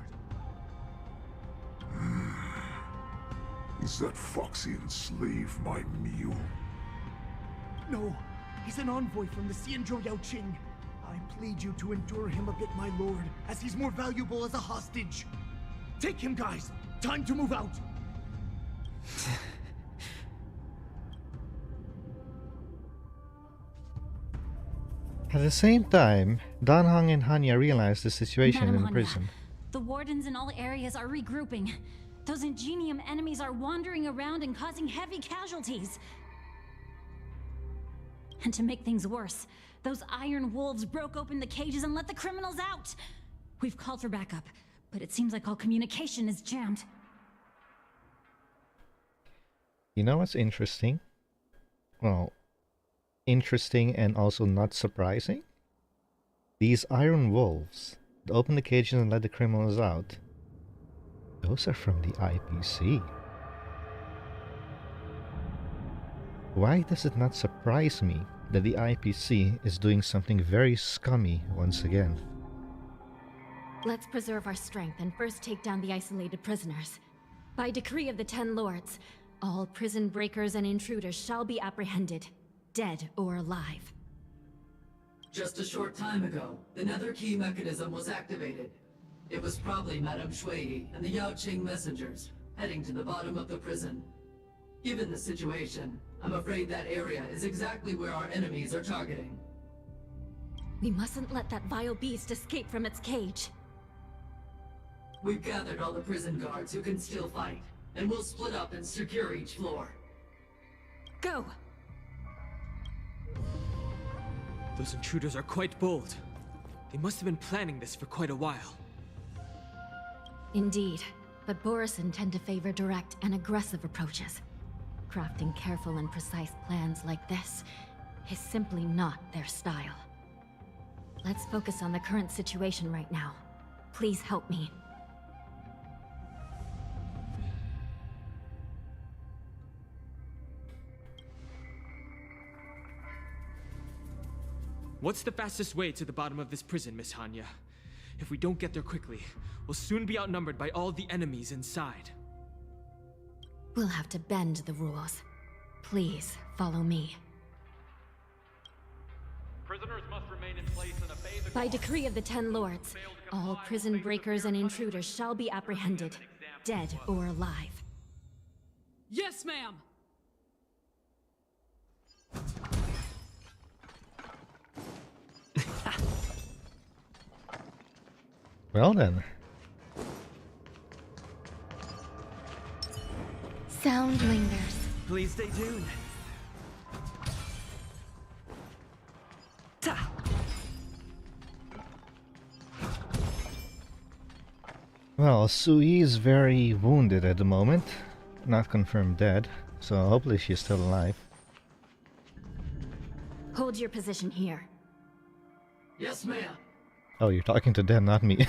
Is that Foxian slave my meal? No, he's an envoy from the Xianzhou Luofu. I plead you to endure him a bit, my lord, as he's more valuable as a hostage. Take him, guys. Time to move out. At the same time, Danhong and Hanya realize the situation Madam in the Hanya, prison. the wardens in all areas are regrouping. Those Ingenium enemies are wandering around and causing heavy casualties. And to make things worse, those iron wolves broke open the cages and let the criminals out. We've called for backup, but it seems like all communication is jammed. You know what's interesting? Well, interesting and also not surprising? These iron wolves that open the cages and let the criminals out, those are from the IPC. Why does it not surprise me that the IPC is doing something very scummy once again? Let's preserve our strength and first take down the isolated prisoners. By decree of the 10 Lords, all prison breakers and intruders shall be apprehended, dead or alive. Just a short time ago, the nether key mechanism was activated. It was probably Madame Shui and the Yao Qing messengers, heading to the bottom of the prison. Given the situation, I'm afraid that area is exactly where our enemies are targeting. We mustn't let that vile beast escape from its cage. We've gathered all the prison guards who can still fight, and we'll split up and secure each floor. Go! Those intruders are quite bold. They must have been planning this for quite a while. Indeed, but Borisin tend to favor direct and aggressive approaches. Crafting careful and precise plans like this is simply not their style. Let's focus on the current situation right now. Please help me. What's the fastest way to the bottom of this prison, Miss Hanya? If we don't get there quickly, we'll soon be outnumbered by all the enemies inside. We'll have to bend the rules. Please, follow me. Prisoners must remain in place and obey the By decree of the 10 Lords, all prison breakers and intruders shall be apprehended, dead or alive. Yes, ma'am! Well then. Sound lingers. Please stay tuned. Well, Sui is very wounded at the moment. Not confirmed dead, so hopefully she's still alive. Hold your position here. Yes, ma'am. Oh, you're talking to them, not me.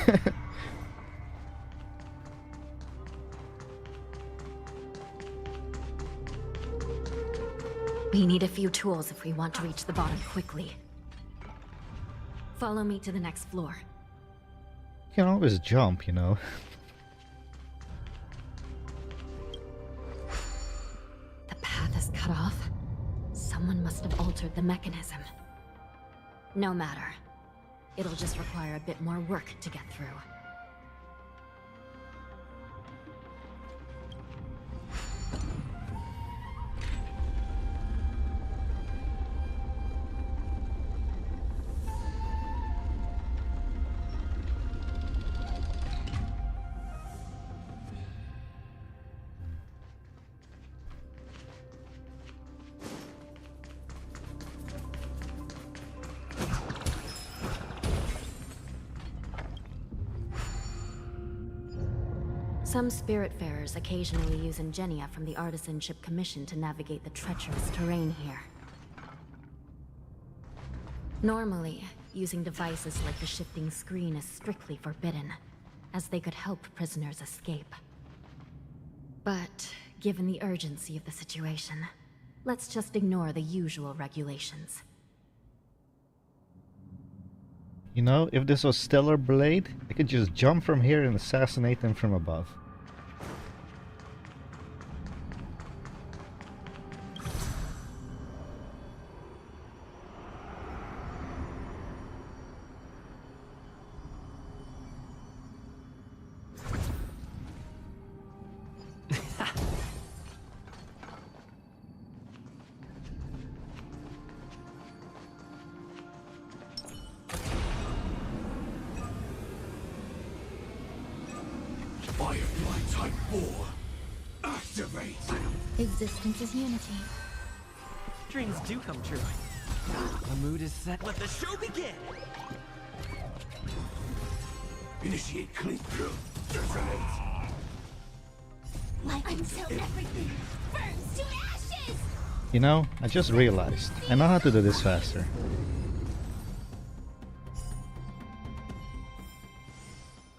We need a few tools if we want to reach the bottom quickly. Follow me to the next floor. You can always jump, you know. The path is cut off. Someone must have altered the mechanism. No matter. It'll just require a bit more work to get through. Some spiritfarers occasionally use ingenia from the Artisanship Commission to navigate the treacherous terrain here. Normally, using devices like the shifting screen is strictly forbidden, as they could help prisoners escape. But, given the urgency of the situation, let's just ignore the usual regulations. You know, if this was Stellar Blade, I could just jump from here and assassinate them from above. Firefly Type 4. Activate! Existence is unity. Dreams do come true. The mood is set. Let the show begin! Initiate click-through. Detonate! Like until everything burns to ashes! You know, I just realized, I know how to do this faster.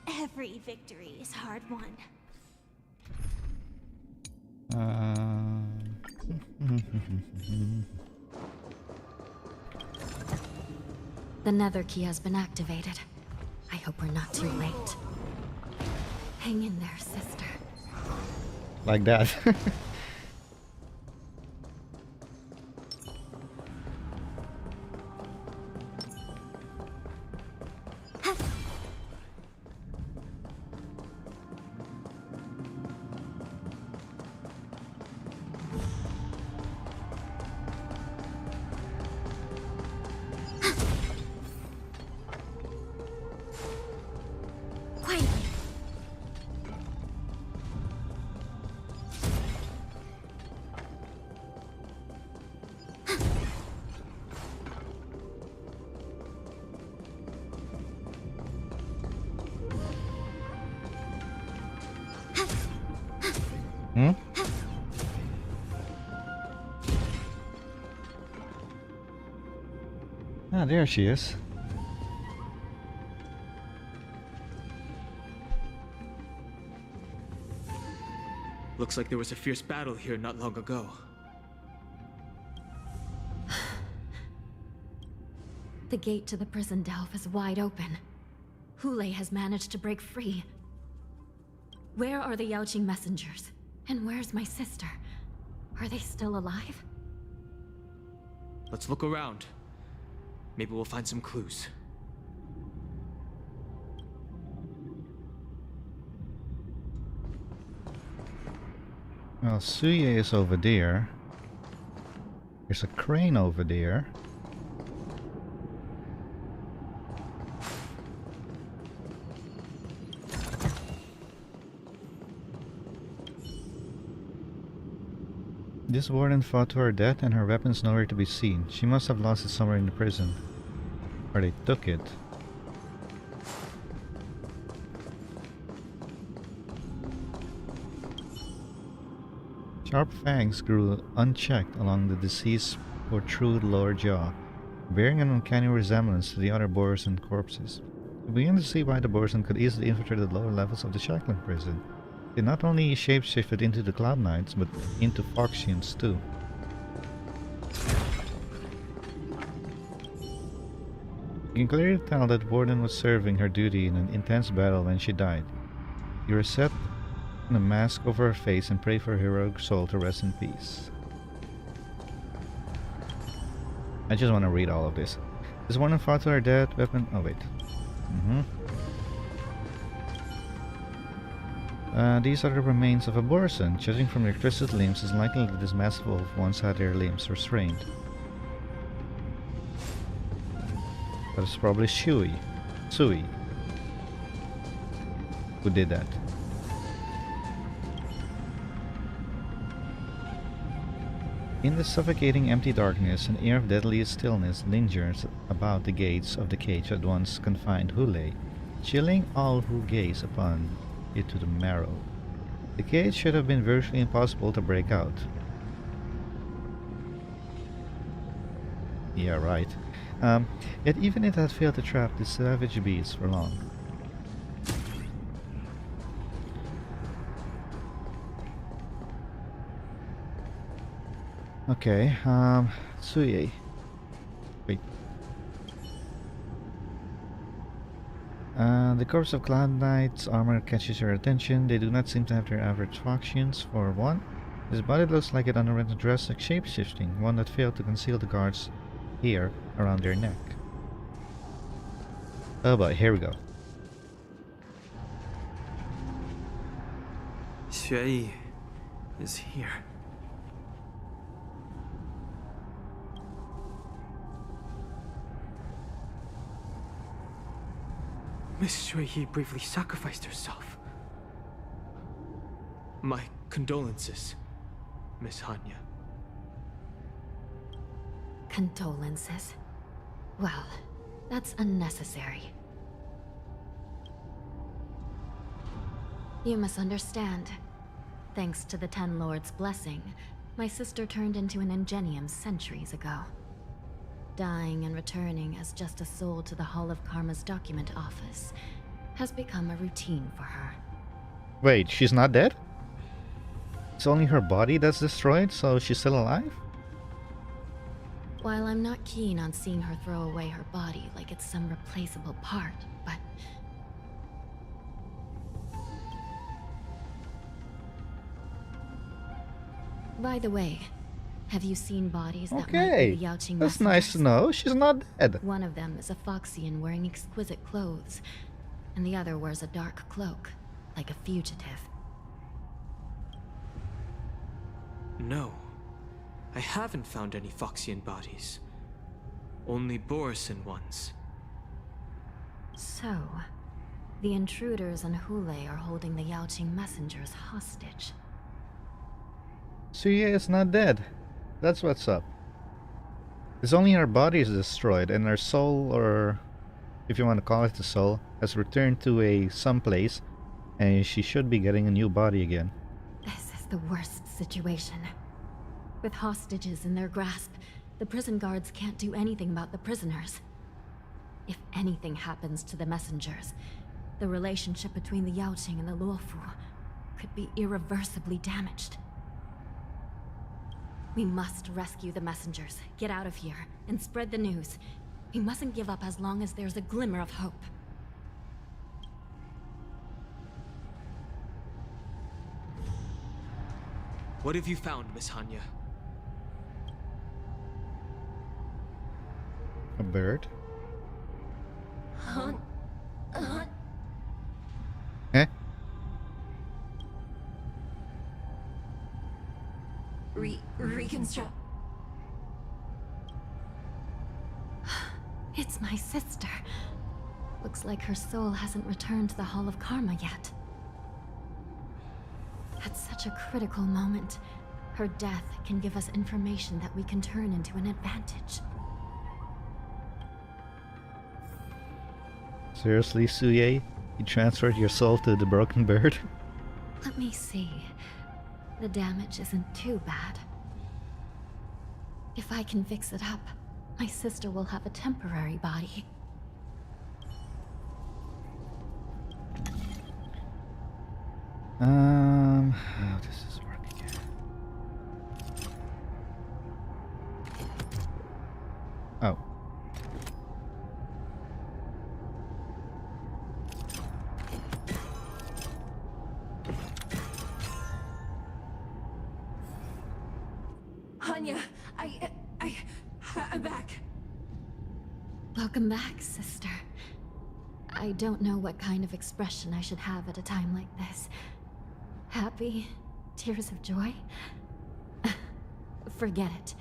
Every victory is hard won. The nether key has been activated. I hope we're not too late. Hang in there, sister. Like that. Hmm? Ah, there she is. Looks like there was a fierce battle here not long ago. The gate to the prison delve is wide open. Hulei has managed to break free. Where are the Yaoqing messengers? And where's my sister? Are they still alive? Let's look around. Maybe we'll find some clues. Well, Suye is over there. There's a crane over there. This warden fought to her death and her weapons nowhere to be seen. She must have lost it somewhere in the prison. Or they took it. Sharp fangs grew unchecked along the deceased's protrude lower jaw, bearing an uncanny resemblance to the other Borson corpses. We begin to see why the Borson could easily infiltrate the lower levels of the Shackling prison. They not only shapeshifted into the Cloud Knights, but into Foxians too. You can clearly tell that Warden was serving her duty in an intense battle when she died. You reset the mask over her face and pray for her heroic soul to rest in peace. I just want to read all of this. This Warden fought to her death, weapon... Oh wait. These are the remains of a Borson. Judging from their twisted limbs, it's likely that this massive wolf once had their limbs restrained. That is probably Sui, who did that. In the suffocating empty darkness, an air of deadliest stillness lingers about the gates of the cage that once confined Hulei, chilling all who gaze upon it to the marrow. The gate should have been virtually impossible to break out. Yeah, right. Yet even it had failed to trap the savage beasts for long. Okay, Suye. Wait. The corpse of Cloud Knight's armor catches your attention. They do not seem to have their average functions. For one, his body looks like it underwent a drastic shape-shifting, one that failed to conceal the guard's hair around their neck. Oh boy, here we go. Xue is here. Miss Shui bravely sacrificed herself. My condolences, Miss Hanya. Condolences? Well, that's unnecessary. You misunderstand. Thanks to the Ten Lords' blessing, my sister turned into an Ingenium centuries ago. Dying and returning as just a soul to the Hall of Karma's document office has become a routine for her. Wait, she's not dead? It's only her body that's destroyed, so she's still alive? While I'm not keen on seeing her throw away her body like it's some replaceable part, but... By the way, have you seen bodies that might be the Yaoqing that's nice to know. She's not dead. One of them is a Foxian wearing exquisite clothes, and the other wears a dark cloak, like a fugitive. No, I haven't found any Foxian bodies. Only Borisan ones. So, the intruders and Hule are holding the Yaoqing messengers hostage. Suye is not dead. That's what's up. It's only her body is destroyed, and her soul, or if you want to call it the soul, has returned to some place, and she should be getting a new body again. This is the worst situation. With hostages in their grasp, the prison guards can't do anything about the prisoners. If anything happens to the messengers, the relationship between the Yaoqing and the Luofu could be irreversibly damaged. We must rescue the messengers, get out of here, and spread the news. We mustn't give up as long as there's a glimmer of hope. What have you found, Miss Hanya? A bird? Eh? Reconstruct. It's my sister. Looks like her soul hasn't returned to the Hall of Karma yet. At such a critical moment, her death can give us information that we can turn into an advantage. Seriously, Suye? You transferred your soul to the broken bird? Let me see. The damage isn't too bad. If I can fix it up, my sister will have a temporary body. How does this work again? Oh. Hanya, I'm back. Welcome back, sister. I don't know what kind of expression I should have at a time like this. Happy? Tears of joy? Forget it.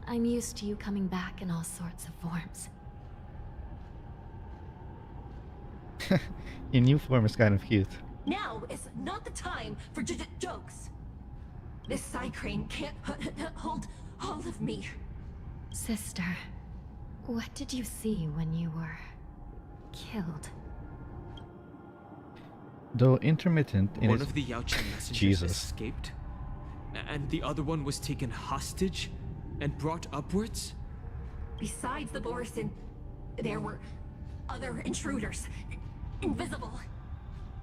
I'm used to you coming back in all sorts of forms. Your new form is kind of cute. Now is not the time for jokes. This side crane can't hold all of me. Sister, what did you see when you were killed? Though intermittent in One its... of the Yaoqing messengers Jesus. escaped, and the other one was taken hostage and brought upwards? Besides the Borison, there were other intruders. Invisible.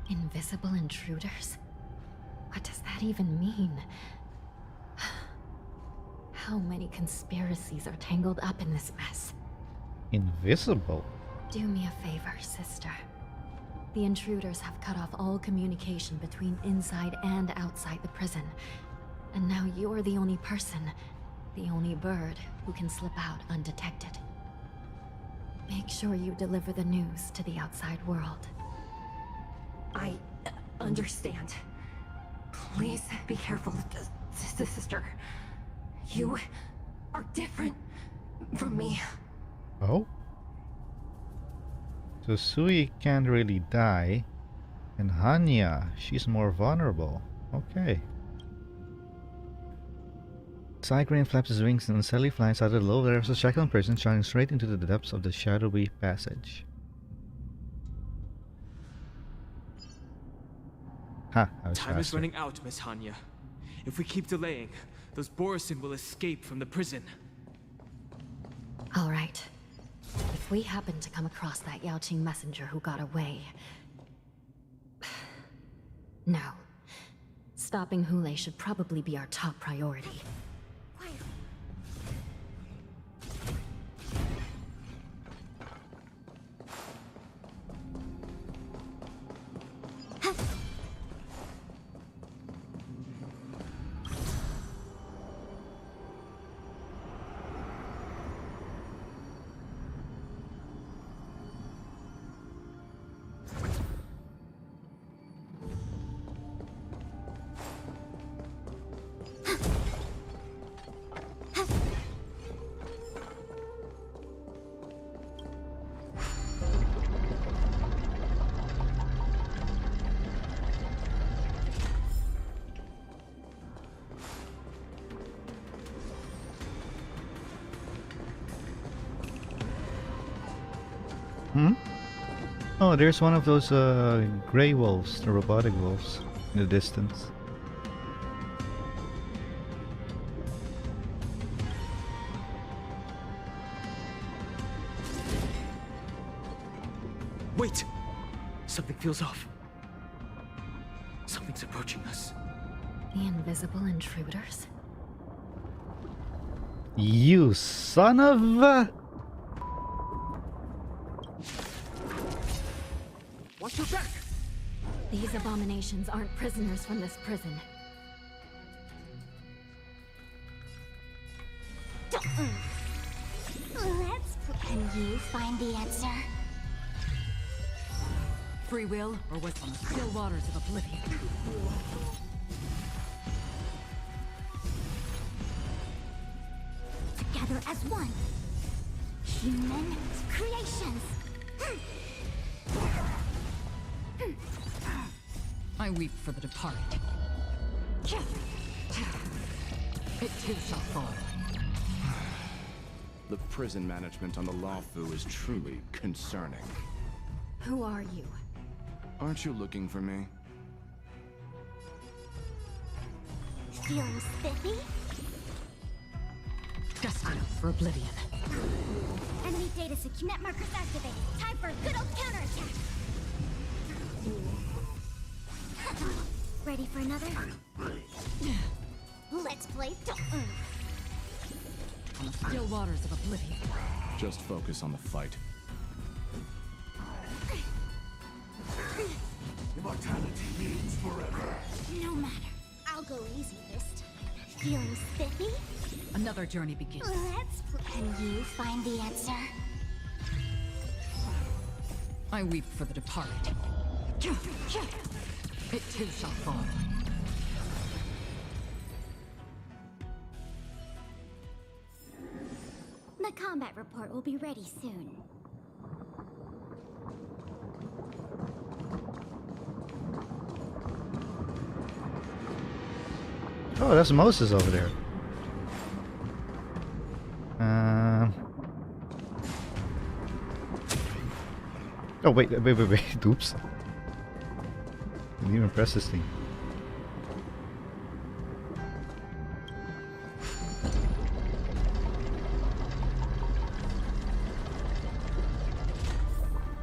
Invisible intruders? What does that even mean? How many conspiracies are tangled up in this mess? Invisible? Do me a favor, sister. The intruders have cut off all communication between inside and outside the prison. And now you're the only person, the only bird, who can slip out undetected. Make sure you deliver the news to the outside world. I understand. Please be careful, sister. You are different from me. Oh? So Sui can't really die. And Hanya, she's more vulnerable. Okay. Cygrane flaps his wings and Sally flies out of the low. There's a shackled person shining straight into the depths of the shadowy passage. Ha, I was Time is faster. running out, Miss Hanya. If we keep delaying, those Borison will escape from the prison. All right. If we happen to come across that Yaoqing messenger who got away... No. Stopping Hule should probably be our top priority. Hmm? Oh, there's one of those gray wolves, the robotic wolves, in the distance. Wait! Something feels off. Something's approaching us. The invisible intruders? You son of a... Watch your back! These abominations aren't prisoners from this prison. Can you find the answer? Free will, or what's on the still waters of oblivion? Together as one. Human creations. I weep for the departed. It too shall fall. The prison management on the Luofu is truly concerning. Who are you? Aren't you looking for me? Feeling spiffy? Destined for oblivion. Enemy data net markers activated. Time for a good old counterattack. Ready for another? Let's play. On the still waters of oblivion. Just focus on the fight. Immortality means forever. No matter. I'll go easy this time. Feeling spiffy? Another journey begins. Let's play. Can you find the answer? I weep for the departed. It too shall fall. The combat report will be ready soon. Oh, that's Moses over there. Oh, wait. Oops. Didn't even press this thing.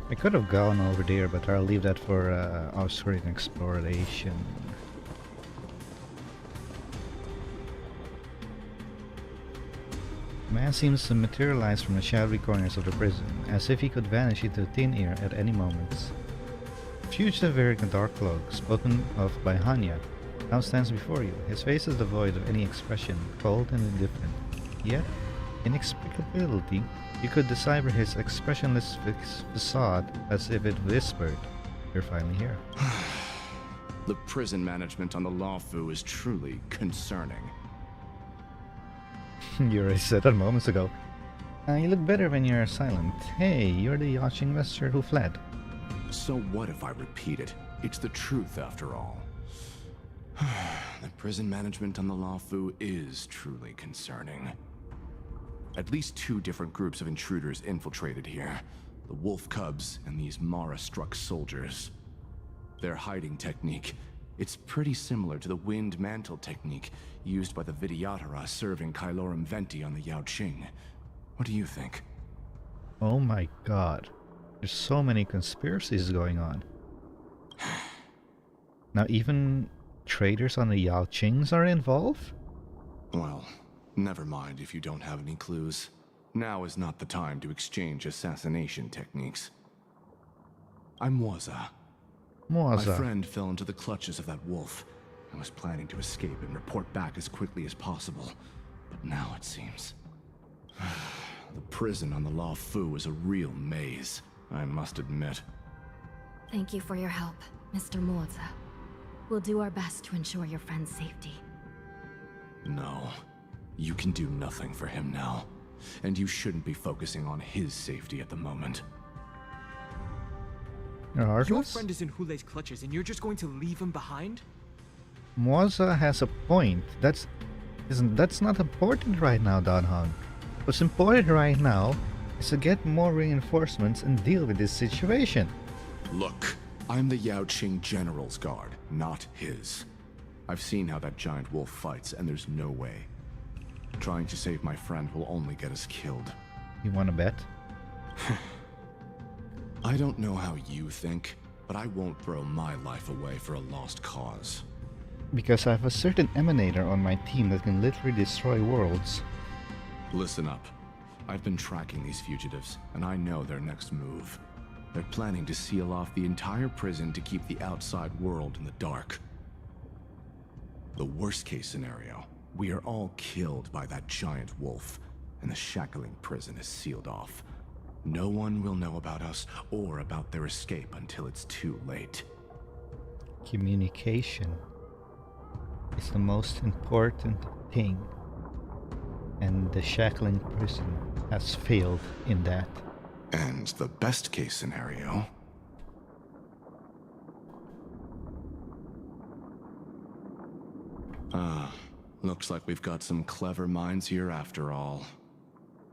I could have gone over there, but I'll leave that for Austrian exploration. The man seems to materialize from the shadowy corners of the prison, as if he could vanish into thin air at any moment. A fugitive wearing a dark cloak, spoken of by Hanya, now stands before you. His face is devoid of any expression, cold and indifferent. Yet, inexplicability, you could decipher his expressionless facade as if it whispered, "You're finally here." The prison management on the Luofu is truly concerning. You already said that moments ago. You look better when you're silent. Hey, you're the Yacht investor who fled. So what if I repeat it? It's the truth after all. The prison management on the Luofu is truly concerning. At least 2 different groups of intruders infiltrated here. The wolf cubs and these Mara-struck soldiers. Their hiding technique, it's pretty similar to the wind mantle technique used by the Vidyadhara serving Kailorum Venti on the Yaoqing. What do you think? Oh my god. There's so many conspiracies going on. Now even traders on the Yaoqings are involved? Well, never mind if you don't have any clues. Now is not the time to exchange assassination techniques. I'm Moza. My friend fell into the clutches of that wolf. I was planning to escape and report back as quickly as possible. But now it seems... the prison on the Luofu is a real maze, I must admit. Thank you for your help, Mr. Moza. We'll do our best to ensure your friend's safety. No. You can do nothing for him now. And you shouldn't be focusing on his safety at the moment. Your friend is in Hulei's clutches and you're just going to leave him behind? Moza has a point. That's not important right now, Dan Hong. What's important right now is to get more reinforcements and deal with this situation. Look, I'm the Yaoqing General's guard, not his. I've seen how that giant wolf fights, and there's no way. Trying to save my friend will only get us killed. You wanna bet? I don't know how you think, but I won't throw my life away for a lost cause. Because I have a certain emanator on my team that can literally destroy worlds. Listen up. I've been tracking these fugitives, and I know their next move. They're planning to seal off the entire prison to keep the outside world in the dark. The worst case scenario, we are all killed by that giant wolf, and the shackling prison is sealed off. No one will know about us or about their escape until it's too late. Communication is the most important thing, and the shackling prison has failed in that. And the best case scenario... looks like we've got some clever minds here after all.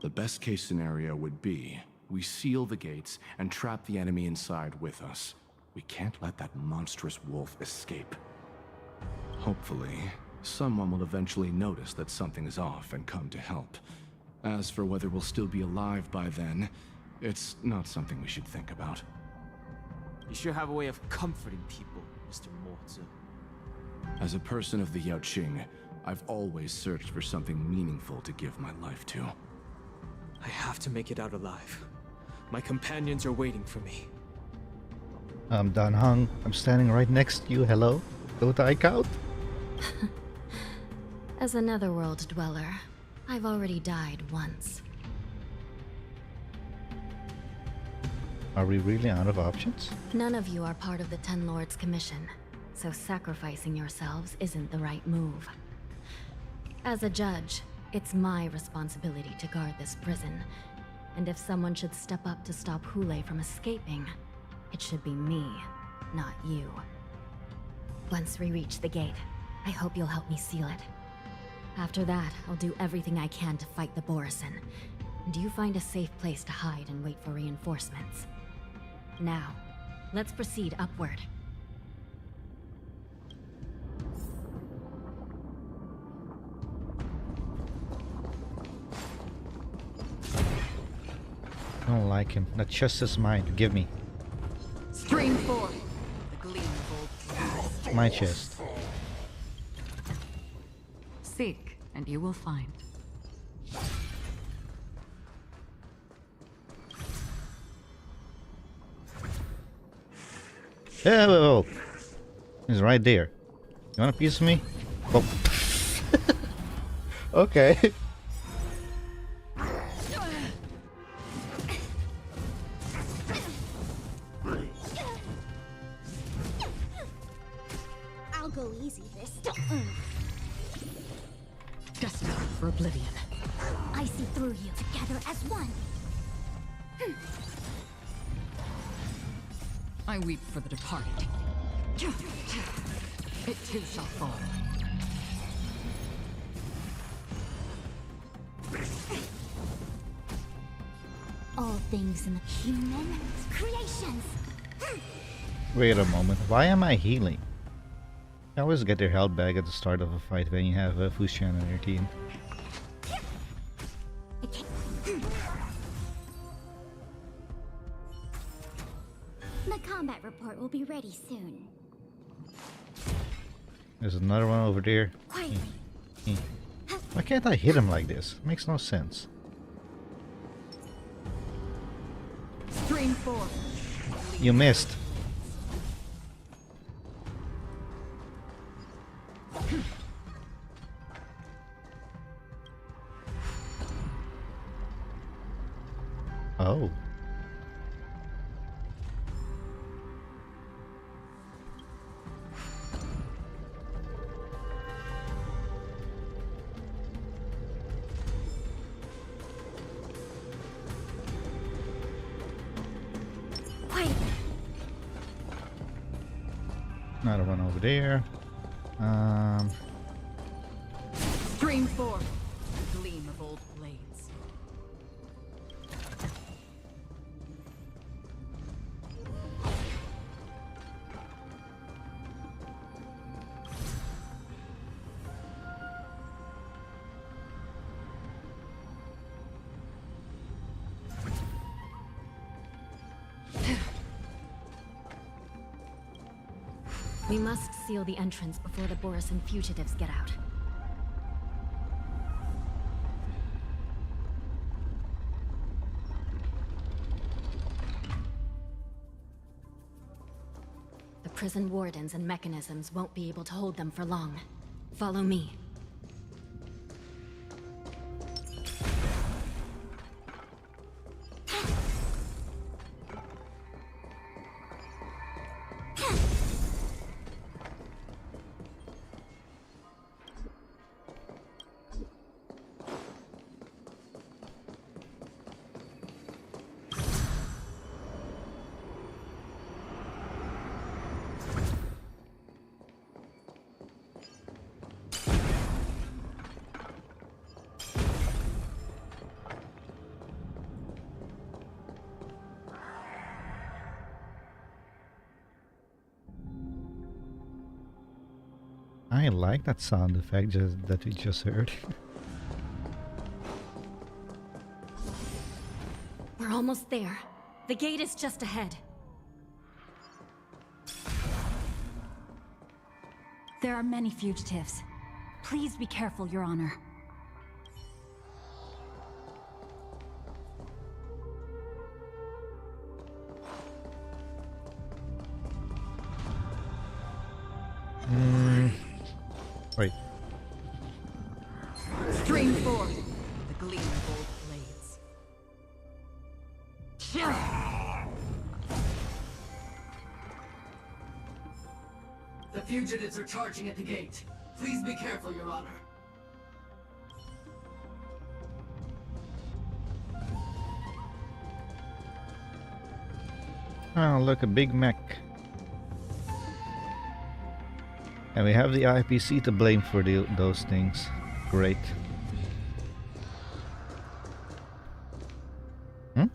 The best case scenario would be we seal the gates and trap the enemy inside with us. We can't let that monstrous wolf escape. Hopefully, someone will eventually notice that something is off and come to help. As for whether we'll still be alive by then, it's not something we should think about. You sure have a way of comforting people, Mr. Moza. As a person of the Yaoqing, I've always searched for something meaningful to give my life to. I have to make it out alive. My companions are waiting for me. I'm Dan Hong. I'm standing right next to you. Hello? Don't I count? As a netherworld dweller, I've already died once. Are we really out of options? None of you are part of the Ten Lords Commission, so sacrificing yourselves isn't the right move. As a judge, it's my responsibility to guard this prison, and if someone should step up to stop Hulei from escaping, it should be me, not you. Once we reach the gate, I hope you'll help me seal it. After that, I'll do everything I can to fight the Borisin, and you find a safe place to hide and wait for reinforcements. Now, let's proceed upward. don't like him. That chest is mine. Give me. Stream 4. The gleam of old. My chest. Seek, and you will find. Oh, he's right there. You want a piece of me? Oh. Okay. I'll go easy this Destined for oblivion. I see through you together as one. I weep for the departed. It too shall fall. All things in the human creations. Wait a moment. Why am I healing? I always get your health back at the start of a fight when you have a Fushan on your team. The combat report will be ready soon. There's another one over there. Quietly. Why can't I hit him like this? Makes no sense. Stream 4. You missed. Oh. Another one over there. Stream 4. The gleam of old blades. We must seal the entrance before the Borisan fugitives get out. The prison wardens and mechanisms won't be able to hold them for long. Follow me. I like that sound effect that we just heard. We're almost there. The gate is just ahead. There are many fugitives. Please be careful, Your Honor. Wait. Stream 4. The gleam of old blades. The fugitives are charging at the gate. Please be careful, Your Honor. Oh, look, a Big Mac. And we have the IPC to blame for those things. Great. Hmm?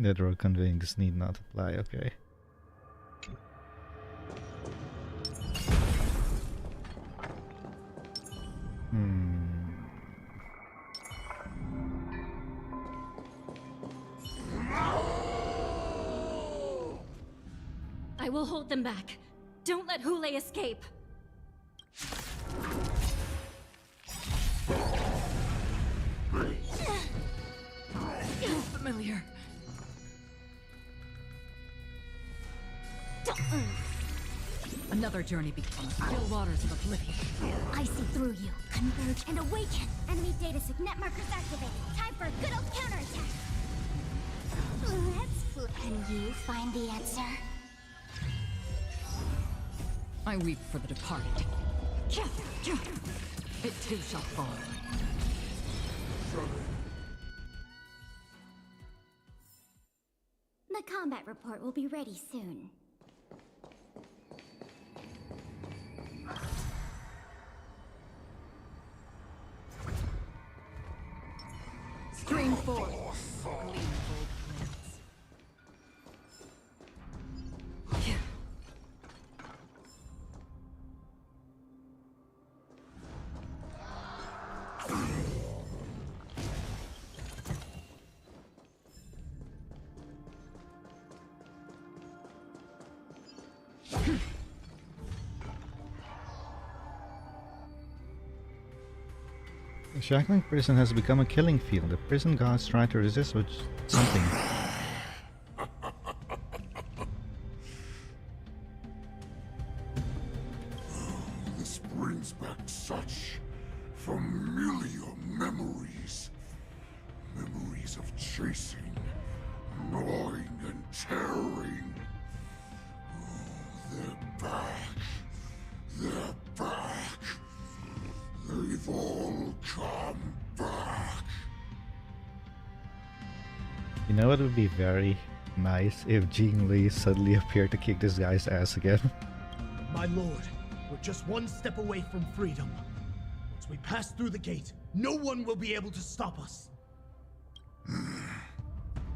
That road conveyance need not apply, okay. I will hold them back. Don't let Hule escape. Familiar. Another journey becomes still waters of oblivion. I see through you. Converge and awaken. Enemy data signet markers activated. Time for a good old counterattack. Let's flip. Can you find the answer? I weep for the departed. It too shall fall. The combat report will be ready soon. Stream forth. Gleam of old blades. The shackling prison has become a killing field. The prison guards try to resist with something. This brings back such familiar memories. Memories of chasing, gnawing, and tearing. Oh, they're back. They're back. They've all come back. You know what would be very nice if Jing Li suddenly appeared to kick this guy's ass again? My lord, we're just one step away from freedom. Once we pass through the gate, no one will be able to stop us.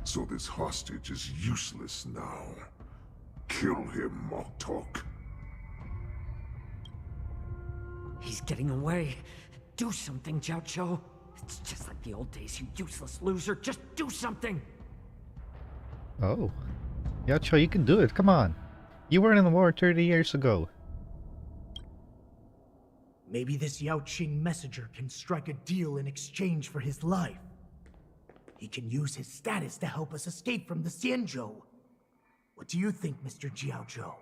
So this hostage is useless now. Kill him, Moktok. He's getting away. Do something, Xianzhou. It's just like the old days, you useless loser. Just do something. Oh. Yacho, you can do it. Come on. You were in the war 30 years ago. Maybe this Yao Qing messenger can strike a deal in exchange for his life. He can use his status to help us escape from the Xianzhou. What do you think, Mr. Jiaozhou?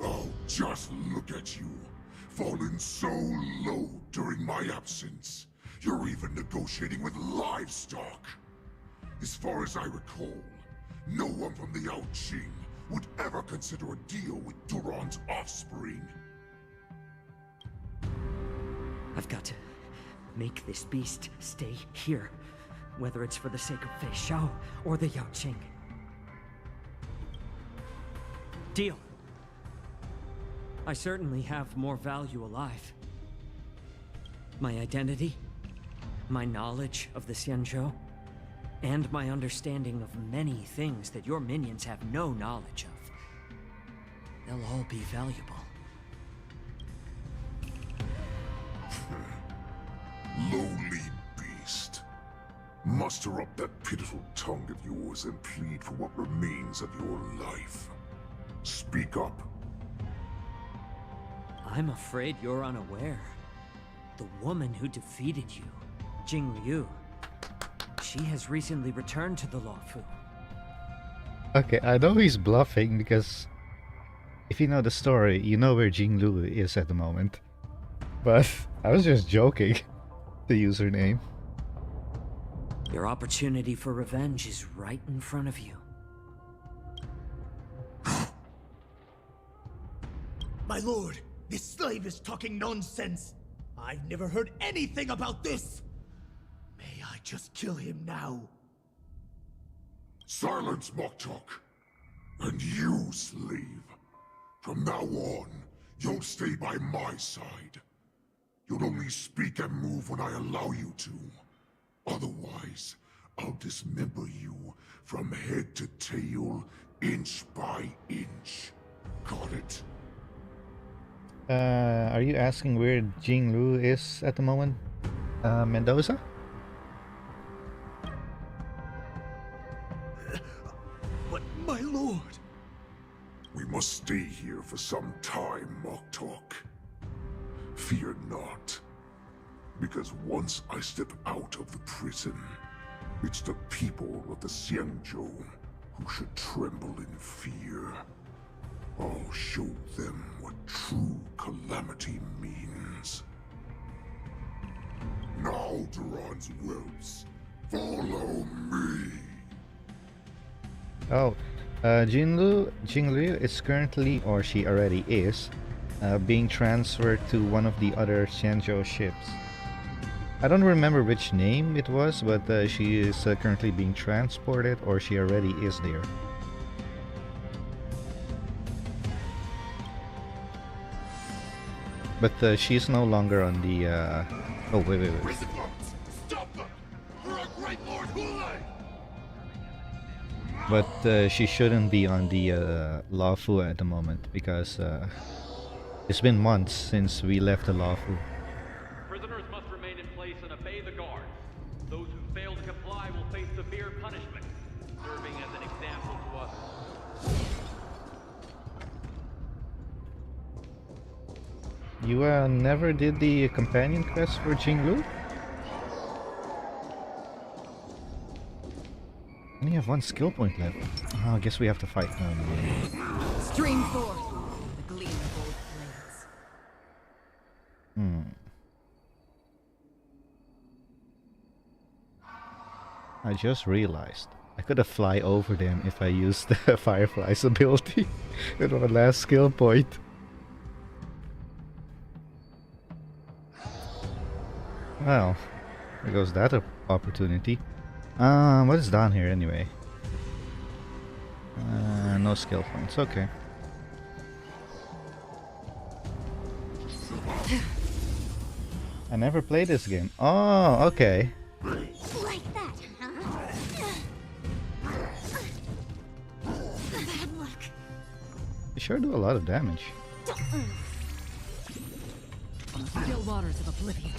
Oh, just look at you. Fallen so low during my absence. You're even negotiating with livestock. As far as I recall, no one from the Yao Qing would ever consider a deal with Duran's offspring. I've got to make this beast stay here, whether it's for the sake of Fei Xiao or the Yao Qing. Deal. I certainly have more value alive. My identity, my knowledge of the Xianzhou, and my understanding of many things that your minions have no knowledge of. They'll all be valuable. Lowly beast. Muster up that pitiful tongue of yours and plead for what remains of your life. Speak up. I'm afraid you're unaware. The woman who defeated you, Jing Liu, she has recently returned to the Luofu. Okay, I know he's bluffing because if you know the story, you know where Jing Liu is at the moment. But I was just joking. The username. Your opportunity for revenge is right in front of you. My lord, this slave is talking nonsense. I've never heard anything about this. May I just kill him now? Silence, Moktok. And you, slave. From now on, you'll stay by my side. You'll only speak and move when I allow you to. Otherwise, I'll dismember you from head to tail, inch by inch. Got it? Are you asking where Jing Lu is at the moment? Mendoza? But my lord... We must stay here for some time, Moktok. Fear not. Because once I step out of the prison, it's the people of the Xianzhou who should tremble in fear. I'll show them what true calamity means. Now, Duran's whelps, follow me! Oh, Jing Lu is currently, or she already is, being transferred to one of the other Xianzhou ships. I don't remember which name it was, but she is currently being transported, or she already is there. But she's no longer on the... Oh, wait. Stop them! For our great Lord Hulei! But she shouldn't be on the Luofu at the moment, because it's been months since we left the Luofu. Prisoners must remain in place and obey the guards. Those who fail to comply will face severe punishment, serving as an example to others. You never did the companion quest for Jing Lu? I only have one skill point left. Oh, I guess we have to fight now. Stream forth the gleam of old blades. I just realized I could have fly over them if I used the Firefly's ability with my last skill point. Well, there goes that opportunity. What is down here anyway? No skill points, okay. I never played this game. Oh, okay. Like that, huh? Bad luck. You sure do a lot of damage. Still waters of oblivion.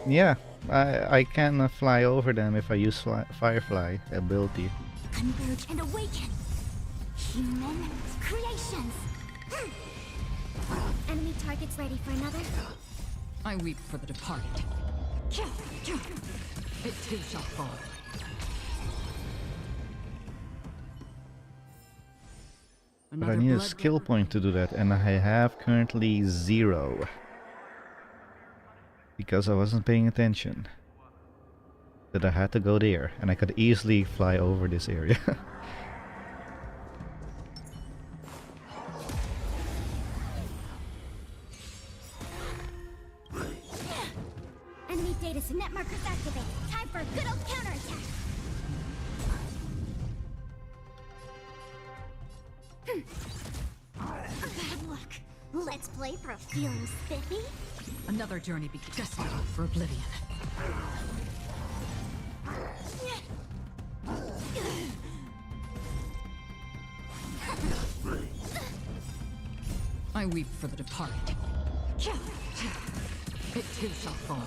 Yeah, I can fly over them if I use Firefly ability. Converge and awaken. Human creations. Enemy targets ready for another. I weep for the departed. It too shall fall. But I need a skill point to do that, and I have currently 0. Because I wasn't paying attention. That I had to go there, and I could easily fly over this area. Enemy data net markers activated. Time for a good old counterattack. Bad luck. Let's play for a feeling spiffy. Another journey begins. Destined for oblivion. I weep for the departed. It too shall fall.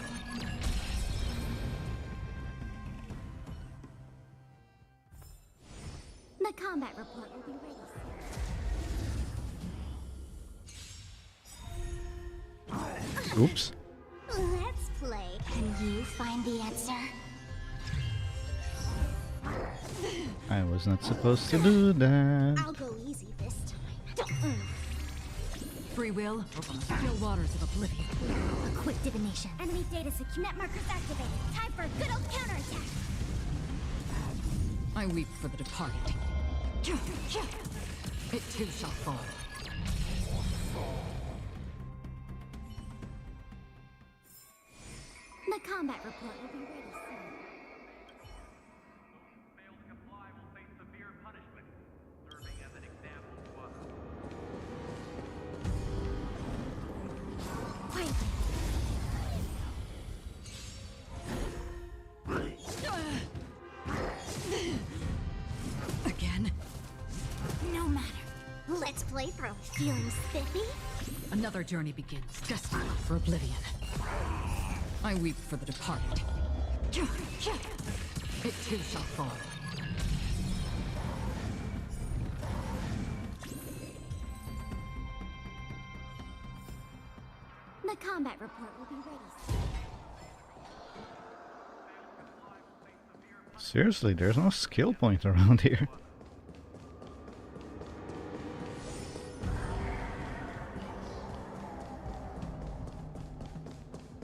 The combat report will be ready soon. Oops. Let's play. Can you find the answer? I was not supposed to do that. I'll go easy this time. Free will over the still waters of oblivion. A quick divination. Enemy data net markers activated. Time for a good old counterattack. I weep for the departed. It too shall fall. The combat report will be ready soon. Fail to comply will face severe punishment, serving as an example to others. Quietly. Let's play for feeling spiffy? Another journey begins, destined for oblivion. I weep for the departed. It too shall fall. The combat report will be ready soon. Seriously, there's no skill point around here.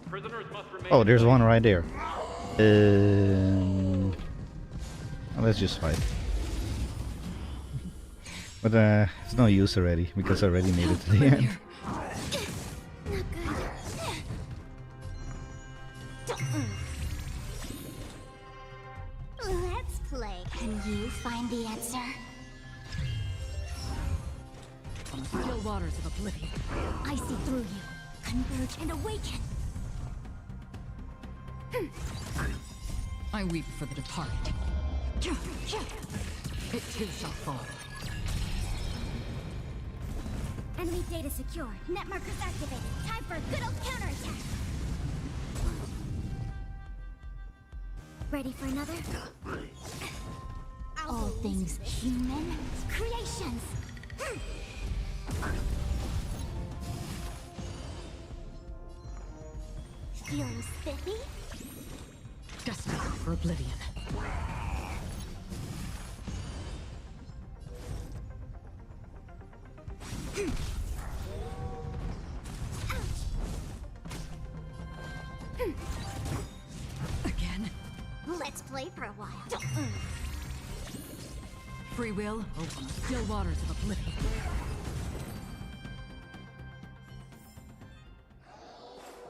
Prisoners must remain. Oh, there's one right there. Let's just fight. But it's no use already because I already made it to the end. Let's play. Can you find the answer? On the still waters of oblivion. I see through you. Converge and awaken. I weep for the departed. It too shall fall. Enemy data secure. Net markers activated. Time for a good old counterattack. Ready for another? All things human creations. Feeling spiffy? Destined for oblivion. Again? Let's play for a while. Free will open the still waters of oblivion.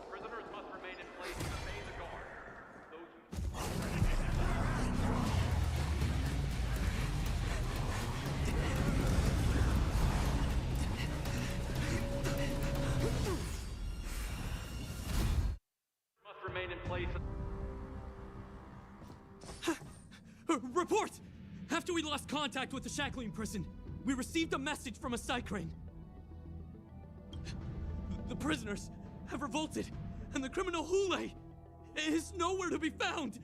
Prisoners must remain in place and obey the guard. Must remain in place. Report! After we lost contact with the shackling prison, we received a message from a Psycrane. The prisoners have revolted, and the criminal Hule is nowhere to be found!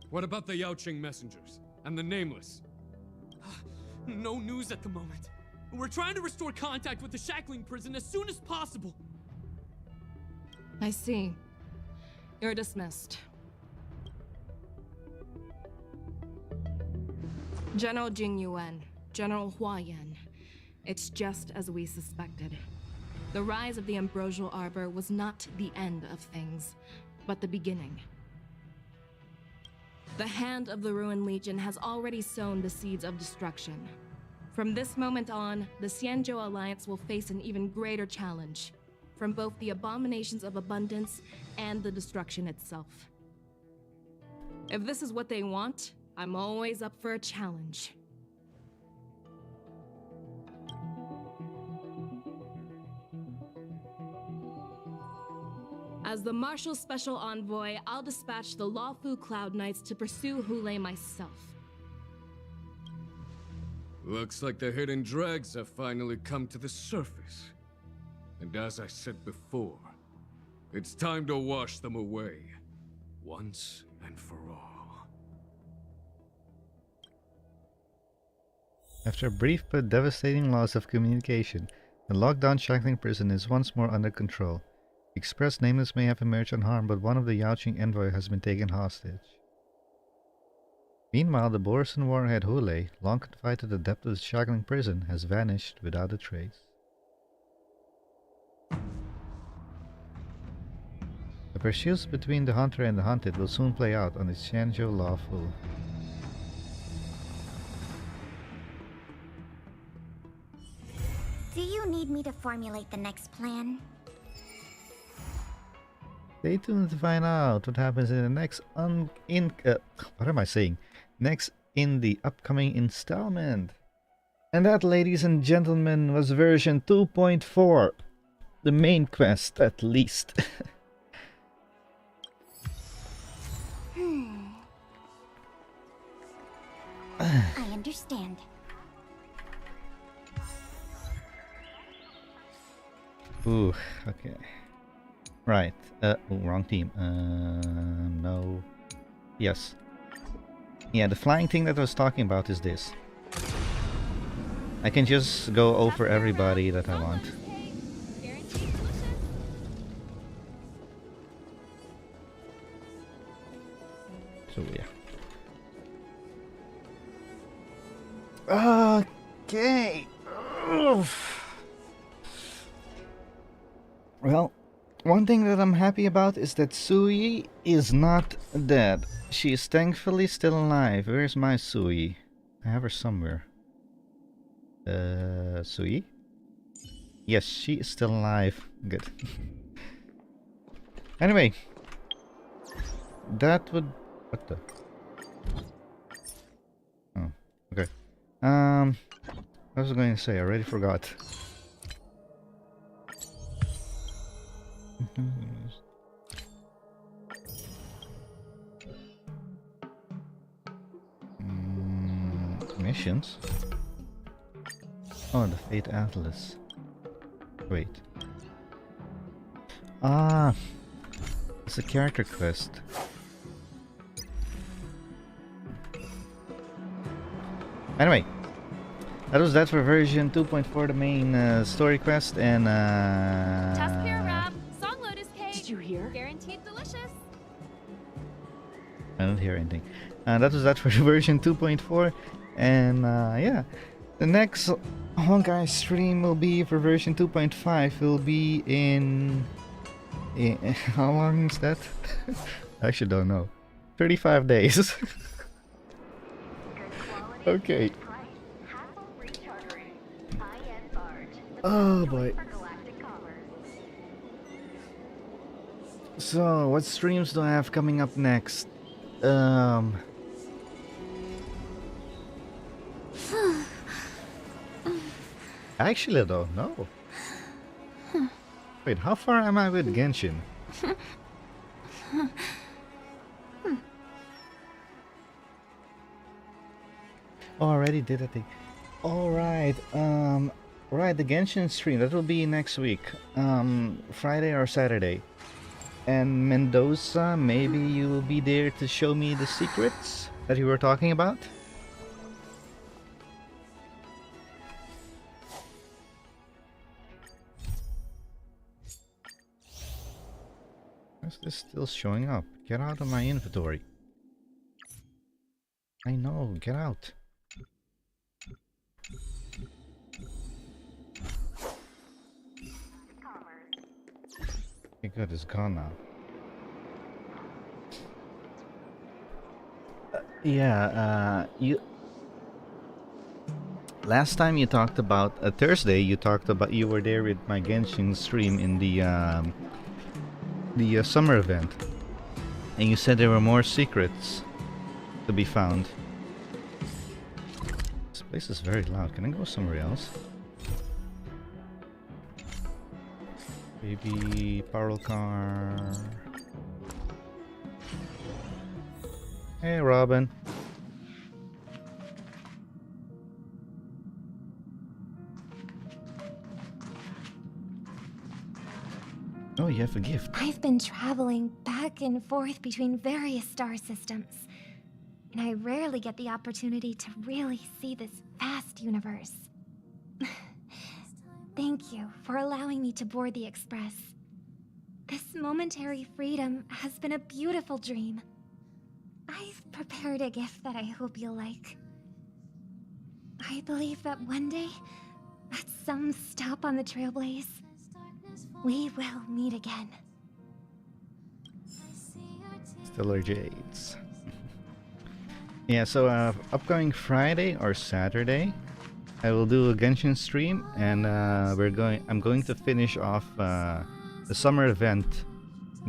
What about the Yaoqing messengers and the Nameless? No news at the moment. We're trying to restore contact with the shackling prison as soon as possible. I see. You're dismissed. General Jing Yuan, General Hua Yan. It's just as we suspected. The rise of the Ambrosial Arbor was not the end of things, but the beginning. The hand of the Ruined Legion has already sown the seeds of destruction. From this moment on, the Xianzhou Alliance will face an even greater challenge, from both the abominations of abundance and the destruction itself. If this is what they want, I'm always up for a challenge. As the Marshal Special Envoy, I'll dispatch the Luofu Cloud Knights to pursue Hule myself. Looks like the hidden dregs have finally come to the surface. And as I said before, it's time to wash them away, once and for all. After a brief but devastating loss of communication, the lockdown shackling prison is once more under control. The express Nameless may have emerged unharmed, but one of the Yaoqing envoy has been taken hostage. Meanwhile, the Borison warhead Hule, long confined to the depth of the shackling prison, has vanished without a trace. The pursuits between the hunter and the hunted will soon play out on the Xianzhou Luofu. Do you need me to formulate the next plan? Stay tuned to find out what happens in the next next in the upcoming installment. And that, ladies and gentlemen, was version 2.4. The main quest, at least. I understand. Ooh, okay. Right. Oh, wrong team. No. Yes. Yeah, the flying thing that I was talking about is this. I can just go over everybody that I want. So yeah. Okay. Well, one thing that I'm happy about is that Sui is not dead. She is thankfully still alive. Where's my Sui? I have her somewhere. Sui? Yes, she is still alive. Good. Anyway. That would... What the... Oh, okay. I was going to say, I already forgot. Missions? Oh, the Fate Atlas. Wait. Ah, it's a character quest. Anyway, that was that for version 2.4, the main story quest, and Task here, Rab. Song lotus cake. Did you hear? Guaranteed delicious. I don't hear anything. That was that for version 2.4, and yeah, the next Honkai stream will be for version 2.5. Will be in how long is that? I actually don't know. 35 days. Okay. Oh boy. So, what streams do I have coming up next? Actually, I don't know. Wait, how far am I with Genshin? Oh, I already did a thing. Alright, right, the Genshin stream, that will be next week. Friday or Saturday. And Mendoza, maybe you will be there to show me the secrets that you were talking about? Why is this still showing up? Get out of my inventory. I know, get out. Okay, good, it's gone now. You... Last time you talked about... Thursday, you talked about... You were there with my Genshin stream in the summer event. And you said there were more secrets to be found. This place is very loud. Can I go somewhere else? Maybe Parlor Car. Hey, Robin. Oh, you have a gift. I've been traveling back and forth between various star systems, and I rarely get the opportunity to really see this vast universe. Thank you for allowing me to board the Express. This momentary freedom has been a beautiful dream. I've prepared a gift that I hope you'll like. I believe that one day, at some stop on the Trailblaze, we will meet again. Stellar Jades. Yeah, so upcoming Friday or Saturday, I will do a Genshin stream, and I'm going to finish off the summer event,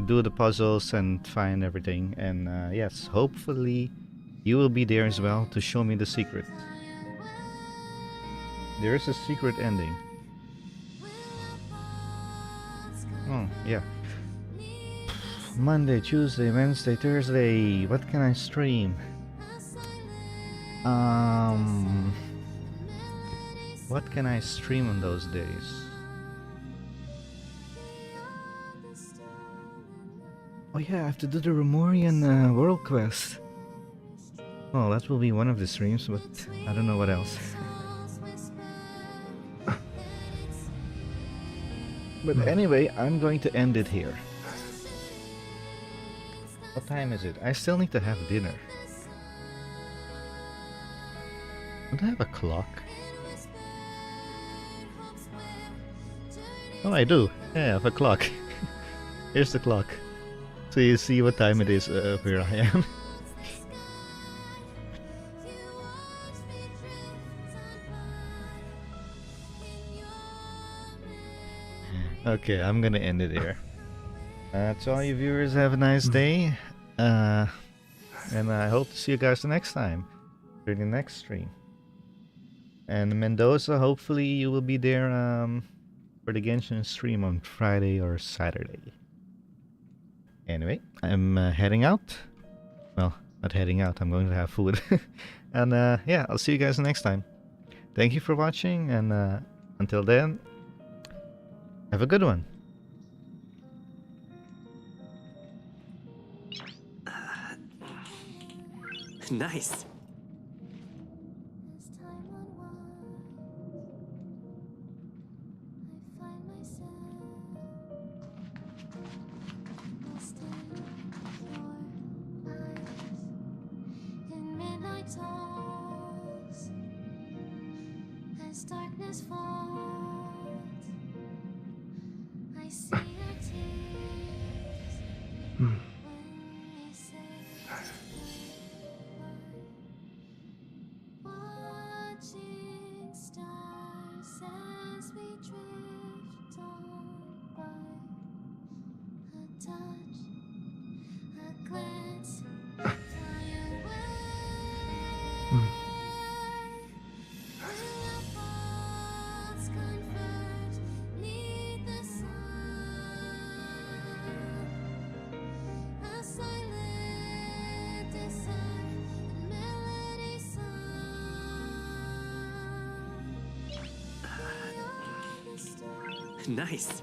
do the puzzles and find everything, and yes, hopefully you will be there as well to show me the secret. There is a secret ending. Oh, yeah. Monday, Tuesday, Wednesday, Thursday. What can I stream? What can I stream on those days? yeah, I have to do the Romorian world quest. Oh, that will be one of the streams, but I don't know what else. But anyway, I'm going to end it here. What time is it? I still need to have dinner. Don't I have a clock? Oh, I do. Yeah, I have a clock. Here's the clock. So you see what time it is where I am. Okay, I'm gonna end it here. To all you viewers, have a nice day. And I hope to see you guys the next time. For the next stream. And Mendoza, hopefully you will be there for the Genshin stream on Friday or Saturday. Anyway, I'm heading out. Well, not heading out, I'm going to have food. And yeah, I'll see you guys next time. Thank you for watching, and until then, have a good one. Nice. As darkness falls, I see your tears when we say goodbye. Watching stars as we drift on by. A touch, a glance, fly away. Nice.